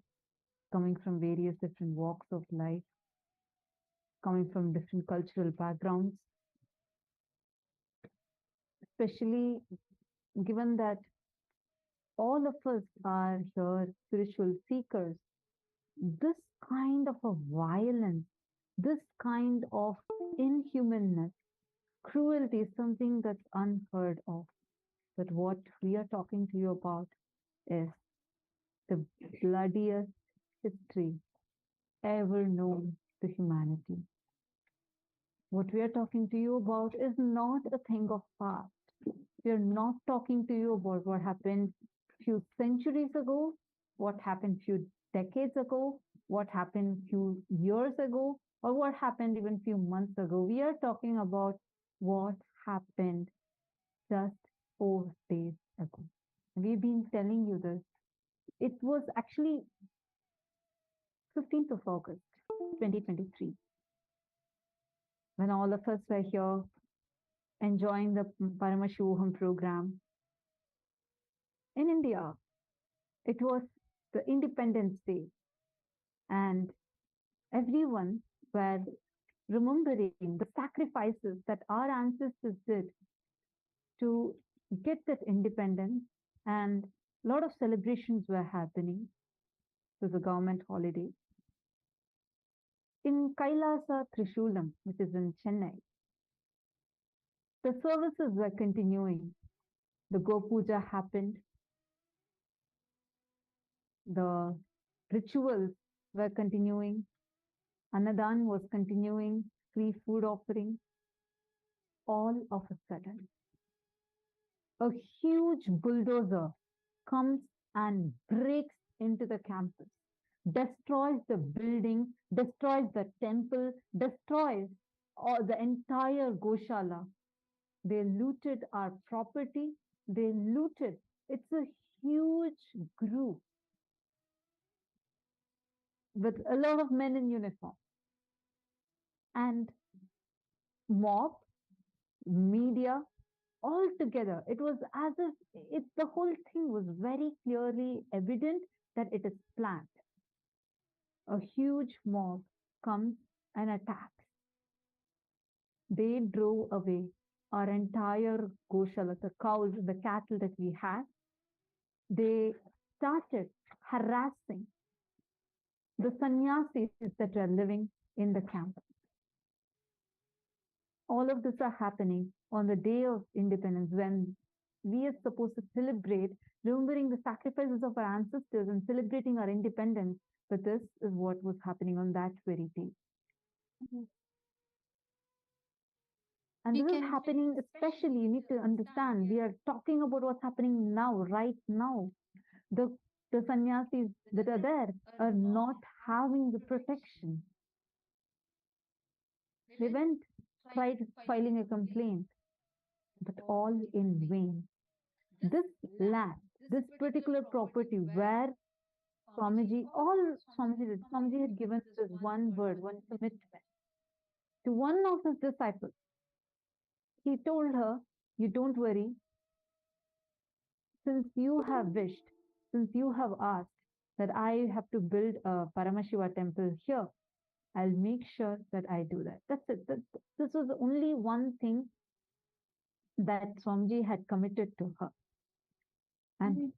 coming from various different walks of life, coming from different cultural backgrounds, especially given that all of us are here spiritual seekers, this kind of a violence, this kind of inhumanness, cruelty is something that's unheard of. But what we are talking to you about is the bloodiest history ever known to humanity. What we are talking to you about is not a thing of past. We are not talking to you about what happened few centuries ago, what happened few decades ago, what happened few years ago, or what happened even few months ago. We are talking about what happened just 4 days ago. We've been telling you this. It was actually 15th of August, 2023, when all of us were here enjoying the Paramashivoham program. In India, it was the Independence Day, and everyone were remembering the sacrifices that our ancestors did to get that independence, and a lot of celebrations were happening. It was a government holiday. In Kailasa, Trishulam, which is in Chennai, the services were continuing. The Go Puja happened. The rituals were continuing. Annadan was continuing, free food offering. All of a sudden, a huge bulldozer comes and breaks into the campus, destroys the building, destroys the temple, destroys all the entire Goshala. They looted our property. They looted. It's a huge group with a lot of men in uniform. And mob, media, all together. It was as if the whole thing was very clearly evident that it is planned. A huge mob comes and attacks. They drove away our entire Goshala, the cows, the cattle that we had. They started harassing the sannyasis that are living in the camp. All of this are happening on the day of independence when we are supposed to celebrate, remembering the sacrifices of our ancestors and celebrating our independence. But this is what was happening on that very day. And this is happening, especially, you need to understand, we are talking about what's happening now, right now. The sannyasis that are there are not having the protection. They went, tried filing a complaint, but all in vain. This land, this particular property where Swamiji, all Swamiji did, Swamiji had given this one word, one commitment to one of his disciples. He told her, you don't worry, since you have wished, since you have asked that I have to build a Paramashiva temple here, I'll make sure that I do that. That's it. This was only one thing that Swamiji had committed to her. And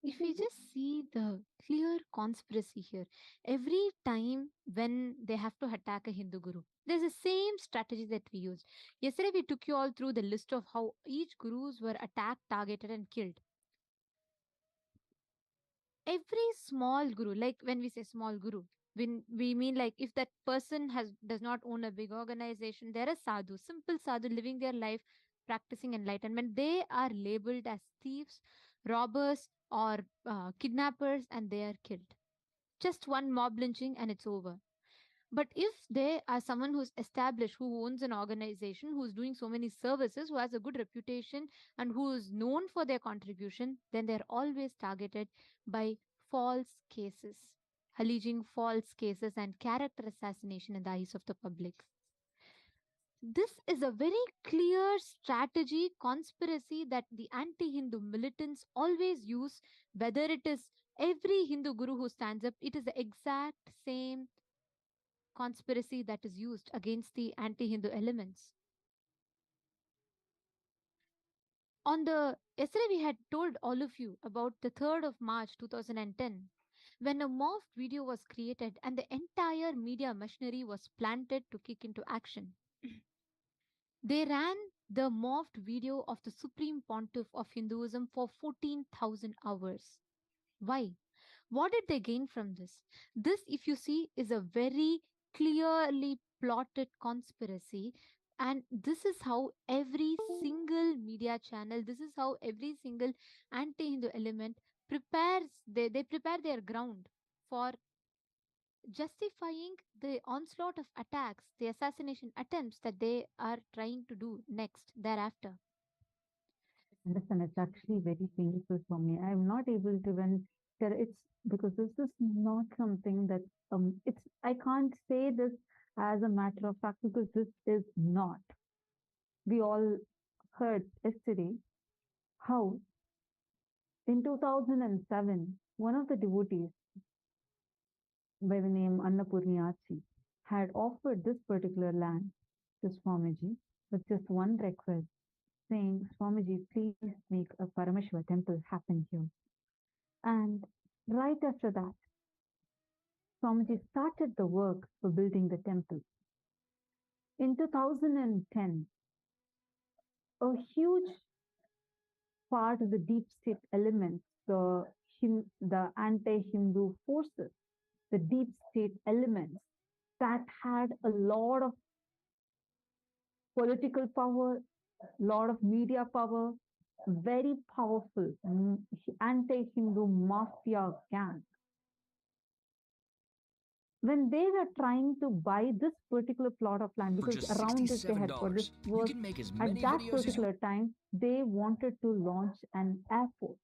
if we just see the clear conspiracy here, every time when they have to attack a Hindu guru, there's the same strategy that we used. Yesterday, we took you all through the list of how each gurus were attacked, targeted, and killed. Every small guru, like when we say small guru, when we mean like if that person does not own a big organization, they're a sadhu, simple sadhu living their life practicing enlightenment. They are labeled as thieves, robbers, or kidnappers, and they are killed. Just one mob lynching and it's over. But if they are someone who's established, who owns an organization, who's doing so many services, who has a good reputation, and who is known for their contribution, then they're always targeted by false cases, alleging false cases and character assassination in the eyes of the public. This is a very clear strategy, conspiracy that the anti Hindu militants always use, whether it is every Hindu guru who stands up, it is the exact same conspiracy that is used against the anti Hindu elements. Yesterday, we had told all of you about the 3rd of March 2010, when a morphed video was created and the entire media machinery was planted to kick into action. They ran the morphed video of the Supreme Pontiff of Hinduism for 14,000 hours. Why? What did they gain from this? This, if you see, is a very clearly plotted conspiracy. And this is how every single media channel, this is how every single anti Hindu element prepares, they prepare their ground for justifying the onslaught of attacks, the assassination attempts that they are trying to do next, thereafter. understand, it's actually very painful for me. I'm not able to even It's because this is not something that it's I can't say this as a matter of fact because this is not. We all heard yesterday how in 2007 one of the devotees by the name Annapurniachi had offered this particular land to Swamiji with just one request, saying, Swamiji, please make a Paramashiva temple happen here. And right after that, Swamiji started the work for building the temple. In 2010, a huge part of the deep state elements, the anti-Hindu forces, the deep state elements that had a lot of political power, lot of media power, very powerful anti-Hindu mafia gang. When they were trying to buy this particular plot of land, because around it they had got this was at that particular time they wanted to launch an airport,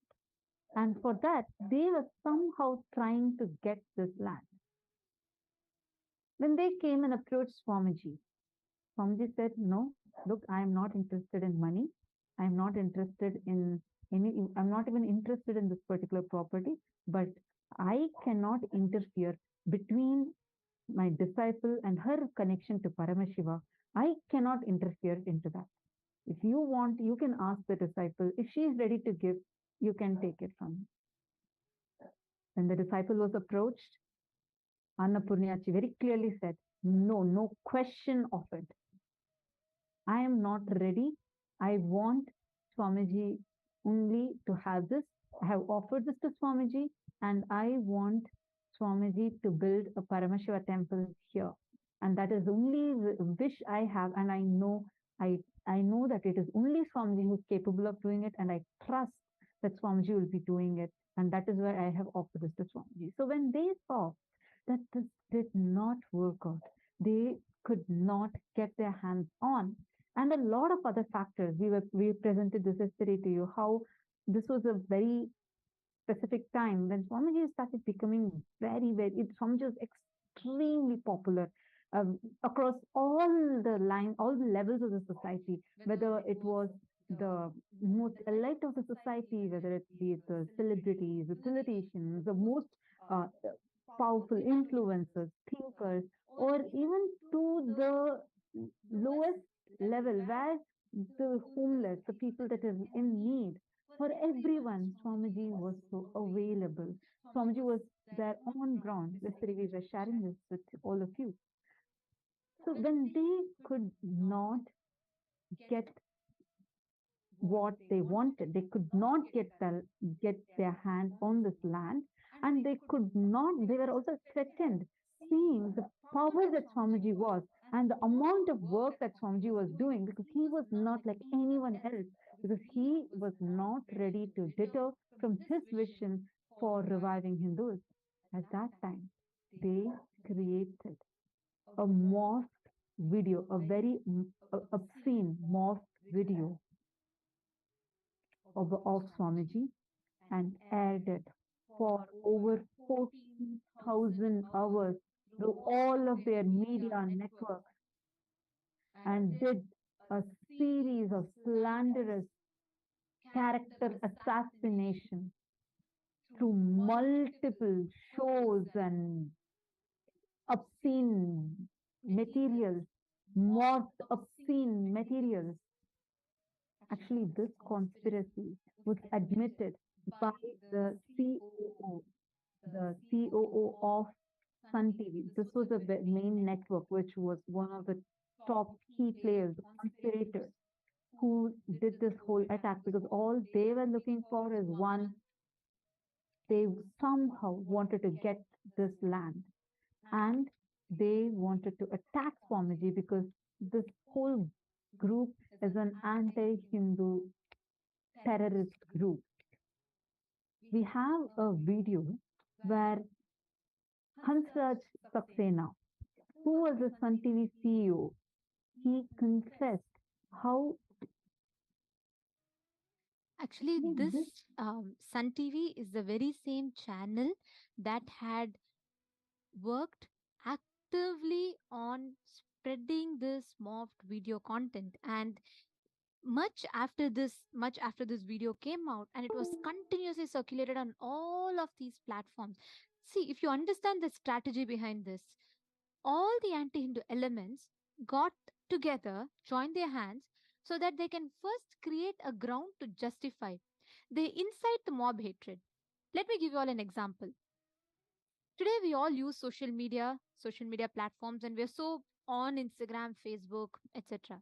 and for that they were somehow trying to get this land. When they came and approached Swamiji, Swamiji said, "No, look, I am not interested in money. I am not interested in any. I'm not even interested in this particular property. But I cannot interfere between my disciple and her connection to Paramashiva. I cannot interfere into that. If you want, you can ask the disciple. If she is ready to give, you can take it from me." When the disciple was approached, Annapurniachi very clearly said, "No, no question of it. I am not ready. I want Swamiji only to have this. I have offered this to Swamiji, and I want Swamiji to build a Paramashiva temple here. And that is the only wish I have, and I know that it is only Swamiji who is capable of doing it, and I trust that Swamiji will be doing it. And that is why I have offered this to Swamiji." So when they saw that this did not work out, they could not get their hands on, and a lot of other factors. We presented this yesterday to you, how this was a very specific time when Swamiji started becoming Swamiji was extremely popular across all the levels of the society, whether it was the most elite of the society, whether it be the celebrities, the politicians, the most uh, powerful influencers, thinkers, or even to the lowest level where the homeless, the people that are in need, for everyone, Swamiji was so available. Swamiji was there on ground. Yesterday we were sharing this with all of you. So when they could not get what they wanted, they could not get their hand on this land, and they were also threatened, seeing the power that Swamiji was and the amount of work that Swamiji was doing, because he was not like anyone else, because he was not ready to deter from his vision for reviving Hinduism. At that time, they created a morphed video, a very obscene morphed video of Swamiji, and aired it for over 14,000 hours through all of their media networks, and did a series of slanderous character assassination through multiple shows and obscene materials, morphed obscene materials. Actually, this conspiracy was admitted by the COO of Sun TV. This was a main network, which was one of the top key players, conspirators, who did this whole attack, because all they were looking for is one, they somehow wanted to get this land, and they wanted to attack Swamiji because this whole group is an anti-Hindu terrorist group. We have a video where Hansraj Saxena, who was the Sun TV CEO, he confessed how Actually, this Sun TV is the very same channel that had worked actively on spreading this morphed video content, and much after this video came out, and it was continuously circulated on all of these platforms. See, if you understand the strategy behind this, all the anti-Hindu elements got together, joined their hands, so that they can first create a ground to justify. They incite the mob hatred. Let me give you all an example. Today we all use social media platforms, and we're so on Instagram, Facebook, etc.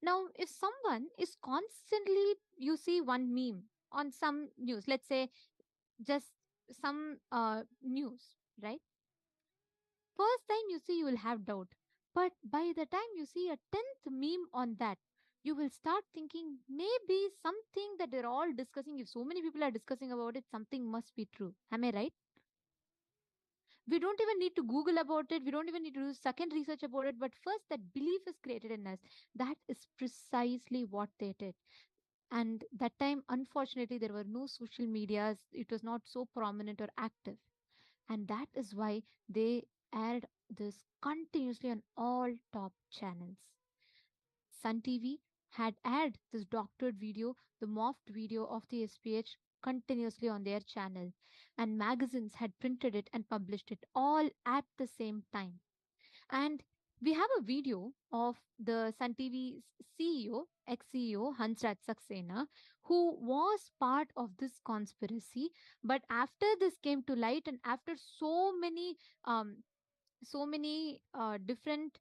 Now, if someone is constantly, you see one meme on some news, let's say just some news, right? First time you see, you will have doubt. But by the time you see a 10th meme on that, you will start thinking maybe something that they're all discussing, if so many people are discussing about it, something must be true. Am I right? We don't even need to Google about it. We don't even need to do second research about it. But first, that belief is created in us. That is precisely what they did. And that time, unfortunately, there were no social medias. It was not so prominent or active. And that is why they aired this continuously on all top channels. Sun TV had aired this doctored video, the morphed video of the SPH, continuously on their channel, and magazines had printed it and published it all at the same time. And we have a video of the Sun TV CEO, ex CEO Hansraj Saxena, who was part of this conspiracy. But after this came to light, and after um, so many different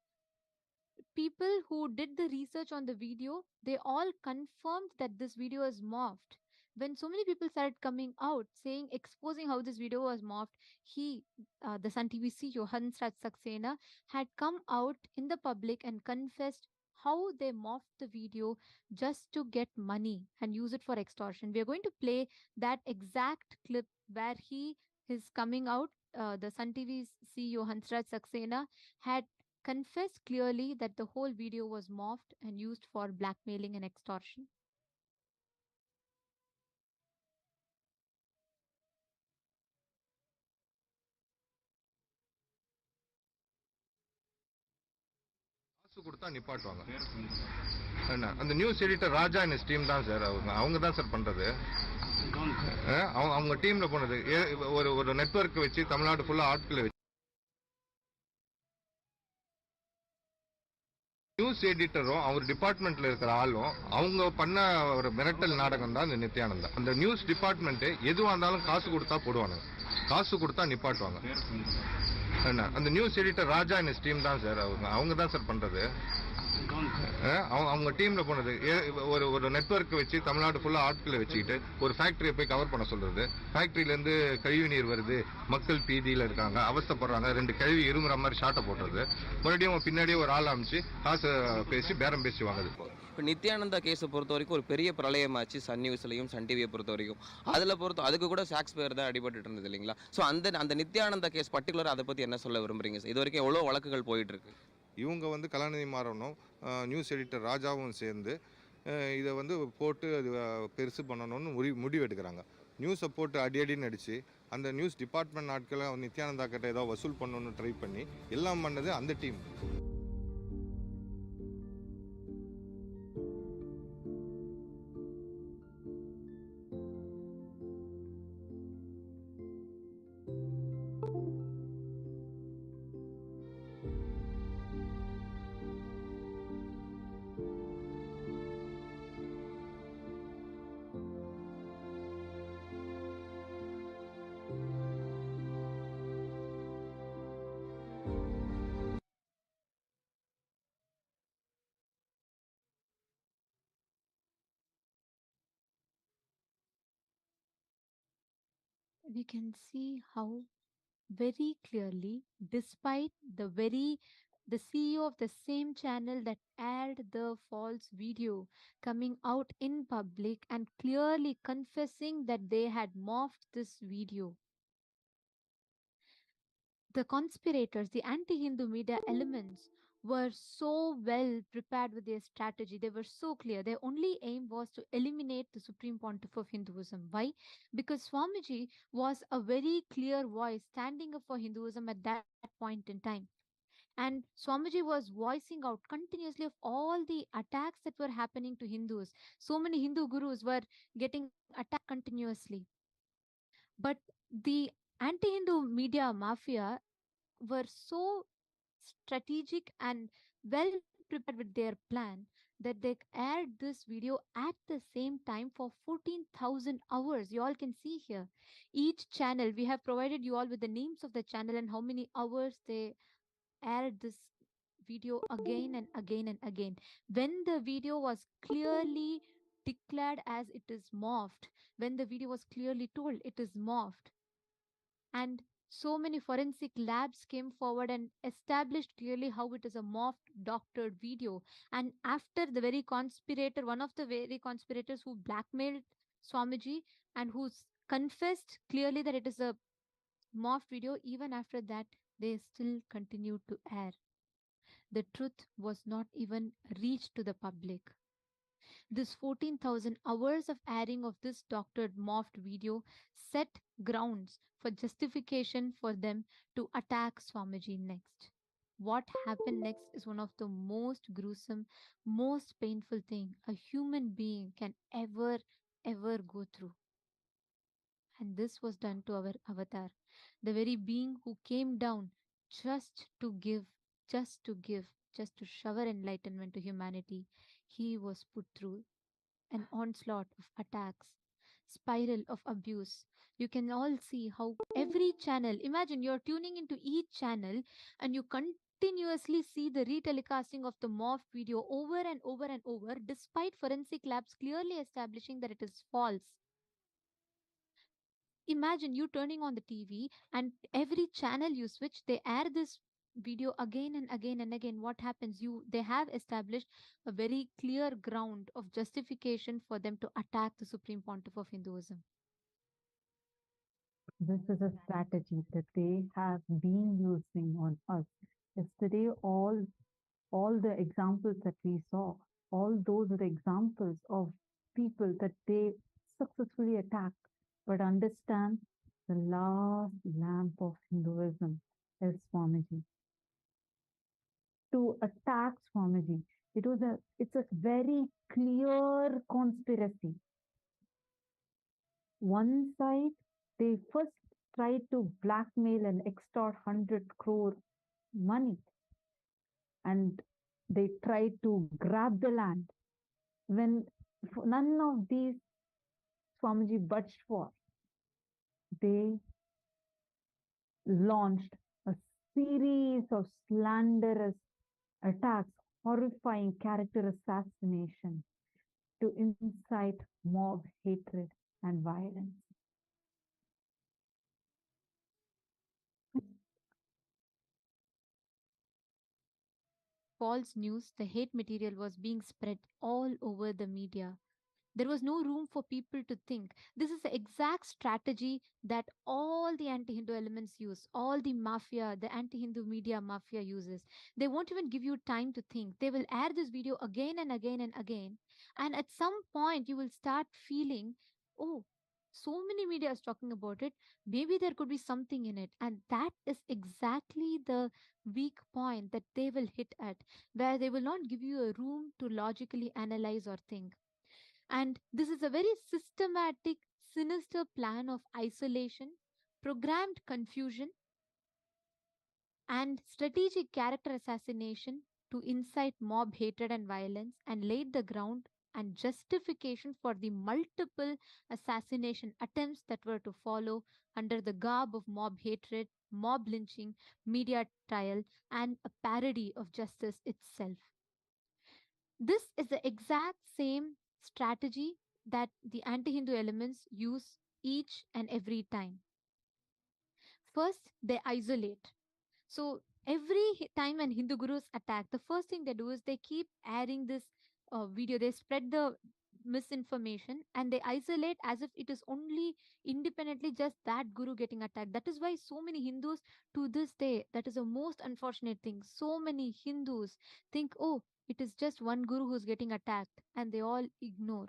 people who did the research on the video, they all confirmed that this video is morphed. When so many people started coming out saying, exposing how this video was morphed, the Sun TV CEO Hansraj Saxena, had come out in the public and confessed how they morphed the video just to get money and use it for extortion. We are going to play that exact clip where he is coming out. The Sun TV's CEO Hansraj Saxena had confessed clearly that the whole video was morphed and used for blackmailing and extortion. காசு கொடுத்தா நிப்பாட்டுவாங்க. என்ன அந்த news editor Raja and team தான் sir, அவங்க தான் sir பண்றது. அவங்க டீம்ல போனது ஒரு நெட்வொர்க் வச்சு தமிழ்நாடு ஃபுல்லா ஆட்களை வச்சு நியூஸ் எடிட்டரும் அவர் டிபார்ட்மெண்ட்ல இருக்கிற ஆளும் அவங்க பண்ண ஒரு மிரட்டல் நாடகம் தான் இந்த நித்யானந்தா. அந்த நியூஸ் டிபார்ட்மெண்ட் எதுவா இருந்தாலும் காசு கொடுத்தா போடுவாங்க, காசு கொடுத்தா நிப்பாட்டுவாங்க. என்ன அந்த news editor Raja and team தான் சார், அவங்க தான் சார் பண்றது. அவங்க டீம்ல போனது ஒரு நெட்வொர்க் வச்சு தமிழ்நாடு ஃபுல்லா ஆட்களை வச்சுக்கிட்டு ஒரு ஃபேக்டரியை போய் கவர் பண்ண சொல்றது. ஃபேக்டரியில இருந்து கழிவு நீர் வருது, மக்கள் பீதியில இருக்காங்க, அவஸ்தப்படுறாங்க, 2 கழிவு இருமுற மாதிரி ஷாட்டை போடுறது. மறுபடியும் பின்னாடியே ஒரு ஆள் அமைச்சு காசு பேசி பேரம் பேசி வாங்குது. இப்போ நித்யானந்தா கேஸை பொறுத்த வரைக்கும் ஒரு பெரிய பிரளயமாச்சு சன் நியூஸ்லையும் சன் டிவியை பொறுத்த வரைக்கும். அதுக்கு கூட சாக்ஸ் பேர் தான் அடிபட்டு இருந்தது இல்லைங்களா? ஸோ அந்த நித்யானந்தா கேஸ் பர்டிகுலர் அதை பற்றி என்ன சொல்ல விரும்புறீங்க? இது வரைக்கும் எவ்வளோ வழக்குகள் போயிட்டு இருக்கு? இவங்க கலாநிதி மாறனும் நியூஸ் எடிட்டர் ராஜாவும் சேர்ந்து இதை போட்டு அது பெருசு பண்ணணும்னு முடிவு எடுக்கிறாங்க. நியூஸை போட்டு அடின்னு அடித்து அந்த நியூஸ் டிபார்ட்மெண்ட் ஆட்களை நித்யானந்தா கிட்ட ஏதோ வசூல் பண்ணணும்னு ட்ரை பண்ணி எல்லாம் பண்ணது அந்த team. We can see how very clearly, despite the CEO of the same channel that aired the false video coming out in public and clearly confessing that they had morphed this video, the conspirators, the anti Hindu media elements were so well prepared with their strategy. They were so clear. Their only aim was to eliminate the Supreme Pontiff of Hinduism. Why? Because Swamiji was a very clear voice standing up for Hinduism at that point in time. And Swamiji was voicing out continuously of all the attacks that were happening to Hindus. So many Hindu gurus were getting attacked continuously. But the anti Hindu media mafia were so strategic and well prepared with their plan that they aired this video at the same time for 14,000 hours. You all can see here. Each channel, we have provided you all with the names of the channel and how many hours they aired this video again and again and again. When the video was clearly declared as it is morphed, when the video was clearly told it is morphed, and so many forensic labs came forward and established clearly how it is a morphed doctored video. And after the very conspirator, one of the very conspirators who blackmailed Swamiji and who confessed clearly that it is a morphed video, even after that they still continued to air. The truth was not even reached to the public. This 14,000 hours of airing of this doctored morphed video set grounds for justification for them to attack Swamiji next. What happened next is one of the most gruesome, most painful thing a human being can ever go through. And this was done to our avatar, the very being who came down just to give, just to give, just to shower enlightenment to humanity. He was put through an onslaught of attacks, spiral of abuse. You can all see how every channel, imagine you're tuning into each channel and you continuously see the retelecasting of the morphed video over and over and over, despite forensic labs clearly establishing that it is false. Imagine you turning on the TV and every channel you switch, they air this video again and again and again. What happens? They have established a very clear ground of justification for them to attack the Supreme Pontiff of Hinduism. This is a strategy that they have been using on us. Yesterday, all the examples that we saw, all those are the examples of people that they successfully attack. But understand, the last lamp of Hinduism is Swamiji. To attack Swamiji, it's a very clear conspiracy. One side, they first tried to blackmail and extort 100 crore money, and they tried to grab the land. When none of these Swamiji budged for, they launched a series of slanderous attacks, horrifying character assassination to incite mob hatred and violence. False news, the hate material was being spread all over the media. There was no room for people to think. This is the exact strategy that all the anti Hindu elements use, all the mafia, the anti Hindu media mafia uses. They won't even give you time to think. They will air this video again and again and again. And at some point, you will start feeling, oh, so many media is talking about it. Maybe there could be something in it. And that is exactly the weak point that they will hit at, where they will not give you a room to logically analyze or think. And this is a very systematic, sinister plan of isolation, programmed confusion, and strategic character assassination to incite mob hatred and violence and laid the ground and justification for the multiple assassination attempts that were to follow under the garb of mob hatred, mob lynching, media trial, and a parody of justice itself. This is the exact same strategy that the anti Hindu elements use each and every time. First, they isolate. So, every time when Hindu gurus attack, the first thing they do is they keep airing this video. They spread the misinformation, and they isolate as if it is only independently just that guru getting attacked. That is why so many Hindus to this day, that is the most unfortunate thing. So many Hindus think, oh, it is just one guru who's getting attacked, and they all ignore.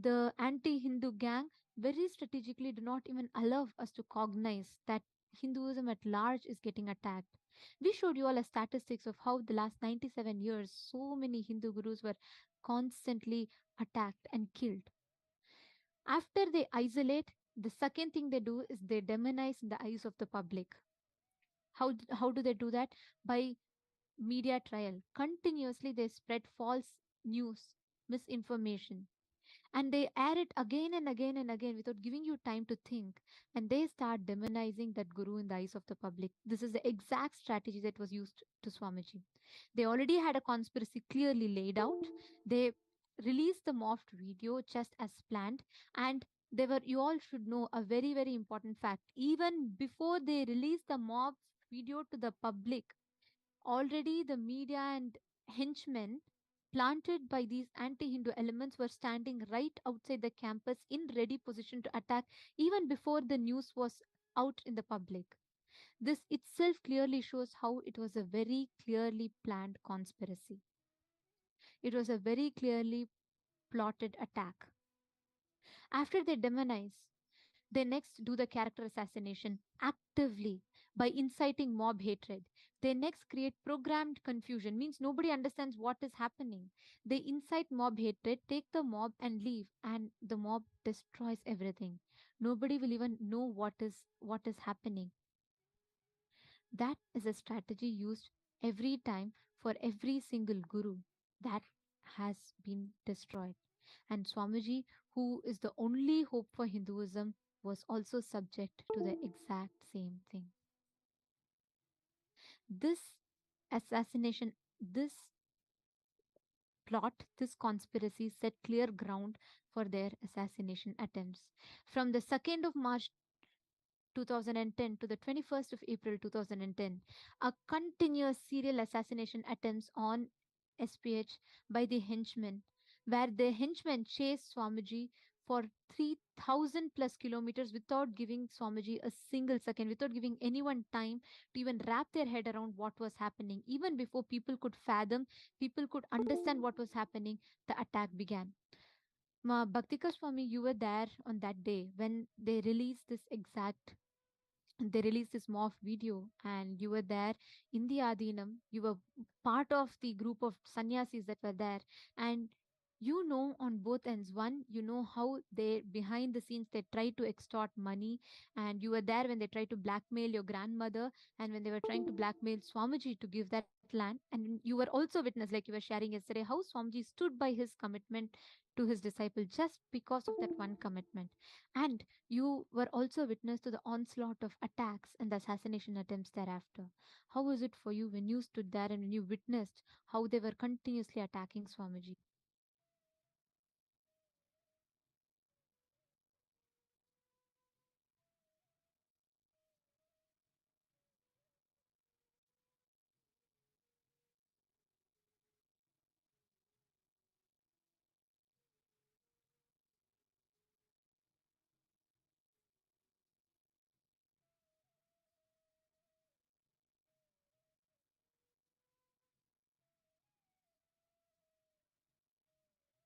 The anti-Hindu gang very strategically do not even allow us to cognize that Hinduism at large is getting attacked. We showed you all a statistics of how the last 97 years so many Hindu gurus were constantly attacked and killed. After they isolate, the second thing they do is they demonize in the eyes of the public. How do they do that? By media trial. Continuously they spread false news, misinformation, and they air it again and again and again without giving you time to think, and they start demonizing that guru in the eyes of the public. This is the exact strategy that was used to Swamiji. They already had a conspiracy clearly laid out. They released the morphed video just as planned, and they were, you all should know a very very important fact, even before they released the morphed video to the public, already the media and henchmen planted by these anti Hindu elements were standing right outside the campus in ready position to attack even before the news was out in the public. This itself clearly shows how it was a very clearly planned conspiracy. It was a very clearly plotted attack. After they demonize, they next do the character assassination actively by inciting mob hatred. They next create programmed confusion, means nobody understands what is happening. They incite mob hatred, take the mob and leave, and the mob destroys everything. Nobody will even know what is happening. That is a strategy used every time for every single guru that has been destroyed. And Swamiji, who is the only hope for Hinduism, was also subject to the exact same thing. This assassination, this plot, this conspiracy set clear ground for their assassination attempts. From the 2nd of March 2010 to the 21st of April 2010, a continuous serial assassination attempts on SPH by the henchmen, where the henchmen chased Swamiji for 3,000 plus kilometers without giving Swamiji a single second, without giving anyone time to even wrap their head around what was happening. Even before people could fathom, people could understand what was happening, the attack began. Bhaktika Swami, you were there on that day when they released this morph video, and you were there in the Adinam. You were part of the group of sannyasis that were there, and you know on both ends. One, you know how they behind the scenes they try to extort money, and you were there when they tried to blackmail your grandmother, and when they were trying to blackmail Swamiji to give that land. And you were also witness, like you were sharing yesterday, how Swamiji stood by his commitment to his disciple just because of that one commitment. And you were also witness to the onslaught of attacks and the assassination attempts thereafter. How was it for you when you stood there and when you witnessed how they were continuously attacking Swamiji?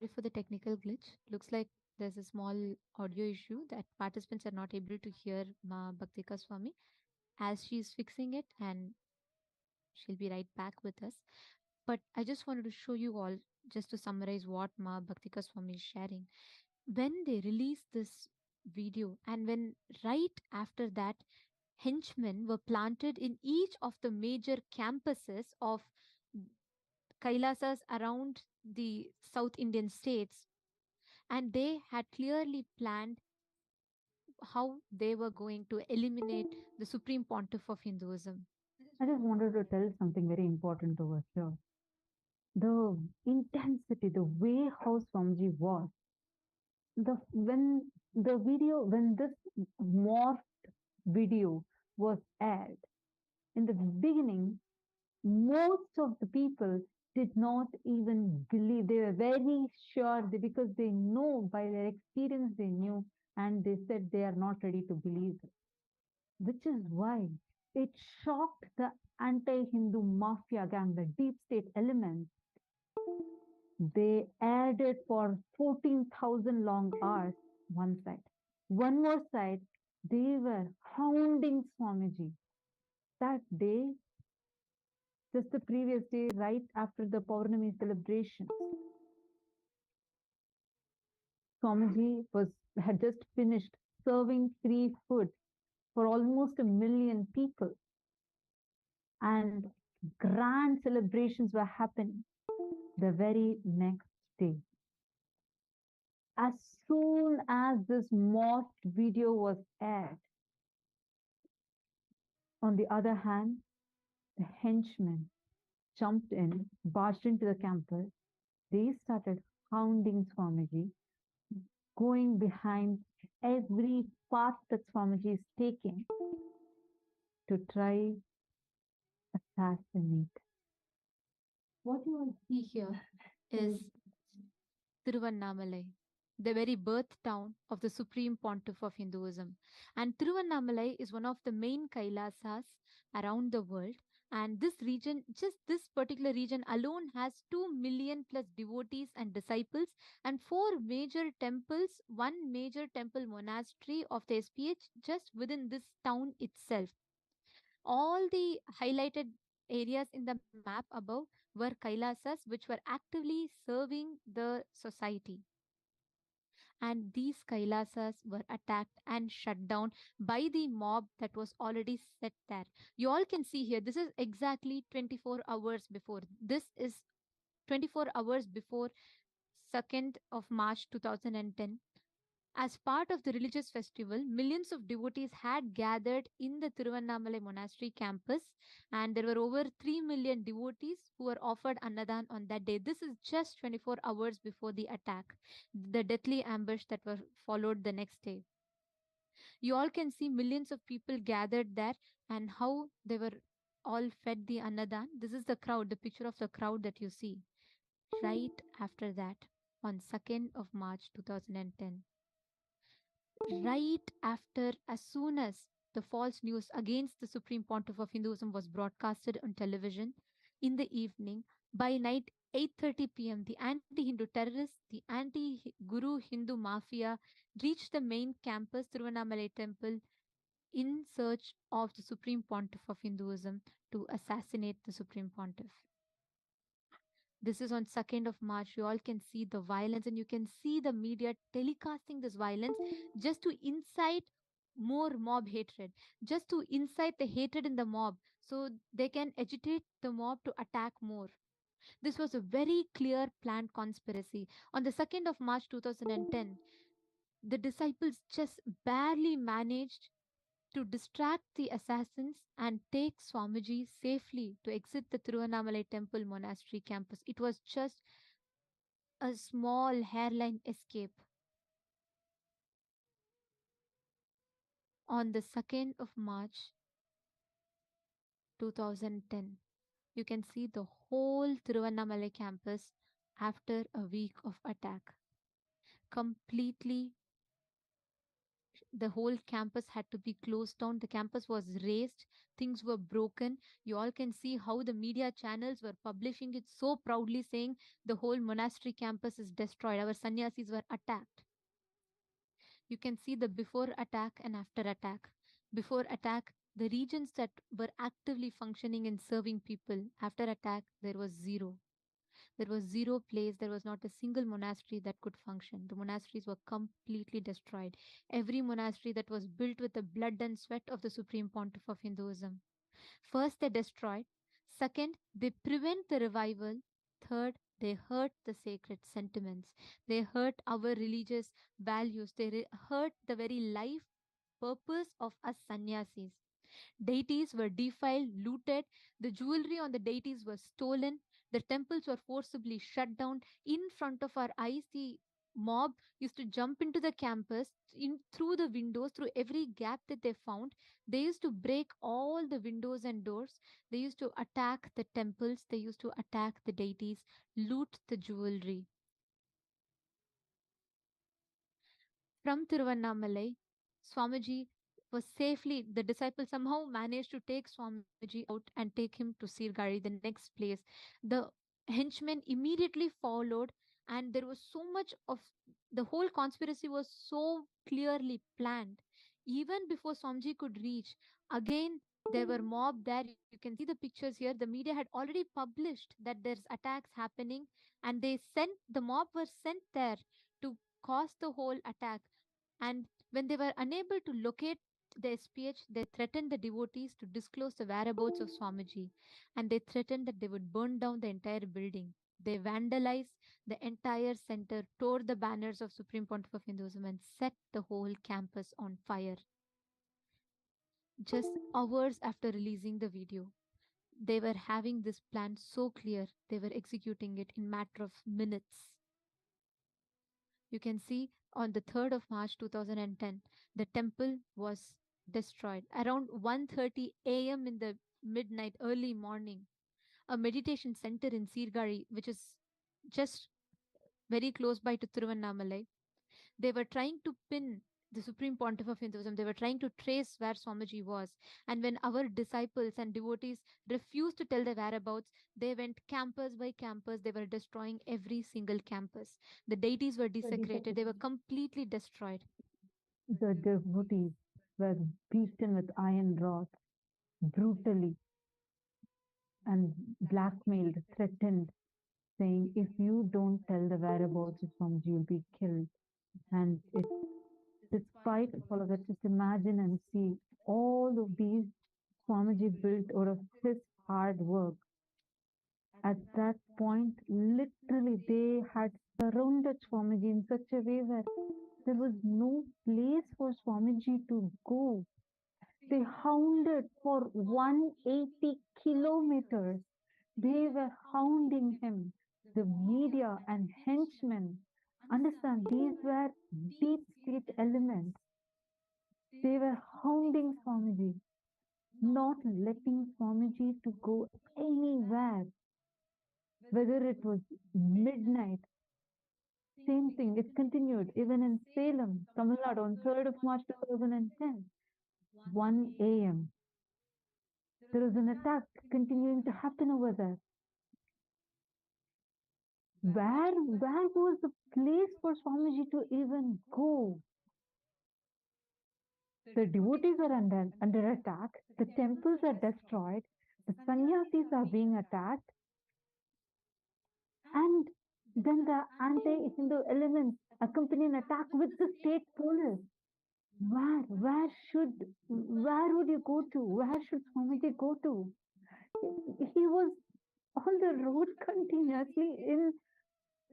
Sorry for the technical glitch. Looks like there's a small audio issue that participants are not able to hear Ma Bhaktika Swami as she's fixing it, and she'll be right back with us. But I just wanted to show you all, just to summarize what Ma Bhaktika Swami is sharing. When they released this video, and when right after that, henchmen were planted in each of the major campuses of Kailasas around the South Indian states, and they had clearly planned how they were going to eliminate the Supreme Pontiff of Hinduism. I just wanted to tell something very important over here. The intensity, the way how Swamiji was, when this morphed video was aired, in the beginning, most of the people did not even believe. They were very sure because they know by their experience, they knew, and they said they are not ready to believe it. Which is why it shocked the anti-Hindu mafia gang, the deep state elements. They aired it for 14,000 long hours, one side. One more side, they were hounding Swamiji. That day, just the previous day, right after the Paurnami celebration, Swamiji had just finished serving free food for almost 1 million people. And grand celebrations were happening the very next day. As soon as this morphed video was aired, on the other hand, the henchmen jumped in, barged into the campus. They started hounding Swamiji, going behind every path that Swamiji is taking to try assassinate. What you will see here is Tiruvannamalai, the very birth town of the Supreme Pontiff of Hinduism. And Tiruvannamalai is one of the main Kailasas around the world. And this region, just this particular region alone, has 2 million plus devotees and disciples, and 4 major temples, 1 major temple monastery of the SPH just within this town itself. All the highlighted areas in the map above were Kailasas, which were actively serving the society. And these Kailasas were attacked and shut down by the mob that was already set there. You all can see here, this is exactly 24 hours before. This is 24 hours before 2nd of March 2010. As part of the religious festival, millions of devotees had gathered in the Tiruvannamalai monastery campus, and there were over 3 million devotees who were offered annadan on that day. This is just 24 hours before the attack, the deathly ambush that were followed the next day. You all can see millions of people gathered there and how they were all fed the annadan. This is the crowd, the picture of the crowd that you see. Right after that, on 2nd of March 2010. Right after, as soon as the false news against the Supreme Pontiff of Hinduism was broadcasted on television in the evening, by night 8:30 p.m., the anti-Hindu terrorists, the anti-Guru Hindu mafia reached the main campus, Tiruvannamalai temple, in search of the Supreme Pontiff of Hinduism to assassinate the Supreme Pontiff. This is on 2nd of March. You all can see the violence, and you can see the media telecasting this violence just to incite more mob hatred, just to incite the hatred in the mob so they can agitate the mob to attack more. This was a very clear planned conspiracy. On the 2nd of March 2010, the disciples just barely managed to distract the assassins and take Swamiji safely to exit the Tiruvannamalai temple monastery campus. It was just a small hairline escape. On the 2nd of March 2010, you can see the whole Tiruvannamalai campus after a week of attack. Completely, the whole campus had to be closed down. The campus was razed, things were broken. You all can see how the media channels were publishing it so proudly, saying the whole monastery campus is destroyed, our sannyasis were attacked. You can see the before attack and after attack. Before attack, the regions that were actively functioning and serving people. After attack, there was zero. There was zero place. There was not a single monastery that could function. The monasteries were completely destroyed. Every monastery that was built with the blood and sweat of the Supreme Pontiff of Hinduism. First, they destroyed. Second, they prevent the revival. Third, they hurt the sacred sentiments. They hurt our religious values. They hurt the very life purpose of us sannyasis. Deities were defiled, looted. The jewelry on the deities was stolen. The temples were forcibly shut down. In front of our eyes, the mob used to jump into the campus, through the windows, through every gap that they found. They used to break all the windows and doors. They used to attack the temples. They used to attack the deities, loot the jewelry. From Tiruvannamalai, Swamiji was safely, the disciples somehow managed to take Swamiji out and take him to Sirgari, the next place. The henchmen immediately followed, and there was so much of, the whole conspiracy was so clearly planned. Even before Swamiji could reach, again, there were mob there. You can see the pictures here. The media had already published that there's attacks happening, and the mob were sent there to cause the whole attack. And when they were unable to locate the SPH, they threatened the devotees to disclose the whereabouts of Swamiji, and they threatened that they would burn down the entire building. They vandalized the entire center, tore the banners of Supreme Pontiff of Hinduism, and set the whole campus on fire. Just hours after releasing the video, they were having this plan so clear, they were executing it in matter of minutes. You can see on the 3rd of March 2010, the temple was destroyed. Around 1:30 a.m. in the midnight, early morning, a meditation center in Sirgari, which is just very close by to Tiruvannamalai, they were trying to pin the Supreme Pontiff of Hinduism. They were trying to trace where Swamiji was. And when our disciples and devotees refused to tell their whereabouts, they went campus by campus. They were destroying every single campus. The deities were desecrated. They were completely destroyed. The devotees were beaten with iron rods brutally and blackmailed, threatened, saying, if you don't tell the whereabouts of Swamiji, you'll be killed. And despite all of it, just imagine and see all of these Swamiji built out of his hard work. At that point, literally, they had surrounded Swamiji in such a way where there was no place for Swamiji to go. They hounded for 180 kilometers. They were hounding him. The media and henchmen, understand, these were deep state elements. They were hounding Swamiji, not letting Swamiji to go anywhere. Whether it was midnight, same thing, it continued even in Salem, Tamil Nadu on 3rd of March 2010, 1 a.m. There was an attack continuing to happen over there. Where was the place for Swamiji to even go? The devotees are under attack, the temples are destroyed, the sannyasis are being attacked, and then the anti-Hindu elements accompany an attack with the state police. Where would you go to? Where should Swamiji go to? He was on the road continuously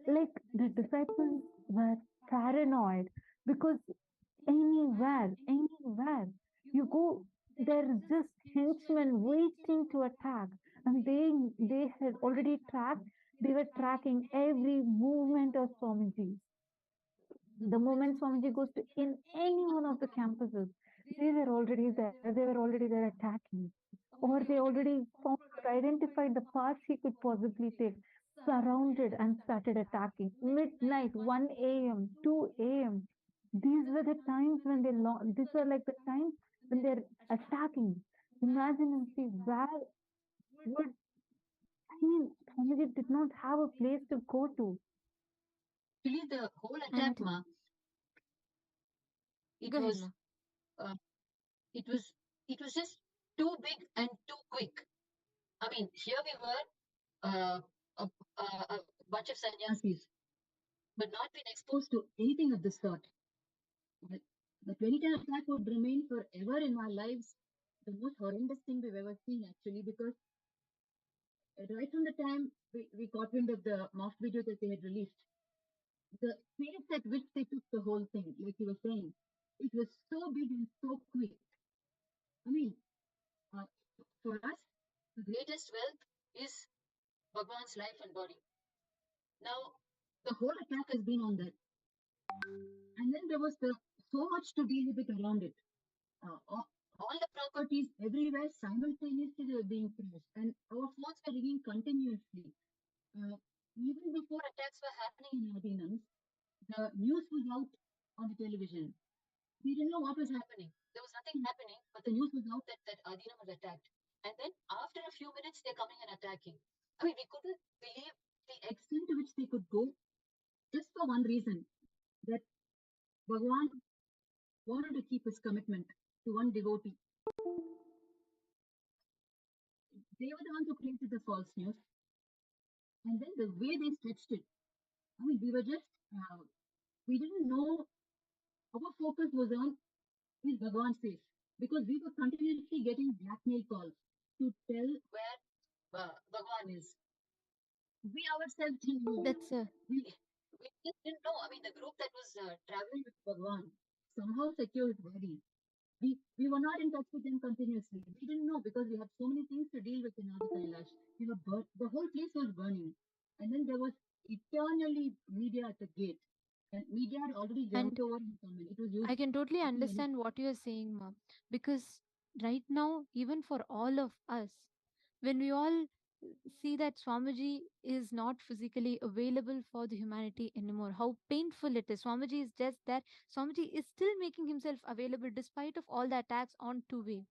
like the disciples were paranoid because anywhere you go, there is just henchmen waiting to attack, and they had already tracked. They were tracking every movement of Swamiji. The moment Swamiji goes to in any one of the campuses, they were already there. They were already there attacking, or they already found or identified the paths he could possibly take, surrounded and started attacking. Midnight, 1 a.m., 2 a.m. These were the times when these were like the times when they're attacking. Imagine and see where would, Swamiji did not have a place to go to. Actually, the whole attack, And ma, it go ahead, was ma. it was just too big and too quick. I mean, here we were, a bunch of sannyasis, but not been exposed to anything of this sort. The 2010 attack would remain forever in our lives the most horrendous thing we've ever seen, actually, because right from the time we got wind of the mock video that they had released, the pace at which they took the whole thing, like you were saying, it was so big and so quick. I mean, uh, for us, the greatest wealth is Bhagavan's life and body. Now, the whole attack has been on that. And then there was so much to deal with around it. All the properties everywhere simultaneously were being crashed, and our phones were ringing continuously. Even before attacks were happening in Adinams, the news was out on the television. We didn't know what was happening. There was nothing happening, but the news was out that Adinam was attacked. And then after a few minutes, they're coming and attacking. I mean, we couldn't believe the extent to which they could go just for one reason, that Bhagavan wanted to keep his commitment to one devotee. They were the ones who created the false news. And then the way they stretched it, I mean, we didn't know. Our focus was on, is Bhagavan safe? Because we were continuously getting blackmail calls to tell where Bhagavan is. We ourselves didn't know. That's a We just didn't know. I mean, the group that was traveling with Bhagavan somehow secured his body. We were not in touch with them continuously. We didn't know because we had so many things to deal with in Adi Kailash. The whole place was burning. And then there was eternally media at the gate. And media had already jumped and over and come in. It was used I can totally to do anything. understand what you're saying, Mom, because right now, even for all of us, when we all see that Swamiji is not physically available for the humanity anymore, how painful it is. Swamiji is just there. Swamiji is still making himself available despite of all the attacks on two-way.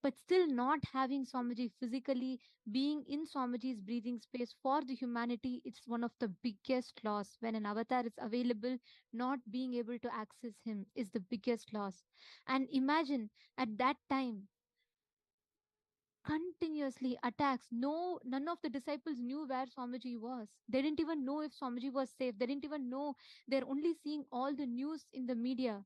But still not having Swamiji physically being in Swamiji's breathing space for the humanity, it's one of the biggest loss. When an avatar is available, not being able to access him is the biggest loss. And imagine at that time, continuously attacks. No, none of the disciples knew where Swamiji was. They didn't even know if Swamiji was safe. They didn't even know. They're only seeing all the news in the media.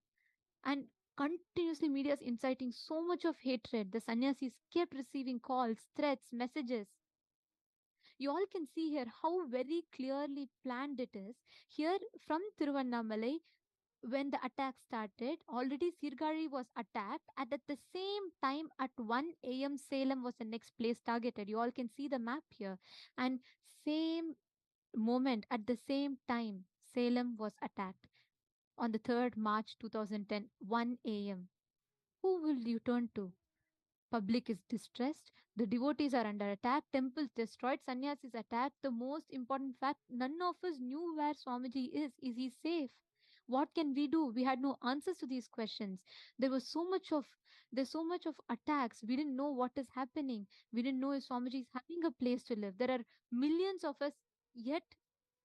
And continuously media is inciting so much of hatred. The sannyasis kept receiving calls, threats, messages. You all can see here how very clearly planned it is. Here from Tiruvannamalai, when the attack started, already Sirgari was attacked, and at the same time, at 1 a.m., Salem was the next place targeted. You all can see the map here. And same moment, at the same time, Salem was attacked on the 3rd March 2010, 1 a.m. Who will you turn to? Public is distressed, the devotees are under attack, temples destroyed, sannyasis attacked. The most important fact, none of us knew where Swamiji is. Is he safe? What can we do? We had no answers to these questions. There was so much of there's so much of attacks. We didn't know what is happening. We didn't know if Swamiji is having a place to live. There are millions of us, yet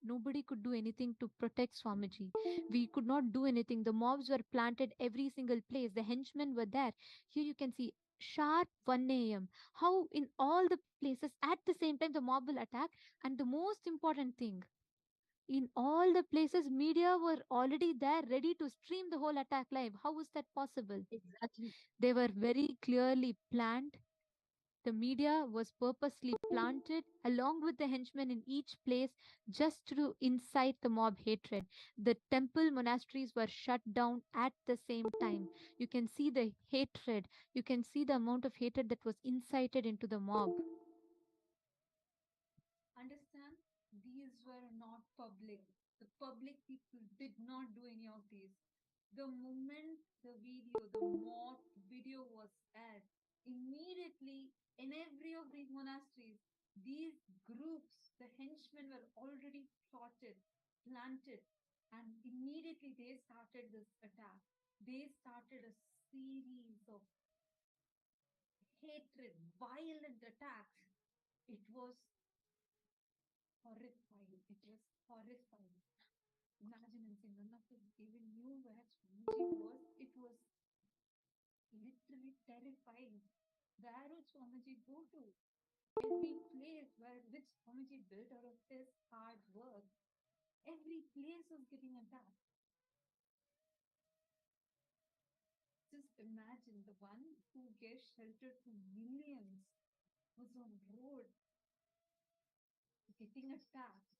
nobody could do anything to protect Swamiji. We could not do anything. The mobs were planted every single place. The henchmen were there. Here you can see sharp 1 a.m. How in all the places at the same time the mob will attack. And the most important thing, in all the places media were already there ready to stream the whole attack live. How was that possible? Exactly. They were very clearly planned. The media was purposely planted along with the henchmen in each place just to incite the mob hatred. The temple monasteries were shut down at the same time. You can see the hatred. You can see the amount of hatred that was incited into the mob. Understand? These were not public. The public people did not do any of these. The moment the mock video was aired, immediately in every of these monasteries, these groups, the henchmen were already plotted, planted, and immediately they started this attack. They started a series of hatred, violent attacks. It was horrifying. It was horrifying. Imagine and say none of us even knew where Swamiji was. It was literally terrifying. Where would Swamiji go to? Every place where which Swamiji built out of his hard work, every place was getting attacked. Just imagine the one who gave shelter to millions was on road getting attacked.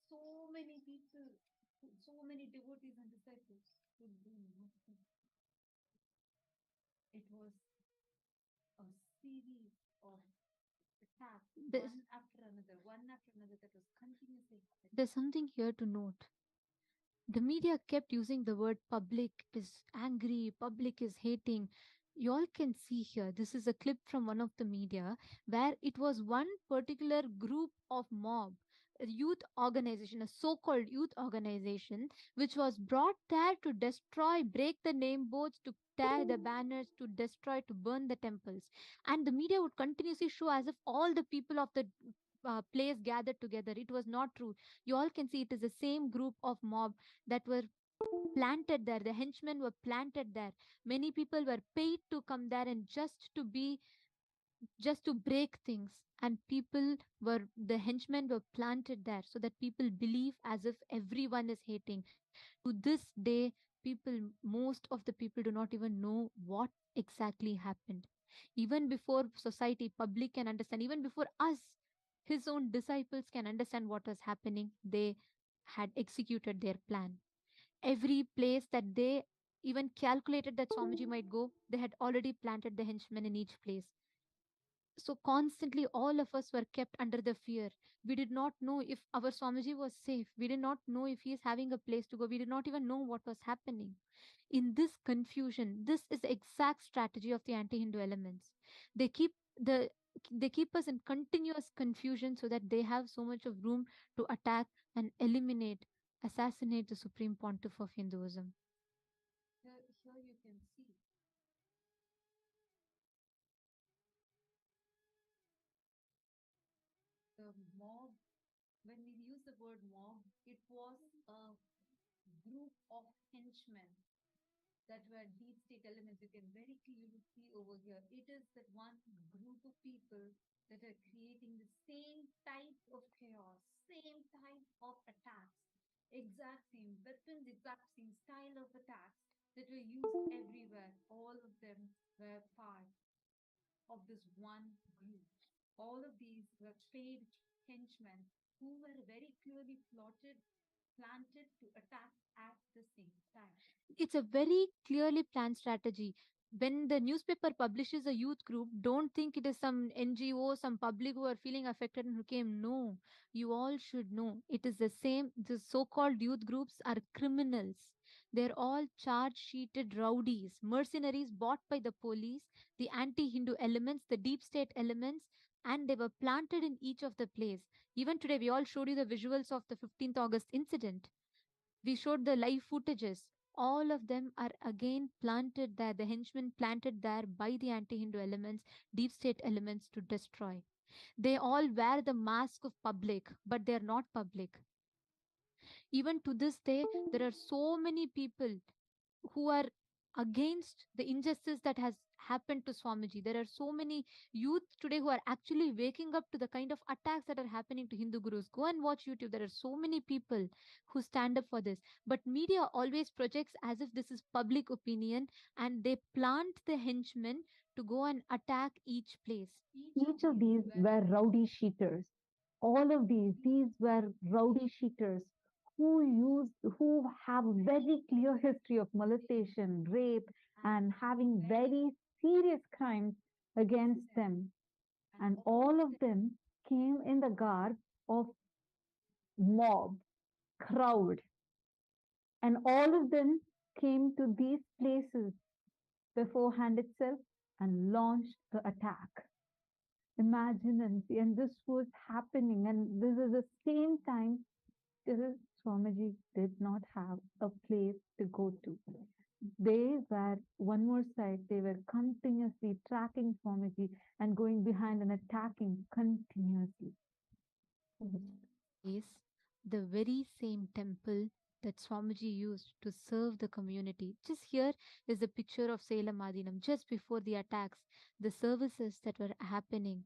So many people, so many devotees and disciples could do nothing. It was a series of attacks, one after another, that was continuously happening. There's something here to note. The media kept using the word public is angry, public is hating. You all can see here, this is a clip from one of the media where it was one particular group of mob, a youth organization, a so called youth organization, which was brought there to destroy, break the name boards, to tear the banners, to destroy, to burn the temples. And the media would continuously show as if all the people of the place gathered together. It was not true. You all can see it is the same group of mob that were planted there. The henchmen were planted there. Many people were paid to come there and just to break things. And the henchmen were planted there so that people believe as if everyone is hating. To this day, most of the people do not even know what exactly happened. Even before society, public can understand, even before us, his own disciples can understand what was happening, they had executed their plan. Every place that they even calculated that Swamiji might go, they had already planted the henchmen in each place. So constantly, all of us were kept under the fear. We did not know if our Swamiji was safe. We did not know if he is having a place to go. We did not even know what was happening. In this confusion, this is the exact strategy of the anti-Hindu elements. They keep the they keep us in continuous confusion so that they have so much of room to attack and eliminate, assassinate the Supreme Pontiff of Hinduism. Here you can see the mob. When we use the word mob, it was a group of henchmen that were deep state elements. You can very clearly see over here. It is that one group of people that are creating the same type of chaos, same type of attacks, exact same weapons, exact same style of attacks that were used everywhere. All of them were part of this one group. All of these were paid henchmen who were very clearly planted to attack at the same time. It's a very clearly planned strategy. When the newspaper publishes a youth group, don't think it is some NGO, some public who are feeling affected and who came. No, you all should know. It is the same. The so called youth groups are criminals. They're all charge sheeted rowdies, mercenaries bought by the police, the anti Hindu elements, the deep state elements, and they were planted in each of the place. Even today, we all showed you the visuals of the 15th August incident. We showed the live footages. All of them are again planted there, the henchmen planted there by the anti Hindu elements, deep state elements to destroy. They all wear the mask of public, but they are not public. Even to this day, there are so many people who are against the injustice that has happened to Swamiji. There are so many youth today who are actually waking up to the kind of attacks that are happening to Hindu gurus. Go and watch YouTube. There are so many people who stand up for this. But media always projects as if this is public opinion, and they plant the henchmen to go and attack each place. Each of these were rowdy sheeters. All of these were rowdy sheeters who have very clear history of molestation, rape, and having very serious crimes against them. And all of them came in the garb of mob, crowd. And all of them came to these places beforehand itself and launched the attack. Imagine and this was happening, and this is the same time till Swamiji did not have a place to go to. They were, one more side, they were continuously tracking Swamiji and going behind and attacking continuously. Is the very same temple that Swamiji used to serve the community. Just here is the picture of Salem Adinam just before the attacks, the services that were happening,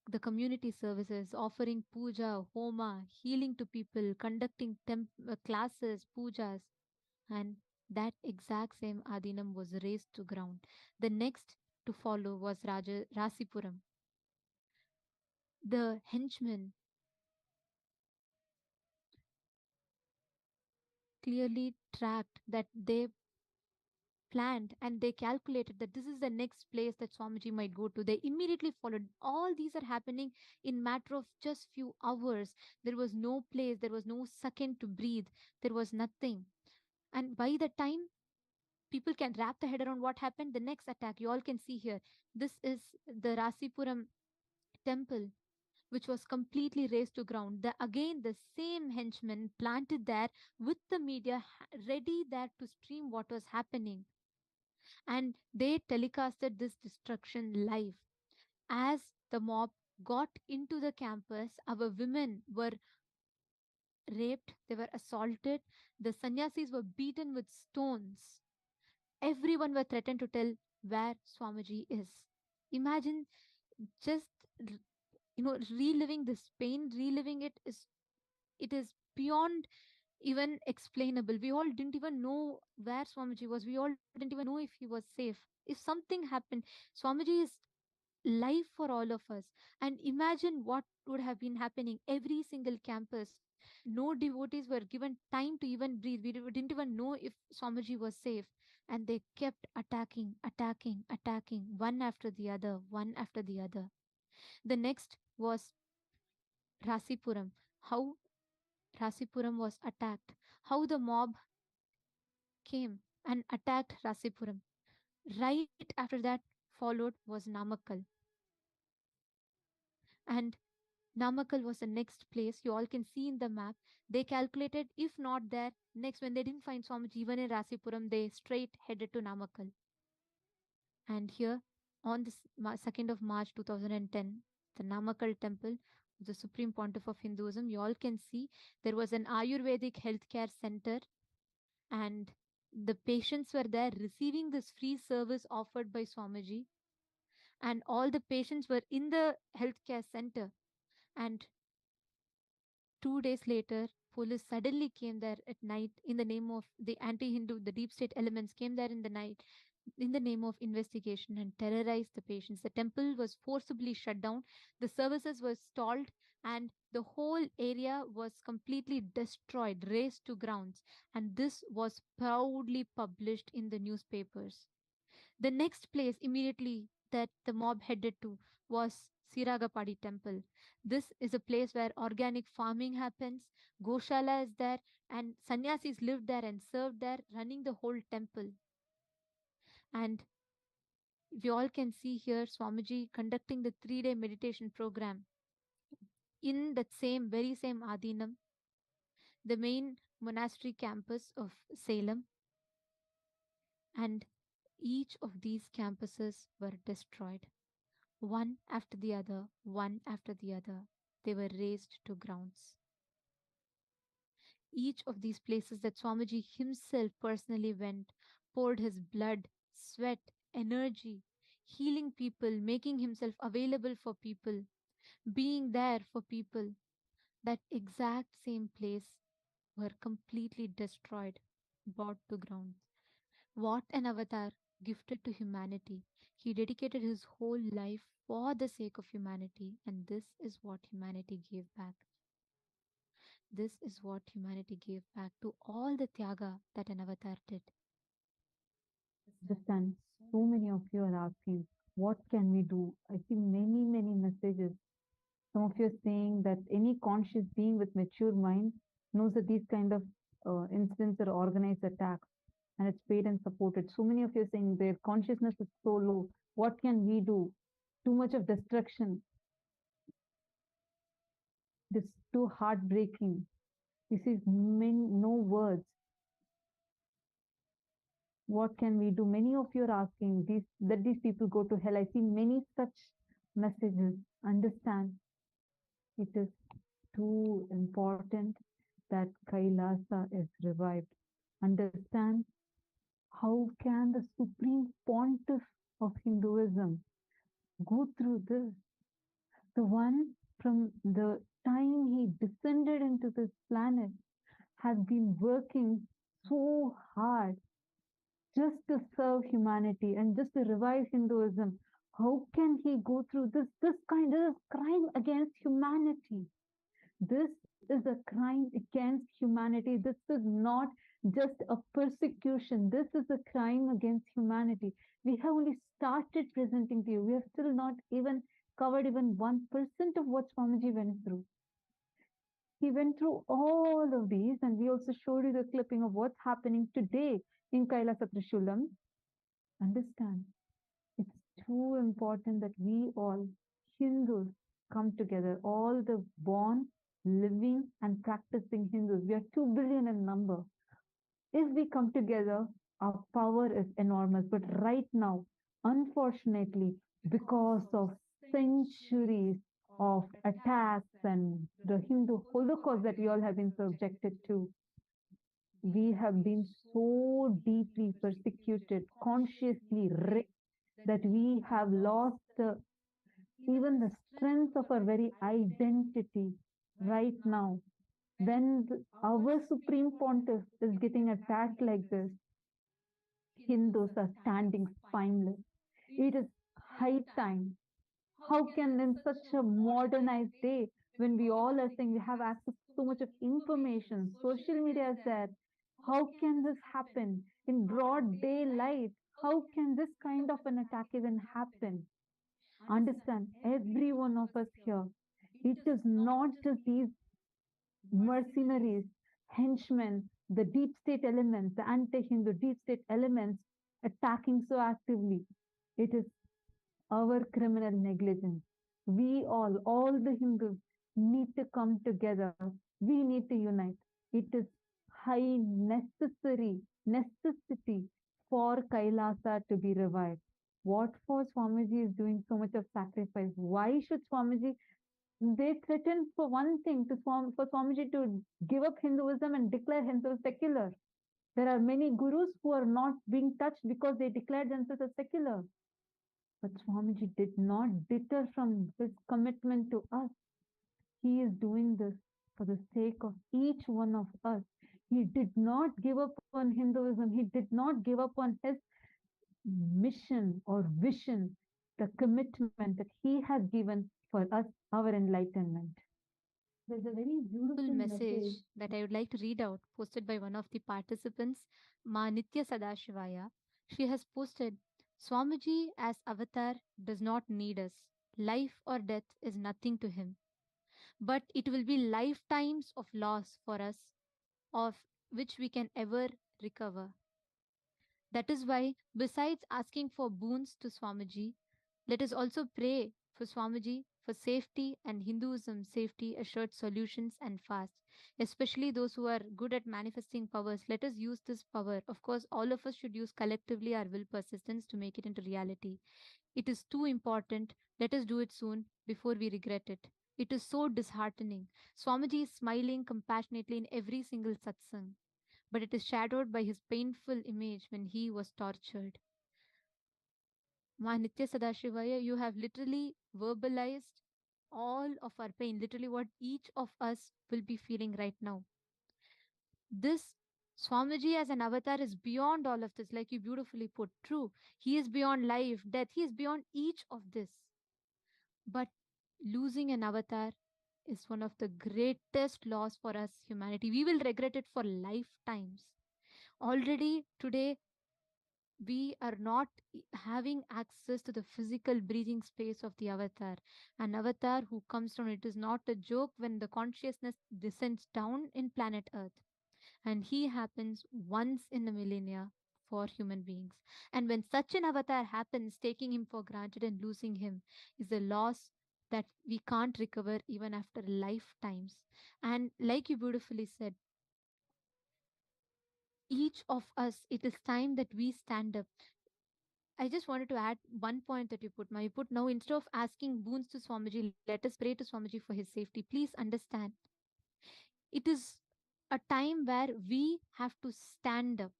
the community services, offering puja, homa, healing to people, conducting classes, pujas, and that exact same Adinam was razed to ground. The next to follow was Rasipuram. The henchmen clearly tracked that they planned and they calculated that this is the next place that Swamiji might go to. They immediately followed. All these are happening in matter of just few hours. There was no place, there was no second to breathe, there was nothing. And by the time people can wrap the head around what happened, the next attack, you all can see here. This is the Rasipuram temple, which was completely razed to ground. Again, the same henchmen planted there with the media ready there to stream what was happening. And they telecasted this destruction live. As the mob got into the campus, our women were raped, they were assaulted, the sannyasis were beaten with stones. Everyone were threatened to tell where Swamiji is. Imagine just reliving this pain, reliving it is beyond even explainable. We all didn't even know where Swamiji was. We all didn't even know if he was safe. If something happened, Swamiji is life for all of us. And imagine what would have been happening every single campus. No devotees were given time to even breathe. We didn't even know if Swamiji was safe. And they kept attacking, attacking, attacking, one after the other, one after the other. The next was Rasipuram. How Rasipuram was attacked. How the mob came and attacked Rasipuram. Right after that, followed was Namakkal. And Namakkal was the next place. You all can see in the map. They calculated, if not there, next when they didn't find Swamiji even in Rasipuram, they straight headed to Namakkal. And here, on the 2nd of March 2010, the Namakkal temple, the Supreme Pontiff of Hinduism, you all can see there was an Ayurvedic healthcare center, and the patients were there receiving this free service offered by Swamiji. And all the patients were in the healthcare center. And 2 days later, police suddenly came there at night in the name of the anti-Hindu, the deep state elements came there in the night in the name of investigation and terrorized the patients. The temple was forcibly shut down, the services were stalled, and the whole area was completely destroyed, razed to grounds. And this was proudly published in the newspapers. The next place immediately that the mob headed to was Siragapadi temple. This is a place where organic farming happens, Goshala is there, and sannyasis lived there and served there, running the whole temple. And we all can see here Swamiji conducting the 3-day meditation program in that very same Adinam, the main monastery campus of Salem. And each of these campuses were destroyed. One after the other, one after the other, they were razed to grounds. Each of these places that Swamiji himself personally went, poured his blood, sweat, energy, healing people, making himself available for people, being there for people, that exact same place were completely destroyed, brought to ground. What an avatar gifted to humanity. He dedicated his whole life for the sake of humanity, and this is what humanity gave back. This is what humanity gave back to all the Tyaga that an avatar did. Understand, so many of you are asking, what can we do? I see many, many messages. Some of you are saying that any conscious being with mature mind knows that these kind of incidents are organized attacks and it's paid and supported. So many of you are saying their consciousness is so low. What can we do? Too much of destruction. This is too heartbreaking. This is no words. What can we do? Many of you are asking that these people go to hell. I see many such messages. Understand, it is too important that Kailasa is revived. Understand, how can the Supreme Pontiff of Hinduism go through this? The one from the time he descended into this planet has been working so hard just to serve humanity and just to revive Hinduism. How can he go through this kind of crime against humanity? This is a crime against humanity. This is not just a persecution. This is a crime against humanity. We have only started presenting to you. We have still not even covered even 1% of what Swamiji went through. He went through all of these, and we also showed you the clipping of what's happening today in Kailasa Trishulam. Understand, it's too important that we all, Hindus, come together. All the born, living, and practicing Hindus. We are 2 billion in number. If we come together, our power is enormous. But right now, unfortunately, because of centuries of attacks and the Hindu Holocaust that we all have been subjected to, we have been so deeply persecuted, consciously raped, that we have lost even the strength of our very identity right now. When our Supreme Pontiff is getting attacked like this, Hindus are standing spineless. It is high time. How can, in such a modernized day, when we all are saying we have access to so much of information, social media is there, how can this happen in broad daylight? How can this kind of an attack even happen? Understand, every one of us here, it is not just these mercenaries, henchmen, the deep state elements, the anti-Hindu deep state elements attacking so actively. It is our criminal negligence. We all the Hindus, need to come together. We need to unite. It is high necessity for Kailasa to be revived. What for Swamiji is doing so much of sacrifice? Why should Swamiji? They threatened for one thing for Swamiji to give up Hinduism and declare himself secular. There are many gurus who are not being touched because they declared themselves as secular. But Swamiji did not deter from his commitment to us. He is doing this for the sake of each one of us. He did not give up on Hinduism. He did not give up on his mission or vision, the commitment that he has given for us, our enlightenment. There's a very beautiful Message message. that I would like to read out, posted by one of the participants, Ma Nitya Sadashivaya. She has posted, Swamiji as avatar does not need us. Life or death is nothing to him. But it will be lifetimes of loss for us, of which we can ever recover. That is why, besides asking for boons to Swamiji, let us also pray for Swamiji for safety and Hinduism safety assured solutions and fast. Especially those who are good at manifesting powers, let us use this power. Of course, all of us should use collectively our will persistence to make it into reality. It is too important. Let us do it soon before we regret it. It is so disheartening. Swamiji is smiling compassionately in every single satsang, but it is shadowed by his painful image when he was tortured. Ma Nitya Sadashivaya, you have literally verbalized all of our pain, literally what each of us will be feeling right now. This Swamiji as an avatar is beyond all of this, like you beautifully put. True, he is beyond life, death, he is beyond each of this. But losing an avatar is one of the greatest loss for us, humanity. We will regret it for lifetimes. Already today, we are not having access to the physical breathing space of the avatar. An avatar who comes from it is not a joke when the consciousness descends down in planet Earth. And he happens once in a millennia for human beings. And when such an avatar happens, taking him for granted and losing him is a loss that we can't recover even after lifetimes. And like you beautifully said, each of us, it is time that we stand up. I just wanted to add one point that you put. Now, you put now instead of asking boons to Swamiji, let us pray to Swamiji for his safety. Please understand, it is a time where we have to stand up.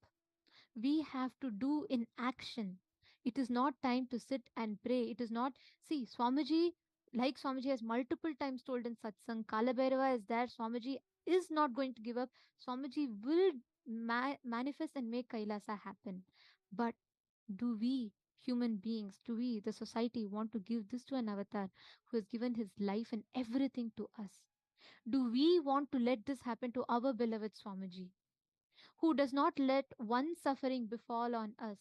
We have to do in action. It is not time to sit and pray. It is not, see, Swamiji, like Swamiji has multiple times told in satsang, Kalabhairava is there. Swamiji is not going to give up. Swamiji will manifest and make Kailasa happen. But do we, human beings, do we, the society, want to give this to an avatar who has given his life and everything to us? Do we want to let this happen to our beloved Swamiji, who does not let one suffering befall on us?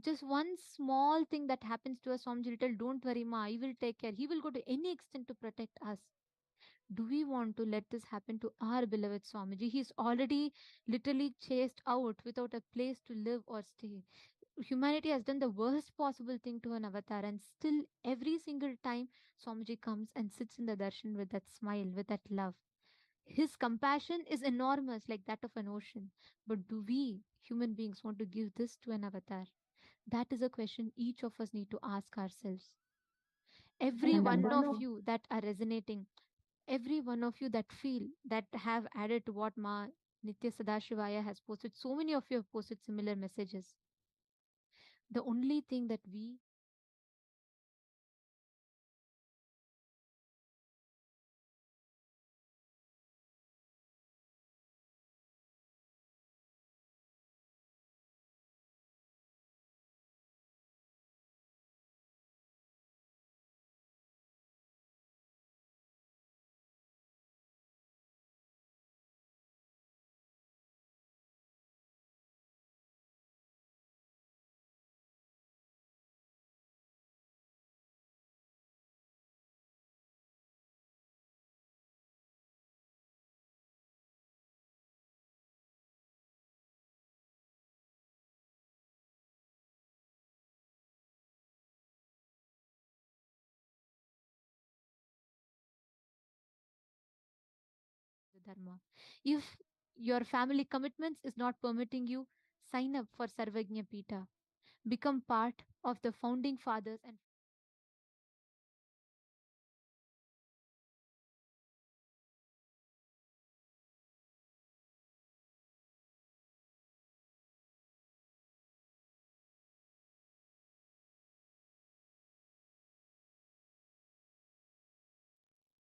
Just one small thing that happens to us, Swamiji will tell, don't worry, ma, I will take care. He will go to any extent to protect us. Do we want to let this happen to our beloved Swamiji? He's already literally chased out without a place to live or stay. Humanity has done the worst possible thing to an avatar, and still, every single time, Swamiji comes and sits in the darshan with that smile, with that love. His compassion is enormous, like that of an ocean. But do we, human beings, want to give this to an avatar? That is a question each of us need to ask ourselves. Every one of you that are resonating, every one of you that feel, that have added to what Ma Nitya Sadashivaya has posted, so many of you have posted similar messages. The only thing that we dharma. If your family commitments is not permitting you, sign up for Sarvagnya Pita. Become part of the founding fathers and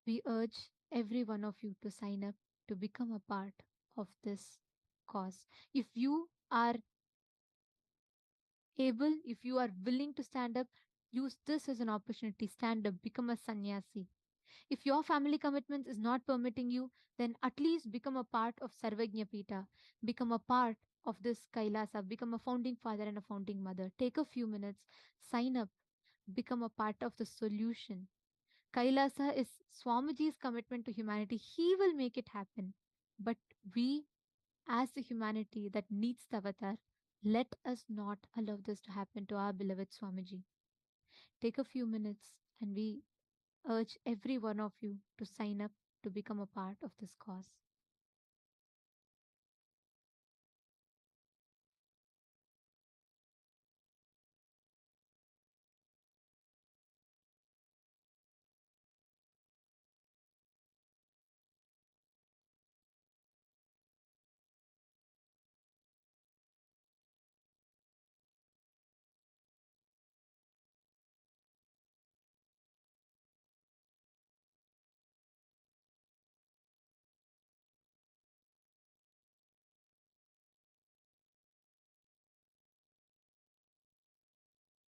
we urge every one of you to sign up to become a part of this cause. If you are able, if you are willing to stand up, use this as an opportunity. Stand up, become a sannyasi. If your family commitments is not permitting you, then at least become a part of Sarvagnya Pita. Become a part of this Kailasa. Become a founding father and a founding mother. Take a few minutes, sign up, become a part of the solution. Kailasa is Swamiji's commitment to humanity. He will make it happen. But we, as the humanity that needs the avatar, let us not allow this to happen to our beloved Swamiji. Take a few minutes and we urge every one of you to sign up to become a part of this cause.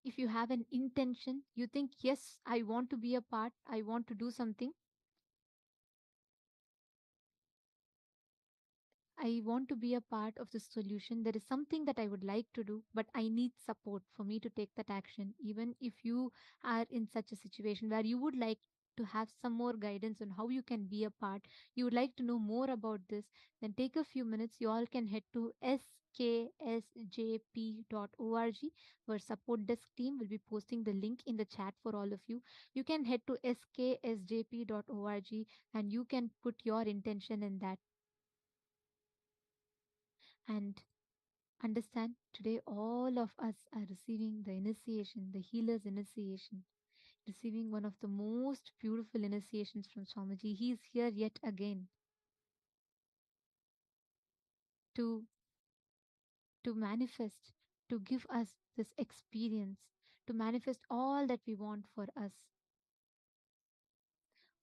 If you have an intention, you think, yes, I want to be a part, I want to do something, I want to be a part of the solution. There is something that I would like to do, but I need support for me to take that action. Even if you are in such a situation where you would like to have some more guidance on how you can be a part, you would like to know more about this, then take a few minutes. You all can head to sksjp.org, where support desk team will be posting the link in the chat for all of you. You can head to sksjp.org and you can put your intention in that. And understand, today all of us are receiving the initiation, the healer's initiation, receiving one of the most beautiful initiations from Swamiji. He is here yet again to manifest, to give us this experience, to manifest all that we want for us.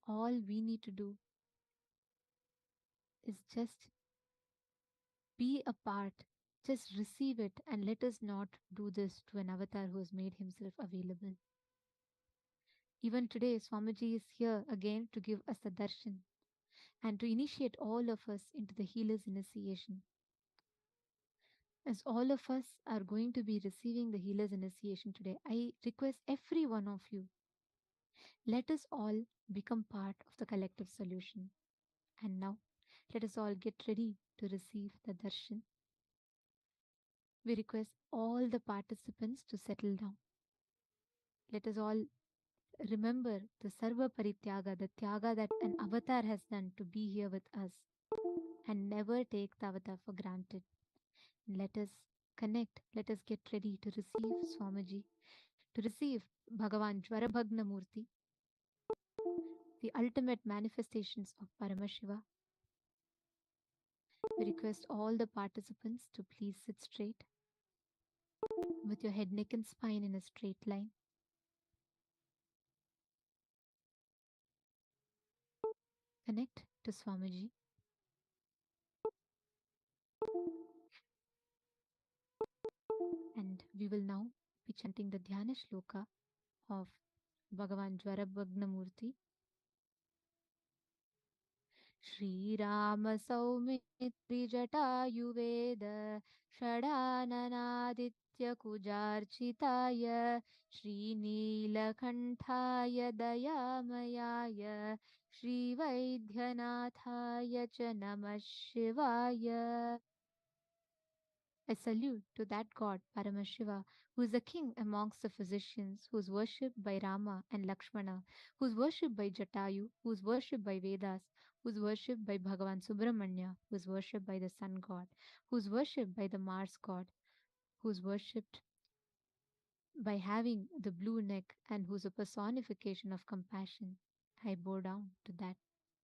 All we need to do is just be a part, just receive it, and let us not do this to an avatar who has made himself available. Even today, Swamiji is here again to give us the darshan and to initiate all of us into the healer's initiation. As all of us are going to be receiving the healer's initiation today, I request every one of you, Let us all become part of the collective solution. And now, let us all get ready to receive the darshan. We request all the participants to settle down. Let us all remember the Sarva Parityaga, the Tyaga that an avatar has done to be here with us, and never take the avatar for granted. Let us connect, let us get ready to receive Swamiji, to receive Bhagavan Jvarabhagana Murthy, the ultimate manifestations of Paramashiva. We request all the participants to please sit straight with your head, neck and spine in a straight line. Connect to Swamiji. And we will now be chanting the Dhyana Shloka of Bhagavan Jvarabhagana Murthy. Shri Rama Saumitri Jatayuveda Shadananaditya Kujarchitaya Shri Neelakanthaya Dayamayaya Shri Vaidhyanathaya Cha Namah Shivaya. I salute to that God, Paramashiva, who is the king amongst the physicians, who is worshipped by Rama and Lakshmana, who is worshipped by Jatayu, who is worshipped by Vedas, who is worshipped by Bhagavan Subramanya, who is worshipped by the sun god, who is worshipped by the Mars god, who is worshipped by having the blue neck and who is a personification of compassion. I bow down to that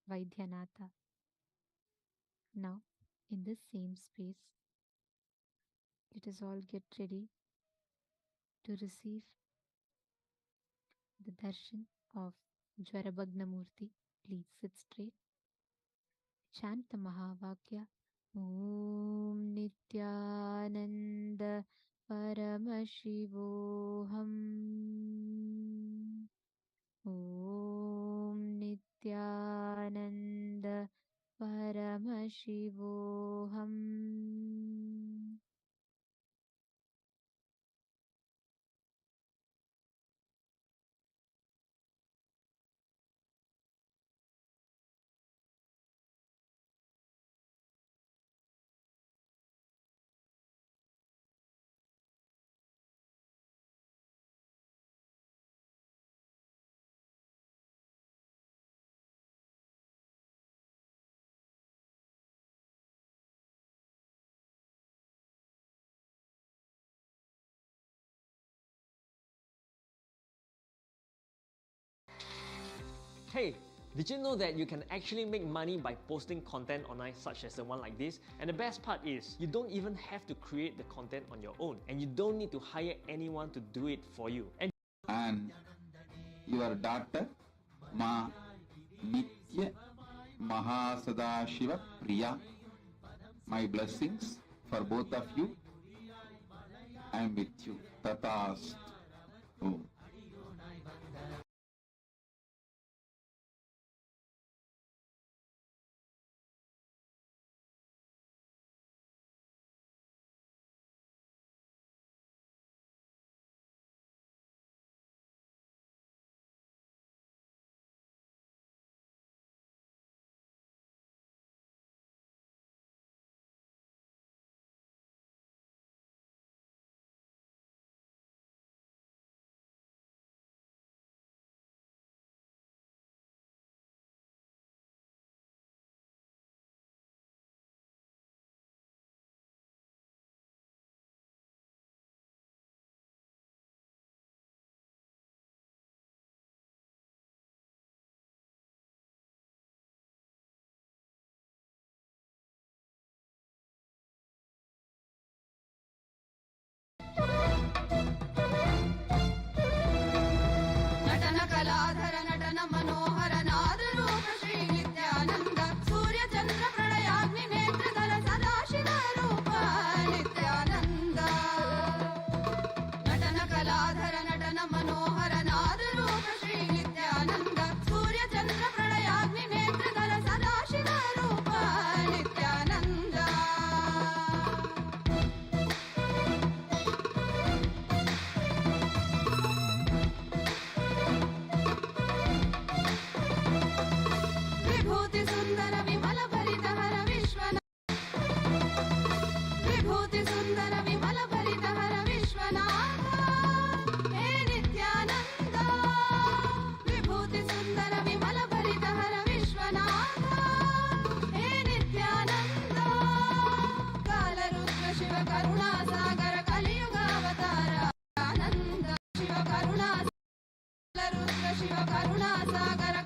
Vaidyanatha. Now, in this same space, let us all get ready to receive the darshan of Jvarabhagana Murthy. Please sit straight. Chant the Mahavakya. Om Nithyananda Paramashivoham. Om Nithyananda Paramashivoham. Hey, did you know that you can actually make money by posting content online such as the one like this? And the best part is, you don't even have to create the content on your own, and you don't need to hire anyone to do it for you. And your daughter, Ma Nithya Mahasadashiva Priya. My blessings for both of you. I am with you. Tatast. Om. ನಟನ ಕಲಾಧರ ನಟನ ಮನೋಹರ ನಾದ ರೂಪ ಶ್ರೀ ನಿತ್ಯಾನಂದ ಸೂರ್ಯ ಚಂದ್ರ ಪ್ರಳಯಾಗ್ನಿ ನೇತ್ರಧರ ಸದಾಶಿವ ರೂಪ ನಿತ್ಯಾನಂದ ನಟನ ಕಲಾಧರ ನಟನ ಮನೋಹರ ನಾದ ರೂಪ ಶ್ರೀ ನಿತ್ಯಾನಂದ ಸೂರ್ಯ ಚಂದ್ರ ಪ್ರಳಯಾಗ್ನಿ ನೇತ್ರಧರ ಸದಾಶಿವ ರೂಪ ನಿತ್ಯಾನಂದ शिव करुणा सागर